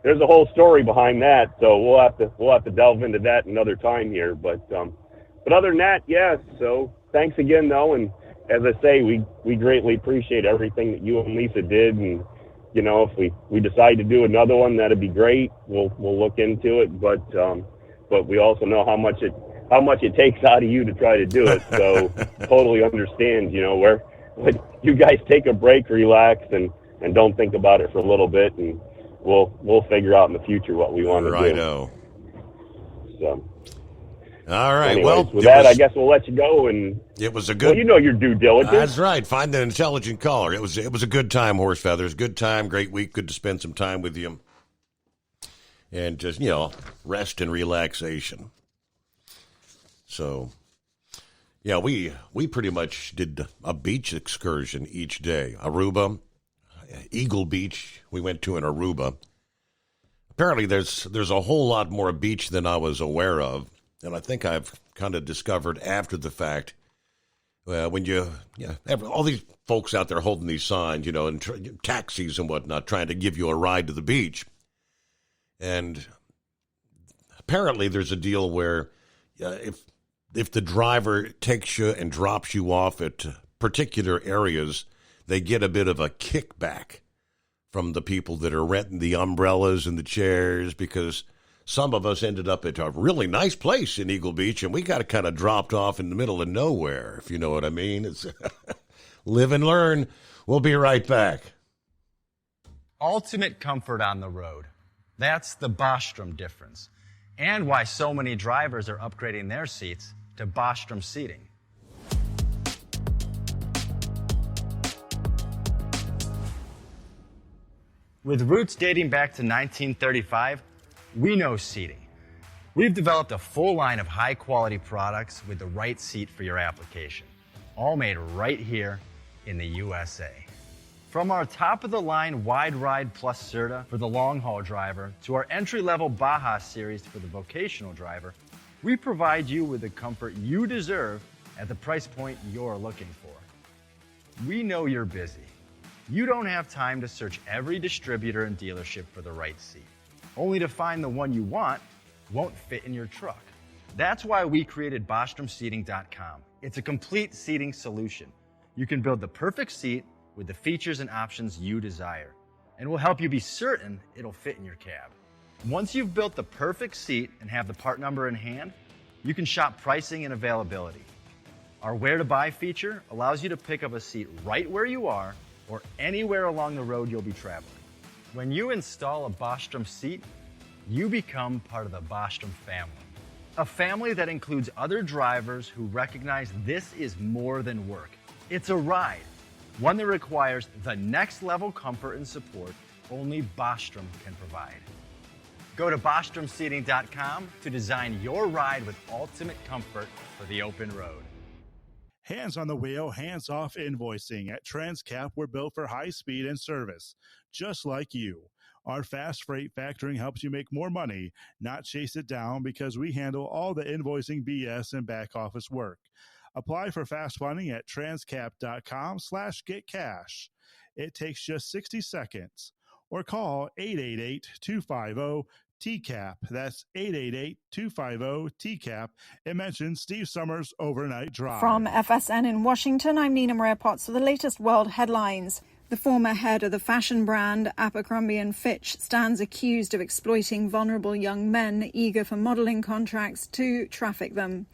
Speaker 8: there's a whole story behind that. So we'll have to delve into that another time here. But other than that, yeah. So thanks again, though, and as I say, we greatly appreciate everything that you and Lisa did. And you know, if we decide to do another one, that'd be great. We'll look into it. But we also know how much it takes out of you to try to do it. So totally understand, you know, where you guys take a break, relax, and don't think about it for a little bit, and we'll figure out in the future what we want to do.
Speaker 9: Righto.
Speaker 8: So.
Speaker 9: All right.
Speaker 8: Anyways,
Speaker 9: Well,
Speaker 8: with that, I guess we'll let you go. And
Speaker 9: it was a good.
Speaker 8: Well, you know your due diligence.
Speaker 9: That's right. Find an intelligent caller. It was a good time, Horse Feathers. Good time. Great week. Good to spend some time with you, and just rest and relaxation. So, yeah, we pretty much did a beach excursion each day. Aruba, Eagle Beach. We went to in Aruba. Apparently, there's a whole lot more beach than I was aware of. And I think I've kind of discovered after the fact, when all these folks out there holding these signs, and taxis and whatnot, trying to give you a ride to the beach. And apparently there's a deal where if the driver takes you and drops you off at particular areas, they get a bit of a kickback from the people that are renting the umbrellas and the chairs, because some of us ended up at a really nice place in Eagle Beach, and we got kind of dropped off in the middle of nowhere, if you know what I mean. It's live and learn. We'll be right back.
Speaker 16: Ultimate comfort on the road. That's the Bostrom difference, and why so many drivers are upgrading their seats to Bostrom seating. With roots dating back to 1935, we know seating. We've developed a full line of high-quality products with the right seat for your application, all made right here in the USA. From our top-of-the-line Wide Ride Plus Certa for the long-haul driver to our entry-level Baja series for the vocational driver, we provide you with the comfort you deserve at the price point you're looking for. We know you're busy. You don't have time to search every distributor and dealership for the right seat, only to find the one you want won't fit in your truck. That's why we created BostromSeating.com. It's a complete seating solution. You can build the perfect seat with the features and options you desire, and we'll help you be certain it'll fit in your cab. Once you've built the perfect seat and have the part number in hand, you can shop pricing and availability. Our Where to Buy feature allows you to pick up a seat right where you are or anywhere along the road you'll be traveling. When you install a Bostrom seat, you become part of the Bostrom family. A family that includes other drivers who recognize this is more than work. It's a ride, one that requires the next level comfort and support only Bostrom can provide. Go to BostromSeating.com to design your ride with ultimate comfort for the open road.
Speaker 11: Hands on the wheel, hands off invoicing. At Transcap, we're built for high speed and service, just like you. Our fast freight factoring helps you make more money, not chase it down, because we handle all the invoicing BS and back office work. Apply for fast funding at transcap.com/getcash. It takes just 60 seconds. Or call 888-250-TCAP. That's 888-250-TCAP. And mention Steve Summers Overnight Drive.
Speaker 2: From FSN in Washington, I'm Nina Maria Potts for the latest world headlines. The former head of the fashion brand Abercrombie & Fitch stands accused of exploiting vulnerable young men eager for modelling contracts to traffic them.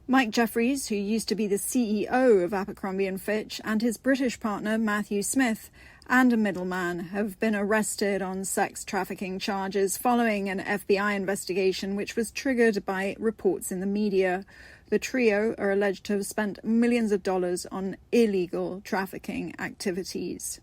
Speaker 2: Mike Jeffries, who used to be the CEO of Abercrombie & Fitch, and his British partner Matthew Smith, and a middleman, have been arrested on sex trafficking charges following an FBI investigation which was triggered by reports in the media. The trio are alleged to have spent millions of dollars on illegal trafficking activities.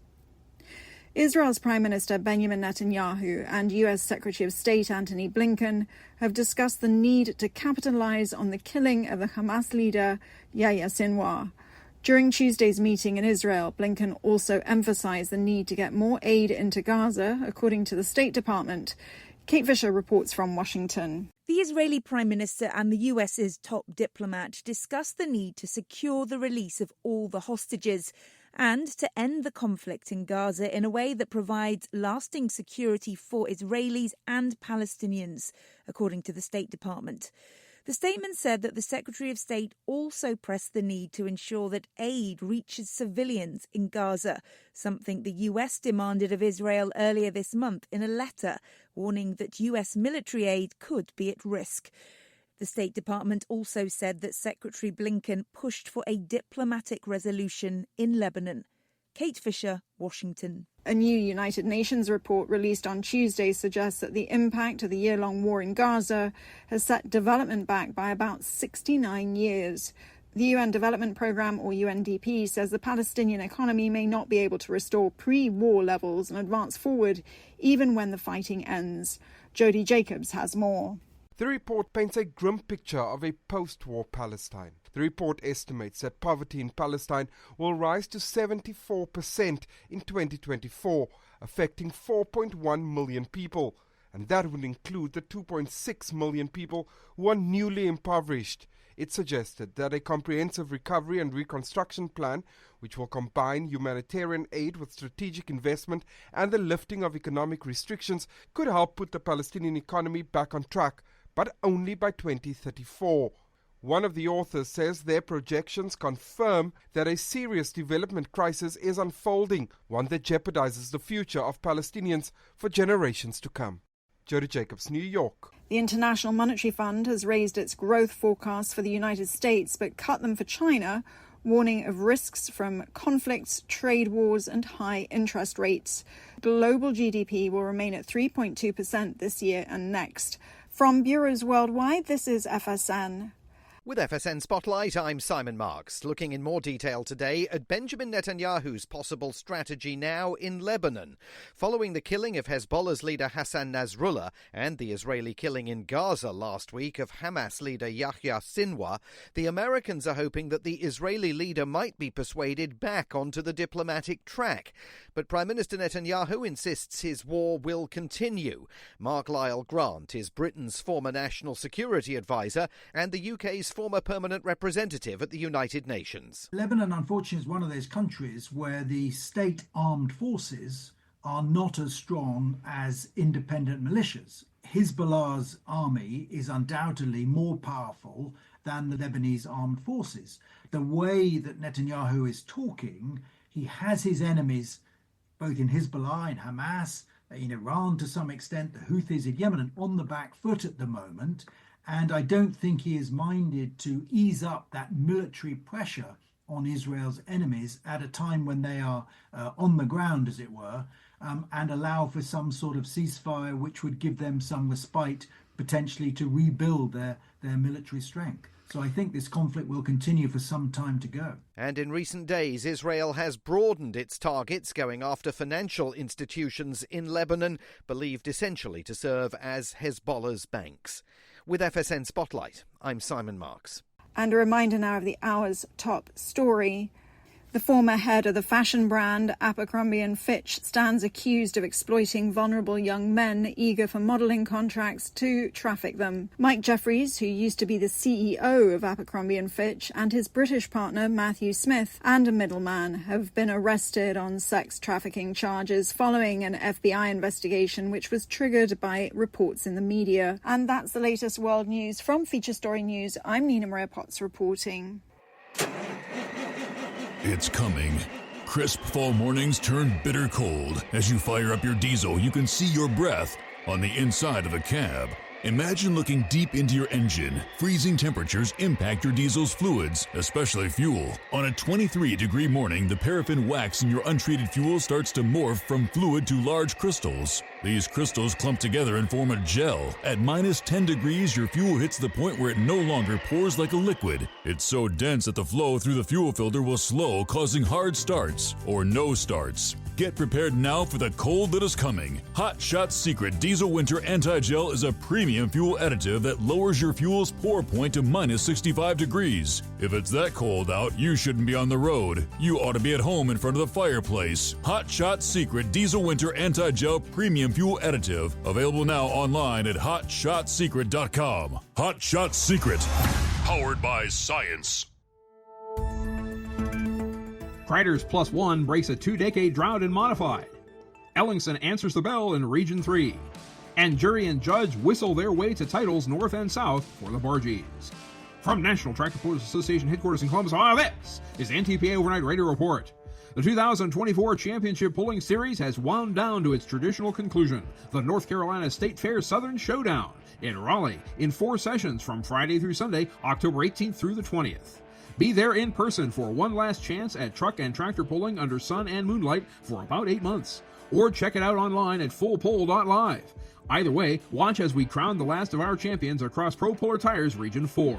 Speaker 2: Israel's Prime Minister Benjamin Netanyahu and US Secretary of State Antony Blinken have discussed the need to capitalize on the killing of the Hamas leader Yahya Sinwar. During Tuesday's meeting in Israel, Blinken also emphasized the need to get more aid into Gaza, according to the State Department. Kate Fisher reports from Washington.
Speaker 3: The Israeli Prime Minister and the US's top diplomat discussed the need to secure the release of all the hostages and to end the conflict in Gaza in a way that provides lasting security for Israelis and Palestinians, according to the State Department. The statement said that the Secretary of State also pressed the need to ensure that aid reaches civilians in Gaza, something the US demanded of Israel earlier this month in a letter warning that US military aid could be at risk. The State Department also said that Secretary Blinken pushed for a diplomatic resolution in Lebanon. Kate Fisher, Washington.
Speaker 2: A new United Nations report released on Tuesday suggests that the impact of the year-long war in Gaza has set development back by about 69 years. The UN Development Programme, or UNDP, says the Palestinian economy may not be able to restore pre-war levels and advance forward even when the fighting ends. Jody Jacobs has more.
Speaker 4: The report paints a grim picture of a post-war Palestine. The report estimates that poverty in Palestine will rise to 74% in 2024, affecting 4.1 million people. And that would include the 2.6 million people who are newly impoverished. It suggested that a comprehensive recovery and reconstruction plan, which will combine humanitarian aid with strategic investment and the lifting of economic restrictions, could help put the Palestinian economy back on track, but only by 2034. One of the authors says their projections confirm that a serious development crisis is unfolding, one that jeopardizes the future of Palestinians for generations to come. Jody Jacobs, New York.
Speaker 2: The International Monetary Fund has raised its growth forecasts for the United States but cut them for China, warning of risks from conflicts, trade wars and high interest rates. Global GDP will remain at 3.2% this year and next. From bureaus worldwide, this is FSN.
Speaker 5: With FSN Spotlight, I'm Simon Marks, looking in more detail today at Benjamin Netanyahu's possible strategy now in Lebanon. Following the killing of Hezbollah's leader Hassan Nasrallah and the Israeli killing in Gaza last week of Hamas leader Yahya Sinwar, the Americans are hoping that the Israeli leader might be persuaded back onto the diplomatic track. But Prime Minister Netanyahu insists his war will continue. Mark Lyle Grant is Britain's former national security advisor and the UK's former permanent representative at the United Nations.
Speaker 6: Lebanon, unfortunately, is one of those countries where the state armed forces are not as strong as independent militias. Hezbollah's army is undoubtedly more powerful than the Lebanese armed forces. The way that Netanyahu is talking, he has his enemies both in Hezbollah, in Hamas, in Iran to some extent, the Houthis in Yemen, on the back foot at the moment. And I don't think he is minded to ease up that military pressure on Israel's enemies at a time when they are on the ground, as it were, and allow for some sort of ceasefire which would give them some respite, potentially to rebuild their military strength. So I think this conflict will continue for some time to go.
Speaker 5: And in recent days, Israel has broadened its targets, going after financial institutions in Lebanon, believed essentially to serve as Hezbollah's banks. With FSN Spotlight, I'm Simon Marks.
Speaker 2: And a reminder now of the hour's top story. The former head of the fashion brand Abercrombie & Fitch stands accused of exploiting vulnerable young men eager for modelling contracts to traffic them. Mike Jeffries, who used to be the CEO of Abercrombie & Fitch, and his British partner Matthew Smith, and a middleman, have been arrested on sex trafficking charges following an FBI investigation which was triggered by reports in the media. And that's the latest world news. From Feature Story News, I'm Nina Maria Potts reporting.
Speaker 7: It's coming.
Speaker 14: Crisp fall mornings turn bitter cold. As you fire up your diesel, you can see your breath on the inside of the cab. Imagine looking deep into your engine. Freezing temperatures impact your diesel's fluids, especially fuel. On a 23-degree morning, the paraffin wax in your untreated fuel starts to morph from fluid to large crystals. These crystals clump together and form a gel. At minus 10 degrees, your fuel hits the point where it no longer pours like a liquid. It's so dense that the flow through the fuel filter will slow, causing hard starts or no starts. Get prepared now for the cold that is coming. Hot Shot Secret Diesel Winter Anti-Gel is a premium fuel additive that lowers your fuel's pour point to minus 65 degrees. If it's that cold out, you shouldn't be on the road. You ought to be at home in front of the fireplace. Hot Shot Secret Diesel Winter Anti-Gel Premium Fuel Additive. Available now online at HotShotSecret.com. Hot Shot Secret. Powered by science.
Speaker 10: Kreider's +1 breaks a 2-decade drought in modified. Ellingson answers the bell in Region 3. And jury and judge whistle their way to titles north and south for the Bargees. From National Tractor Pullers Association headquarters in Columbus, Ohio, this is NTPA Overnight Radio Report. The 2024 Championship Pulling Series has wound down to its traditional conclusion, the North Carolina State Fair Southern Showdown in Raleigh in 4 sessions from Friday through Sunday, October 18th through the 20th. Be there in person for one last chance at truck and tractor pulling under sun and moonlight for about 8 months. Or check it out online at fullpull.live. Either way, watch as we crown the last of our champions across Pro Puller Tires Region 4.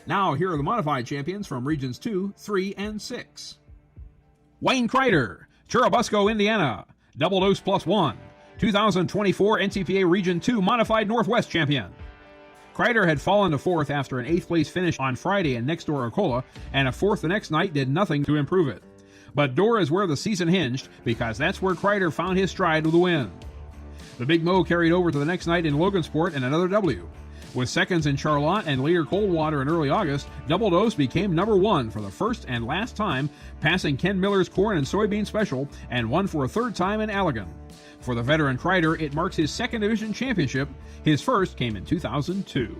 Speaker 10: Now, here are the modified champions from Regions 2, 3, and 6. Wayne Kreider, Churubusco, Indiana, Double Dose +1, 2024 NTPA Region 2 Modified Northwest Champion. Kreider had fallen to 4th after an 8th place finish on Friday in next door Arcola, and a 4th the next night did nothing to improve it. But Door is where the season hinged, because that's where Kreider found his stride with the win. The Big Mo carried over to the next night in Logansport and another W. With seconds in Charlotte and later Coldwater in early August, Double Dose became number 1 for the first and last time, passing Ken Miller's Corn and Soybean Special, and won for a 3rd time in Allegan. For the veteran Kreider, it marks his 2nd division championship. His first came in 2002.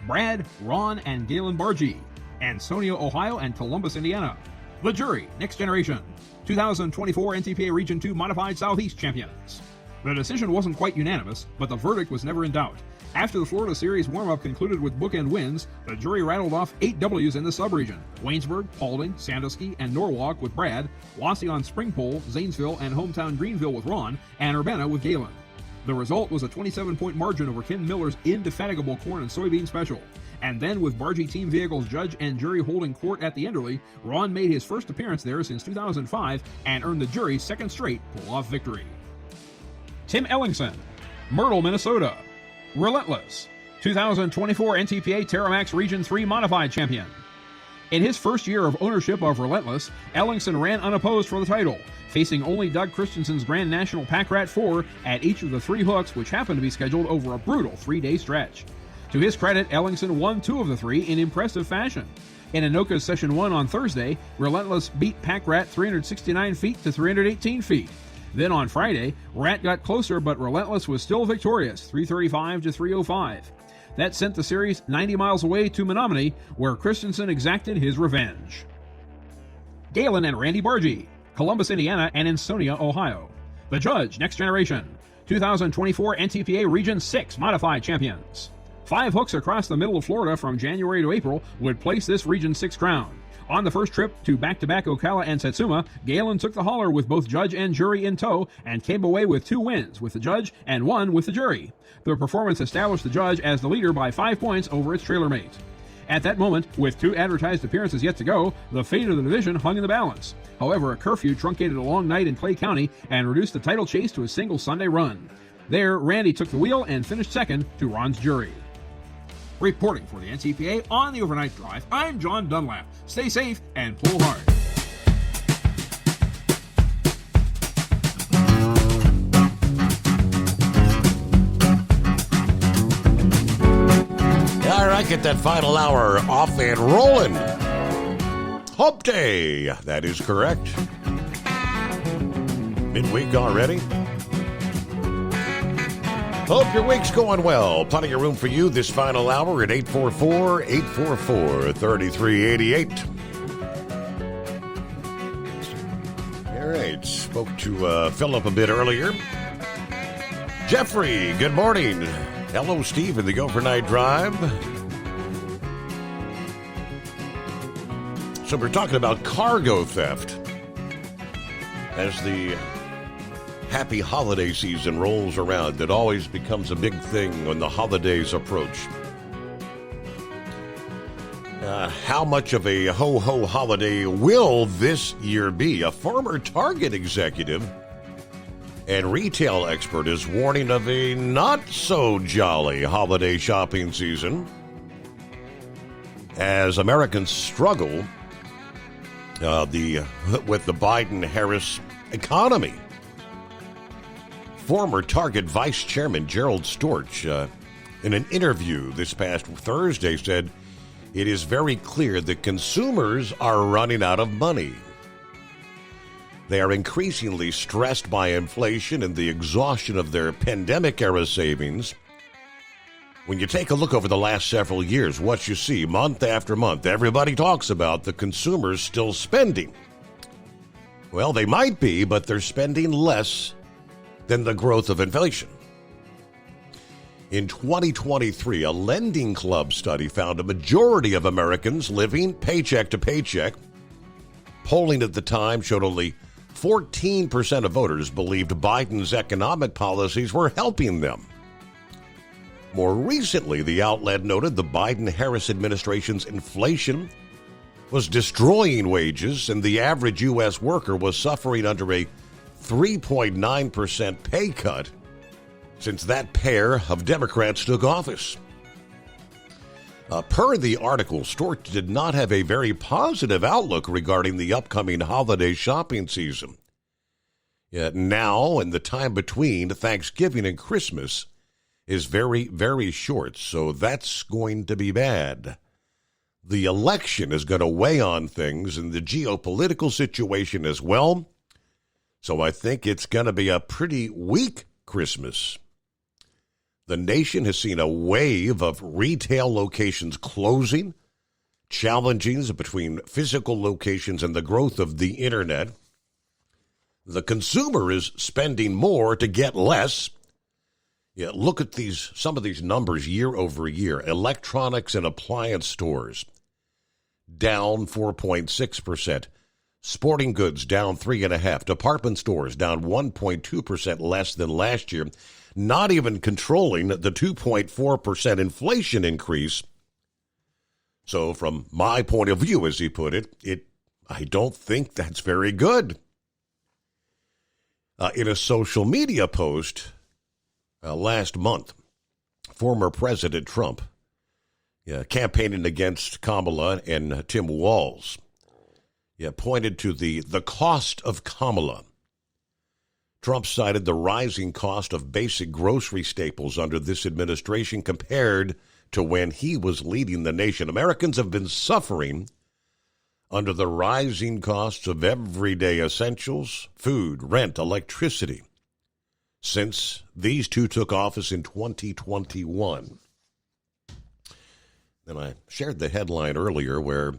Speaker 10: Brad, Ron, and Galen Bargee, Ansonia, Ohio, and Columbus, Indiana. The jury, Next Generation, 2024 NTPA Region 2 Modified Southeast Champions. The decision wasn't quite unanimous, but the verdict was never in doubt. After the Florida Series warm-up concluded with bookend wins, the jury rattled off 8 W's in the sub-region: Waynesburg, Paulding, Sandusky, and Norwalk with Brad, Wauseon, Springpole, Zanesville, and hometown Greenville with Ron, and Urbana with Galen. The result was a 27-point margin over Ken Miller's indefatigable Corn and Soybean Special. And then, with Bargee Team Vehicles judge and jury holding court at the Enderley, Ron made his first appearance there since 2005 and earned the jury's 2nd straight pull-off victory. Tim Ellingson, Myrtle, Minnesota. Relentless, 2024 NTPA Terramax Region 3 Modified Champion. In his first year of ownership of Relentless, Ellingson ran unopposed for the title, facing only Doug Christensen's Grand National Pack Rat 4 at each of the 3 hooks, which happened to be scheduled over a brutal 3-day stretch. To his credit, Ellingson won 2 of the 3 in impressive fashion. In Anoka's Session 1 on Thursday, Relentless beat Pack Rat 369 feet to 318 feet. Then on Friday, Rat got closer, but Relentless was still victorious, 335 to 305. That sent the series 90 miles away to Menominee, where Christensen exacted his revenge. Galen and Randy Bargee, Columbus, Indiana, and Ansonia, Ohio. The judge, Next Generation, 2024 NTPA Region 6 Modified Champions. 5 hooks across the middle of Florida from January to April would place this Region 6 crown. On the first trip to back-to-back Ocala and Satsuma, Galen took the holler with both judge and jury in tow and came away with 2 wins with the judge and 1 with the jury. The performance established the judge as the leader by 5 points over its trailer mate. At that moment, with 2 advertised appearances yet to go, the fate of the division hung in the balance. However, a curfew truncated a long night in Clay County and reduced the title chase to a single Sunday run. There, Randy took the wheel and finished 2nd to Ron's jury. Reporting for the NTPA on the Overnight Drive, I'm John Dunlap. Stay safe and pull hard.
Speaker 9: All right, get that final hour off and rolling. Hump Day, that is correct. Midweek already. Hope your week's going well. Plenty of room for you this final hour at 844-844-3388. right. Spoke to Philip a bit earlier. Jeffrey, good morning. Hello, Steve, in the Overnight Drive. So we're talking about cargo theft as the happy holiday season rolls around. It always becomes a big thing when the holidays approach. How much of a ho-ho holiday will this year be? A former Target executive and retail expert is warning of a not-so-jolly holiday shopping season as Americans struggle with the Biden-Harris economy. Former Target Vice Chairman Gerald Storch, in an interview this past Thursday, said, "It is very clear that consumers are running out of money. They are increasingly stressed by inflation and the exhaustion of their pandemic-era savings. When you take a look over the last several years, what you see month after month, everybody talks about the consumers still spending. Well, they might be, but they're spending less than the growth of inflation." In 2023, a Lending Club study found a majority of Americans living paycheck to paycheck. Polling at the time showed only 14% of voters believed Biden's economic policies were helping them. More recently, the outlet noted the Biden-Harris administration's inflation was destroying wages, and the average U.S. worker was suffering under a 3.9% pay cut since that pair of Democrats took office. Per the article, Storch did not have a very positive outlook regarding the upcoming holiday shopping season. Yet now, and the time between Thanksgiving and Christmas is very, very short, so that's going to be bad. The election is going to weigh on things and the geopolitical situation as well, so I think it's going to be a pretty weak Christmas. The nation has seen a wave of retail locations closing, challenges between physical locations and the growth of the internet. The consumer is spending more to get less. Yeah, look at some of these numbers year over year. Electronics and appliance stores down 4.6%. Sporting goods down 3.5%. Department stores down 1.2% less than last year. Not even controlling the 2.4% inflation increase. So from my point of view, as he put it, I don't think that's very good. In a social media post last month, former President Trump, campaigning against Kamala and Tim Walz, pointed to the cost of Kamala. Trump cited the rising cost of basic grocery staples under this administration compared to when he was leading the nation. Americans have been suffering under the rising costs of everyday essentials, food, rent, electricity, since these two took office in 2021. And I shared the headline earlier where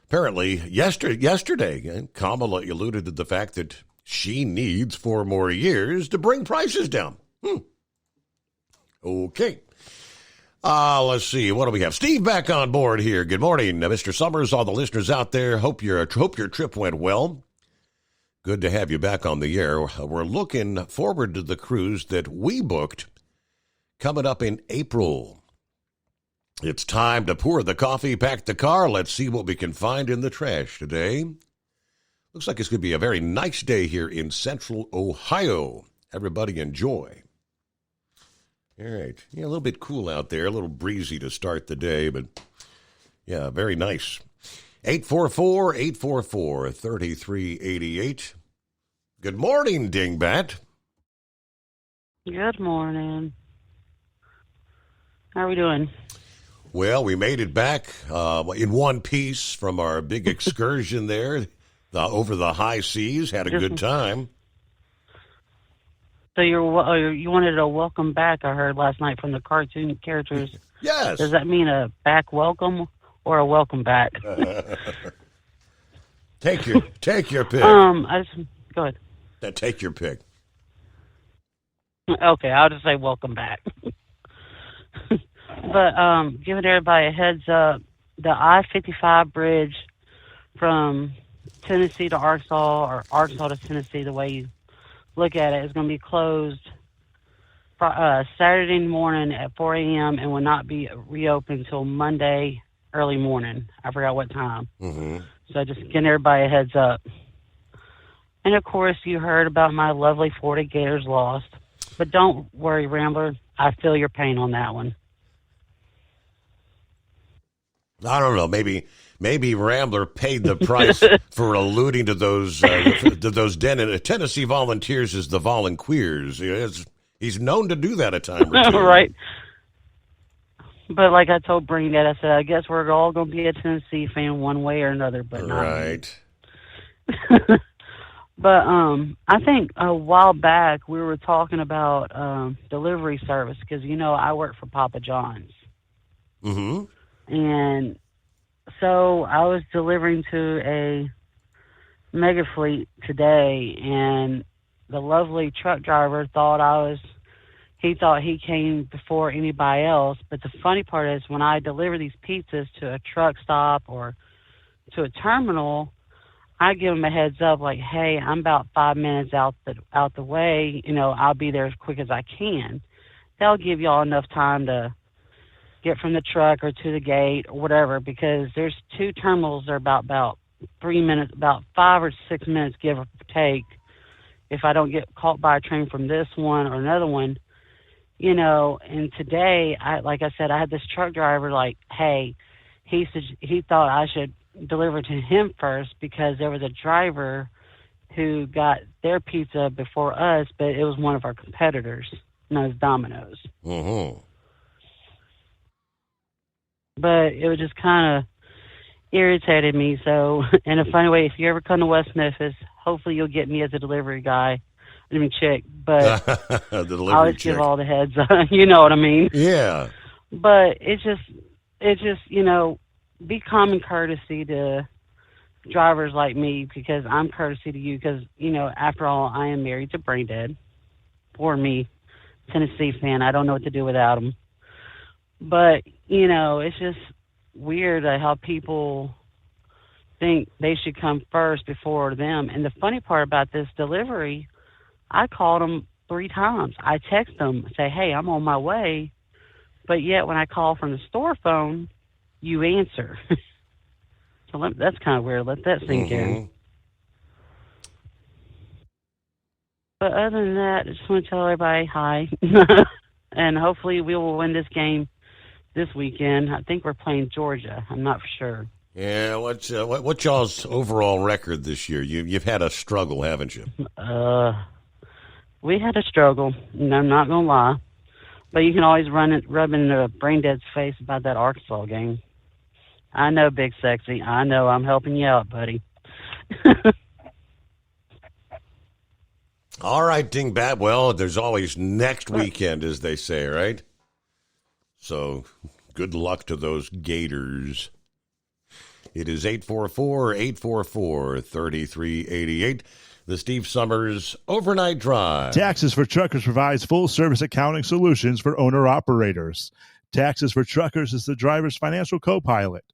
Speaker 9: apparently yesterday Kamala alluded to the fact that she needs 4 more years to bring prices down. Okay. Let's see. What do we have? Steve back on board here. Good morning, Mr. Summers, all the listeners out there. Hope your trip went well. Good to have you back on the air. We're looking forward to the cruise that we booked coming up in April. It's time to pour the coffee, pack the car. Let's see what we can find in the trash today. Looks like it's going to be a very nice day here in central Ohio. Everybody enjoy. All right. A little bit cool out there, a little breezy to start the day, but very nice. 844-844-3388. Good morning, Dingbat.
Speaker 17: Good morning. How are we doing?
Speaker 9: Well, we made it back in one piece from our big excursion there. Over the high seas, had a good time.
Speaker 17: So you wanted a welcome back, I heard last night from the cartoon characters.
Speaker 9: Yes.
Speaker 17: Does that mean a back welcome or a welcome back?
Speaker 9: Take your pick.
Speaker 17: Go ahead.
Speaker 9: Take your pick.
Speaker 17: Okay, I'll just say welcome back. But giving everybody a heads up, the I-55 bridge from Tennessee to Arkansas, or Arkansas to Tennessee, the way you look at it, is going to be closed Saturday morning at 4 a.m. and will not be reopened until Monday early morning. I forgot what time.
Speaker 9: Mm-hmm.
Speaker 17: So just giving everybody a heads up. And, of course, you heard about my lovely Florida Gators loss. But don't worry, Rambler. I feel your pain on that one.
Speaker 9: I don't know. Maybe Rambler paid the price for alluding to those Tennessee Volunteers as the Volunqueers. He's known to do that a time or two.
Speaker 17: Right. But like I told Brain Dad, I said, I guess we're all going to be a Tennessee fan one way or another, but not
Speaker 9: right.
Speaker 17: But I think a while back we were talking about delivery service because, I work for Papa John's.
Speaker 9: Mm-hmm.
Speaker 17: And so I was delivering to a mega fleet today, and the lovely truck driver thought he came before anybody else. But the funny part is when I deliver these pizzas to a truck stop or to a terminal, I give them a heads up like, hey, I'm about 5 minutes out the way. I'll be there as quick as I can. They'll give y'all enough time to get from the truck or to the gate or whatever, because there's two terminals that are about 3 minutes, about 5 or 6 minutes, give or take. If I don't get caught by a train from this one or another one, and today, like I said, I had this truck driver like, hey, he thought I should deliver to him first because there was a driver who got their pizza before us, but it was one of our competitors, known as Domino's.
Speaker 9: Mm-hmm.
Speaker 17: But it was just kind of irritated me. So, in a funny way, if you ever come to West Memphis, hopefully you'll get me as a delivery guy. I mean, chick, but I always give all the heads up. You know what I mean?
Speaker 9: Yeah.
Speaker 17: But it's just, be common courtesy to drivers like me, because I'm courtesy to you, because, after all, I am married to Brain Dead. Poor me, Tennessee fan. I don't know what to do without him. But, it's just weird how people think they should come first before them. And the funny part about this delivery, I called them 3 times. I text them, say, hey, I'm on my way. But yet when I call from the store phone, you answer. So that's kind of weird. Let that sink in. But other than that, I just want to tell everybody hi. And hopefully we will win this game this weekend. I think we're playing Georgia. I'm not for sure.
Speaker 9: Yeah, what's y'all's overall record this year? You've had a struggle, haven't you?
Speaker 17: We had a struggle, and I'm not going to lie. But you can always rub it into Brain Dead's face about that Arkansas game. I know, Big Sexy. I know I'm helping you out, buddy.
Speaker 9: All right, Dingbat. Well, there's always next weekend, as they say, right? So good luck to those Gators. It is 844-844-3388. The Steve Summers Overnight Drive.
Speaker 11: Taxes for Truckers provides full-service accounting solutions for owner-operators. Taxes for Truckers is the driver's financial co-pilot.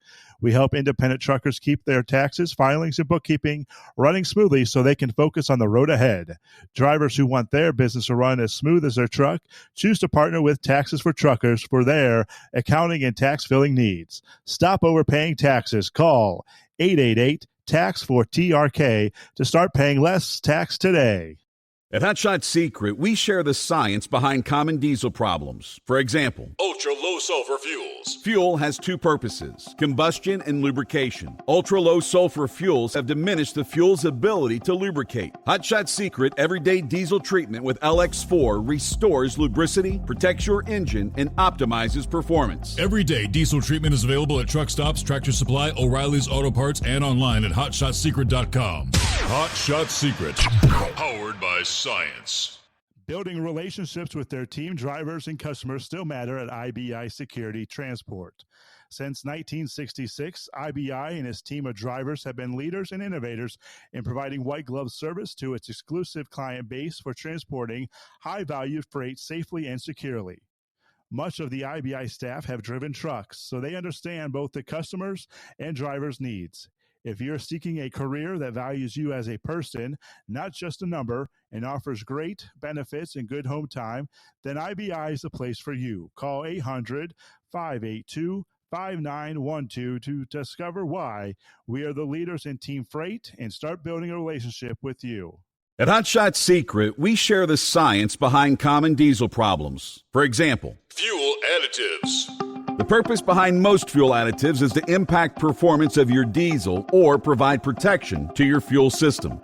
Speaker 11: We help independent truckers keep their taxes, filings, and bookkeeping running smoothly so they can focus on the road ahead. Drivers who want their business to run as smooth as their truck choose to partner with Taxes for Truckers for their accounting and tax filing needs. Stop overpaying taxes. Call 888-TAX-4TRK to start paying less tax today.
Speaker 12: At Hot Shot Secret, we share the science behind common diesel problems. For example,
Speaker 14: ultra-low sulfur fuels.
Speaker 12: Fuel has 2 purposes, combustion and lubrication. Ultra-low sulfur fuels have diminished the fuel's ability to lubricate. Hot Shot Secret Everyday Diesel Treatment with LX4 restores lubricity, protects your engine, and optimizes performance.
Speaker 14: Everyday Diesel Treatment is available at truck stops, Tractor Supply, O'Reilly's Auto Parts, and online at HotShotSecret.com. Hot Shot Secret, powered by science.
Speaker 11: Building relationships with their team drivers and customers still matter at IBI Security Transport. Since 1966, IBI and its team of drivers have been leaders and innovators in providing white glove service to its exclusive client base for transporting high-value freight safely and securely. Much of the IBI staff have driven trucks, so they understand both the customers' and drivers' needs. If you're seeking a career that values you as a person, not just a number, and offers great benefits and good home time, then IBI is the place for you. Call 800-582-5912 to discover why we are the leaders in team freight and start building a relationship with you.
Speaker 12: At Hot Shot Secret, we share the science behind common diesel problems. For example,
Speaker 14: fuel additives.
Speaker 12: The purpose behind most fuel additives is to impact performance of your diesel or provide protection to your fuel system.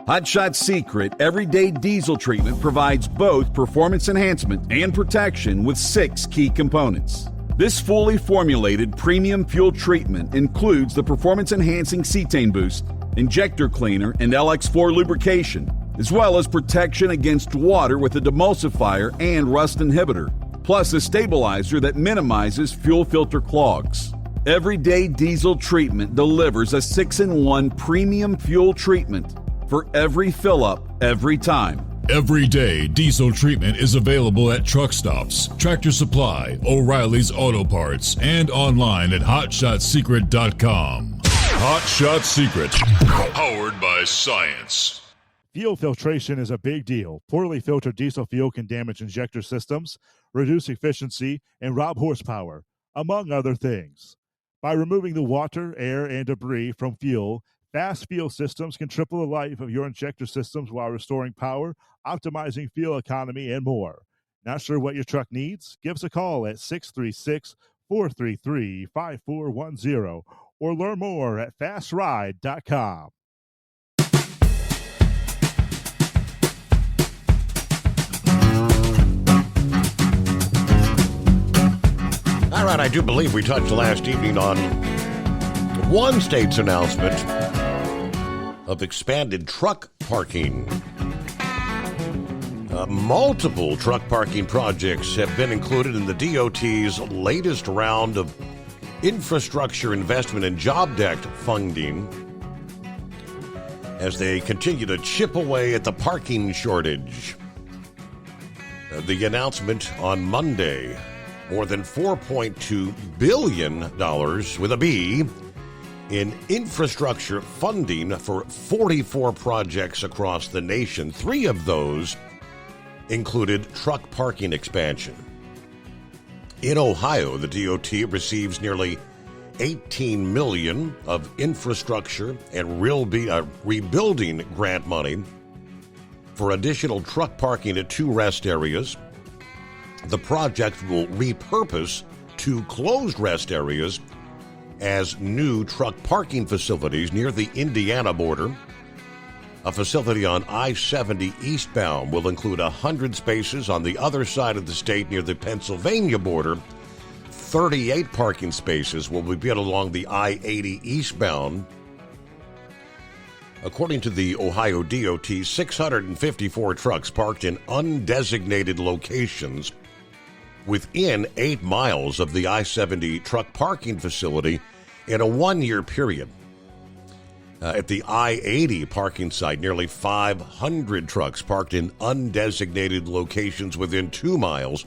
Speaker 12: Hot Shot Secret Everyday Diesel Treatment provides both performance enhancement and protection with 6 key components. This fully formulated premium fuel treatment includes the performance-enhancing cetane boost, injector cleaner, and LX4 lubrication, as well as protection against water with a demulsifier and rust inhibitor, plus a stabilizer that minimizes fuel filter clogs. Everyday Diesel Treatment delivers a 6-in-1 premium fuel treatment for every fill-up, every time.
Speaker 14: Everyday Diesel Treatment is available at truck stops, Tractor Supply, O'Reilly's Auto Parts, and online at HotShotSecret.com. Hot Shot Secret, powered by science.
Speaker 11: Fuel filtration is a big deal. Poorly filtered diesel fuel can damage injector systems, reduce efficiency, and rob horsepower, among other things. By removing the water, air, and debris from fuel, fast fuel systems can triple the life of your injector systems while restoring power, optimizing fuel economy, and more. Not sure what your truck needs? Give us a call at 636-433-5410 or learn more at fastride.com.
Speaker 9: All right, I do believe we touched last evening on one state's announcement of expanded truck parking. Multiple truck parking projects have been included in the DOT's latest round of Infrastructure Investment and Jobs Act funding as they continue to chip away at the parking shortage. The announcement on Monday, more than $4.2 billion with a B in infrastructure funding for 44 projects across the nation. 3 of those included truck parking expansion. In Ohio, the DOT receives nearly $18 million of infrastructure and rebuilding grant money for additional truck parking at 2 rest areas. The project will repurpose 2 closed rest areas as new truck parking facilities near the Indiana border. A facility on I-70 eastbound will include 100 spaces on the other side of the state near the Pennsylvania border. 38 parking spaces will be built along the I-80 eastbound. According to the Ohio DOT, 654 trucks parked in undesignated locations within 8 miles of the I-70 truck parking facility in a 1-year period. At the I-80 parking site, nearly 500 trucks parked in undesignated locations within 2 miles.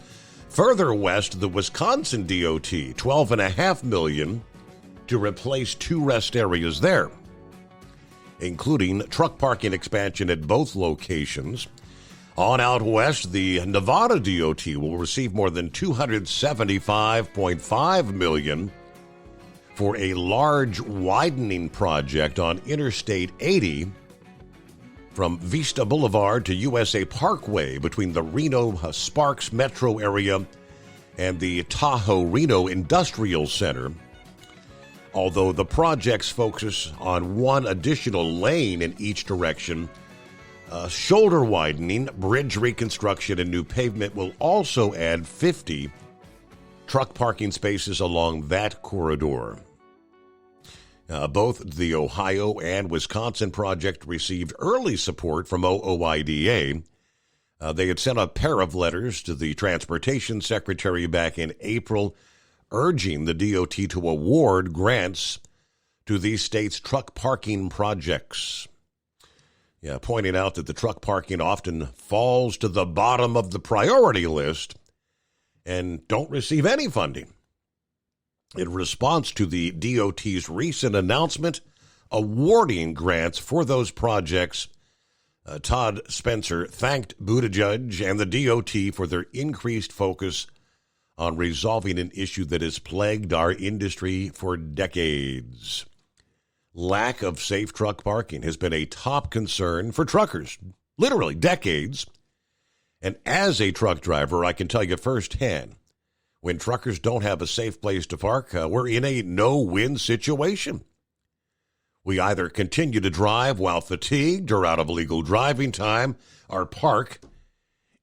Speaker 9: Further west, the Wisconsin DOT, $12.5 million to replace 2 rest areas there, including truck parking expansion at both locations. On out west, the Nevada DOT will receive more than $275.5 million for a large widening project on Interstate 80 from Vista Boulevard to USA Parkway between the Reno-Sparks metro area and the Tahoe-Reno Industrial Center. Although the projects focus on 1 additional lane in each direction, shoulder widening, bridge reconstruction, and new pavement will also add 50 truck parking spaces along that corridor. Both the Ohio and Wisconsin project received early support from OOIDA. They had sent a pair of letters to the Transportation Secretary back in April, urging the DOT to award grants to these states' truck parking projects. Yeah, pointing out that the truck parking often falls to the bottom of the priority list and don't receive any funding. In response to the DOT's recent announcement awarding grants for those projects, Todd Spencer thanked Buttigieg and the DOT for their increased focus on resolving an issue that has plagued our industry for decades. Lack of safe truck parking has been a top concern for truckers, literally decades. And as a truck driver, I can tell you firsthand, when truckers don't have a safe place to park, we're in a no-win situation. We either continue to drive while fatigued or out of legal driving time, or park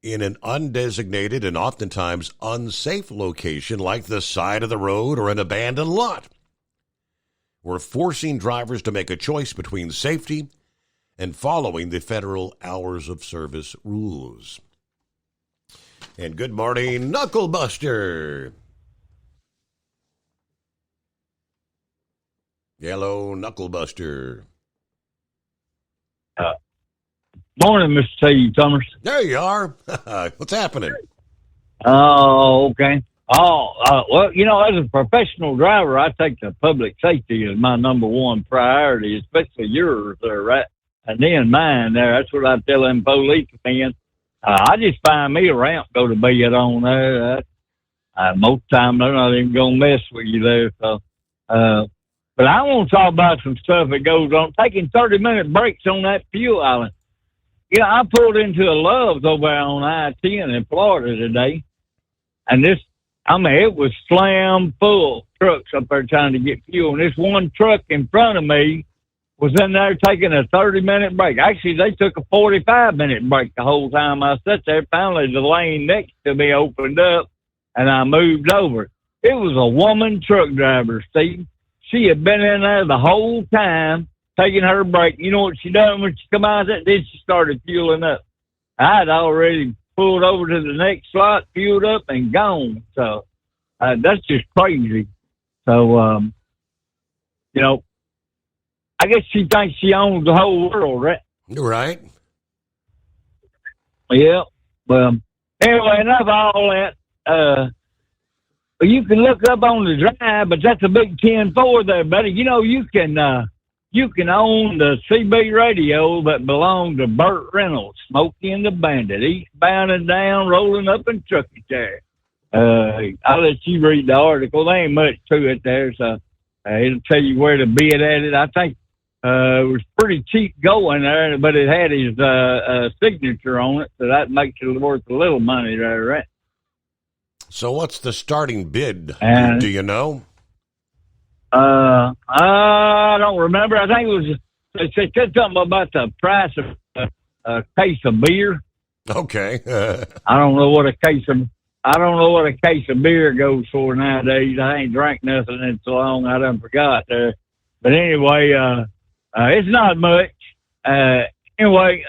Speaker 9: in an undesignated and oftentimes unsafe location like the side of the road or an abandoned lot. We're forcing drivers to make a choice between safety and following the federal hours of service rules. And good morning, Knucklebuster. Hello, Knucklebuster.
Speaker 18: Morning, Mr. Steve Summers.
Speaker 9: There you are. What's happening?
Speaker 18: Oh, okay. Well, you know, as a professional driver, I take the public safety as my number one priority, especially yours there, right? And then mine there. That's what I tell them police men. I just find me a ramp, go to bed on there. Most time they're not even going to mess with you there. So, but I want to talk about some stuff that goes on. Taking 30-minute breaks on that fuel island. You know, I pulled into a Love's over on I-10 in Florida today, and it was slam full trucks up there trying to get fuel. And this one truck in front of me was in there taking a 30-minute break. Actually, they took a 45-minute break the whole time I sat there. Finally, the lane next to me opened up, and I moved over. It was a woman truck driver, Steve. She had been in there the whole time taking her break. You know what she done when she come out of that? Then she started fueling up. I had already pulled over to the next slot, fueled up, and gone. So that's just crazy. So, you know, I guess she thinks she owns the whole world, right?
Speaker 9: Right.
Speaker 18: Yeah. Well, anyway, enough of all that. You can look up on the drive, but that's a big 10-4 there, buddy. You know, you can own the CB radio that belonged to Burt Reynolds, Smokey and the Bandit, eastbound and down, rolling up in Truckee there. I'll let you read the article. There ain't much to it there, so it'll tell you where to bid at it. I think it was pretty cheap going there, but it had his signature on it, so that makes it worth a little money there, right?
Speaker 9: So what's the starting bid? Do you know?
Speaker 18: I don't remember. I think it was, they said something about the price of a case of beer.
Speaker 9: Okay.
Speaker 18: I don't know what a case of beer goes for nowadays. I ain't drank nothing in so long I done forgot there. But anyway, it's not much. Anyway,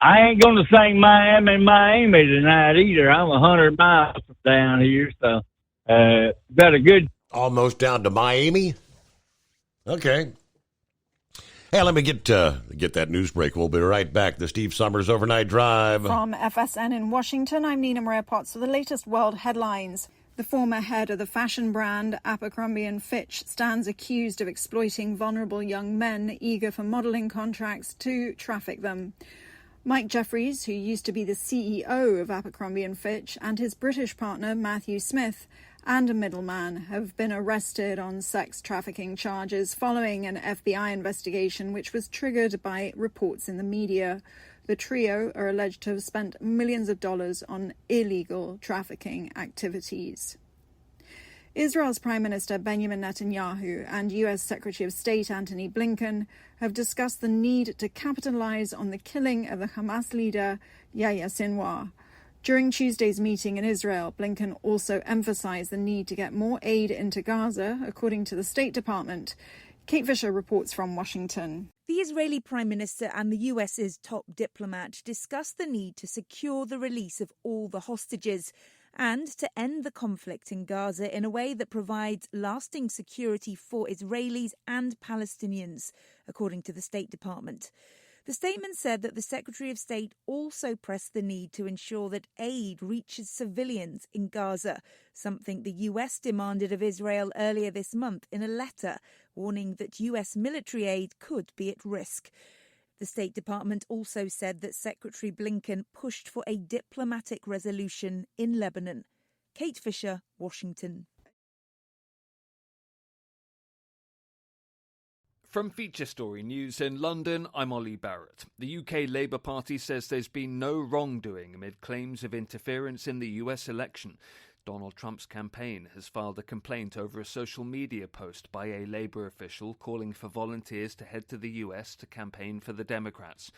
Speaker 18: I ain't going to sing Miami tonight either. I'm 100 miles from down here, so got a good...
Speaker 9: Almost down to Miami? Okay. Hey, let me get that news break. We'll be right back. The Steve Summers Overnight Drive.
Speaker 2: From FSN in Washington, I'm Nina Maria Potts with the latest world headlines. The former head of the fashion brand Abercrombie & Fitch stands accused of exploiting vulnerable young men eager for modeling contracts to traffic them. Mike Jeffries, who used to be the CEO of Abercrombie & Fitch, and his British partner Matthew Smith, and a middleman, have been arrested on sex trafficking charges following an FBI investigation which was triggered by reports in the media. The trio are alleged to have spent millions of dollars on illegal trafficking activities. Israel's Prime Minister Benjamin Netanyahu and U.S. Secretary of State Antony Blinken have discussed the need to capitalize on the killing of the Hamas leader Yahya Sinwar. During Tuesday's meeting in Israel, Blinken also emphasized the need to get more aid into Gaza, according to the State Department. Kate Fisher reports from Washington.
Speaker 3: The Israeli Prime Minister and the US's top diplomat discussed the need to secure the release of all the hostages and to end the conflict in Gaza in a way that provides lasting security for Israelis and Palestinians, according to the State Department. The statement said that the Secretary of State also pressed the need to ensure that aid reaches civilians in Gaza, something the US demanded of Israel earlier this month in a letter, warning that US military aid could be at risk. The State Department also said that Secretary Blinken pushed for a diplomatic resolution in Lebanon. Kate Fisher, Washington.
Speaker 19: From Feature Story News in London, I'm Ollie Barrett. The UK Labour Party says there's been no wrongdoing amid claims of interference in the US election. Donald Trump's campaign has filed a complaint over a social media post by a Labour official calling for volunteers to head to the US to campaign for the Democrats.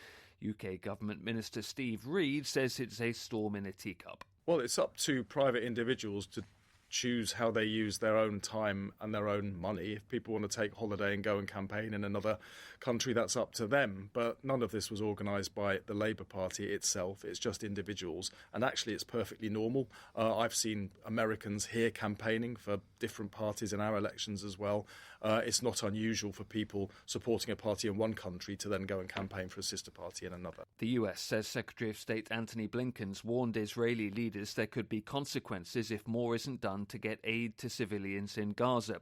Speaker 19: UK Government Minister Steve Reed says it's a storm in a teacup.
Speaker 20: Well, it's up to private individuals to choose how they use their own time and their own money. If people want to take holiday and go and campaign in another country, that's up to them. But none of this was organised by the Labour Party itself. It's just individuals. And actually, it's perfectly normal. I've seen Americans here campaigning for different parties in our elections as well. It's not unusual for people supporting a party in one country to then go and campaign for a sister party in another.
Speaker 19: The US says Secretary of State Antony Blinken's warned Israeli leaders there could be consequences if more isn't done to get aid to civilians in Gaza.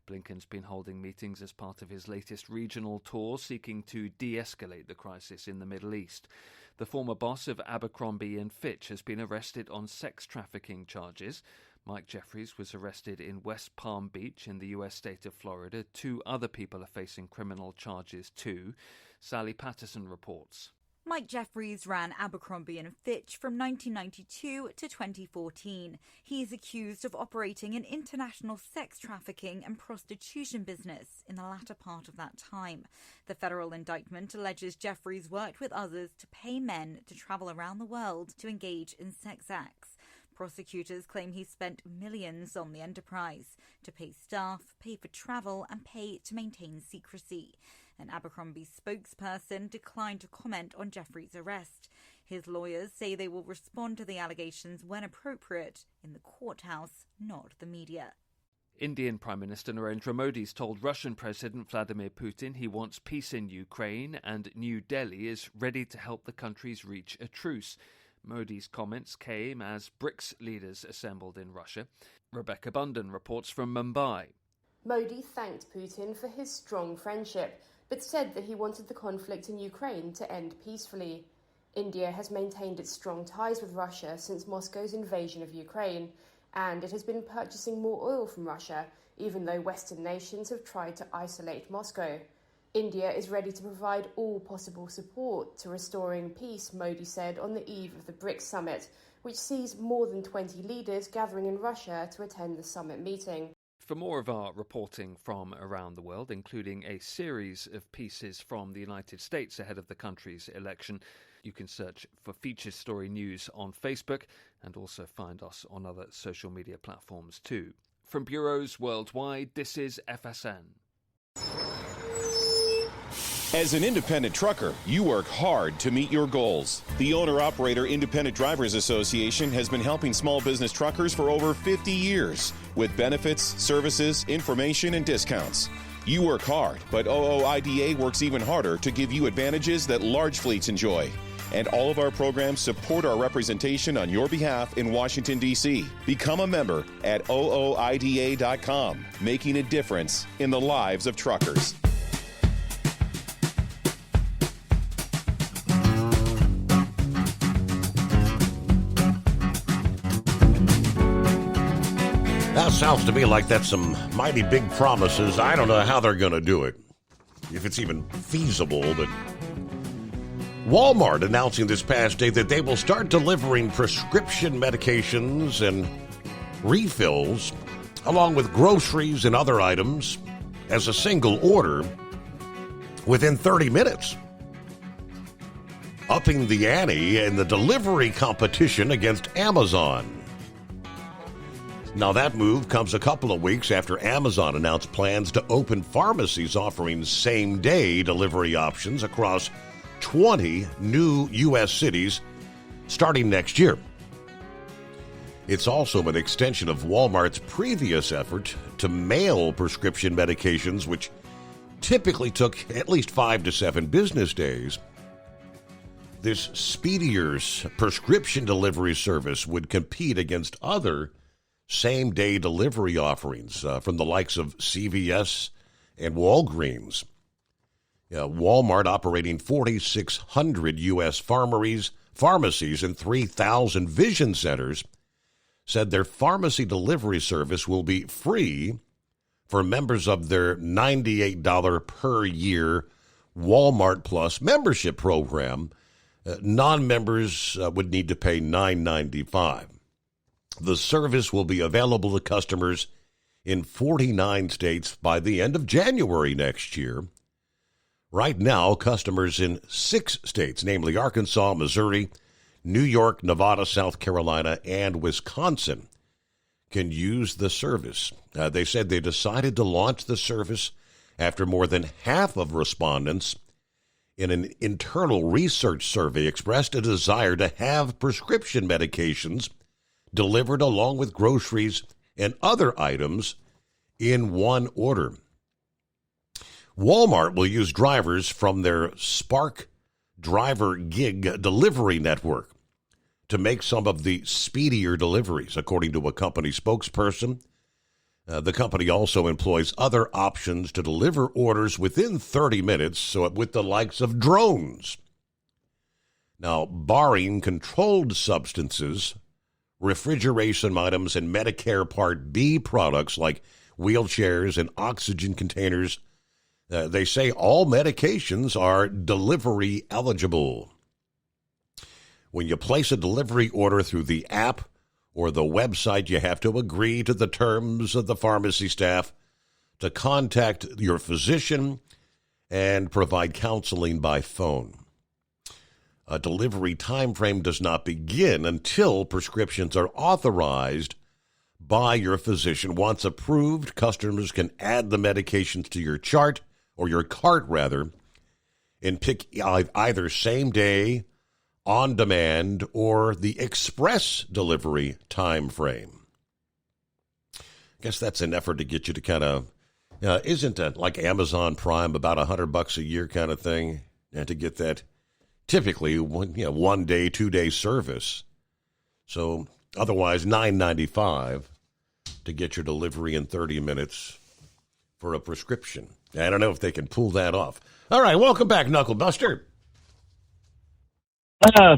Speaker 19: Blinken's been holding meetings as part of his latest regional tour seeking to de-escalate the crisis in the Middle East. The former boss of Abercrombie & Fitch has been arrested on sex trafficking charges. Mike Jeffries was arrested in West Palm Beach in the US state of Florida. 2 other people are facing criminal charges too. Sally Patterson reports.
Speaker 23: Mike Jeffries ran Abercrombie & Fitch from 1992 to 2014. He is accused of operating an international sex trafficking and prostitution business in the latter part of that time. The federal indictment alleges Jeffries worked with others to pay men to travel around the world to engage in sex acts. Prosecutors claim he spent millions on the enterprise to pay staff, pay for travel and pay to maintain secrecy. An Abercrombie spokesperson declined to comment on Jeffries' arrest. His lawyers say they will respond to the allegations when appropriate in the courthouse, not the media.
Speaker 19: Indian Prime Minister Narendra Modi's told Russian President Vladimir Putin he wants peace in Ukraine and New Delhi is ready to help the countries reach a truce. Modi's comments came as BRICS leaders assembled in Russia. Rebecca Bunden reports from Mumbai.
Speaker 24: Modi thanked Putin for his strong friendship, but said that he wanted the conflict in Ukraine to end peacefully. India has maintained its strong ties with Russia since Moscow's invasion of Ukraine, and it has been purchasing more oil from Russia, even though Western nations have tried to isolate Moscow. India is ready to provide all possible support to restoring peace, Modi said on the eve of the BRICS summit, which sees more than 20 leaders gathering in Russia to attend the summit meeting.
Speaker 19: For more of our reporting from around the world, including a series of pieces from the United States ahead of the country's election, you can search for Feature Story News on Facebook and also find us on other social media platforms too. From bureaus worldwide, this is FSN.
Speaker 25: As an independent trucker, you work hard to meet your goals. The Owner-Operator Independent Drivers Association has been helping small business truckers for over 50 years with benefits, services, information, and discounts. You work hard, but OOIDA works even harder to give you advantages that large fleets enjoy. And all of our programs support our representation on your behalf in Washington, D.C. Become a member at OOIDA.com, making a difference in the lives of truckers.
Speaker 9: That sounds to me like that's some mighty big promises. I don't know how they're going to do it, if it's even feasible, but Walmart announcing this past day that they will start delivering prescription medications and refills, along with groceries and other items, as a single order within 30 minutes. Upping the ante in the delivery competition against Amazon. Now, that move comes a couple of weeks after Amazon announced plans to open pharmacies offering same-day delivery options across 20 new U.S. cities starting next year. It's also an extension of Walmart's previous effort to mail prescription medications, which typically took at least 5 to 7 business days. This speedier prescription delivery service would compete against other same-day delivery offerings from the likes of CVS and Walgreens. Walmart, operating 4,600 U.S. pharmacies and 3,000 vision centers, said their pharmacy delivery service will be free for members of their $98 per year Walmart Plus membership program. Non-members would need to pay $9.95. The service will be available to customers in 49 states by the end of January next year. Right now, customers in 6 states, namely Arkansas, Missouri, New York, Nevada, South Carolina, and Wisconsin, can use the service. They said they decided to launch the service after more than half of respondents in an internal research survey expressed a desire to have prescription medications delivered along with groceries and other items in one order. Walmart will use drivers from their Spark Driver Gig delivery network to make some of the speedier deliveries, according to a company spokesperson. The company also employs other options to deliver orders within 30 minutes, so with the likes of drones. Now, barring controlled substances, refrigeration items, and Medicare Part B products like wheelchairs and oxygen containers, they say all medications are delivery eligible. When you place a delivery order through the app or the website, you have to agree to the terms of the pharmacy staff to contact your physician and provide counseling by phone. A delivery time frame does not begin until prescriptions are authorized by your physician. Once approved, customers can add the medications to your chart, or your cart rather, and pick either same day, on demand, or the express delivery time frame. I guess that's an effort to get you to kind of, isn't that like Amazon Prime, about $100 a year kind of thing, and to get that typically 1 day, 2 day service. So otherwise $9.95 to get your delivery in 30 minutes for a prescription. I don't know if they can pull that off. All right, welcome back, Knuckle Buster.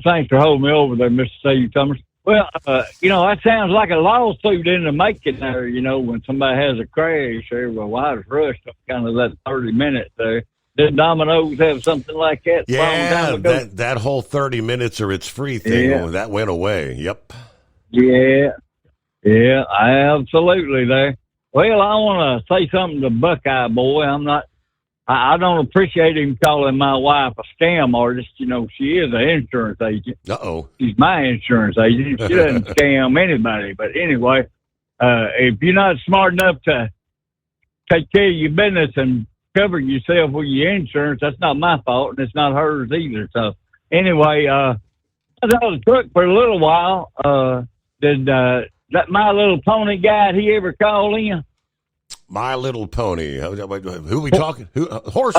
Speaker 18: Thanks for holding me over there, Mr. Steve Summers. Well, that sounds like a lawsuit in the making there, when somebody has a crash there. Well, I was rushed up kind of that 30 minutes there. Did Domino's have something like that?
Speaker 9: Yeah, that whole 30 minutes or it's free thing, that went away. Yep.
Speaker 18: Yeah, absolutely there. Well, I want to say something to Buckeye Boy. I don't appreciate him calling my wife a scam artist. She is an insurance agent.
Speaker 9: Uh-oh.
Speaker 18: She's my insurance agent. She doesn't scam anybody. But anyway, if you're not smart enough to take care of your business and cover yourself with your insurance, that's not my fault, and it's not hers either. So anyway, I was a truck for a little while. Did that My Little Pony guy, he ever call in?
Speaker 9: My Little Pony. Who we talking? Horse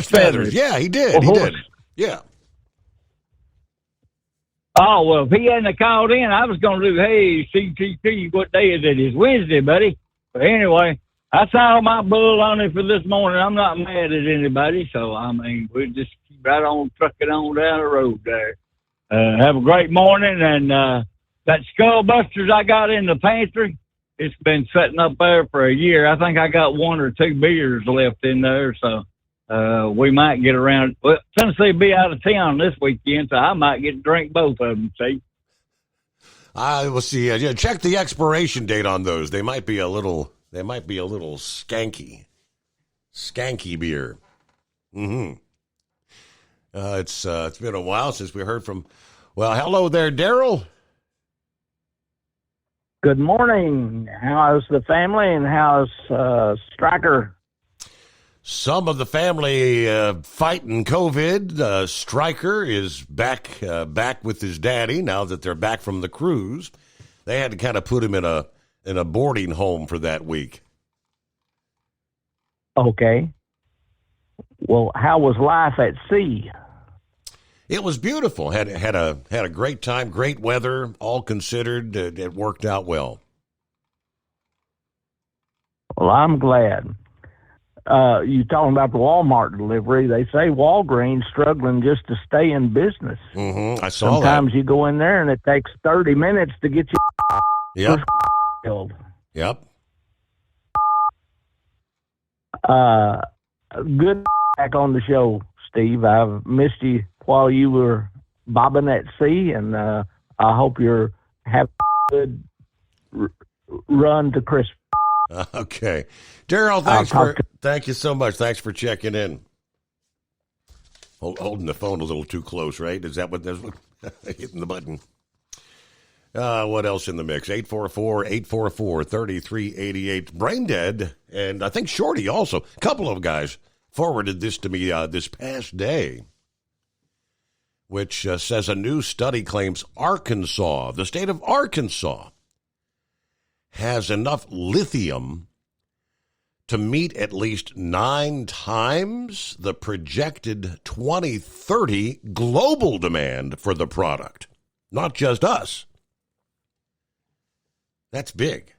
Speaker 9: Feathers. Yeah, he did. Yeah.
Speaker 18: Oh, well, if he hadn't called in, I was going to do, hey, CTT, what day is it? It's Wednesday, buddy. But anyway, that's all my bull on it for this morning. I'm not mad at anybody, so, we'll just keep right on trucking on down the road there. Have a great morning, and that Skull Busters I got in the pantry, it's been sitting up there for a year. I think I got 1 or 2 beers left in there, so we might get around. Well, Tennessee will be out of town this weekend, so I might get to drink both of them, see?
Speaker 9: We'll see. Check the expiration date on those. They might be a little skanky beer. Mm-hmm. It's been a while since we heard from. Well, hello there, Daryl.
Speaker 1: Good morning. How's the family and how's Stryker?
Speaker 9: Some of the family fighting COVID. Stryker is back with his daddy now that they're back from the cruise. They had to kind of put him in a boarding home for that week.
Speaker 1: Okay. Well, how was life at sea?
Speaker 9: It was beautiful. Had a great time, great weather, all considered. It worked out well.
Speaker 1: Well, I'm glad. You talking about the Walmart delivery? They say Walgreens struggling just to stay in business.
Speaker 9: Mm-hmm. I saw
Speaker 1: Sometimes
Speaker 9: that.
Speaker 1: you go in there and it takes 30 minutes to get you filled.
Speaker 9: Yep.
Speaker 1: Good back on the show, Steve. I've missed you while you were bobbing at sea, and I hope you're having a good run to Christmas.
Speaker 9: Okay. Daryl, thank you so much. Thanks for checking in. Holding the phone a little too close, right? Is that what that's hitting the button? What else in the mix? 844-844-3388. Brain Dead, and I think Shorty also. A couple of guys forwarded this to me this past day, which says a new study claims Arkansas, the state of Arkansas, has enough lithium to meet at least 9 times the projected 2030 global demand for the product. Not just us. That's big.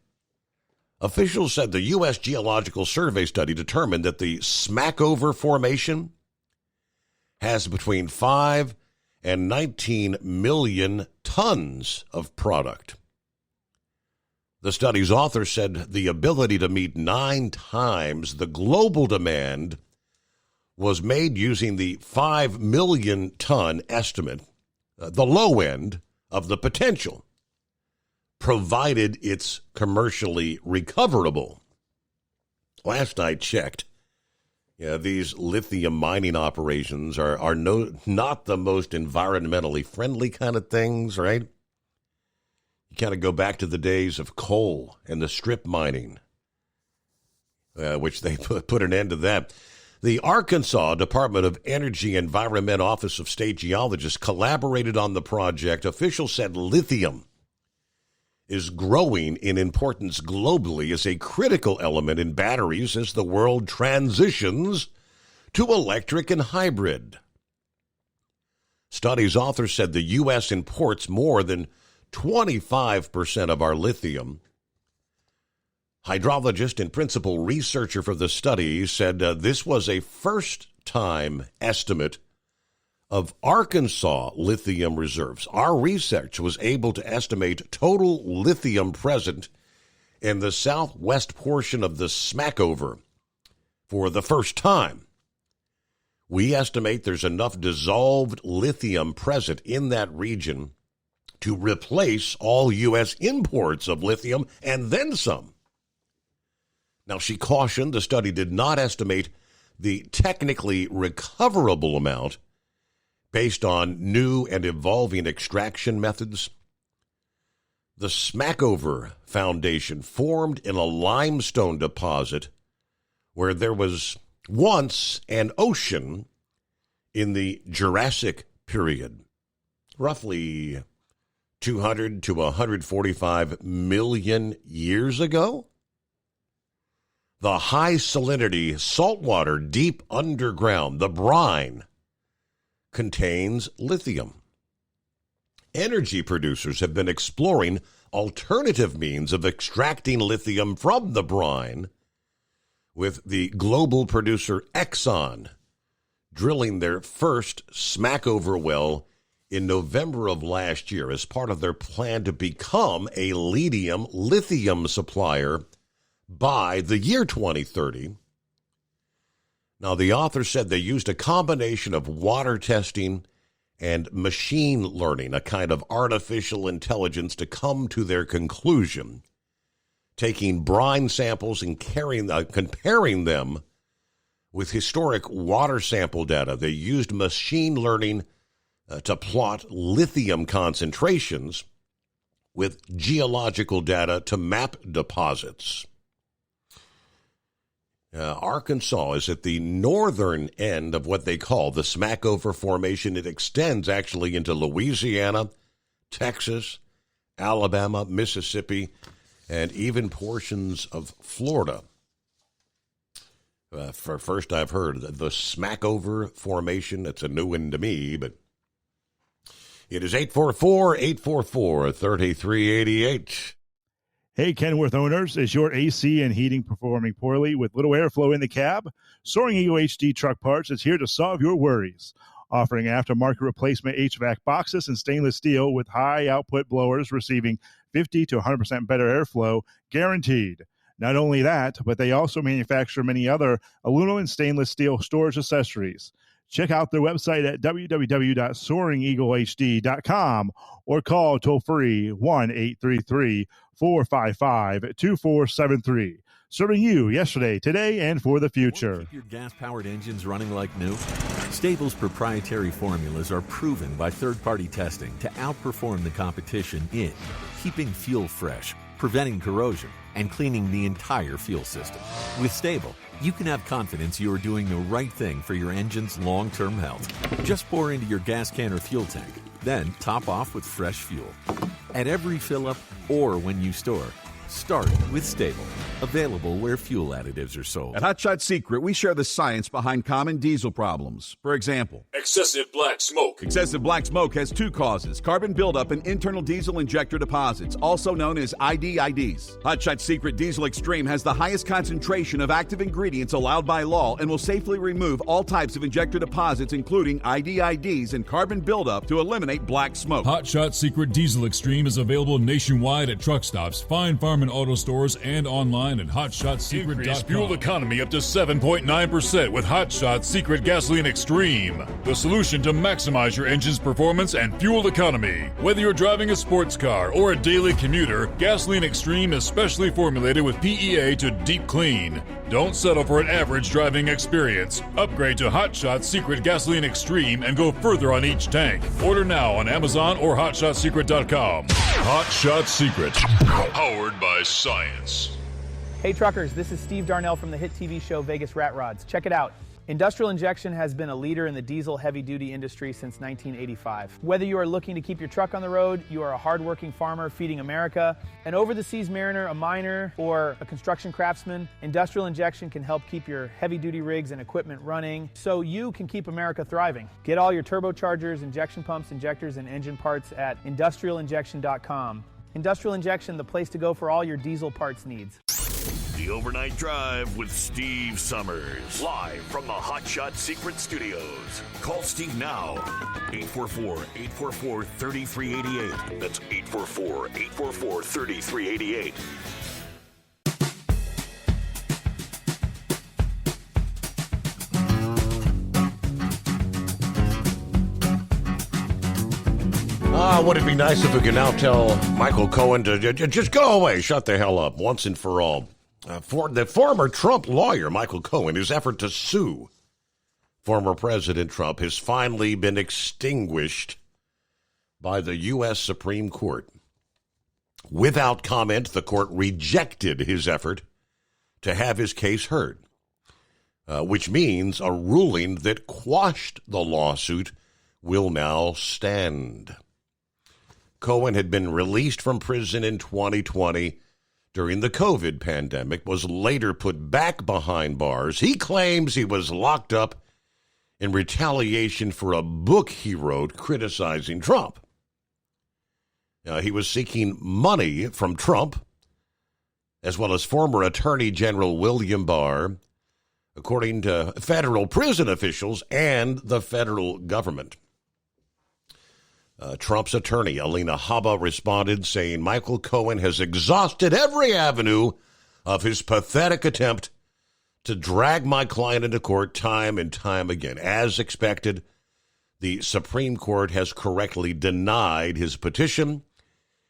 Speaker 9: Officials said the U.S. Geological Survey study determined that the Smackover Formation has between 5 and 19 million tons of product. The study's author said the ability to meet 9 times the global demand was made using the 5 million ton estimate, the low end of the potential, provided it's commercially recoverable. Last I checked, these lithium mining operations are not the most environmentally friendly kind of things, right? You kind of go back to the days of coal and the strip mining, which they put an end to that. The Arkansas Department of Energy Environment Office of State Geologists collaborated on the project. Officials said lithium is growing in importance globally as a critical element in batteries as the world transitions to electric and hybrid. Study's author said the U.S. imports more than 25% of our lithium. Hydrologist and principal researcher for the study said this was a first-time estimate of Arkansas lithium reserves. Our research was able to estimate total lithium present in the southwest portion of the Smackover for the first time. We estimate there's enough dissolved lithium present in that region to replace all U.S. imports of lithium and then some. Now, she cautioned the study did not estimate the technically recoverable amount based on new and evolving extraction methods. The Smackover Foundation formed in a limestone deposit where there was once an ocean in the Jurassic period, roughly 200 to 145 million years ago. The high salinity saltwater deep underground, the brine, contains lithium. Energy producers have been exploring alternative means of extracting lithium from the brine, with the global producer Exxon drilling their first Smackover well in November of last year as part of their plan to become a lithium supplier by the year 2030. Now, the author said they used a combination of water testing and machine learning, a kind of artificial intelligence, to come to their conclusion, taking brine samples and comparing them with historic water sample data. They used machine learning to plot lithium concentrations with geological data to map deposits. Arkansas is at the northern end of what they call the Smackover Formation. It extends actually into Louisiana, Texas, Alabama, Mississippi, and even portions of Florida. For first I've heard the Smackover formation. It's a new one to me, but it is 844-844-3388.
Speaker 11: Hey, Kenworth owners, is your AC and heating performing poorly with little airflow in the cab? Soaring Eagle HD Truck Parts is here to solve your worries. Offering aftermarket replacement HVAC boxes and stainless steel with high output blowers receiving 50 to 100% better airflow, guaranteed. Not only that, but they also manufacture many other aluminum and stainless steel storage accessories. Check out their website at www.soaringeaglehd.com or call toll-free 1-833-455-2473. Serving you yesterday, today, and for the future.
Speaker 8: Keep your gas-powered engines running like new? Stable's proprietary formulas are proven by third-party testing to outperform the competition in keeping fuel fresh, preventing corrosion, and cleaning the entire fuel system. With Stable, you can have confidence you are doing the right thing for your engine's long-term health. Just pour into your gas can or fuel tank, then top off with fresh fuel. At every fill-up or when you store, start with Stable. Available where fuel additives are sold.
Speaker 12: At Hot Shot Secret, we share the science behind common diesel problems. For example,
Speaker 14: excessive black smoke.
Speaker 12: Excessive black smoke has two causes: carbon buildup and internal diesel injector deposits, also known as IDIDs. Hot Shot Secret Diesel Extreme has the highest concentration of active ingredients allowed by law and will safely remove all types of injector deposits, including IDIDs and carbon buildup, to eliminate black smoke.
Speaker 14: Hot Shot Secret Diesel Extreme is available nationwide at truck stops, fine farm and auto stores, and online at hotshotsecret.com. Increase fuel economy up to 7.9% with Hot Shot Secret Gasoline Extreme, the solution to maximize your engine's performance and fuel economy. Whether you're driving a sports car or a daily commuter, Gasoline Extreme is specially formulated with PEA to deep clean. Don't settle for an average driving experience. Upgrade to Hot Shot Secret Gasoline Extreme and go further on each tank. Order now on Amazon or hotshotsecret.com. Hot Shot Secret, powered by science.
Speaker 13: Hey truckers, this is Steve Darnell from the hit TV show Vegas Rat Rods. Check it out. Industrial Injection has been a leader in the diesel heavy-duty industry since 1985. Whether you are looking to keep your truck on the road, you are a hard-working farmer feeding America, an over-the-seas mariner, a miner, or a construction craftsman, Industrial Injection can help keep your heavy-duty rigs and equipment running so you can keep America thriving. Get all your turbochargers, injection pumps, injectors, and engine parts at industrialinjection.com. Industrial Injection, the place to go for all your diesel parts needs.
Speaker 7: The Overnight Drive with Steve Summers. Live from the Hot Shot Secret Studios. Call Steve now. 844-844-3388. That's 844-844-3388.
Speaker 9: Would it be nice if we could now tell Michael Cohen to just go away, shut the hell up once and for all. For the former Trump lawyer, Michael Cohen, his effort to sue former President Trump has finally been extinguished by the U.S. Supreme Court. Without comment, the court rejected his effort to have his case heard, which means a ruling that quashed the lawsuit will now stand. Cohen had been released from prison in 2020 during the COVID pandemic, was later put back behind bars. He claims he was locked up in retaliation for a book he wrote criticizing Trump. He was seeking money from Trump, as well as former Attorney General William Barr, according to federal prison officials and the federal government. Trump's attorney, Alina Habba, responded saying Michael Cohen has exhausted every avenue of his pathetic attempt to drag my client into court time and time again. As expected, the Supreme Court has correctly denied his petition,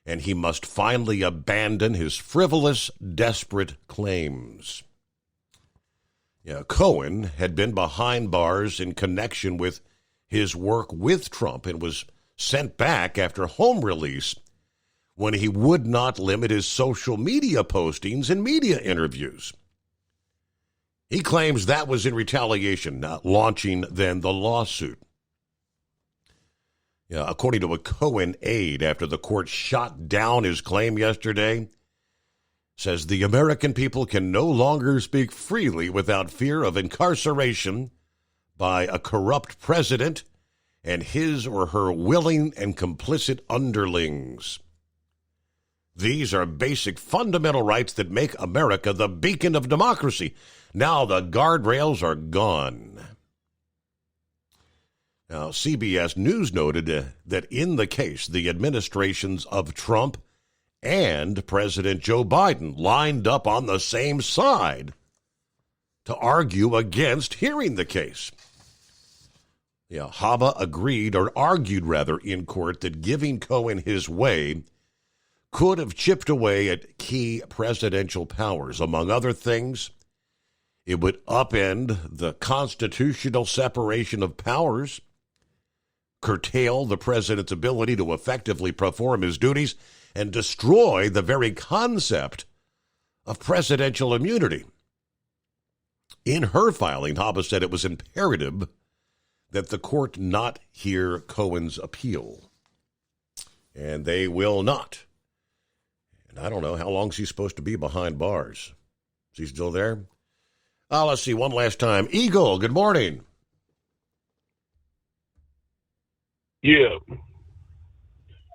Speaker 9: and he must finally abandon his frivolous, desperate claims. Cohen had been behind bars in connection with his work with Trump and was sent back after home release when he would not limit his social media postings and media interviews. He claims that was in retaliation, not launching then the lawsuit. according to a Cohen aide, after the court shot down his claim yesterday, says the American people can no longer speak freely without fear of incarceration by a corrupt president and his or her willing and complicit underlings. These are basic fundamental rights that make America the beacon of democracy. Now the guardrails are gone. Now, CBS News noted that in the case, the administrations of Trump and President Joe Biden lined up on the same side to argue against hearing the case. Haba argued in court that giving Cohen his way could have chipped away at key presidential powers. Among other things, it would upend the constitutional separation of powers, curtail the president's ability to effectively perform his duties, and destroy the very concept of presidential immunity. In her filing, Haba said it was imperative that the court not hear Cohen's appeal. And they will not. And I don't know how long she's supposed to be behind bars. Is he still there? Let's see, one last time. Eagle, good morning.
Speaker 4: Yeah.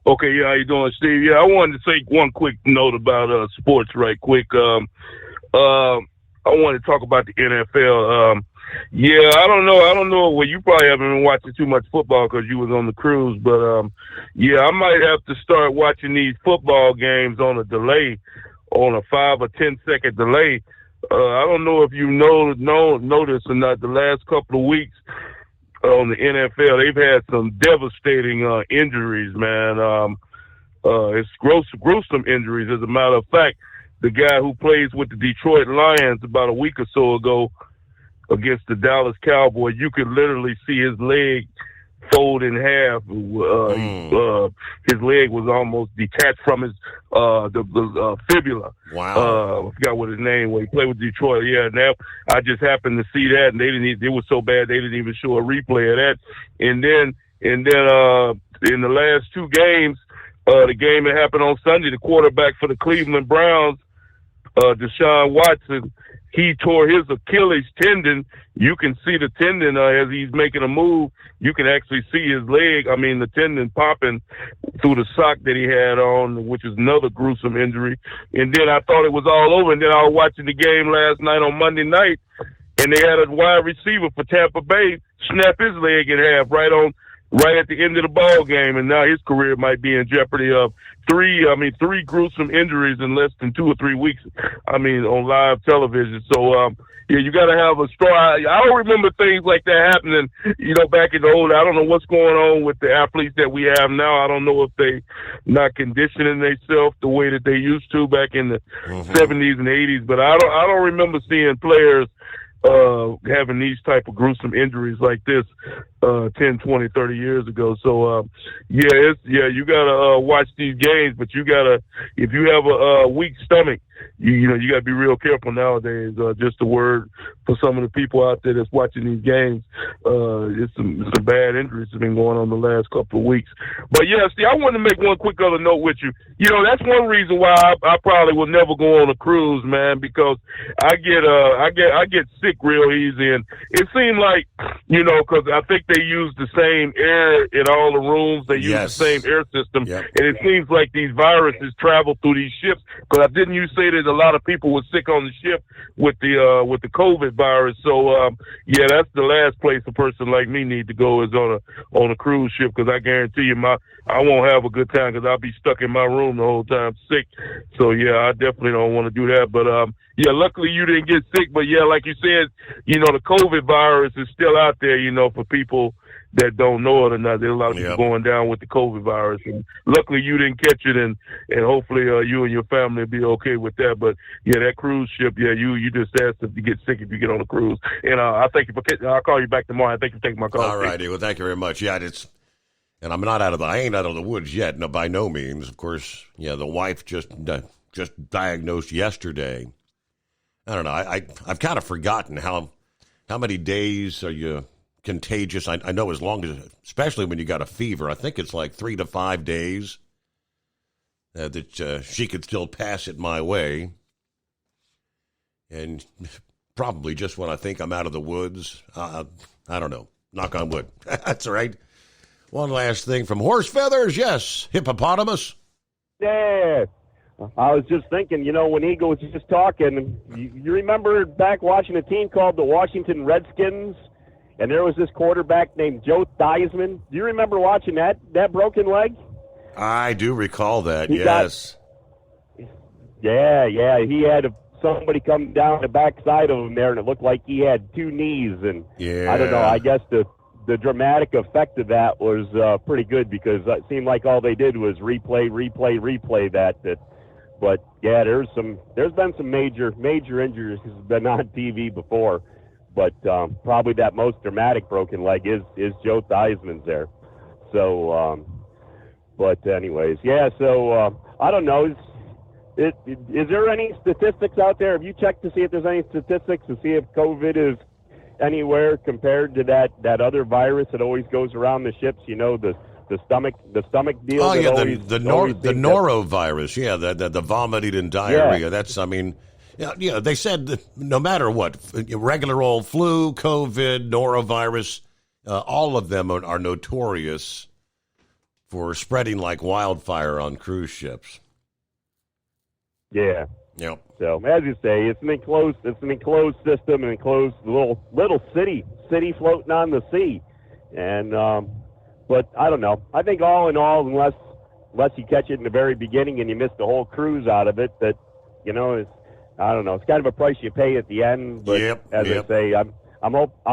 Speaker 4: Okay, how you doing, Steve? Yeah, I wanted to take one quick note about sports right quick. I want to talk about the NFL. Yeah, I don't know. Well, you probably haven't been watching too much football because you was on the cruise. But, yeah, I might have to start watching these football games on a delay, on a 5 or 10 second delay. I don't know if you noticed or not, the last couple of weeks on the NFL, they've had some devastating injuries, man. It's gruesome injuries. As a matter of fact, the guy who plays with the Detroit Lions about a week or so ago against the Dallas Cowboys, you could literally see his leg fold in half. His leg was almost detached from his the fibula.
Speaker 9: Wow.
Speaker 4: I forgot what his name was. He played with Detroit. Yeah, now I just happened to see that, and it was so bad they didn't even show a replay of that. And then in the last two games, the game that happened on Sunday, the quarterback for the Cleveland Browns, Deshaun Watson, he tore his Achilles tendon. You can see the tendon as he's making a move. You can actually see his leg. I mean, the tendon popping through the sock that he had on, which is another gruesome injury. And then I thought it was all over. And then I was watching the game last night on Monday night, and they had a wide receiver for Tampa Bay snap his leg in half right at the end of the ball game, and now his career might be in jeopardy of three gruesome injuries in less than 2 or 3 weeks. I mean, on live television. So, yeah, you got to have a strong. I don't remember things like that happening, back in the old. I don't know what's going on with the athletes that we have now. I don't know if they not conditioning themselves the way that they used to back in the 70s and 80s. But I don't remember seeing players having these type of gruesome injuries like this 10, 20, 30 years ago. So, you got to watch these games, but you got to, if you have a weak stomach, you got to be real careful nowadays. Just a word for some of the people out there that's watching these games. It's some bad injuries that have been going on the last couple of weeks. But yeah, see, I want to make one quick other note with you. That's one reason why I probably will never go on a cruise, man, because I get sick real easy, and it seemed like, because I think they use the same air in all the rooms. They use the same air system, and it seems like these viruses travel through these ships. Because didn't you say that a lot of people were sick on the ship with the COVID virus? So that's the last place a person like me need to go is on a cruise ship, because I guarantee you I won't have a good time because I'll be stuck in my room the whole time sick. So yeah, I definitely don't want to do that. But luckily you didn't get sick. But yeah, like you said, the COVID virus is still out there, for people that don't know it or not. There's a lot of people going down with the COVID virus, and luckily you didn't catch it, and hopefully you and your family will be okay with that. But yeah, that cruise ship, you just asked if you get sick if you get on a cruise, and I thank you I'll call you back tomorrow. I thank you for taking my call.
Speaker 9: All right, well, thank you very much. Yeah, and I'm not I ain't out of the woods yet. No, by no means. Of course, the wife just diagnosed yesterday. I don't know. I've kind of forgotten how many days are you contagious. I know as long as, especially when you got a fever, I think it's like 3 to 5 days that she could still pass it my way. And probably just when I think I'm out of the woods, I don't know. Knock on wood. That's all right. One last thing from Horse Feathers. Yes, hippopotamus.
Speaker 6: Yeah. I was just thinking, when Eagle was just talking, you remember back watching a team called the Washington Redskins, and there was this quarterback named Joe Theismann. Do you remember watching that broken leg?
Speaker 9: I do recall that, yes.
Speaker 6: Yeah. He had somebody come down the backside of him there, and it looked like he had 2 knees. And
Speaker 9: yeah.
Speaker 6: I don't know, I guess the dramatic effect of that was pretty good, because it seemed like all they did was replay that. But yeah, there's been some major injuries that's been on TV before, but probably that most dramatic broken leg is Joe Theismann's there. So, but anyways, yeah. So I don't know. Is there any statistics out there? Have you checked to see if there's any statistics to see if COVID is anywhere compared to that other virus that always goes around the ships? The stomach deal.
Speaker 9: Oh yeah, the norovirus. Yeah, the vomiting and diarrhea.
Speaker 6: Yeah.
Speaker 9: That's, they said that no matter what, regular old flu, COVID, norovirus, all of them are notorious for spreading like wildfire on cruise ships.
Speaker 6: Yeah.
Speaker 9: Yep.
Speaker 6: So as you say, it's an enclosed system, an enclosed little city floating on the sea, and but I don't know. I think all in all, unless you catch it in the very beginning and you miss the whole cruise out of it, that I don't know. It's kind of a price you pay at the end. But I say, I'm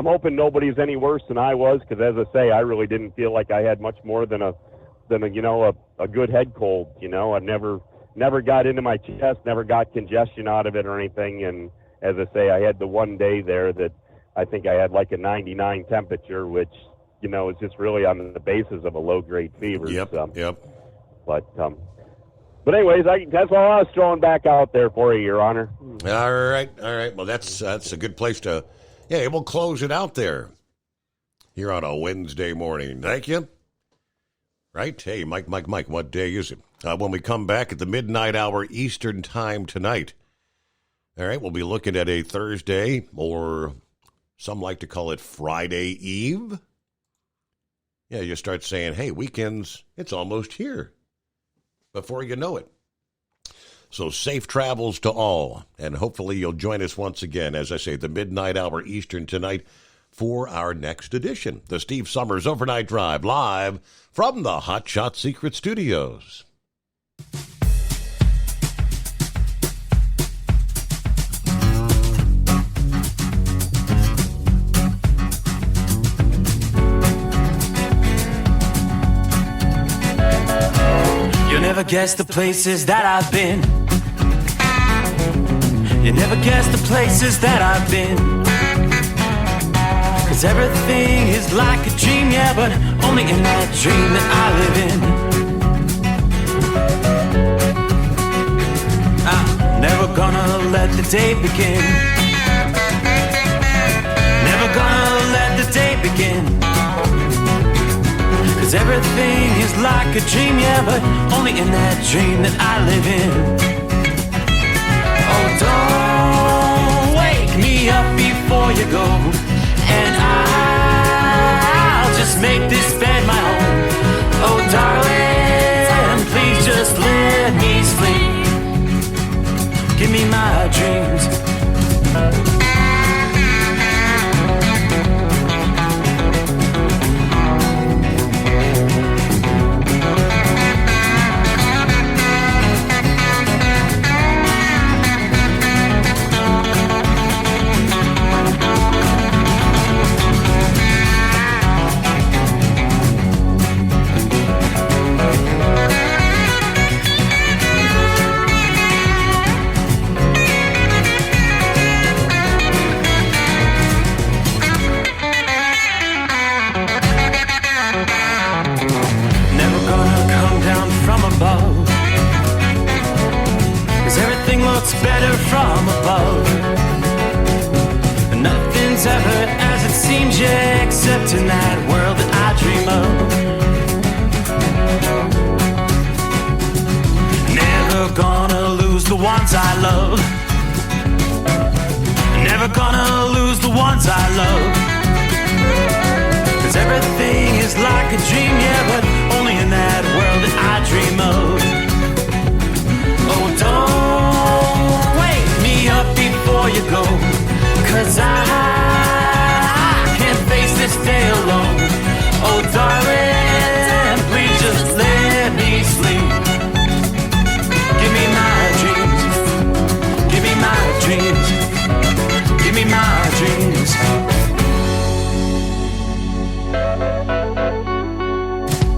Speaker 6: hoping nobody's any worse than I was, because as I say, I really didn't feel like I had much more than a good head cold. I never got into my chest, never got congestion out of it or anything. And as I say, I had the one day there that I think I had like a 99 temperature, which is just really on the basis of a low-grade fever.
Speaker 9: Yep.
Speaker 6: But anyways, that's all I was throwing back out there for you, Your Honor.
Speaker 9: All right. Well, that's a good place to. Yeah, we'll close it out there here on a Wednesday morning. Thank you. Right? Hey, Mike, what day is it? When we come back at the midnight hour Eastern time tonight. All right, we'll be looking at a Thursday, or some like to call it Friday Eve. Yeah, you start saying, hey, weekends, it's almost here before you know it. So safe travels to all, and hopefully you'll join us once again, as I say, the midnight hour Eastern tonight for our next edition, the Steve Summers Overnight Drive, live from the Hot Shot Secret Studios.
Speaker 15: You'll never guess the places that I've been. You never guess the places that I've been. 'Cause everything is like a dream, yeah, but only in that dream that I live in. I'm never gonna let the day begin. Never gonna let the day begin. 'Cause everything is like a dream, yeah, but only in that dream that I live in. Oh, don't wake me up before you go, and I'll just make this bed my home. Oh, darling, please just let me sleep. Give me my dreams. moment in that world that I dream of. Never gonna lose the ones I love. Never gonna lose the ones I love. 'Cause everything is like a dream, yeah, but only in that world that I dream of. Oh, don't wake me up before you go, 'cause I can't face this day alone.